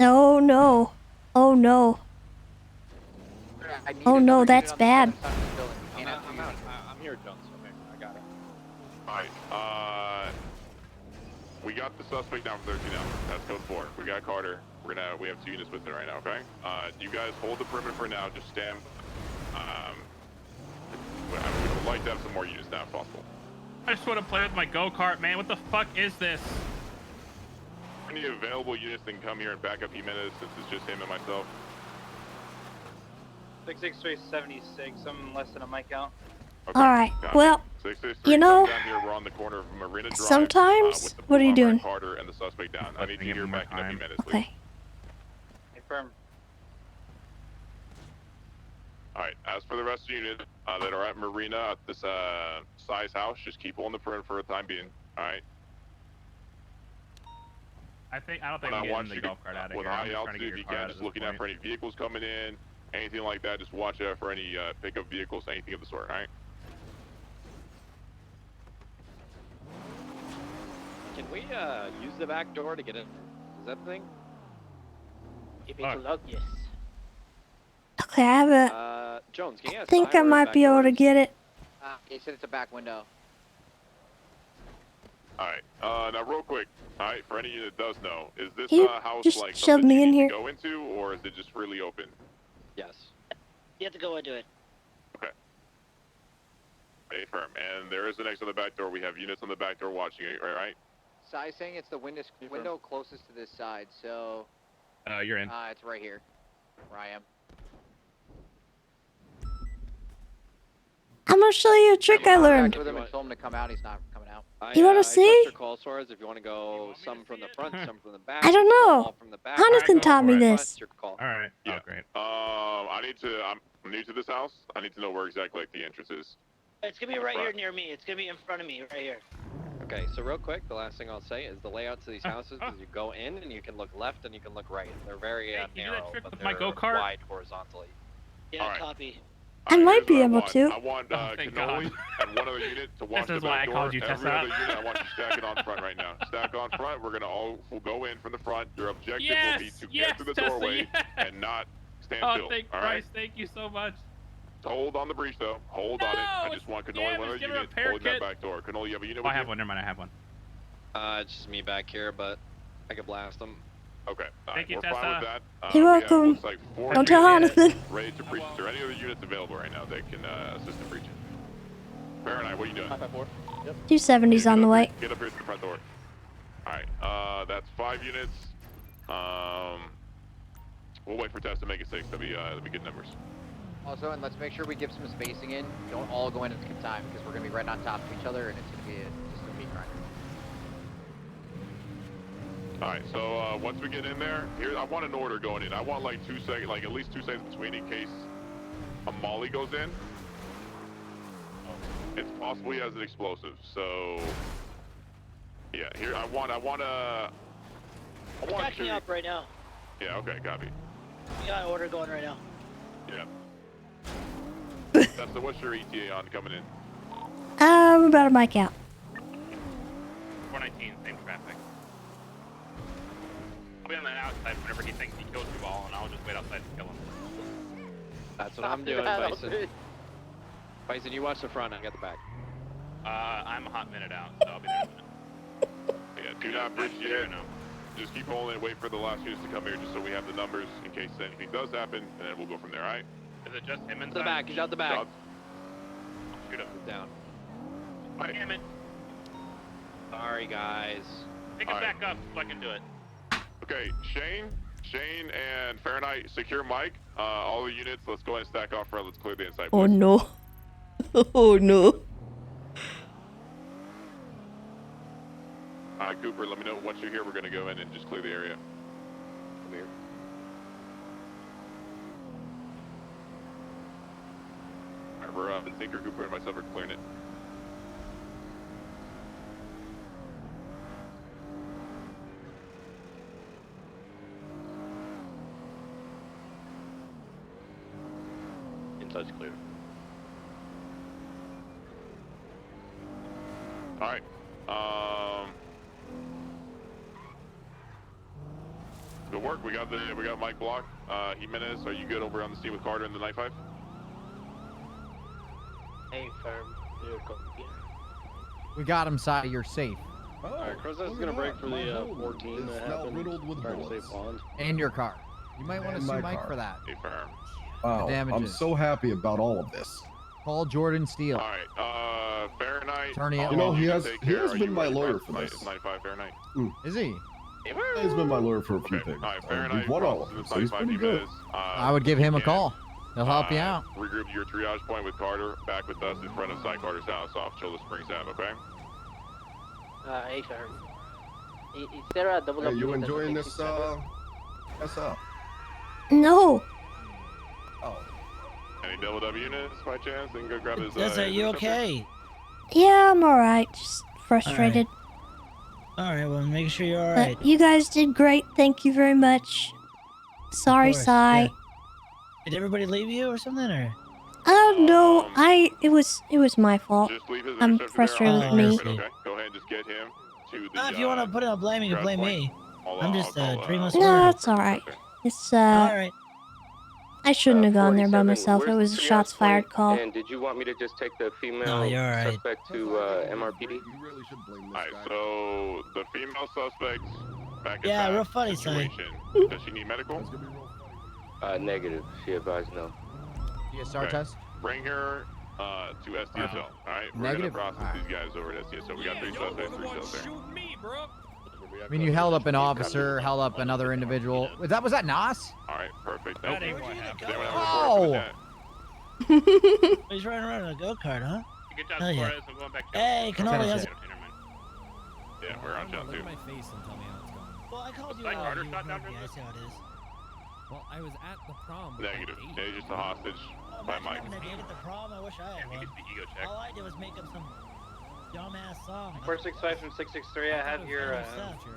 Oh no. Oh no. Oh no, that's bad. I'm here, Jones. I got it. Alright, we got the suspect down for 13 hours. That's code 4. We got Carter. We have 2 units with it right now, okay? You guys hold the perimeter for now. Just stand. We would like to have some more units now if possible. I just want to play with my go-kart, man. What the fuck is this? Any available units that can come here and back up Jimenez since it's just him and myself? 66376. I'm less than a mic out. Okay. Alright, well, 663, you know, down here, we're on the corner of Marina Drive, sometimes, with the what are you doing? Carter and the suspect down. I need to hear backing up Jimenez, please. Okay. Confirm. Alright, as for the rest of the unit that are at Marina at this size house, just keep holding the perimeter for the time being. Alright? I don't think I'm getting the golf cart out of with here. high I'm just trying to altitude, get you your car can out just at looking out for any vehicles coming in, anything like that. Just watch out for any pickup vehicles, anything of the sort. Alright? Can we use the back door to get in? Is that the thing? If it's allowed, yes. Okay, I have a... Jones, can you think I might be able to get it. He said it's a back window. Alright, now real quick, alright, for any of you that does know, is this You house just like shoved something me you in need here. to go into, or is it just really open? Yes. You have to go into it. Okay. Hey, firm. And there is an exit on the back door. We have units on the back door watching it, alright? Sai saying it's the window closest to this side, so... You're in. It's right here, where I am. I'm gonna show you a trick I learned. With him and told him to come out. He's not coming out. You wanna see? Your call source if you want to go some from the front, some from the back. I don't know. all from the back. Jonathan taught me this. Your call. All right. Yeah. Oh, great. I'm new to this house. I need to know where exactly like the entrance is. It's gonna be right here near me. It's gonna be in front of me, right here. Okay, so real quick, the last thing I'll say is the layouts of these houses is you go in and you can look left and you can look right. They're very narrow, but with my they're go-kart? wide horizontally. Yeah, Alright. copy. I might be able to. I want thank Cannoli and one other unit to watch This is the why back I door. called you, Every Tessa. other unit, I want you stacking on front right now. Stack on front. We'll go in from the front. Your objective will be to get through the Tessa, doorway yes. and not stand Oh, still. thank all Christ. right? Thank you so much. Hold on the breach though. Hold on it. I just want Cannoli one other just give her a unit repair holding that kit. back door. Cannoli, you have a unit Oh, I with have you? one. Never mind. I have one. It's just me back here, but I could blast them. Okay. Thank you, we're fine Tessa. with that. You're we have, welcome. looks like 4 Don't tell units Jonathan. ready to breach. Is there any other units available right now that can assist in breaching? Fahrenheit, what are you doing? 554. Yep. 270's on the way. Get up here to the front door. Alright, that's 5 units. We'll wait for Tess to make it 6. That'll be good numbers. Also, and let's make sure we give some spacing in. Don't all go in at the same time because we're gonna be right on top of each other and it's gonna be just a meat grinder. Alright, so once we get in there, here I want an order going in. I want like 2 seconds, like at least 2 seconds between in case a molly goes in. It's possible he has an explosive, so yeah. Here I want Backing up right now. Yeah, okay, copy. We got an order going right now. Yeah. That's what's your ETA on coming in? I'm about to mic out. 419, same traffic. I'll be on the outside whenever he thinks he killed you all, and I'll just wait outside to kill him. That's what I'm doing, Bison. Bison, you watch the front, I got the back. I'm a hot minute out, so I'll be there in a minute. Yeah, do not bridge yet. Just keep holding and wait for the last units to come here just so we have the numbers in case anything does happen, and then we'll go from there, alright? Is it just him inside? The back, he's out the back. Shots. Shoot him down. Damn it. Sorry, guys. Pick it back up so I can do it. Okay, Shane, Shane and Fahrenheit, secure Mike. All the units, let's go ahead and stack off front. Let's clear the inside. Oh please. no. Oh no. Alright, Cooper, let me know once you're here. We're gonna go in and just clear the area. Come here. Alright, we're the Tinker, Cooper, and myself are clearing it. Inside's clear. Alright. Good work. We got Mike Block. Jimenez, are you good over on the scene with Carter in the night 5? Hey, firm. We got him, Si. You're safe. Alright, Croz's gonna break for the 14 that happened. riddled with Trying to bullets. save Bond. And your car. You might want to And sue my Mike car. for that. Hey, firm. Wow, I'm damages. so happy about all of this. Call Jordan Steele. Alright, Fahrenheit. Attorney at You know, law. he has Take care. Are been you my ready lawyer for for tonight? this. It's 95 Fahrenheit. Is he? He's been my lawyer for a few things. Alright, We've Fahrenheit. won all of crosses them, the so he's 95 pretty good. Jimenez. I would give him a call. He'll help you out. Regroup to your triage point with Carter. Back with us in front of Cy Carter's house off Chilla Springs Ave, okay? Hey, firm. Is there a double Hey, up you unit that enjoying takes this, 67? SL? No. Oh. Any double W units by chance? Then go grab his. Are you okay? Yeah, I'm alright. Just frustrated. Alright, well, make sure you're alright. But you guys did great. Thank you very much. Sorry, course, Sai. yeah. Did everybody leave you or something, or? No, it was my fault. Just leave his I'm interceptor frustrated there. with me. Okay, go ahead and just get him to the. If you want to put it on blame, you can blame me. I'm just dreamless. No, it's alright. It's Alright. I shouldn't have gone there by 47, myself. It was a where's the shots triage fired point? call. And did you want me to just take the female No, you're all right. suspect to MRPD? You really should blame this Alright, guy. so the female suspect back Yeah, at real funny, Sai. Does she need medical? Negative. She advised no. DSR Okay. test? Bring her to STSL. Alright, we're Negative? gonna process these guys over at STSL. We got 3 suspects, 3 cells there. Shoot me, bro. I mean, you held up an officer, held up another individual. Was that Nas? Alright, perfect. That Nope. ain't what happened. Does anyone have a report for Oh! the debt? He's running around in a go-kart, huh? Good job, Hell yeah. Suarez. I'm going back to Hey, Cannoli, how's it? Yeah, we're on jump too. face and tell me how it's going. Well, I called you. Like Carter you shot down ignored me. I River? see how it is. Well, I was at the prom. with Negative. my date. Yeah, he's just a hostage by Imagine Mike. having a date at the prom. I wish I had You one. get the ego check. All I did was make up some dumbass song. 465 from 663, I have your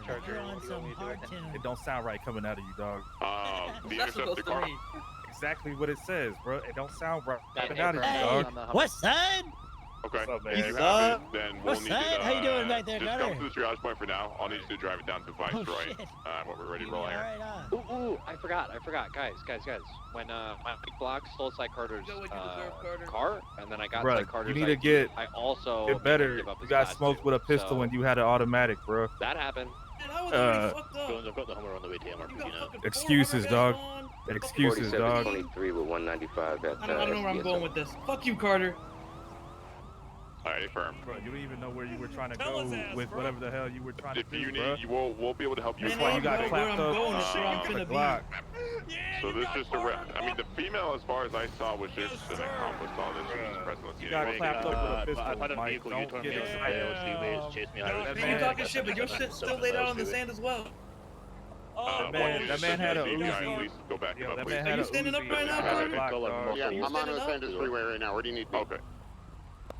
Charger. You're on some hard tune. It don't sound right coming out of you, dog. The interceptor car. Exactly what it says, bro. It don't sound right That coming out of you, Hey, dog. West Side? Okay. What's up, man? If you have it, then we'll What's need that? it. How you doing back there, Just Gunner? come to the triage point for now. I'll need you to drive it down to Vice Oh, Right shit. when we're ready to roll here. Ooh, I forgot. Guys. When my block stole Cy Carter's car, and then I got Cy Bruh, Carter's you need to ID, get I also get better. give up You his got class smoked two. with a pistol So when you had an automatic, bro. that happened. I've got the Hummer on the way to MRP now. Excuses, dog. Excuses, dog. 4723 with 195 at I don't know where I'm going with this. Fuck you, Carter. Alright, firm. Bro, you don't even know where you were trying to Tell go his ass, with bro. whatever the hell you were trying If to do, you bro. need, we'll be able to help you. That's why you got Where clapped I'm up going is where I'm with finna the be. Glock. So this is just a wrap. I mean, the female, as far as I saw, was just an accomplice to all this. She was just pressing the You got clapped up with a pistol, I found a Mike. vehicle, you Don't told get me excited. chase me That out. man- You talking shit, but your shit's still laid out on the sand as well. That man had a Uzi. At least go back Yo, up, that please. man had a standing up Uzi right and now, got Carter? Glock, dog. Yeah, I'm on the Sanders Freeway right now. Where do you need me? Okay.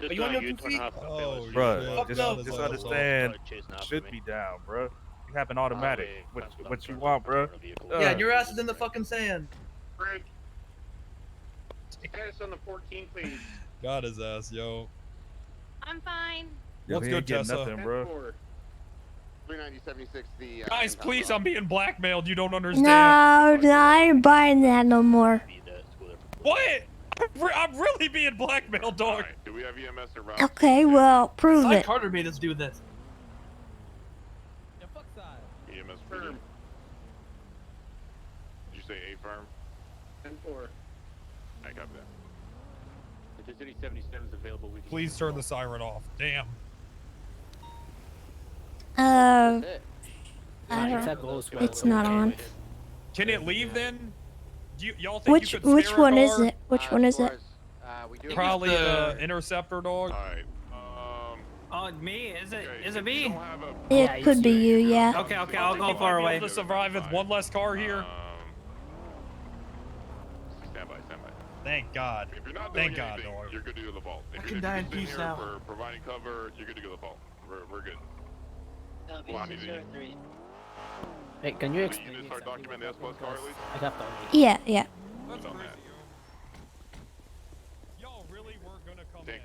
Are you on your 2 feet? Bro, Fuck no. just understand, should be down, bro. You have an automatic. What you want, bro? Yeah, your ass is in the fucking sand. Greg. Status on the 14, please. Got his ass, yo. I'm fine. What's good, Tessa? Nothing, bro. 39076. The Guys, please, I'm being blackmailed. You don't understand. No, I ain't buying that no more. What? I'm really being blackmailed, dog. Do we have EMS around? Okay, well, prove Cy it. Carter made us do this. EMS firm. Did you say A firm? 10-4. I copy that. If there's any 77s available, we can. Please turn the siren off. Damn. I It's don't. a close one. It's not on. Can it leave then? Do y'all think Which you could which spare a one is car? it? Which one is it? We do Probably the interceptor dog. Alright. Oh, me? Is it me? It could be you, yeah. Okay, I'll go far away. To survive with one less car here. Stand by. Thank God. If you're not doing Thank God, anything, dog. you're good to go to the vault. If I you're can die in sitting peace here now. for providing cover, you're good to go to the vault. We're good. Hey, can you You explain need to me start something documenting the S plus car at least? I have to. Yeah, yeah. What's on that?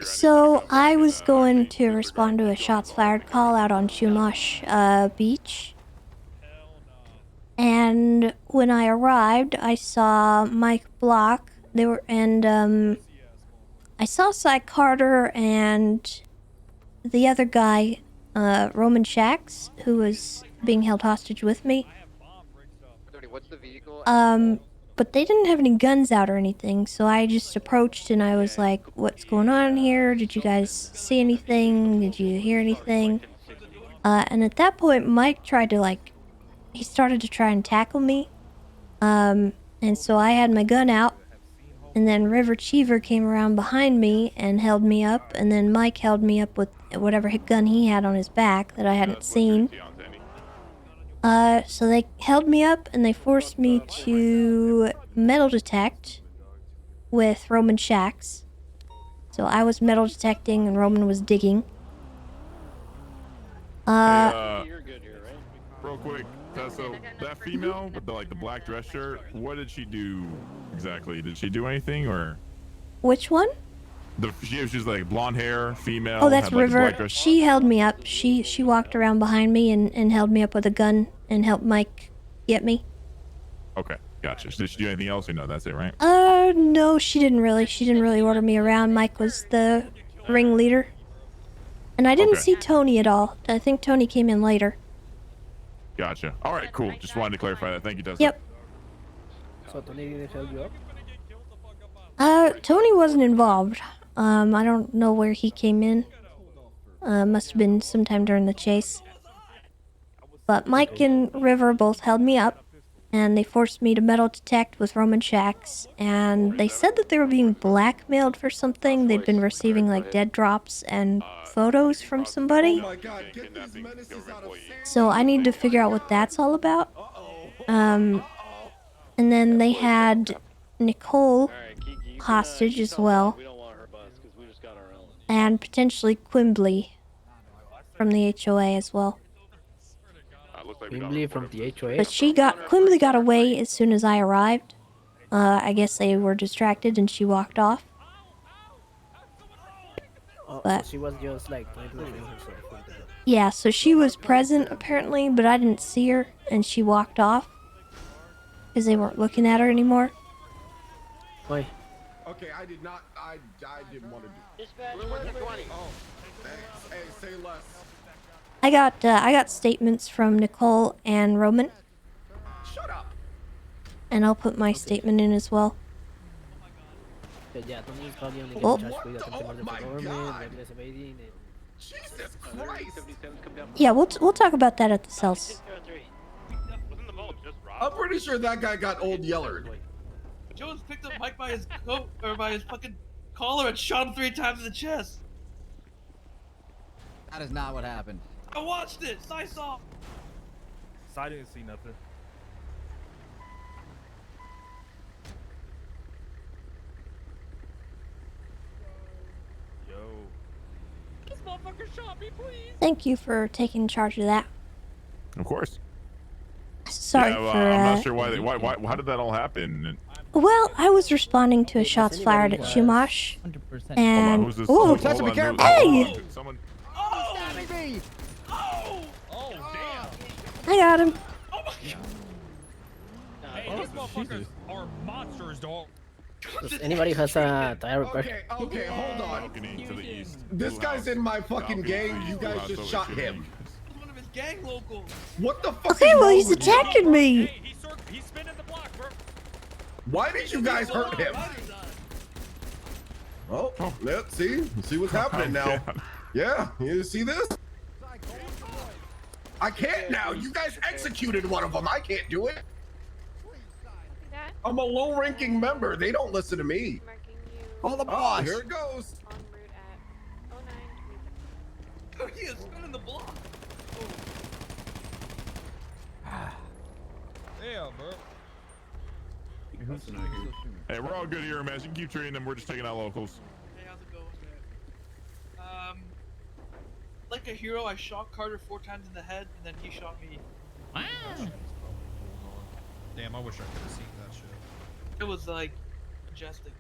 So I was going to respond to a shots fired call out on Chumash Beach. And when I arrived, I saw Mike Block. I saw Cy Carter and the other guy, Roman Shax, who was being held hostage with me. What's the vehicle? But they didn't have any guns out or anything, so I just approached and I was like, what's going on here? Did you guys see anything? Did you hear anything? And at that point, Mike tried to, he started to try and tackle me. And so I had my gun out, and then River Cheever came around behind me and held me up, and then Mike held me up with whatever gun he had on his back that I hadn't seen. So they held me up and they forced me to metal detect with Roman Shax. So I was metal detecting and Roman was digging. Real quick, Tessa, that female with the black dress shirt, what did she do exactly? Did she do anything or? Which one? She's like blonde hair, female. Oh, that's had, like, a black River. dress. She held me up. She walked around behind me and held me up with a gun and helped Mike get me. Okay, gotcha. Did she do anything else? No, that's it, right? No, she didn't really. She didn't really order me around. Mike was the ringleader. And I didn't see Tony at all. I think Tony came in later. Gotcha. All right, cool. Just wanted to clarify that. Thank you, Tessa. Yep. So Tony didn't help you up? Tony wasn't involved. I don't know where he came in. Must have been sometime during the chase. But Mike and River both held me up, and they forced me to metal detect with Roman Shax, and they said that they were being blackmailed for something. They'd been receiving, dead drops and photos from somebody. Oh my God, get these menaces out of So I need to figure out what that's all about. And then they had Nicole hostage as well. And potentially Quimbley from the HOA as well. Quimbley from the HOA? But Quimbley got away as soon as I arrived. I guess they were distracted and she walked off. Oh, But so she was just trying to defend herself. yeah, so she was present apparently, but I didn't see her and she walked off. Because they weren't looking at her anymore. Wait. Okay, I did not. I didn't want to do. Dispatch 120. Oh, thanks. Hey, say less. I got statements from Nicole and Roman. Shut up. And I'll put my statement in as well. Yeah, Tony is probably only Oh. getting charged with attempted murder for government, reckless evading, and... Jesus Christ. Yeah, we'll talk about that at the cells. I'm pretty sure that guy got old Yeller. Jones picked up Mike by his coat or by his fucking collar and shot him 3 times in the chest. That is not what happened. I watched it. I saw. I didn't see nothing. Yo. This motherfucker shot me, please. Thank you for taking charge of that. Of course. Sorry yeah, well, for, I'm not sure why did that all happen? Well, I was responding to a shots fired at Shumash. 100%. And... Hold on, who's this? Ooh, Hold on, careful. Hey! Someone. Oh, stabbing me! Oh, damn. I got him. Oh my God. Hey, these motherfuckers are monsters, dog. Does anybody has a tire repair? Okay, hold on. Balcony to the east. This guy's in my fucking Balcony gang. to the You east, guys blue just house shot over him. One of his gang locals. What the fuck? Okay, is well, wrong he's with you? attacking me. Hey, he's spinning the block, bro. Why did you guys hurt him? Oh, let's see. Let's see what's happening now. Yeah, you see this? I can't now. You guys executed one of them. I can't do it. I'm a low-ranking member. They don't listen to me. Call the Oh, boss. here it goes. En route at 0927. Oh, he is spinning the block. Damn, bro. Hey, we're all good here, man. You can keep treating them. We're just taking out locals. Hey, how's it going? Like a hero, I shot Carter 4 times in the head, and then he shot me. Wow. Damn, I wish I could have seen that shit. It was like majestic.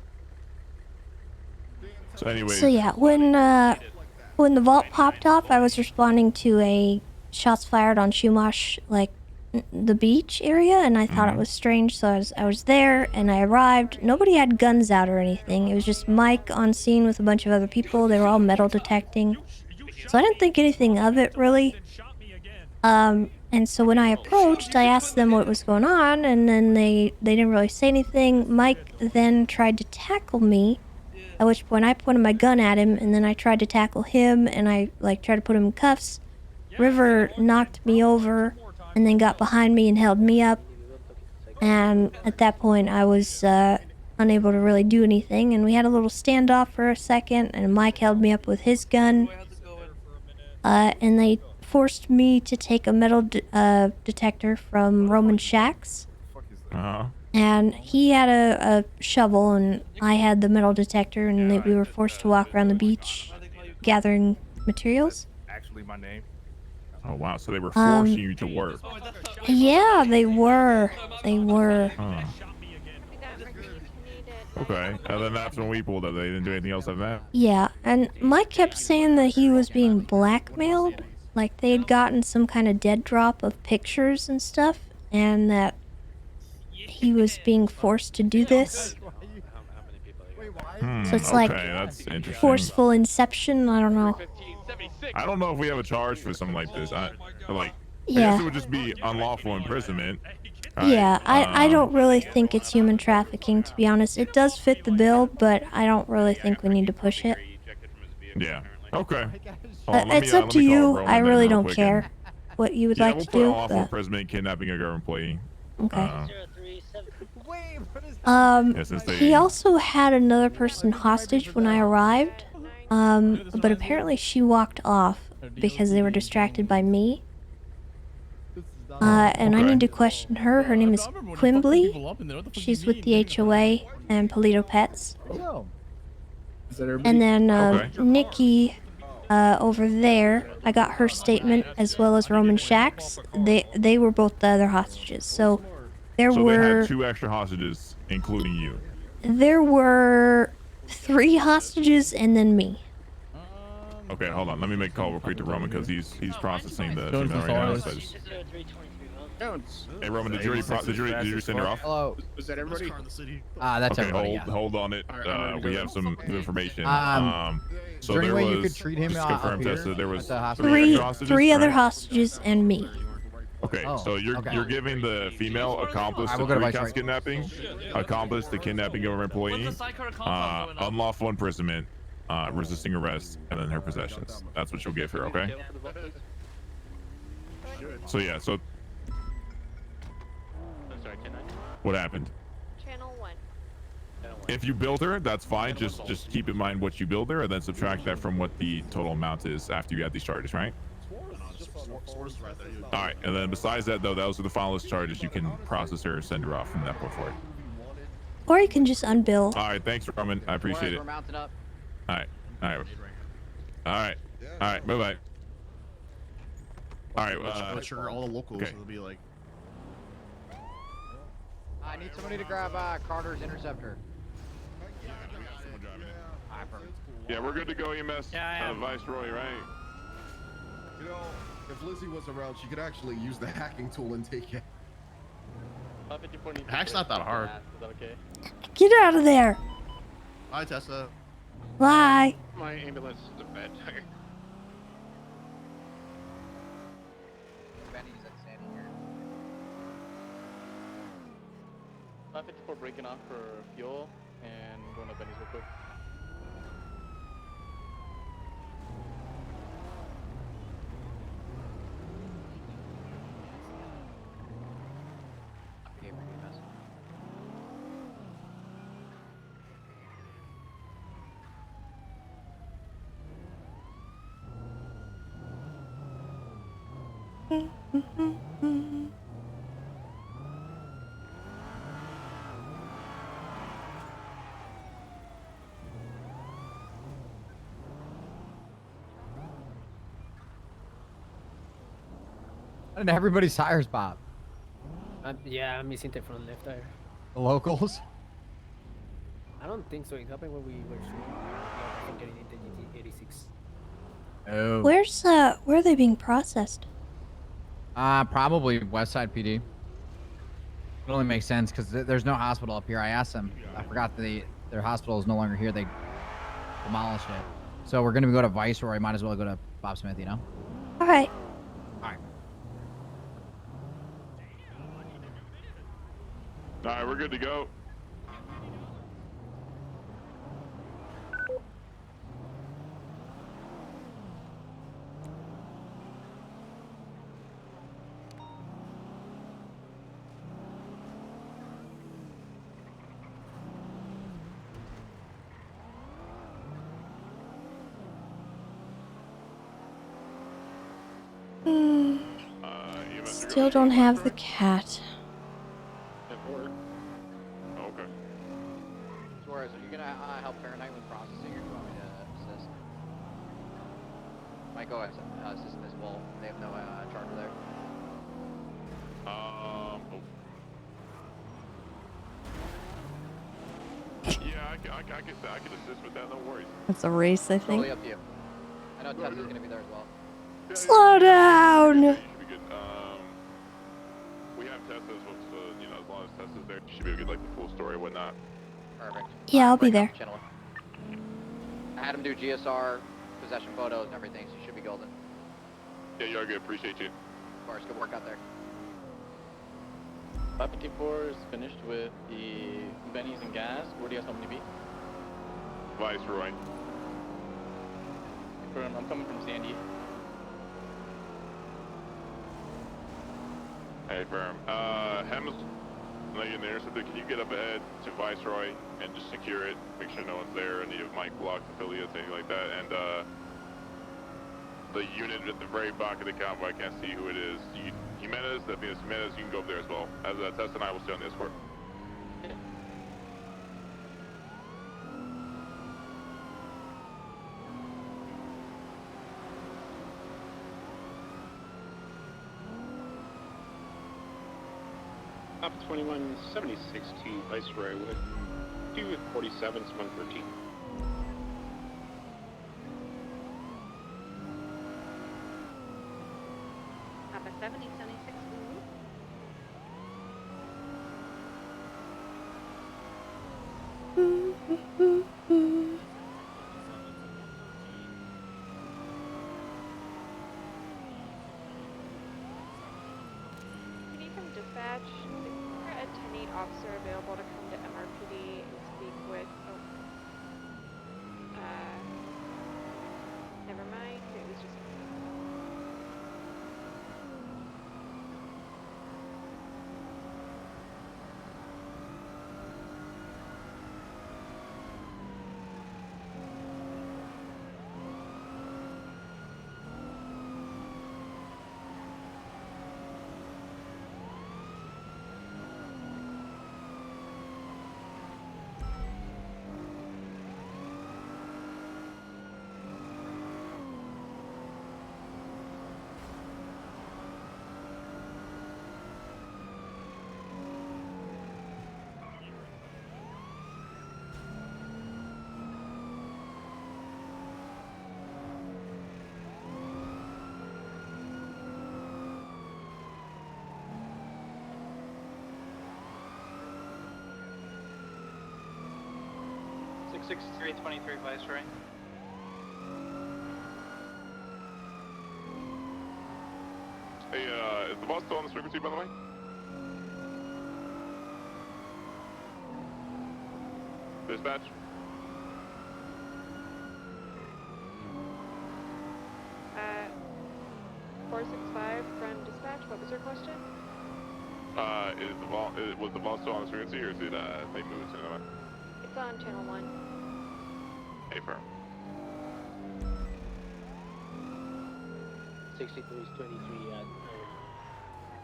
So anyway. So yeah, when the vault popped off, I was responding to a shots fired on Shumash, like the beach area, and I thought it was strange. So I was there, and I arrived. Nobody had guns out or anything. It was just Mike on scene with a bunch of other people. They were all metal detecting, so I didn't think anything of it really. And so when I approached, I asked them what was going on, and then they didn't really say anything. Mike then tried to tackle me, at which point I pointed my gun at him, and then I tried to tackle him, and I tried to put him in cuffs. River knocked me over, and then got behind me and held me up. And at that point, I was unable to really do anything, and we had a little standoff for a second, and Mike held me up with his gun. And they forced me to take a metal detector from Roman Shax. And he had a shovel, and I had the metal detector, and we were forced to walk around the beach gathering materials. Actually, my name. Oh wow, so they were forcing you to work. Yeah, they were. They were. Okay, and then that's when we pulled up. They didn't do anything else than that. Yeah, and Mike kept saying that he was being blackmailed. Like they had gotten some kind of dead drop of pictures and stuff, and that he was being forced to do this. So it's like that's interesting. forceful inception. I don't know. I don't know if we have a charge for something like this. I guess Yeah. it would just be unlawful imprisonment. Yeah, I don't really think it's human trafficking, to be honest. It does fit the bill, but I don't really think we need to push it. Yeah. Okay. It's up to you. I really don't care what you would like we'll to put do. unlawful But, imprisonment, kidnapping a government employee. okay. Since they- He also had another person hostage when I arrived, but apparently she walked off because they were distracted by me. And I need to question her. Her name is Quimbley. She's with the HOA and Polito Pets. And then Nikki over there, I got her statement as well as Roman Shax. They were both the other hostages. So there So were they had 2 extra hostages, including you. there were 3 hostages and then me. Okay, hold on. Let me make a call real quick to Roman because he's processing the email right now. So I just... Hey Roman, did you send her off? Hello. Was that everybody? That's okay, everybody. hold on it. We have some new information. So is there any there way was, you could treat him just to confirm, up here Tessa, there was at the hospital? Three other right? hostages and me. Okay, so you're giving the female accomplice to we'll go to three Vice counts right. kidnapping, accomplice to kidnapping government employee, unlawful imprisonment, resisting arrest, and then her possessions. That's what you'll give her, okay? So yeah, so what happened? Channel 1. If you build her, that's fine. Just keep in mind what you build her, and then subtract that from what the total amount is after you add these charges, right? All right, and then besides that, though, those are the final list charges. You can process her, send her off from that point forward. Or you can just unbill. All right, thanks, Roman. I appreciate it. We're mounting up. All right, all right, all right, all right. Bye bye. All right. Let's trigger all the locals. Okay. It'll be like. I need somebody to grab Carter's interceptor. Yeah, we're good to go, EMS. Viceroy, right? You know, if Lizzie was around, she could actually use the hacking tool and take it. Hack's not that hard. Get out of there. Bye, Tessa. Bye. My ambulance is a bad tire. Benny's at Sandy here. 554 breaking off for fuel and going to Benny's real quick. And everybody's tires pop. Yeah, I'm missing the front left tire. The locals. I don't think so. It happened when we were shooting. I think getting into GT86. Oh. Where are they being processed? Probably West Side PD. It only makes sense because there's no hospital up here. I asked them. I forgot their hospital is no longer here. They demolished it. So we're gonna go to Viceroy. Might as well go to Bob Smith. You know. All right. All right. All right, we're good to go. Still don't have the cat. Okay. Suarez, are you gonna help Fahrenheit with processing, or do you want me to assist? Might go assist as well. They have no charger there. Yeah, I can assist with that. No worries. That's a race, I think. Totally up to you. I know Tessa's gonna be there as well. Slow down. You should be good. We have Tessa, so you know, as long as Tessa's there, she should be able to get like the full story and whatnot. Perfect. Yeah, I'll be there. Channel. I had him do GSR, possession photos, and everything, so you should be golden. Yeah, you are good. Appreciate you. Of course, good work out there. 554 is finished with the bennies and gas. Where do you guys want me to be? Viceroy. I'm coming from Sandy. Hey, firm. Hems, I know you're in there, so can you get up ahead to Viceroy and just secure it? Make sure no one's there, any of Mike blocks, affiliates, anything like that. And the unit at the very back of the convoy, I can't see who it is. Jimenez, I think it's Jimenez, you can go up there as well. As Tess and I will stay on the escort. Top 21, 76 to Viceroy with 247, 113. Papa 70, 76. We need from dispatch. Is there a 10-8 officer available to come to MRPD and speak with? Never mind. It was just. Six 323 Viceroy. Hey, is the boss still on this frequency, by the way? Dispatch? Uh, 465 from dispatch. What was your question? Was the boss still on this frequency, or is it, they moved to another? It's on channel 1. Hey, firm. 63 is 23 at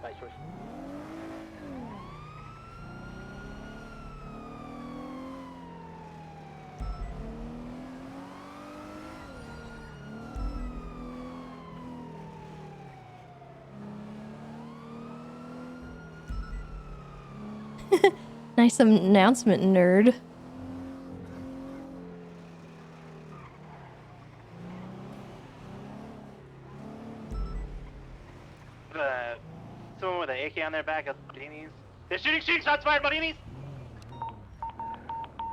Viceroy. Nice announcement, nerd. Someone with an AK on their back of Martinis. They're shooting, shots fired, Martinis!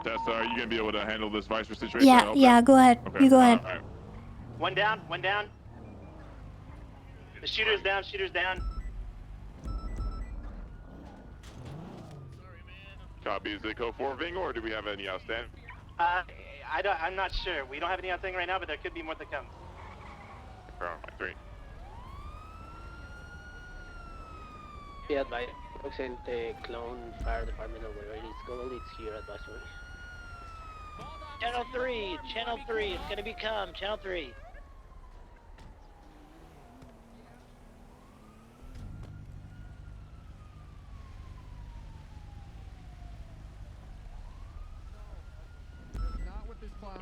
Tessa, are you gonna be able to handle this Viceroy situation? Yeah, yeah, go ahead. Okay. You go ahead. Alright. One down. The shooter's down, Copy. Is it code 4 Vingo, or do we have any outstanding? I'm not sure. We don't have any outstanding right now, but there could be more to come. Prom 3. Be advised, folks in the Clone Fire Department or wherever it is called, it's here at Viceroy. Channel 3, it's gonna become Channel 3.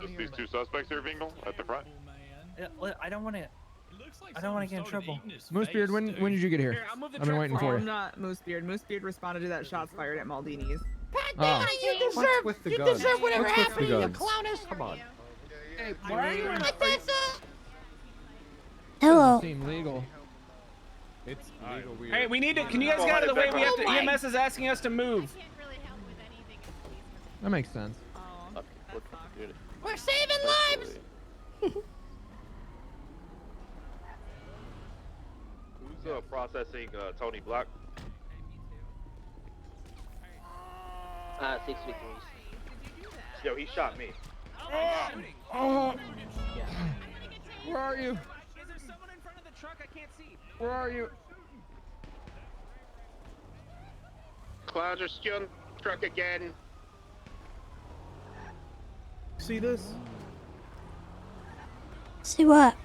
Just these two suspects here, Vingo, at the front. I don't want to. I don't want to get in trouble. Moosebeard, when did you get here? I've been waiting for you. I'm not Moosebeard. Moosebeard responded to that shots fired at Maldini's. Oh. You What's with the guns? deserve whatever What's with happened the to you, guns? clowness. Come on. Hey, why are you in a Hello. Doesn't seem legal. It's legal. Hey, we need to. Can you guys get out of the way? We have to. EMS is asking us to move. That makes sense. We're saving lives! Who's processing Tony Black? 6 Yo, he shot me. Oh. Where are you? Is there someone in front of the truck? I can't see. Where are you? Clowns are stealing the truck again. See this? See what?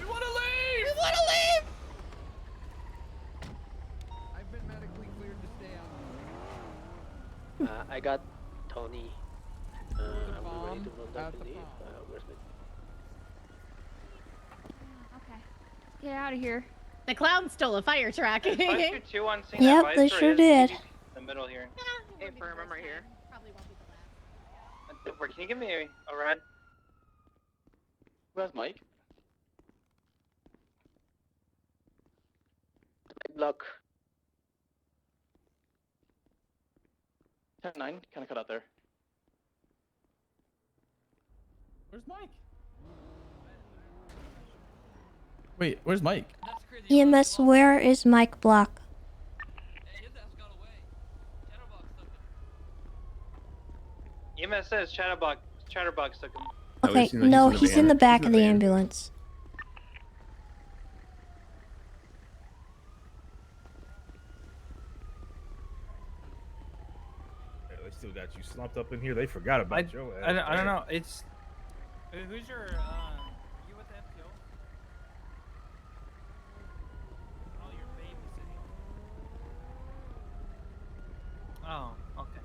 We want to leave! We want to leave! I've been medically cleared to stay out. I got Tony. Are we ready to roll At up the and leave? prom. Where's my... Okay. Get out of here. The clown stole a fire truck. Two on scene. Yep, they sure did. The middle here. Hey, Firm, I'm right here. Can you give me a ride? Who has Mike? Luck. 10-9, kind of cut out there. Where's Mike? Wait, where's Mike? EMS, where is Mike Block? EMS says Chatterbox took him. Okay, no, he's in the back of the ambulance. Yeah, they still got you slumped up in here. They forgot about your ass. I don't know. It's. Who's your? You with the MPO? Oh, you're babysitting. Oh, okay.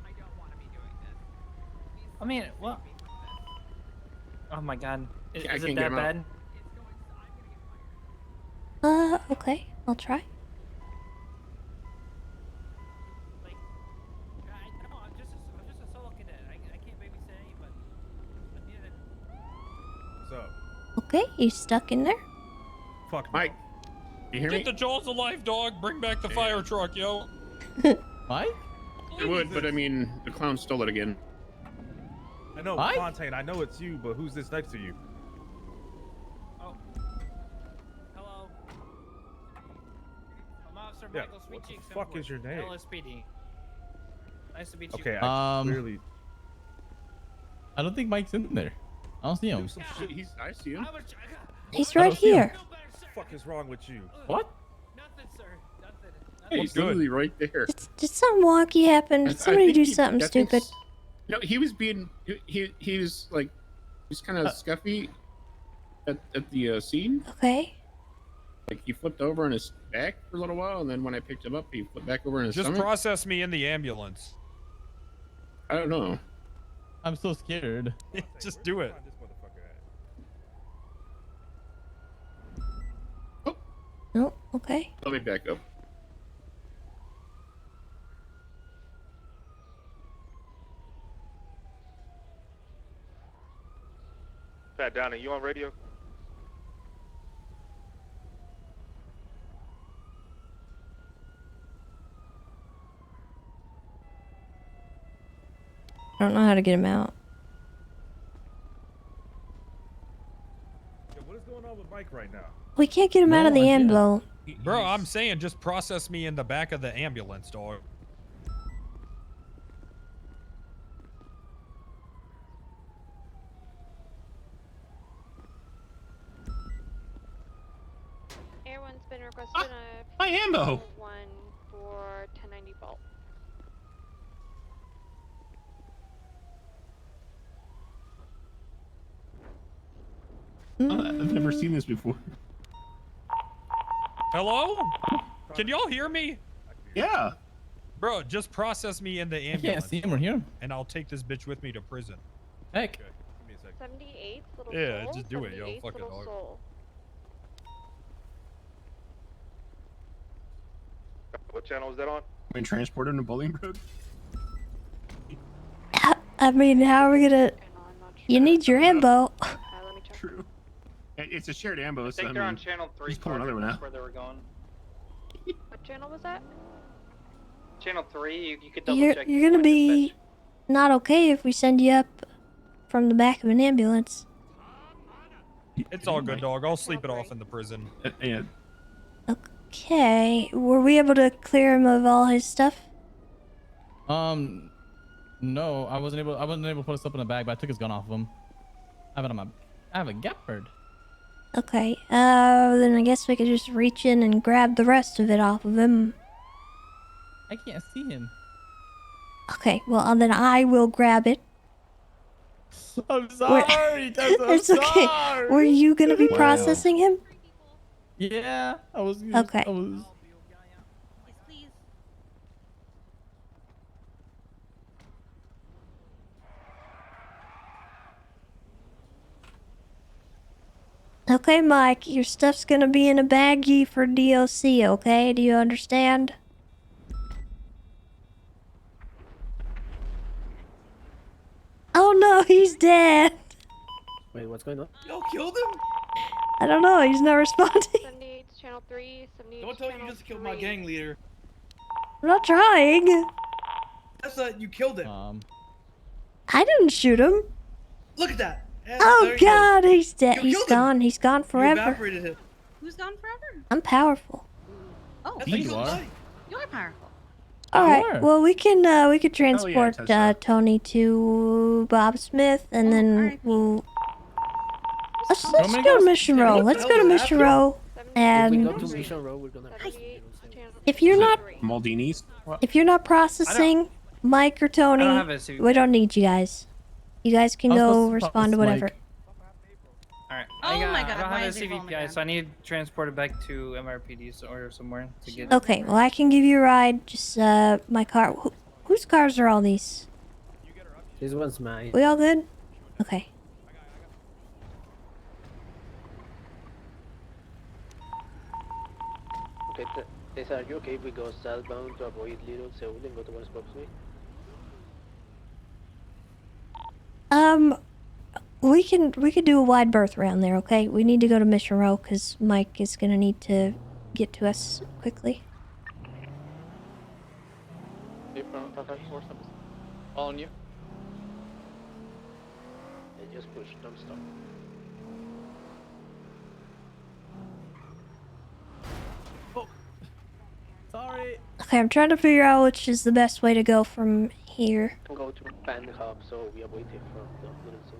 I don't want to be doing this. I mean, what? Oh my God. Is it that bad? Okay, I'll try. I'm just a solo cadet. I can't babysit anybody. I need it. What's up? Okay, you stuck in there? Fuck, Mike. You hear Get me? the jaws of life, dog. Bring back the fire truck, yo. Mike? I would, but I mean, the clown stole it again. I know, Mike? Fontaine. I know it's you, but who's this next to you? Oh. Hello. I'm Officer Yeah, Michael what the Sweetcheeks. fuck is your name? LSPD. Nice to meet you. Okay, I clearly. I don't think Mike's in there. I don't see him. I see him. He's right here. What the fuck is wrong with you? What? Nothing, sir. Nothing. Hey, he's literally right there. Did something wonky happen? Did somebody do something stupid? No, he was being. He was like, he's kind of scuffy. at the scene. Okay. Like he flipped over on his back for a little while, and then when I picked him up, he flipped back over on his Just stomach. process me in the ambulance. I don't know. I'm so scared. Just do it. Oh, okay. Let me back up. Pat Downey, you on radio? I don't know how to get him out. Yo, what is going on with Mike right now? We can't get him out of the ambulance. Bro, I'm saying just process me in the back of the ambulance, dog. Air One's been requested my ambo. one for 1090 Vault. I've never seen this before. Hello? Can y'all hear me? Yeah. Bro, just process me in the ambulance. see him or hear him. And I'll take this bitch with me to prison. Heck. Okay, give me a second. 78 Little Yeah, Soul. just do it, yo. 78 Fuck it, Little dog. Soul. What channel is that on? Been transported to Bolingbrook. I mean, how are we gonna... You need your ambo. True. It's a shared ambo. I So, think they're on channel 3. Just pull another one That's out. where they were going. What channel was that? Channel 3, you could double You're check. gonna be not okay if we send you up from the back of an ambulance. It's all good, dog. I'll sleep it off in the prison. Yeah. Okay. Were we able to clear him of all his stuff? No, I wasn't able to put stuff in the bag, but I took his gun off of him. I have a Gepard. Okay. Then I guess we could just reach in and grab the rest of it off of him. I can't see him. Okay. Well, then I will grab it. I'm sorry, Tessa, I'm It's okay. sorry. Were you gonna be Wow. processing him? Yeah, I was. Okay. I was. Okay, Mike, your stuff's gonna be in a baggie for DOC, okay? Do you understand? Oh no, he's dead! Wait, what's going on? Y'all killed him? I don't know, he's not responding. 78 Channel 3. 78 Don't tell me you just killed my gang leader. I'm not trying. That's you killed him. I didn't shoot him. Look at that. Yeah, Oh there he god, goes. he's dead. You He's killed him. gone. He's gone You forever. evaporated him. Who's gone forever? I'm powerful. Oh, That's how you are. You're powerful. Alright, well we can transport Tessa. Tony to Bob Smith and then we'll let's many go to guys? Mission Row. what the Let's hell go to is Mission happening? Row. If we And go to Mission Row, we're gonna. if you're not Maldini's. processing Mike or Tony, I don't have a suit. we don't need you guys. You guys can I was go supposed to respond to process whatever. Mike. Alright. Oh my God, I don't why have is a it rolling CVPI, again? so I need transported back to MRPD or somewhere to get. Okay, well I can give you a ride. Just my car. Whose cars are all these? This one's mine. We all good? Okay. Okay, Tessa, are you okay if we go southbound to avoid Little Seoul and go towards Bob Smith? We could do a wide berth around there, okay? We need to go to Mission Row because Mike is gonna need to get to us quickly. Hey, Prom, 554, something. All on you. Yeah, just push, don't stop. Sorry. Okay, I'm trying to figure out which is the best way to go from here. Go to Pan Hub, so we avoid it from the Little Seoul.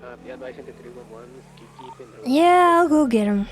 Yeah, I sent the 311. Keep in the Yeah, I'll go get him.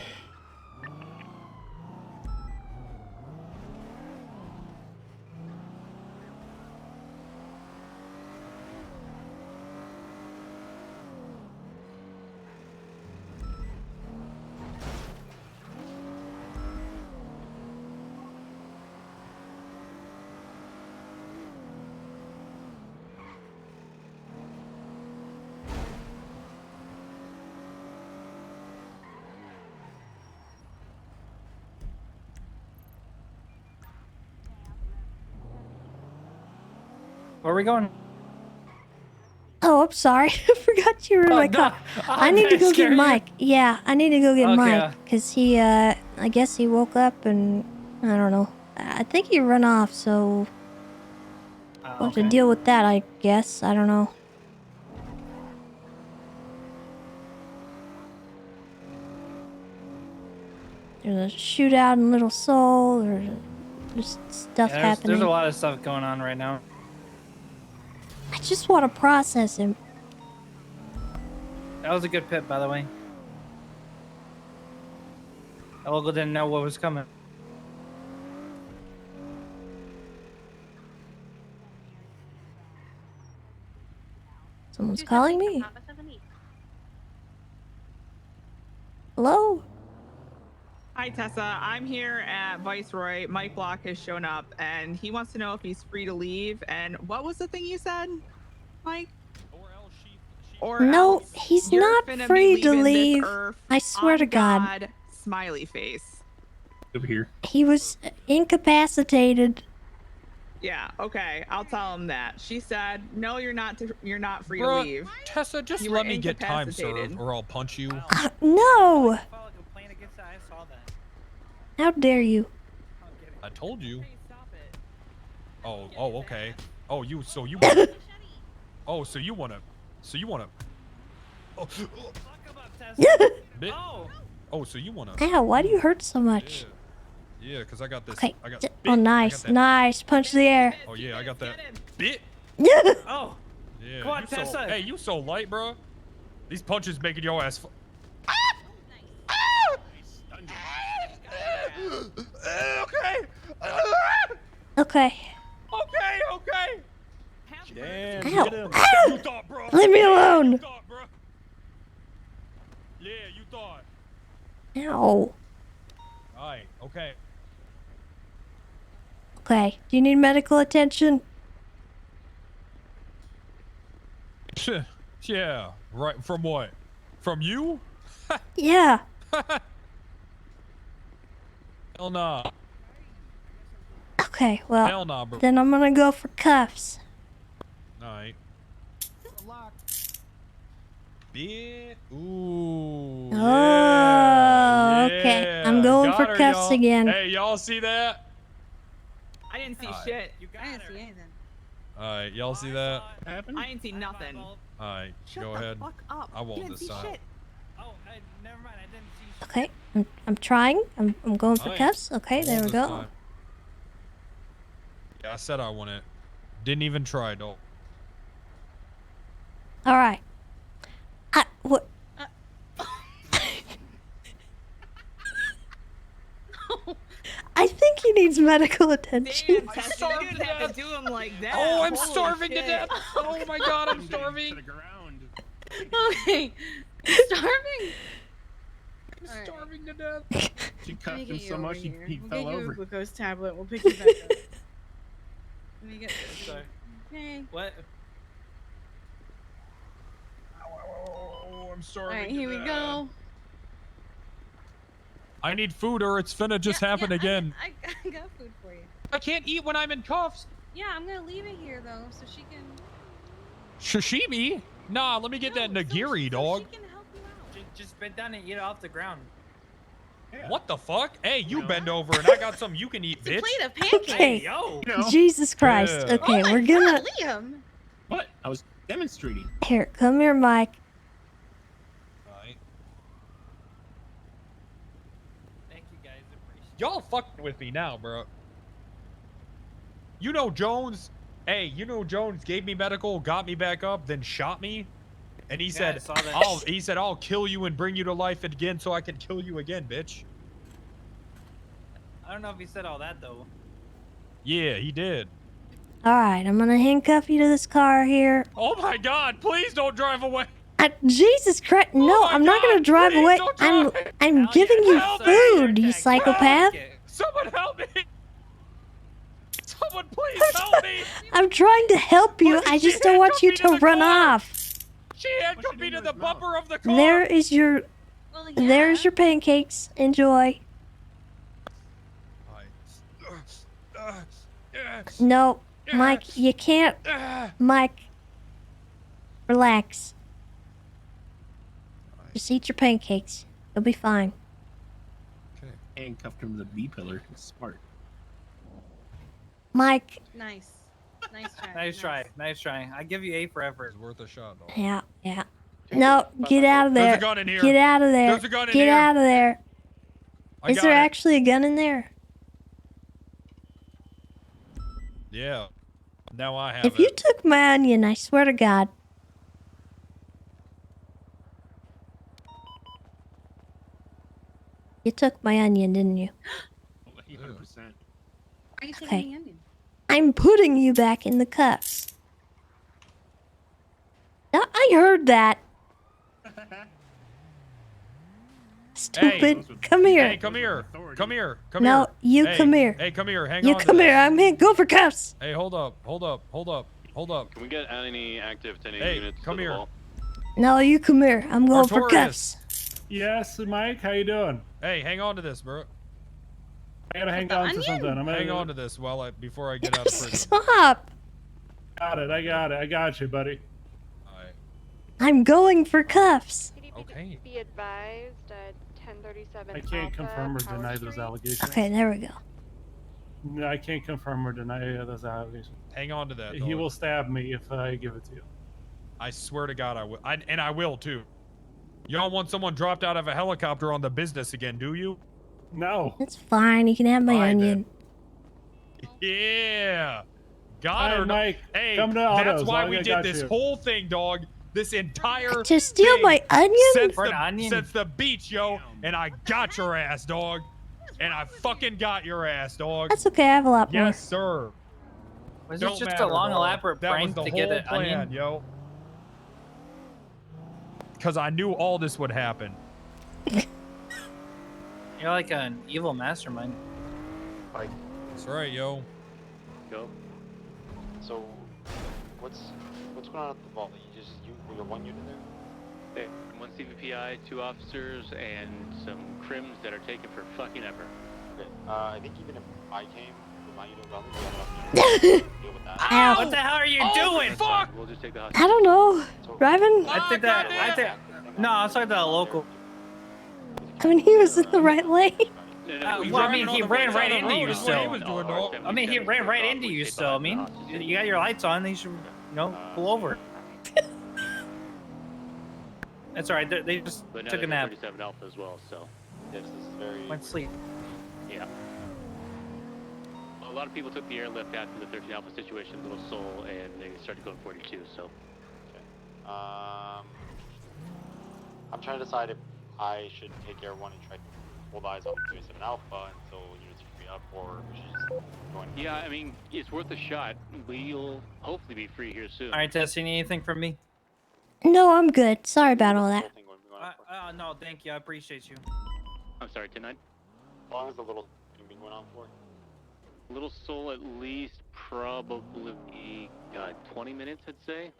Where are we going? Oh, I'm sorry. I forgot you were in my car. I need to go get Mike. Yeah, I need to go get Okay, Mike. Because he, I guess he woke up and, I don't know. I think he ran off, so we'll have to deal with that, I guess. I don't know. There's a shootout in Little Seoul, or just stuff happening. There's a lot of stuff going on right now. I just want to process him. That was a good pit, by the way. That local didn't know what was coming. Someone's calling me. Hello? Hi, Tessa. I'm here at Viceroy. Mike Block has shown up, and he wants to know if he's free to leave. And what was the thing you said, Mike? Or No, else he's you're not finna be free to leaving this leave. earth I swear on to God. Smiley face. Over here. He was incapacitated. Yeah. Okay. I'll tell him that. She said, "No, you're not. You're not free Bruh, to leave." Tessa, just You were let me get time incapacitated. served or I'll punch you. No! How dare you? I told you. Oh, okay. Oh, so you wanna... Oh, so you wanna... Oh, Bit... Oh, so you wanna... Ow, why do you hurt so much? Yeah, because I got this... Okay. I got... Oh, nice, nice. Punch the air. Oh, yeah, I got that... Bit... Oh! Yeah, Come on, you Tessa. Hey, you so light, bro. These punches making your ass... Okay. Okay. Okay. Damn. Ow. Get him. Ow. You thought, bro. Leave me alone. You thought, bro. Yeah, you thought. Ow. Alright, okay. Okay. Do you need medical attention? Yeah, right. From what? From you? Yeah. Hell nah. Okay, Hell well, nah, bro. then I'm gonna go for cuffs. Alright. Bit. Ooh. Oh, okay. Yeah. I'm going for Got her, cuffs y'all. again. Hey, y'all see that? I didn't see Alright. shit. I didn't see anything. Alright, y'all see that? I didn't see nothing. Alright, Shut go the ahead. fuck up. I won't You didn't this see time. shit. Oh, never mind. I didn't see. Okay, I'm trying. I'm going for Alright. cuffs. Okay, there we This go. time. Yeah, I said I want it. Didn't even try, though. All right. What? I think he needs medical attention. Damn, Tessa, you didn't have to do him like that. Oh, I'm Holy starving to shit. death. Oh my god, I'm starving. Okay. Starving? I'm starving to death. She cuffed him so much he We'll fell get you a over. glucose tablet. We'll pick you back up. Let me get this. Sorry. Okay. What? Oh, I'm starving. Alright, here we go. I need food or it's finna just happen again. I got food for you. I can't eat when I'm in cuffs. Yeah, I'm gonna leave it here though, so she can. Sashimi? Nah, let me get that nigiri, dog. Just bend down and eat it off the ground. What the fuck? Hey, you bend over and I got something you can eat, bitch. Plate of pancakes. Okay. Yo. Jesus Christ. Yeah. Okay, Oh we're gonna. Liam. What? I was demonstrating. Here, come here, Mike. Thank you guys. Appreciate it. Y'all fucking with me now, bro. You know Jones. Hey, you know Jones gave me medical, got me back up, then shot me. And he Yeah, said, I saw that. he said, I'll kill you and bring you to life again so I can kill you again, bitch. I don't know if he said all that though. Yeah, he did. All right, I'm gonna handcuff you to this car here. Oh my God, please don't drive away. Jesus Christ! No, I'm not gonna drive please away. don't I'm giving you Help me. food, you psychopath. Someone help me. Someone please help me. I'm trying to help you. I just don't want you to run off. She handcuffed me to the bumper of the car. There is your. There's your pancakes. Enjoy. No, Mike, you can't. Mike, relax. Just eat your pancakes. You'll be fine. Handcuffed him to the B pillar. It's smart. Mike. Nice. Nice try. Nice try. Nice try. I give you A for effort. It's worth a shot, dog. Yeah, yeah. No, get out of there. There's a gun in here. Get out of there. There's a gun in Get here. out of there. I Is got there it. actually a gun in there? Yeah. Now I have If you took my onion, I swear to God. You took my onion, didn't you? 100%. Why are you taking Okay. the onion? I'm putting you back in the cuffs. I heard that. Stupid. Come here. Hey, come here. Come here. Come No, here. you Hey, come here. Hey, come here. Hang You on. come here. I'm in. Go for cuffs. Hey, hold up. Hold up. Hold up. Hold up. Can we get any active 10 Hey, units? come to the here. vault? No, you come here. I'm going for cuffs. Yes, Mike, how you doing? Hey, hang on to this, bro. I gotta hang on to something. I'm Hang gonna on to this before I get out of prison. Stop. Got it. I got you, buddy. I'm going for cuffs. Okay. Be advised, 1037 I can't confirm or deny those allegations. Okay, there we go. No, I can't confirm or deny those allegations. Hang on to that. He dog. will stab me if I give it to you. I swear to God, I will. And I will too. You don't want someone dropped out of a helicopter on the business again, do you? No. It's fine. You can have my onion. Yeah. Got Hey, her. Mike, Hey, come to that's Autos. why I we did got this you. whole thing, dog. This entire To steal thing my onion? since For an the, onion? since the beach, yo. And I got your ass, dog. And I fucking got your ass, dog. That's okay. I have a lot more. Yes, sir. Was Don't this just matter, a long, dog. elaborate That was prank the to get whole an plan, onion? yo. Because I knew all this would happen. You're like an evil mastermind. That's right, yo. Go. So, what's going on at the vault? You're one unit there? Hey, 1 CVPI, 2 officers, and some crims that are taken for fucking ever. Okay. I think even if I came with my unit, well, we have enough units to deal with that. Ow. What the hell are you doing? Fuck! We'll just take the I don't know. Driving? No, I was talking to a local. I mean, he was in the right lane. Well, I mean, he ran right into you still. I mean, he ran right into you still. I mean, you got your lights on, you should, pull over. That's alright, they just But now took a there's nap. 37 Alpha as well, so. Yes, this is very... Went to sleep. Yeah. A lot of people took the airlift after the 13 Alpha situation, Little Soul, and they started going 42, so. I'm trying to decide if I should take Air 1 and try to hold eyes on 37 Alpha until units free up, or we should just join. Yeah, I mean, it's worth a shot. We'll hopefully be free here soon. Alright, Tess, you need anything from me? No, I'm good. Sorry about all that. No, thank you. I appreciate you. I'm sorry, 10-9? As long as the little thing been going on for. Little Soul at least probably 20 minutes, I'd say.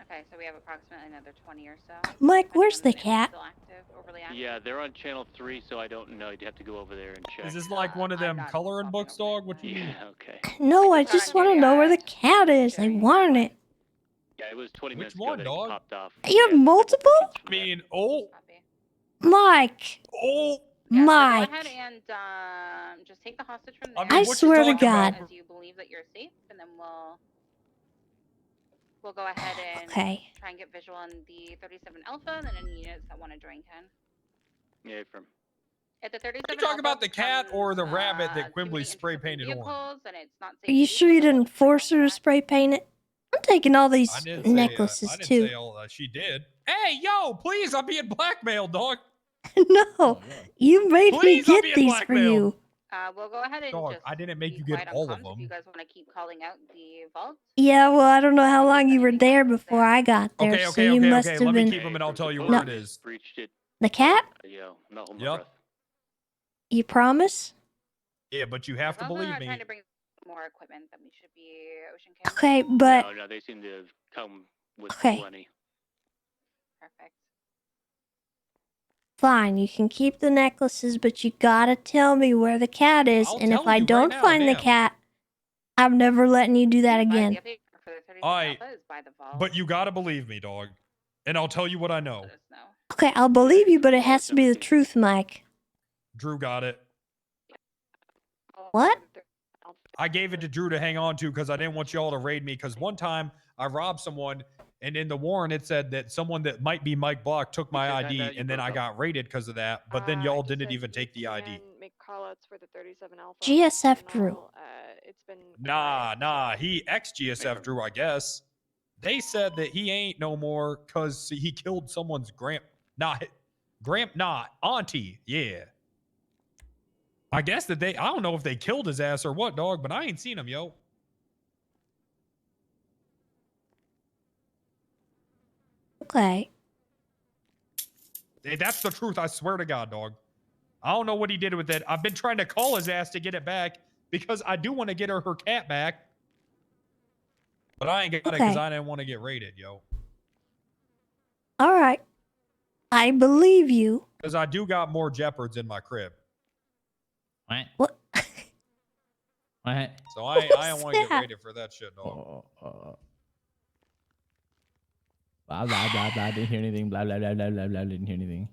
Okay, so we have approximately another 20 or so. Mike, where's the cat? Still active, overly active. Yeah, they're on channel 3, so I don't know. You'd have to go over there and check. Is this like one of them coloring books, dog? What you mean? Yeah, okay. No, I just want to know where the cat is. I want it. Yeah, it was 20 minutes one, ago that dog? it popped off. You have multiple? I mean, oh. Mike. Oh. Mike. Go ahead and just take the hostage from there. I swear to God. As you believe that you're safe, and then we'll go ahead and Okay. try and get visual on the 37 Alpha, and then any units that want to join can. Yeah, from. At the 37 Are you talking Alpha about the cat or the rabbit that too many Quimbley spray painted on? vehicles, and it's not safe Are you sure you didn't force her to spray paint it? I'm taking all I these didn't say, necklaces I didn't too. say all, she did. Hey, yo, please, I'm being blackmailed, dog. No, you made me Please, I'm get being these for blackmailed. you. We'll go ahead and Dog, just I didn't make be you quiet get on all of comms them. if you guys want to keep calling out the vault. Yeah, well, I don't know how long you were there before I got there, so you must have Let me been. keep them and I'll tell you No. where it is. Breached it. The cat? Yo, no, hold my Yep. breath. You promise? Yeah, but you have to Vault believe are me. trying to bring more equipment that we should be Ocean Cam. Okay, but No, they seem to have come with Okay. plenty. Perfect. fine, you can keep the necklaces, but you gotta tell me where the cat is, I'll and if tell I you right don't now, find the damn. cat, I'm never letting you do that By again. the update for the 37 Alright, Alpha is by the vault. but you gotta believe me, dog. And I'll tell you what I know. Let us know. Okay, I'll believe you, but it has to be the truth, Mike. Drew got it. What? I gave it to Drew to hang on to because I didn't want y'all to raid me. Because one time I robbed someone, and in the warrant it said that someone that might be Mike Block took my ID, and then I got raided because of that. But then y'all didn't even take the ID. Make callouts for the 37 Alpha. GSF Drew. It's been Nah. He ex-GSF Drew, I guess. They said that he ain't no more because he killed someone's auntie. Yeah. I guess that I don't know if they killed his ass or what, dog, but I ain't seen him, yo. Okay. Hey, that's the truth, I swear to God, dog. I don't know what he did with it. I've been trying to call his ass to get it back because I do want to get her cat back. But I ain't got it because I didn't want to get raided, yo. All right. I believe you. Because I do got more Jeopards in my crib. What? What? What? So I don't want to get raided for that shit, dog. Blah, blah, blah, blah. Didn't hear anything. Blah, blah, blah, blah, blah, blah. Didn't hear anything.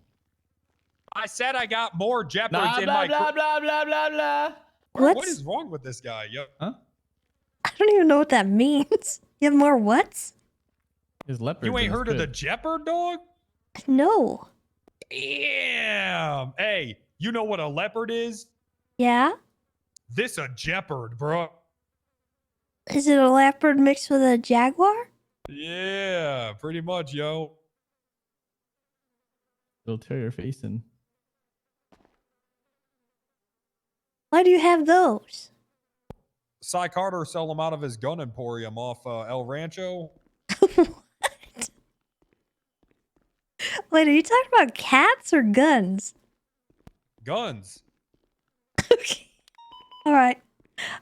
I said I got more Jeopards Blah, in blah, my blah, crib. blah, blah, blah, blah. What is wrong with this guy, yo? Huh? I don't even know what that means. You have more whats? His leopard. You ain't heard of the Jeopard, dog? No. Damn. Hey, you know what a leopard is? Yeah? This a Jeopard, bro. Is it a leopard mixed with a jaguar? Yeah, pretty much, yo. Little terrier facing. Why do you have those? Cy Carter sell them out of his gun emporium off El Rancho. Wait, are you talking about cats or guns? Guns. All right.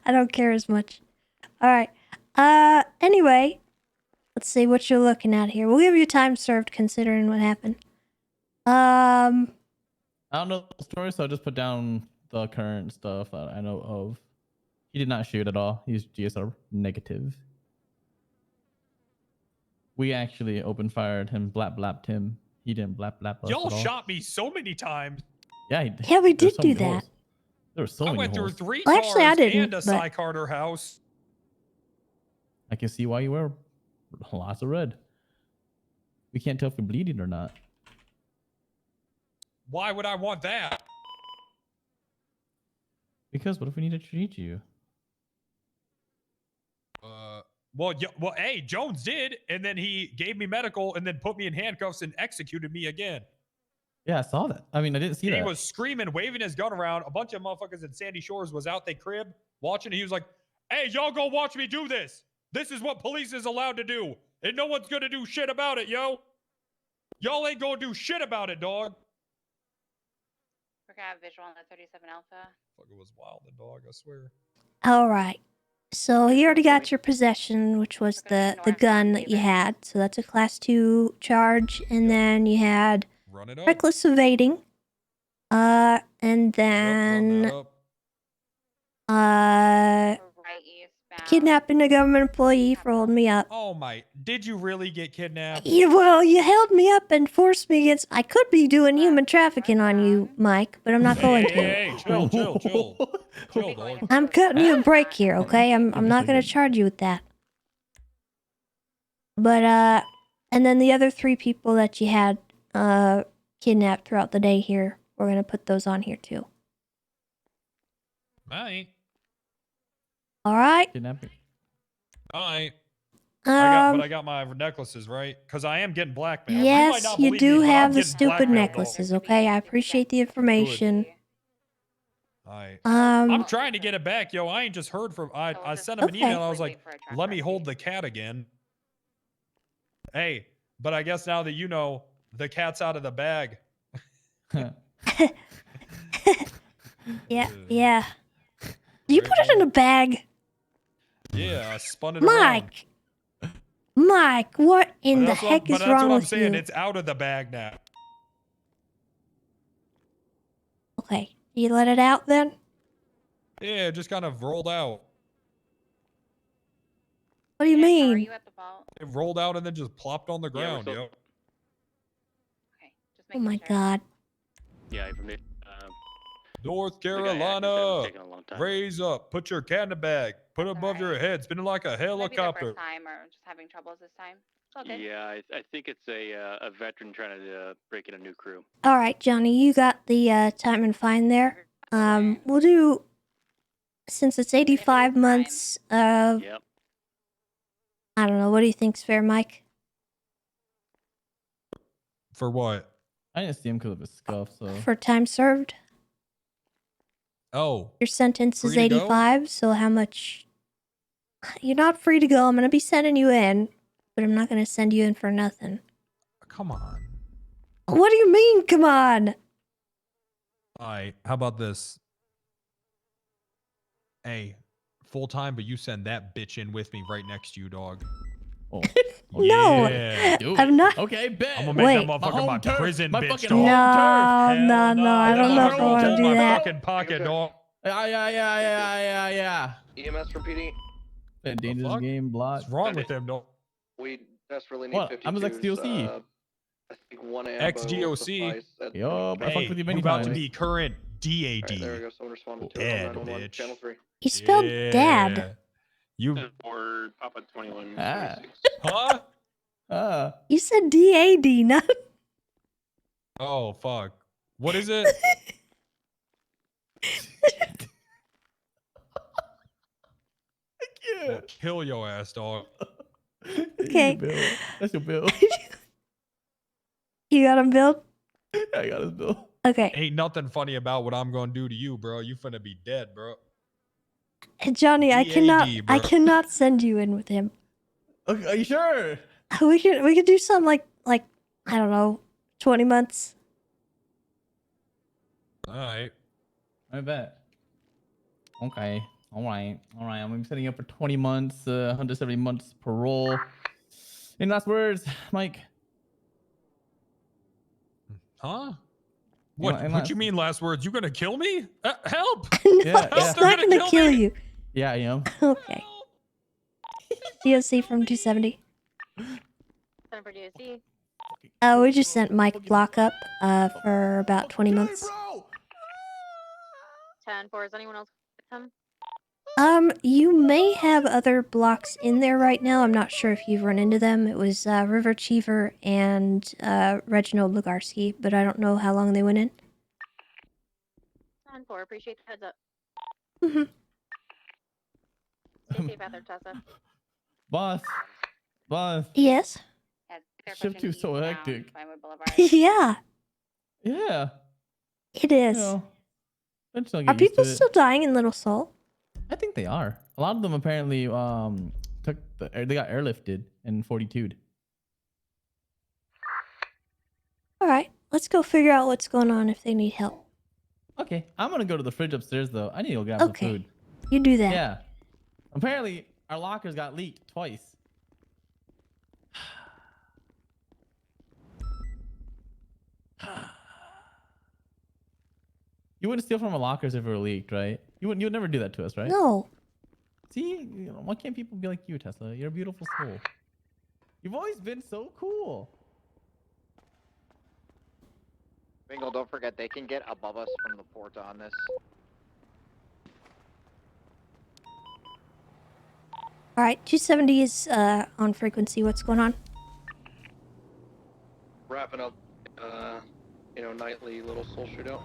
I don't care as much. All right. Anyway, let's see what you're looking at here. We'll give you time served considering what happened. I don't know the story, so I'll just put down the current stuff that I know of. He did not shoot at all. He's GSR negative. We actually open fired him, blap blapped him. He didn't blap blap us Y'all at all. shot me so many times. Yeah, Yeah, we did there's so do many that. holes. There were so I many went through holes. 3 Well, cars actually, I didn't, and a but- Cy Carter house. I can see why you wear lots of red. We can't tell if you're bleeding or not. Why would I want that? Because what if we need to treat you? Well, hey, Jones did, and then he gave me medical, and then put me in handcuffs and executed me again. Yeah, I saw that. I mean, I didn't see that. He was screaming, waving his gun around. A bunch of motherfuckers in Sandy Shores was out their crib watching. And he was like, "Hey, y'all go watch me do this. This is what police is allowed to do, and no one's gonna do shit about it, yo. Y'all ain't gonna do shit about it, dog." We're gonna have visual on the 37 Alpha. Fuck, it was wild, the dog. I swear. All right. So you already got your possession, which was the gun that you had. So that's a class 2 charge. And then you had Run it up. reckless evading. And then kidnapping a government employee for holding me up. Oh my! Did you really get kidnapped? Yeah, well, you held me up and forced me against. I could be doing human trafficking on you, Mike, but I'm not going to. Hey, chill, chill, dog. I'm cutting you a break here, okay? I'm not gonna charge you with that. But and then the other 3 people that you had kidnapped throughout the day here, we're gonna put those on here too. Alright. All right. Kidnapping. Alright. I got my necklaces, right? Because I am getting blackmailed. You might Yes, not you believe do me, but I'm have the getting stupid blackmailed, dog. necklaces, okay? I appreciate the information. Alright. Um, I'm trying to get it back, yo. I ain't just heard from. I sent him an Okay. email. I was like, let me hold the cat again. Hey, but I guess now that you know, the cat's out of the bag. Yeah. You put it in a bag. Yeah, I spun it around. Mike, what in the That's what- heck but is that's wrong what I'm with saying. you? It's out of the bag now. Okay, you let it out then? Yeah, it just kind of rolled out. What do you mean? It rolled out and then just plopped on the Yeah, we're ground, still- yo. Oh my god. Yeah, from North guy acting Carolina, taking a long time. raise up. Put your cat in the bag. Put it above your head. Spin it like a Maybe the helicopter. first time or just having troubles this time. It's okay. Yeah, I think it's a veteran trying to break in a new crew. All right, Johnny, you got the time and fine there. We'll do, since it's 85 months of, Yep. I don't know, what do you think's fair, Mike? For what? I didn't see him because of his scuff, so. For time served? Oh. Your sentence is Free to go? 85, so how much? You're not free to go. I'm going to be sending you in, but I'm not going to send you in for nothing. Come on. What do you mean, come on? Alright, how about this? Hey, full time, but you send that bitch in with me right next to you, dog. Oh. No, Yeah. I'm not. Okay, bet. I'm gonna make Wait. that motherfucker my prison My bitch, fucking dog. No, I don't know if I want to do my that. fucking pocket, dog. Yeah. EMS from PD. That dangerous game block. What's wrong with him, dog? We desperately need What? 52s. I'm his ex-DOC. I think one ammo Ex-DOC. Yup, I fucked with you many you about times. to be current DAD. Alright, there we go. Someone responded to Dead, 911, bitch. channel 3. He spelled dad. You. Or Papa 21. Huh? You said D-A-D, not... Oh, fuck. What is it? I'll kill your ass, dog. Okay. That's your bill. You got him, Bill? I got his bill. Okay. Ain't nothing funny about what I'm gonna do to you, bro. You finna be dead, bro. Hey, Johnny, I DAD, bro. cannot send you in with him. Okay, are you sure? We could do some like I don't know, 20 months. Alright. I bet. Okay. Alright. I'm gonna be setting up for 20 months, 170 months parole. Any last words, Mike? Huh? What you mean last words? You gonna kill me? Help! No, it's not gonna kill you. Yeah, I am. Okay. DOC from 270. Send for DOC. We just sent Mike Block up for about 20 months. 10-4. Is anyone else with him? You may have other blocks in there right now. I'm not sure if you've run into them. It was River Cheever and Reginald Lugarski, but I don't know how long they went in. 10-4. Appreciate the heads up. Mm-hmm. Stay safe out there, Tessa. Boss. Yes? Shift 2 so hectic. Yeah, Yeah. it is. You know, eventually I'll Are get used people to it. still dying in Little Seoul? I think they are. A lot of them apparently they got airlifted and 42'd. All right, let's go figure out what's going on if they need help. Okay, I'm gonna go to the fridge upstairs though. I need to go grab some Okay, food. you do that. Yeah. Apparently our lockers got leaked twice. You wouldn't steal from our lockers if it were leaked, right? You would never do that to us, right? No. See, why can't people be like you, Tessa? You're a beautiful soul. You've always been so cool. Bingo, don't forget, they can get above us from the port on this. All right, 270 is on frequency. What's going on? Wrapping up, nightly little soul shootout.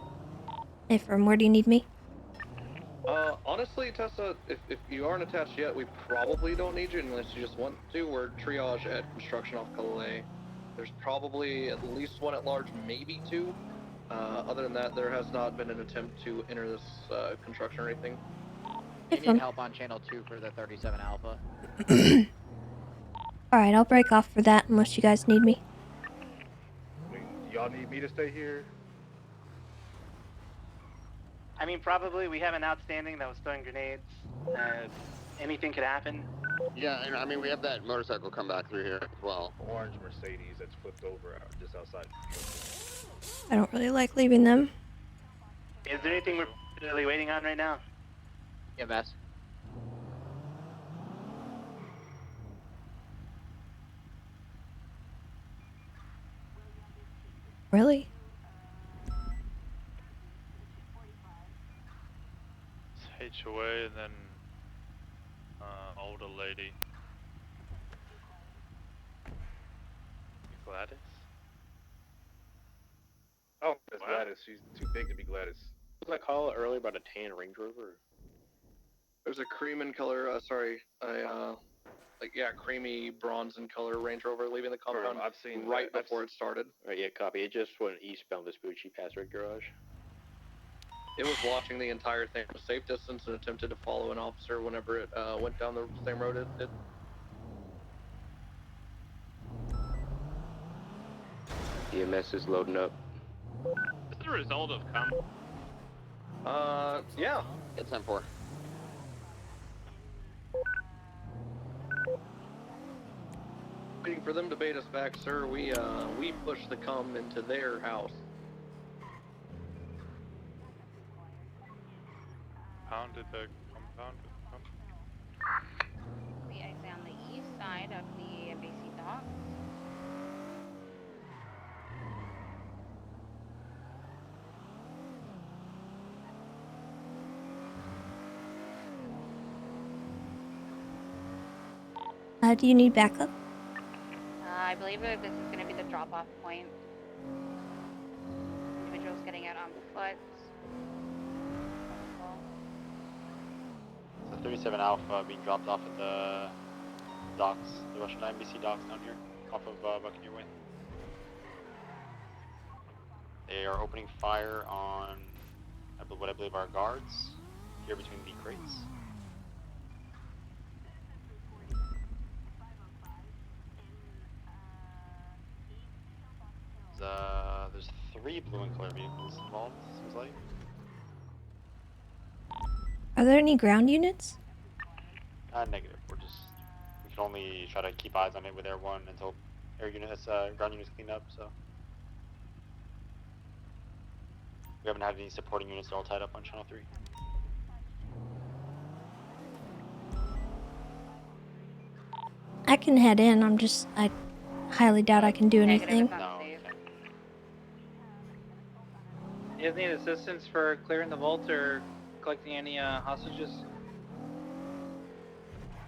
Hey, from where do you need me? Honestly, Tessa, if you aren't attached yet, we probably don't need you unless you just want to. We're triage at construction off Calais. There's probably at least one at large, maybe two. Other than that, there has not been an attempt to enter this construction or anything. You need help on channel 2 for the 37 Alpha. Alright, I'll break off for that unless you guys need me. Y'all need me to stay here? I mean, probably we have an outstanding that was throwing grenades. Anything could happen. Yeah, and I mean, we have that motorcycle come back through here as well. Orange Mercedes that's flipped over just outside. I don't really like leaving them. Is there anything we're really waiting on right now? EMS. Really? It's HOA and then older lady. Gladys? Oh, that's Gladys. She's too big to be Gladys. Was I call earlier about a tan Range Rover? There's a cream in color, creamy bronze in color Range Rover leaving the compound I've seen right before it started. Right, yeah, copy. It just went eastbound Vespucci past Red Garage. It was watching the entire thing from a safe distance and attempted to follow an officer whenever it went down the same road it did. EMS is loading up. Is the result of com? Yeah. It's 10-4. Waiting for them to bait us back, sir. We pushed the cum into their house. Pounded the compound. We exit on the east side of the embassy dock. Do you need backup? I believe that this is going to be the drop-off point. Individuals getting out on foot. So 37 Alpha being dropped off at the docks, the Russian embassy docks down here, off of Buccaneer Way. They are opening fire on what I believe are guards here between the crates. There's 3 blue and clear vehicles involved, seems like. Are there any ground units? Negative. We can only try to keep eyes on it with Air 1 until ground units clean up, so. We haven't had any supporting units, they're all tied up on Channel 3. I can head in, I highly doubt I can do anything. No. Do you guys need assistance for clearing the vault or collecting any hostages?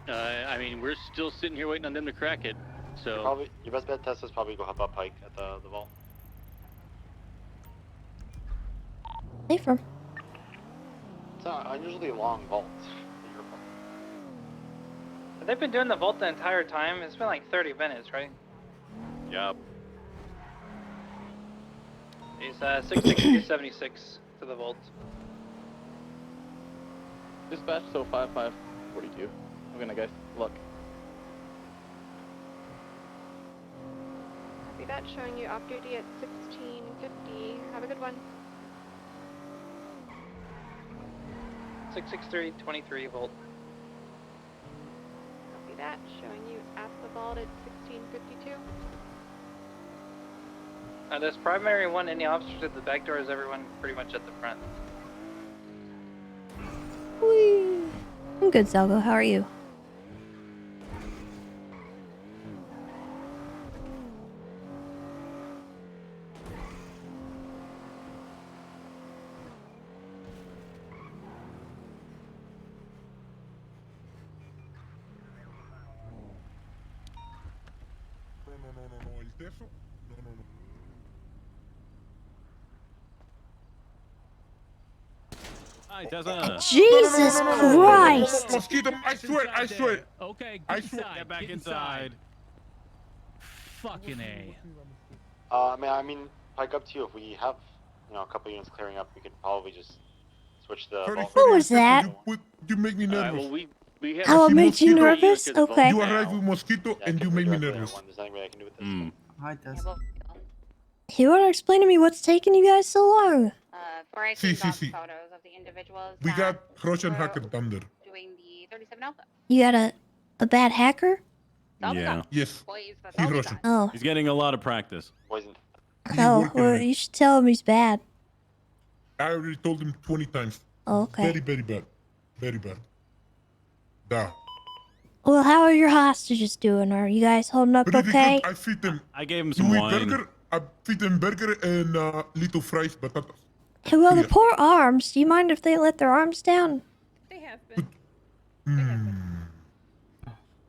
I mean, we're still sitting here waiting on them to crack it. So Your best bet, Tess, is probably go help out Pike at the vault. Hey, firm. It's an unusually long vault. They've been doing the vault the entire time. It's been like 30 minutes, right? Yep. He's 66376 to the vault. Dispatch, so 5542. I'm gonna guys, look. Copy that, showing you off duty at 1650. Have a good one. 66323 volt. Copy that, showing you at the vault at 1652. There's primary one, any officers at the back door, is everyone pretty much at the front. Whee! I'm good, Salvo. How are you? No, el teso. No. Hi, Tessa. Jesus Christ! Mosquito, I swear. Okay, I swear. get back inside. Fucking A. I mean, Pike, up to you. If we have, a couple units clearing up, we could probably just switch the. What was that? You make me nervous. Well, we have Oh, it a made you mosquito nervous? unit to the vault Okay. You now. arrived with mosquito and you made me nervous. There's nothing really I can do with this. Hi, Tessa. You want to explain to me what's taking you guys so long? Before I See. got photos of the individuals We got that Russian were hacker down there. doing the 37 Alpha. You got a bad hacker? Yeah. Yes. Boys, that's He's all we Russian. got. Oh. He's getting a lot of practice. Poison. Oh, well, you should tell him he's bad. I already told him 20 times. Oh, okay. Very, very bad. Very bad. Da. Well, how are your hostages doing? Are you guys holding up Pretty okay? good. I feed them. I gave him some You eat wine. burger? I feed them burger and little fries, batatas. Hey, well, the poor arms. Do you mind if they let their arms down? They have been.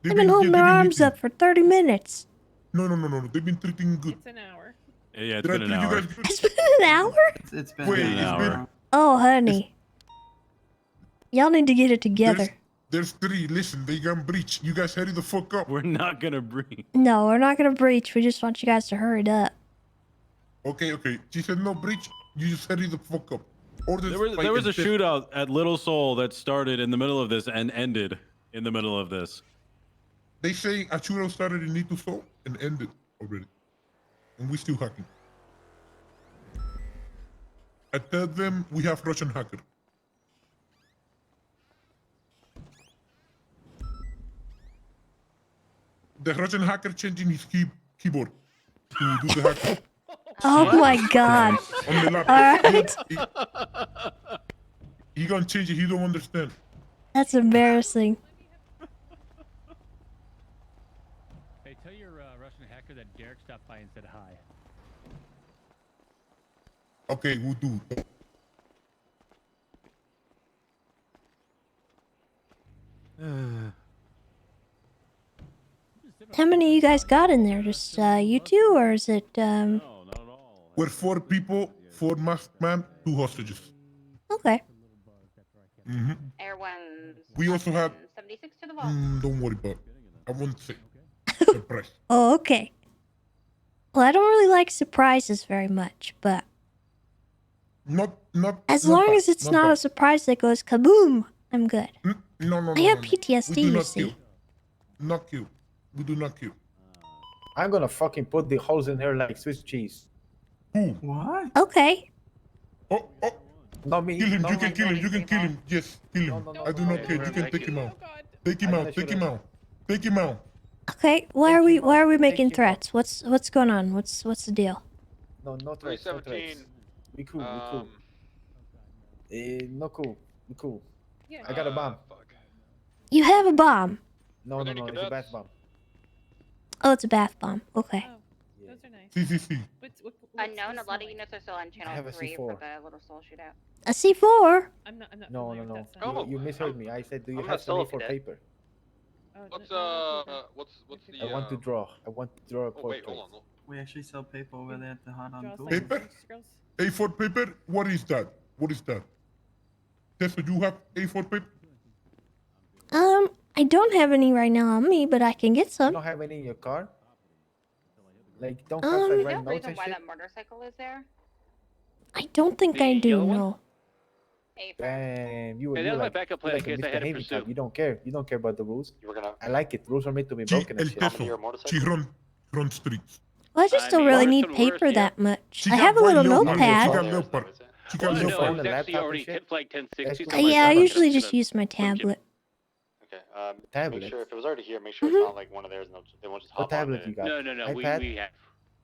They've been holding their arms up for 30 minutes. No. They've been treating good. It's an hour. Yeah, it's Did been I an treat you hour. guys good? It's been an hour? It's been Wait, an hour. Oh, honey. Y'all need to get it together. There's 3. Listen, they got breach. You guys hurry the fuck up. We're not gonna breach. No, we're not gonna breach. We just want you guys to hurry it up. Okay. She said no breach. You just hurry the fuck up. There was a shootout at Little Seoul that started in the middle of this and ended in the middle of this. They say a shootout started in Little Seoul and ended already. And we still hacking. I tell them we have Russian hacker. The Russian hacker changing his keyboard to do the hacker. Oh my god. On the laptop. Alright. He gonna change it. He don't understand. That's embarrassing. Hey, tell your Russian hacker that Garrick stopped by and said hi. Okay, we'll do. How many of you guys got in there? Just you two, or is it We're 4 people, 4 masked man, 2 hostages. Okay. Mm-hmm. Air 1's We also have. 76 to the vault. Don't worry about it. I won't say. Surprise. Oh, okay. Well, I don't really like surprises very much, but Not. as not long bad, as it's not bad. a surprise that goes kaboom, I'm good. No. I have We PTSD, do you not see. kill. Not kill. We do not kill. I'm gonna fucking put the holes in her like Swiss cheese. What? Okay. Oh. Not me. Kill him. not You can me, kill not him. me. You can kill him. Yes, kill him. I do not care. You can take him out. Take him I'm out. gonna Take shoot him him. out. Take him out. Okay. Why are we making threats? What's going on? What's the deal? No, no threats. No threats. We cool. We cool. No cool. We cool. Yeah. I got a bomb. You have a bomb. No, it's a bath bomb. Oh, it's a bath bomb. Okay. Those are nice. CCC. Unknown, a lot of units are still on I channel have a 3 C4. for the Little Soul shootout. A C4. I'm not No. familiar with that sound. You misheard me. I said, do you I'm have not solo some for cadet. paper? What's the? I want to draw. I want to draw a portrait. Wait, hold on. We actually sell paper over there at the hot on tool. Paper? A4 paper? What is that? What is that? Tessa, you have A4 paper? I don't have any right now on me, but I can get You some. don't have any in your car? Like, don't have Um, like Is there write a notes reason and why shit? that motorcycle is there? I don't think I do. No. Damn, you Hey, you that was my like, backup you plan like in a case I Mr. had to Handicap. pursue. You don't care. You don't care about the rules. You were gonna. I like it. Rules are made to be broken El and shit. Teso. She run streets. Well, I just don't really need paper that much. I have a little notepad. She got leopard. She got Well, no, leopard. it's actually already hit flag 1060. so Yeah, I my usually laptop's just gonna- use my tablet. Okay. Tablet? Make sure if it was already here, make sure Mhm. it's not like one of theirs, and they won't just What hop on tablet it. you got? No, we iPad? have.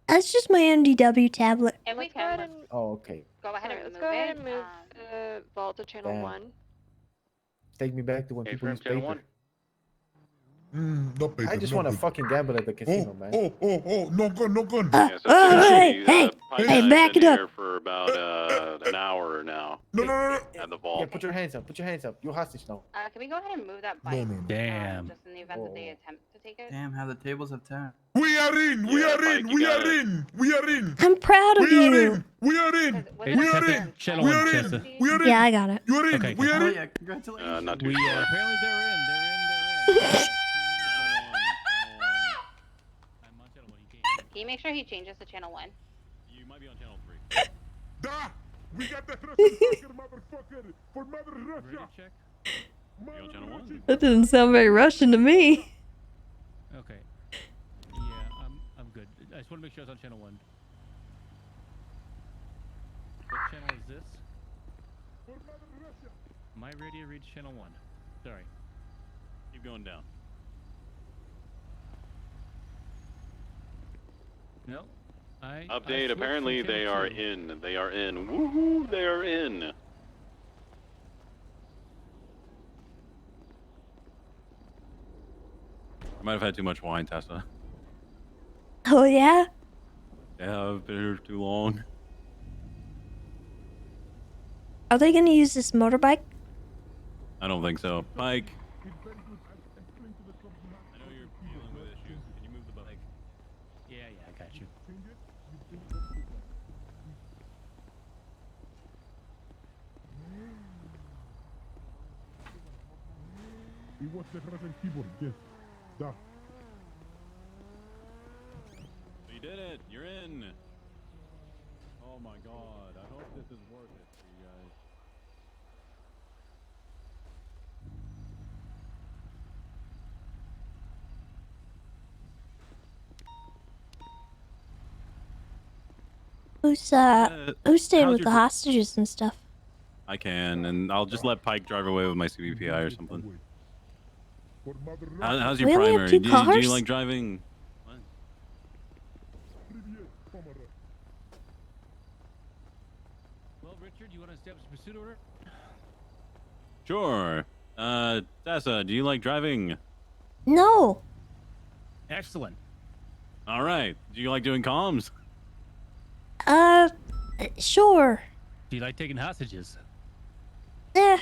That's just my NDW tablet. And we can Oh, okay. go ahead and Alright, let's move go ahead it. and move the vault to channel Damn. 1. Take me back to when people use paper. No paper. I just no want to paper. fucking gamble at the casino, man. Oh, no gun, no gun. Hey, back it up. For about an hour now. No. At the vault. Yeah, put your hands up. Put your hands up. You're hostage now. Can we go ahead and move that bike? No. Damn. Just in the event that they attempt to take it? Damn, how the tables have turned. We are in. We Yeah, are in. Mike, you We got are it. in. We are in. I'm proud of We are you. in. We are in. Was it We a are turn? in. Channel We one, are Tessa. in. We are in. Yeah, I got it. You are in. Okay, We are Oh in. yeah, congratulations. Not too We far. apparently they're in. I'm on channel one. You can't. Can you make sure he changes to channel 1? You might be on channel 3. Da. We got the Russian hacker, motherfucker, for Mother Ready Russia. check. You on channel 1? That doesn't sound very Russian to me. Okay. Yeah, I'm good. I just want to make sure it's on channel 1. What channel is this? For Mother Russia. My radio reads channel 1. Sorry. Keep going down. No. I Update. switched Apparently from they channel are 2. in. They are in. Woohoo! They are in. I might have had too much wine, Tessa. Oh, yeah? Yeah, I've been here too long. Are they going to use this motorbike? I don't think so. Mike. I know you're dealing with issues. Can you move the bike? Yeah, I got you. It was the Russian keyboard, yes. Da. You did it. You're in. Oh my god. I hope this is worth it for you guys. Who's staying how's with your the hostages and stuff? I can, and I'll just let Pike drive away with my CBPI or something. How's your We only have primary? 2 Do cars? you like driving? What? Well, Richard, you want to establish a pursuit order? Sure. Tessa, do you like driving? No. Excellent. All right. Do you like doing comms? Sure. Do you like taking hostages? Eh,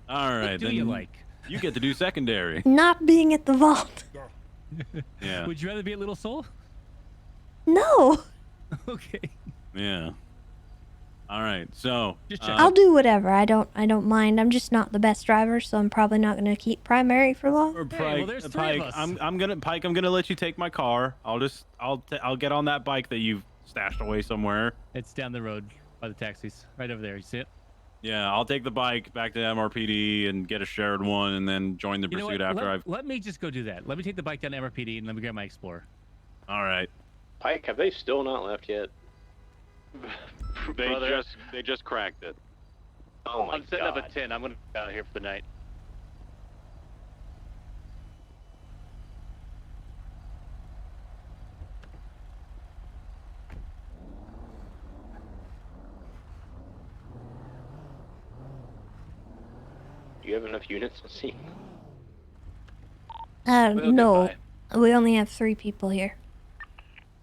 All right. do then you like? You get to do secondary. not being at the vault. Yeah. Would you rather be at Little Soul? No. Okay. Yeah. All right. So I'll do whatever. I don't mind. I'm just not the best driver, so I'm probably not going to keep primary for long. Pike, well, there's 3 of us. I'm gonna let you take my car. I'll get on that bike that you've stashed away somewhere. It's down the road by the taxis, right over there. You see it? Yeah, I'll take the bike back to MRPD and get a shared one, and then join the You know pursuit what? after I've. Let me just go do that. Let me take the bike down to MRPD and let me grab my Explorer. All right. Pike, have they still not left yet? Brother. They just cracked it. Oh my I'm setting up a tent. I'm gonna be out here for the night. Do you have enough units to see? No. We only have 3 people here.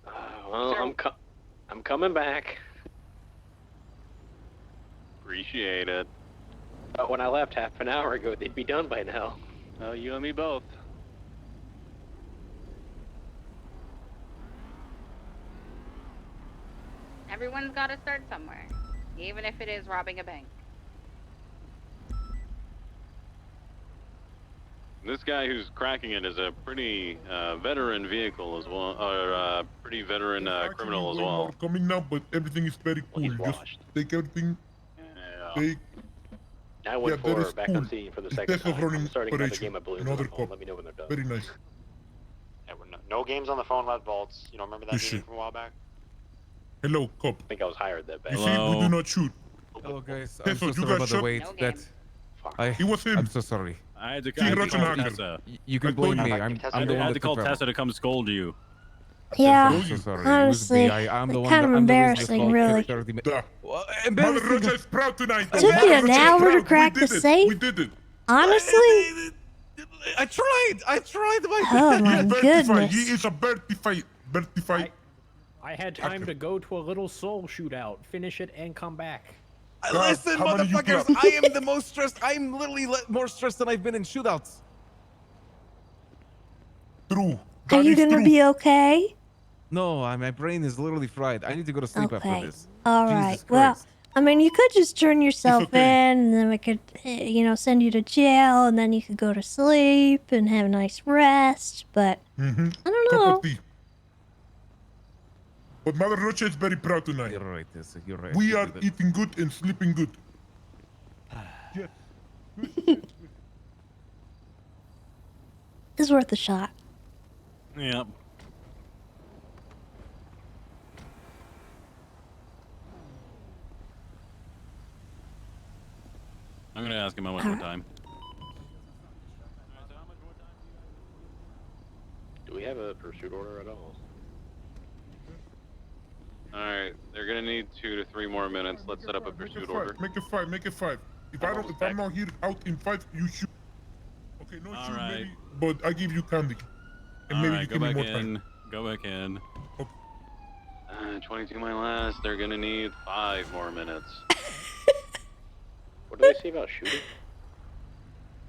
Well, I'm coming back. Appreciate it. But when I left half an hour ago, they'd be done by now. Oh, you and me both. Everyone's got to start somewhere, even if it is robbing a bank. This guy who's cracking it is a pretty veteran vehicle as well, or pretty veteran criminal as well. Coming now, but everything is very cool. Just take everything. Take. 914, back on scene for the second Test of time. running I'm starting another operation. game of balloons Another on the phone. cop. Let me know when they're done. Very nice. Yeah, no games on the phone about vaults. You don't remember that Yes, meeting sir. from a while back? Hello, cop. I think I was hired that bad. You see, we do not shoot. Hello guys, I'm Tessa, so you sorry got about the shot? wait. No That It was him. I'm so sorry. I had to See, Russian call hacker. Tessa. You can I blame told me. you. I'm I the one had that to call took Tessa to come scold you. Yeah, I'm so sorry. It was me. honestly, I'm the one kind of that, I'm the reason embarrassing, you called really. 30 Da. Well, Mother embarrassing. Russia is proud tonight. Took you Mother an Russia is hour to proud. crack We the did it. safe? We did it. Honestly? I tried. Oh my He is vertified. goodness. He is a vertified. I had time to go to a Little Soul shootout, finish it, and come back. Listen, how many you motherfuckers, got? I am the most stressed. I'm literally more stressed than I've been in shootouts. True. Are you That is gonna true. be okay? No, my brain is literally fried. I need to go to sleep after Okay. this. All Jesus right. Well, Christ. I mean, you could just turn yourself okay. in, and then we could, send you to jail, and then you could go to sleep and have a nice rest. But Mm-hmm. I don't Cup know. of tea. But Mother Rocha is very proud tonight. You're right, Tessa. You're right. We You are did it. eating good and sleeping good. Yes. It's worth a shot. Yep. I'm gonna ask him how much more time. Do we have a pursuit order at all? Alright, they're gonna need 2 to 3 more minutes. Let's set up a pursuit order. Make it 5. Make it 5. If I'm not here out in 5, you shoot. Okay, no shoot maybe, but I give you candy. And maybe you go give me back more in. time. Go back in. 22 my last. They're gonna need 5 more minutes. What did they say about shooting?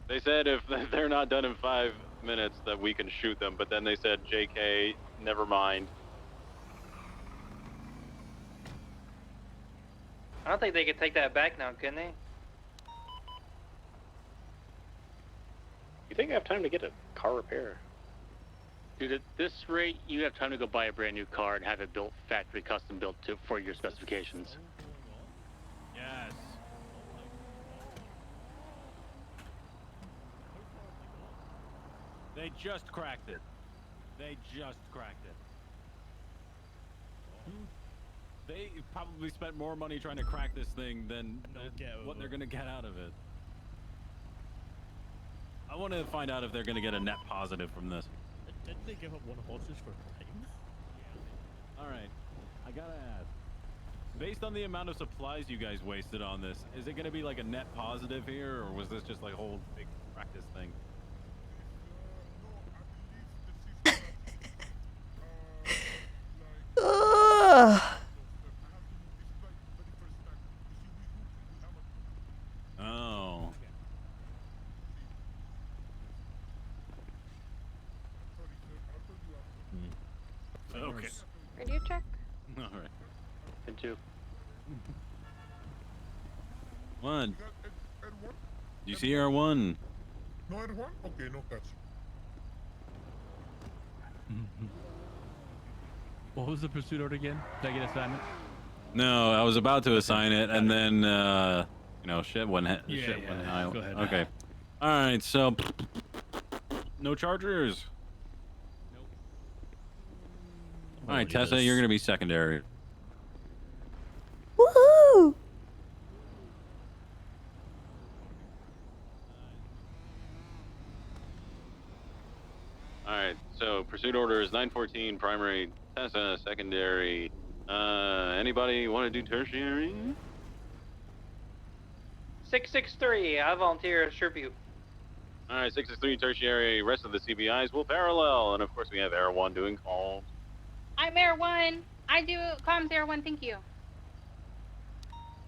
They said if they're not done in 5 minutes that we can shoot them, but then they said, JK, never mind. I don't think they could take that back now, can they? You think I have time to get a car repair? Dude, at this rate, you have time to go buy a brand new car and have it built factory custom built for your specifications. Yes. They just cracked it. They just cracked it. They probably spent more money trying to crack this thing than what they're gonna get out of it. I want to find out if they're gonna get a net positive from this. Didn't they give up 1 hostage for time? All right, I gotta ask. Based on the amount of supplies you guys wasted on this, is it gonna be like a net positive here, or was this just like a whole big practice thing? Oh. Okay. Radio check. All right. And 2. One. Do you see R1? No R1? Okay, no catch. What was the pursuit order again? Did I get assignment? No, I was about to assign it, and then shit went high. Go ahead. Okay. All right, so no chargers. Nope. All right, Tessa, you're gonna be secondary. Woohoo! Alright, so pursuit order is 914, primary, Tessa, secondary. Anybody want to do tertiary? 663. I volunteer as tribute. Alright, 663 tertiary, rest of the CBIs will parallel, and of course we have Air 1 doing calls. I'm Air 1. I do comms Air 1, thank you.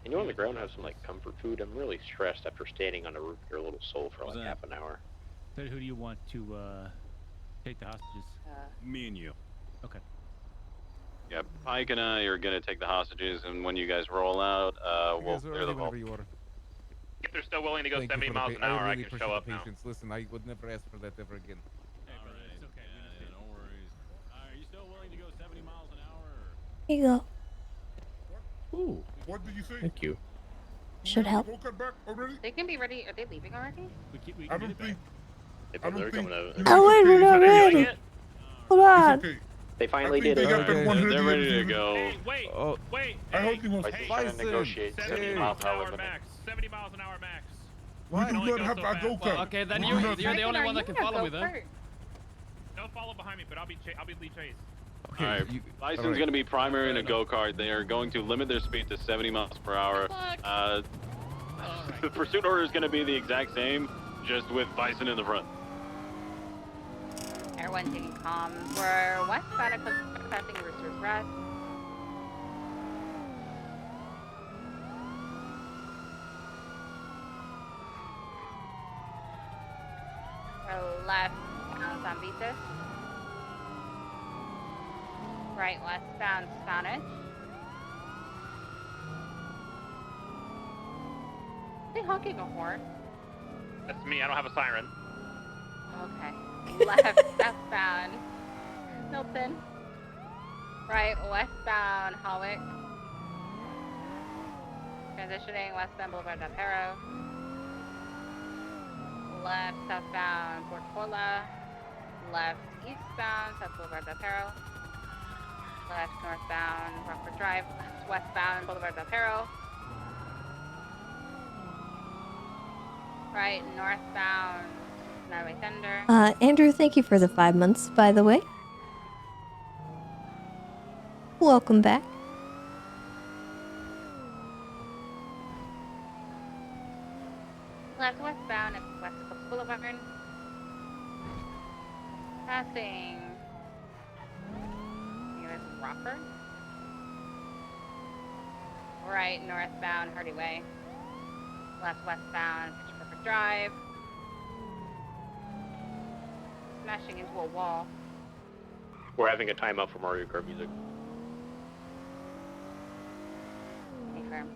Can you on the ground have some like comfort food? I'm really stressed after standing on a roof of your little soul for like half an hour. So who do you want to take the hostages? Me and you. Okay. Yeah, Pike and I are gonna take the hostages, and when you guys roll out, we'll clear the vault. If they're still willing to go Thank you 70 for the miles an pa- hour, I I really can appreciate show the up now. patience. Listen, I would never ask for that ever again. It's okay. Yeah, no worries. Are you still willing to go 70 miles an hour? Here you go. Ooh. What did you say? Thank you. Should help. Woke back already? They can be ready. Are they leaving already? I don't think. I don't think. Oh wait, we're not ready. Hold on. Okay. They finally did they it. got that 100 They're ready to years. go. Hey, wait, wait. I hope you Like they're trying to negotiate 70 miles an hour limit. Max. 70 miles an hour max. We do not have a go-kart. Okay, then We you're do not- the only one that can follow me then. then. Don't follow behind me, but I'll be lead chase. Okay, Alright, Bison's gonna be primary in a go-kart. They are going to limit their speed to 70 miles per hour. The pursuit order is gonna be the exact same, just with Bison in the front. Air 1 taking comms. We're westbound at passing Rooster's Rest. We're left San Vitas. Right, westbound Spanish. Are they honking a horn? That's me. I don't have a siren. Okay. Left, southbound Milton. Right, westbound Hawick. Transitioning westbound Boulevard del Perro. Left, southbound Portola. Left, eastbound South Boulevard del Perro. Left, northbound Rockford Drive. Left, westbound Boulevard del Perro. Right, northbound Norway Thunder. Andrew, thank you for the 5 months, by the way. Welcome back. Left, westbound at West Coast Boulevard. Passing. I think that's Rockford. Right, northbound Hardy Way. Left, westbound Picture Perfect Drive. Smashing into a wall. We're having a timeout for Mario Kart music. Confirm.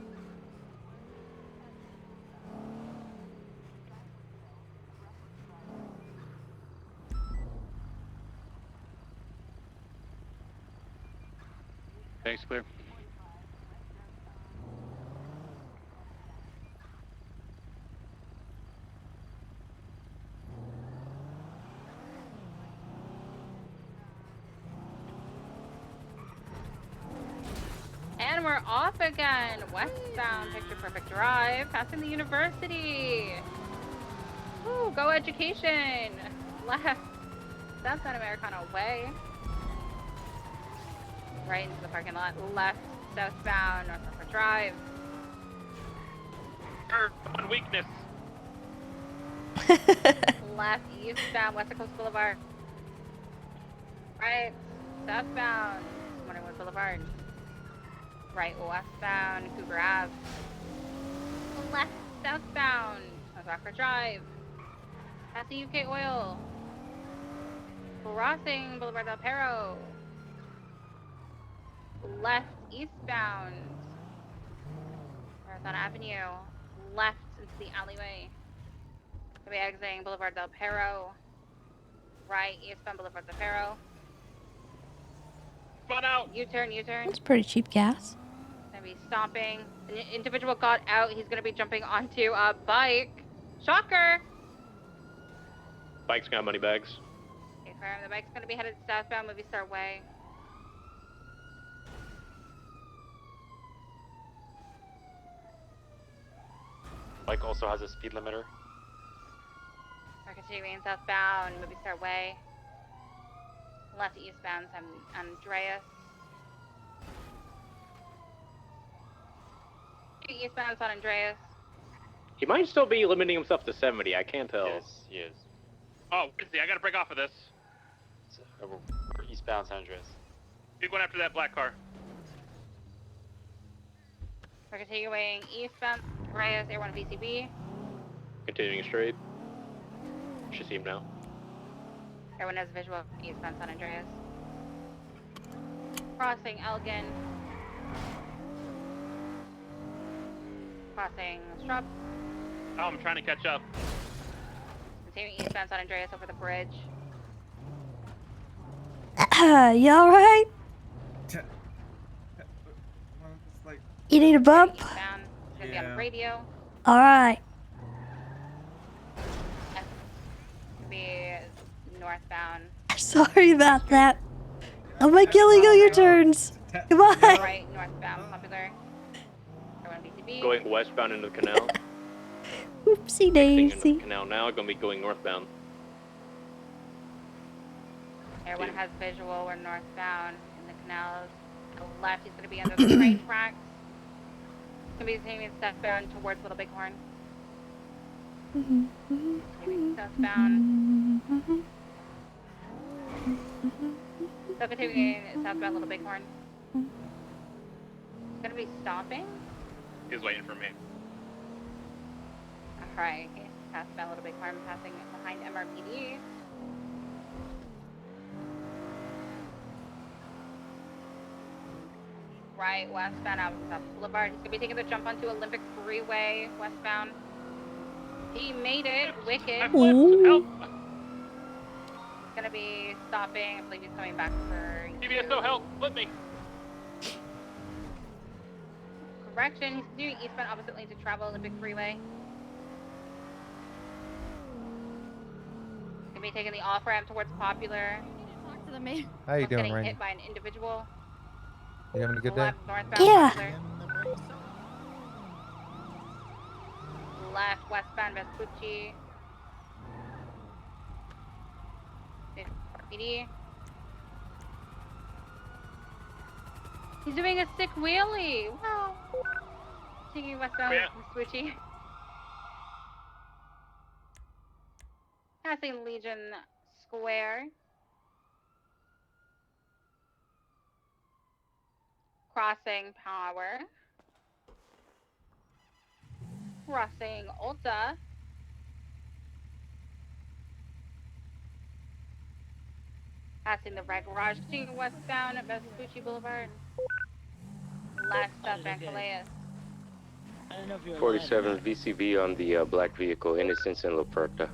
Thanks, clear. And we're off again. Westbound Picture Perfect Drive, passing the university. Ooh, go education. Left, southbound Americana Way. Right into the parking lot. Left, southbound North Rockford Drive. On weakness. Left, eastbound West Coast Boulevard. Right, southbound Morningwood Boulevard. Right, westbound Cougar Ave. Left, southbound North Rockford Drive. Passing UK Oil. Crossing Boulevard del Perro. Left, eastbound Marathon Avenue. Left into the alleyway. Gonna be exiting Boulevard del Perro. Right, eastbound Boulevard del Perro. Spun out. U-turn, U-turn. That's pretty cheap gas. Gonna be stopping. An individual got out. He's gonna be jumping onto a bike. Shocker! Bike's got money bags. Okay, firm. The bike's gonna be headed southbound Movie Star Way. Bike also has a speed limiter. We're continuing southbound Movie Star Way. Left eastbound San Andreas. Eastbound San Andreas. He might still be limiting himself to 70. I can't tell. Yes, he is. Oh, Wednesday, I gotta break off of this. We're eastbound San Andreas. You're going after that black car. We're continuing eastbound Andreas, Air 1 VCB. Continuing straight. Should see him now. Everyone has visual eastbound San Andreas. Crossing Elgin. Crossing Strub. Oh, I'm trying to catch up. Continuing eastbound San Andreas over the bridge. You alright? You need a bump? Eastbound. It's gonna be on the radio. Alright. Gonna be northbound. Sorry about that. I'm like killing all your turns. Goodbye. Right, northbound Popular. Everyone VCB. Going westbound into the canal. Oopsie Into the daisy. canal now. Gonna be going northbound. Everyone has visual. We're northbound in the canals. To the left, he's gonna be under the train tracks. He's gonna be taking southbound towards Little Bighorn. Maybe southbound. So continuing southbound Little Bighorn. He's gonna be stopping. He's waiting for me. Alright, he's southbound Little Bighorn, passing behind MRPD. right westbound out of Boulevard. He's gonna be taking the jump onto Olympic Freeway westbound. He made it. Wicked. Ooh. He's gonna be stopping. I believe he's coming back for TBSO, help! Flip me! correction. He's continuing eastbound opposite lane to travel Olympic Freeway. He's gonna be taking the off ramp towards Popular. Talk to the man. How you Almost doing, getting Randy? hit by an individual. You having a good day? Left northbound Yeah. Popular. Left westbound Vespucci. PD. He's doing a sick wheelie. Wow. Taking westbound Vespucci. Passing Legion Square. Crossing Power. Crossing Ulta. Passing the Red Garage, continuing westbound at Vespucci Boulevard. Left southbound Calais. I don't know if you're 47 VCV on the black vehicle, Innocence and Luperta.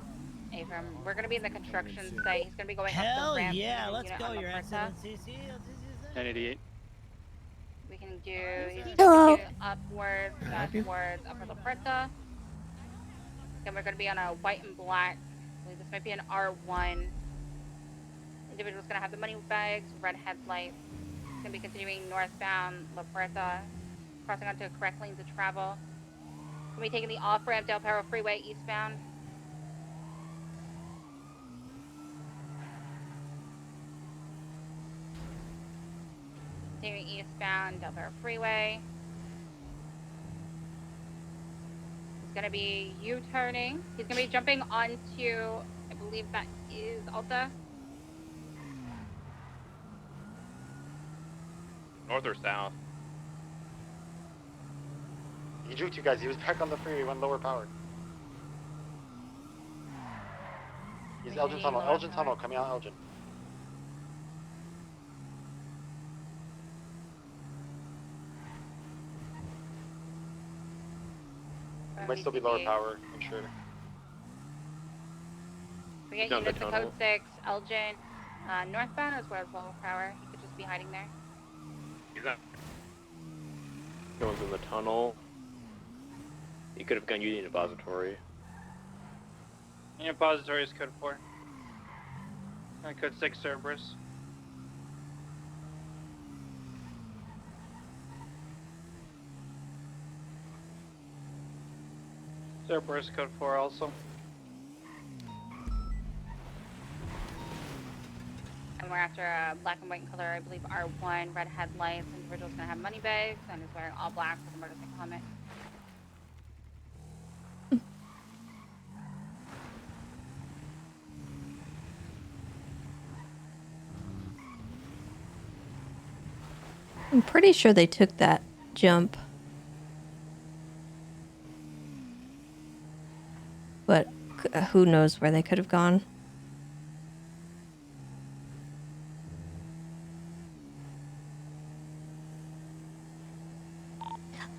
Avram, we're going to be in the construction site. He's going to be going up Hell the ramp. yeah, to the let's unit go, on Your Luperta. Excellency. 1088. We can do, he's Hello. going to do upwards, towards Upper Luperta. Then we're going to be on a white and black. I believe this might be an R1. Individual's going to have the money bags, red headlights. He's going to be continuing northbound Luperta, crossing onto correct lanes of travel. We'll be taking the off-ramp Del Perro Freeway eastbound. Continuing eastbound Del Perro Freeway. He's going to be U-turning. He's going to be jumping onto, I believe that is Alta. North or south? He juked you guys. He was back on the freeway, went lower powered. He's Elgin Tunnel. Elgin Tunnel, coming out Elgin. He might still be lower power, I'm sure. We get units to code 6, Elgin, northbound as well as lower power. He could just be hiding there. He's not going through the tunnel. He could have gone Union Depository. Union Depository is code 4. Code 6, Cerberus. Cerberus code 4 also. And we're after a black and white in color, I believe R1, red headlights. Individual's gonna have money bags and is wearing all black with a motorcycle helmet. I'm pretty sure they took that jump. But who knows where they could have gone.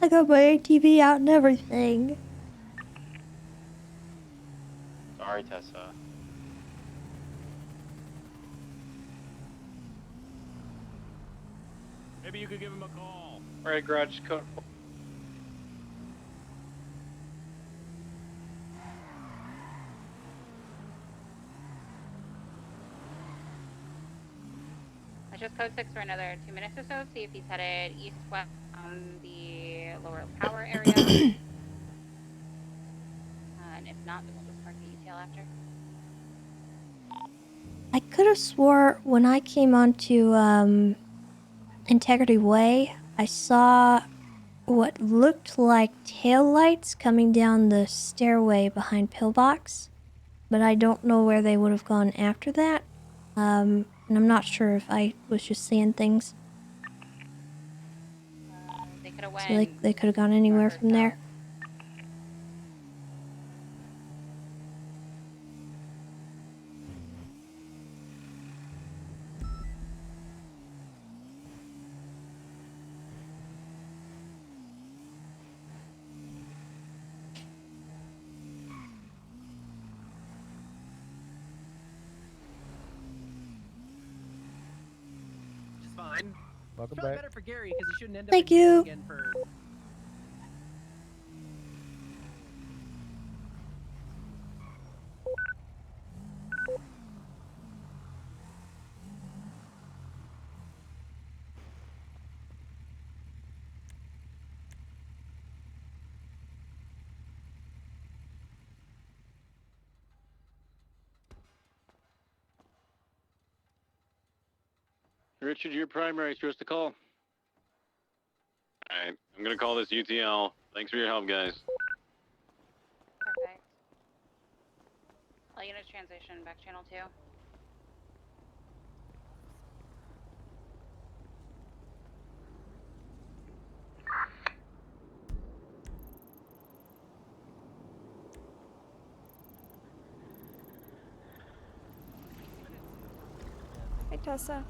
I got my ATV out and everything. Sorry, Tessa. Maybe you could give him a call. Right, garage code 4. Let's just code 6 for another 2 minutes or so, see if he's headed east-west on the lower power area. And if not, then we'll just park the detail after. I could have swore when I came onto Integrity Way, I saw what looked like taillights coming down the stairway behind Pillbox, but I don't know where they would have gone after that. And I'm not sure if I was just seeing things. They could have went. So they could have gone anywhere from there. fine. Welcome Probably back. better for Gary because he shouldn't end up Thank in jail you. again for. Richard, your primary is yours to call. Alright, I'm gonna call this UTL. Thanks for your help, guys. Perfect. All units transition back channel 2. Hi, Tessa.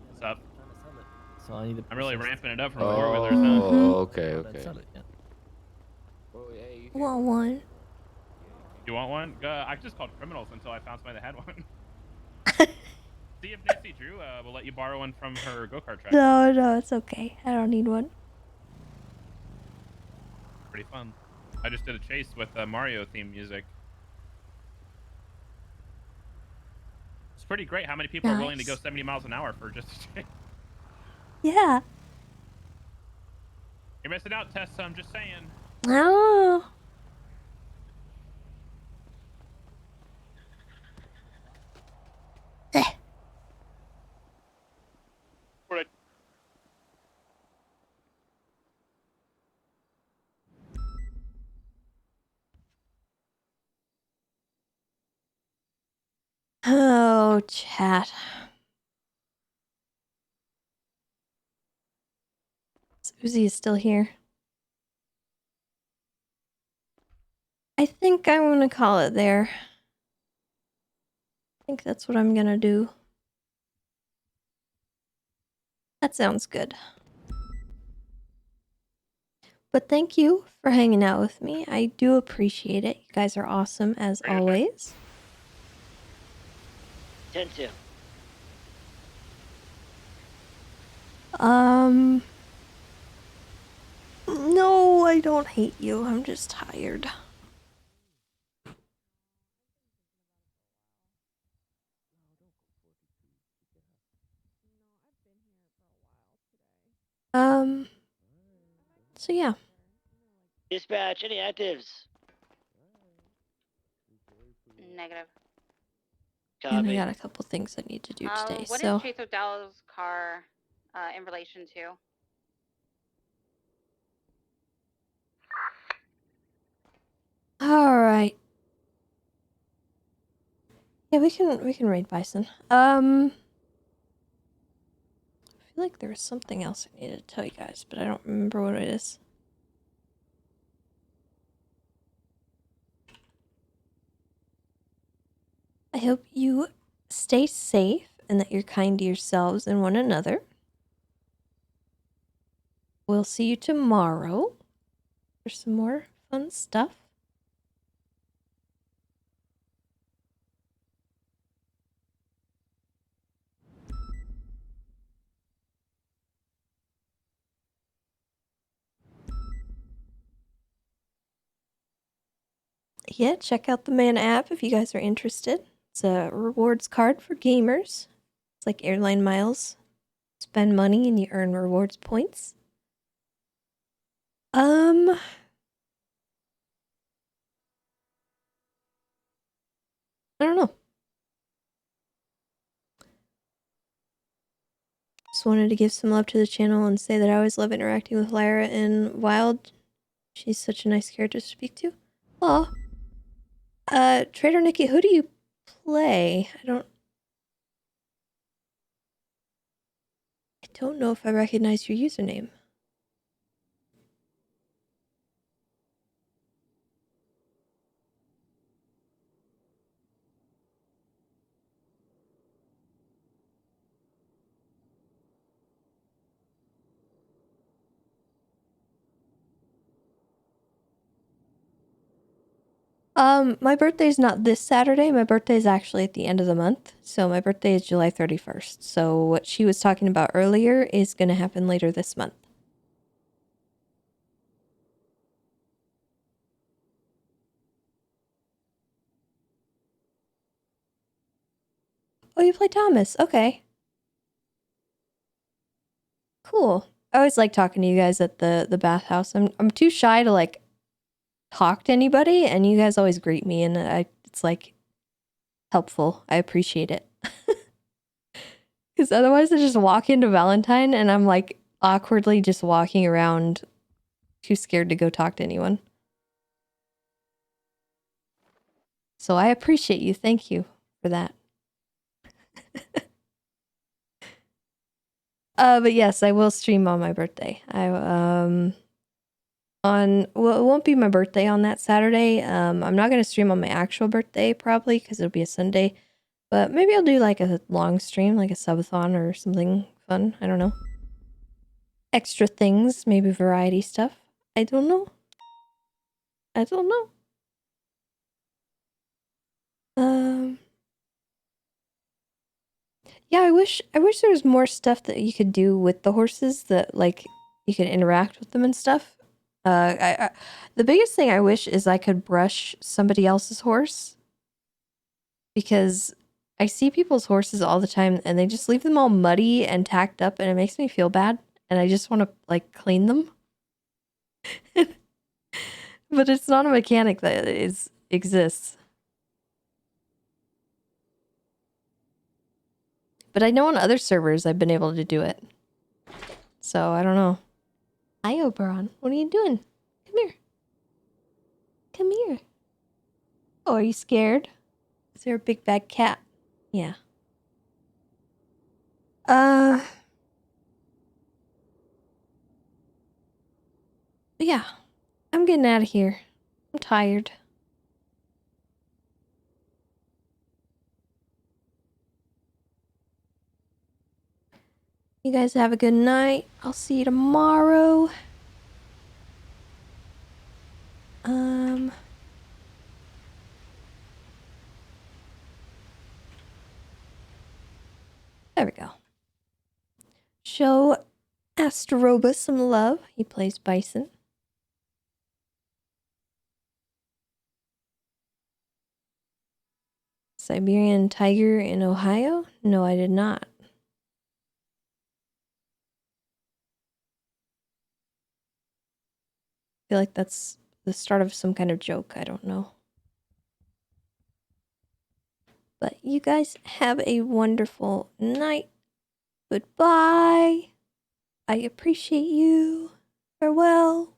What's up? So I need to. I'm really ramping it up from Oh, four-wheelers, huh? okay, okay. Want one? You want one? I just called criminals until I found somebody that had one. See if Nancy Drew will let you borrow one from her go-kart track. No, it's okay. I don't need one. Pretty fun. I just did a chase with Mario theme music. It's pretty great how many people are willing to go Nice. 70 miles an hour for just a chase. Yeah. You're missing out, Tessa. I'm just saying. Oh. Right. Oh, chat. Susie is still here. I think I'm gonna call it there. I think that's what I'm gonna do. That sounds good. But thank you for hanging out with me. I do appreciate it. You guys are awesome as always. 10-2. No, I don't hate you. I'm just tired. So yeah. Dispatch, any actives? Negative. And I got a couple things I need to do today, What so. is Chase O'Dowd's car in relation to? All right. Yeah, we can raid Bison. I feel like there was something else I needed to tell you guys, but I don't remember what it is. I hope you stay safe and that you're kind to yourselves and one another. We'll see you tomorrow for some more fun stuff. Yeah, check out the Man app if you guys are interested. It's a rewards card for gamers. It's like airline miles. Spend money and you earn rewards points. I don't know. Just wanted to give some love to the channel and say that I always love interacting with Lyra in Wild. She's such a nice character to speak to. Aw. Trader Nikki, who do you play? I don't know if I recognize your username. My birthday's not this Saturday. My birthday is actually at the end of the month. So my birthday is July 31st. So what she was talking about earlier is going to happen later this month. Oh, you play Thomas. Okay. Cool. I always like talking to you guys at the bathhouse. I'm too shy to like talk to anybody, and you guys always greet me, and it's like helpful. I appreciate it. Because otherwise I just walk into Valentine and I'm like awkwardly just walking around too scared to go talk to anyone. So I appreciate you. Thank you for that. But yes, I will stream on my birthday. Well, it won't be my birthday on that Saturday. I'm not going to stream on my actual birthday probably because it'll be a Sunday. But maybe I'll do like a long stream, like a subathon or something fun. I don't know. Extra things, maybe variety stuff. I don't know. Yeah, I wish there was more stuff that you could do with the horses that like you could interact with them and stuff. The biggest thing I wish is I could brush somebody else's horse, because I see people's horses all the time and they just leave them all muddy and tacked up, and it makes me feel bad, and I just want to like clean them. But it's not a mechanic that exists. But I know on other servers I've been able to do it. So I don't know. Hi, Oberon. What are you doing? Come here. Come here. Oh, are you scared? Is there a big bad cat? Yeah. But yeah. I'm getting out of here. I'm tired. You guys have a good night. I'll see you tomorrow. There we go. Show Asteroba some love. He plays Bison. Siberian tiger in Ohio? No, I did not. I feel like that's the start of some kind of joke. I don't know. But you guys have a wonderful night. Goodbye. I appreciate you. Farewell.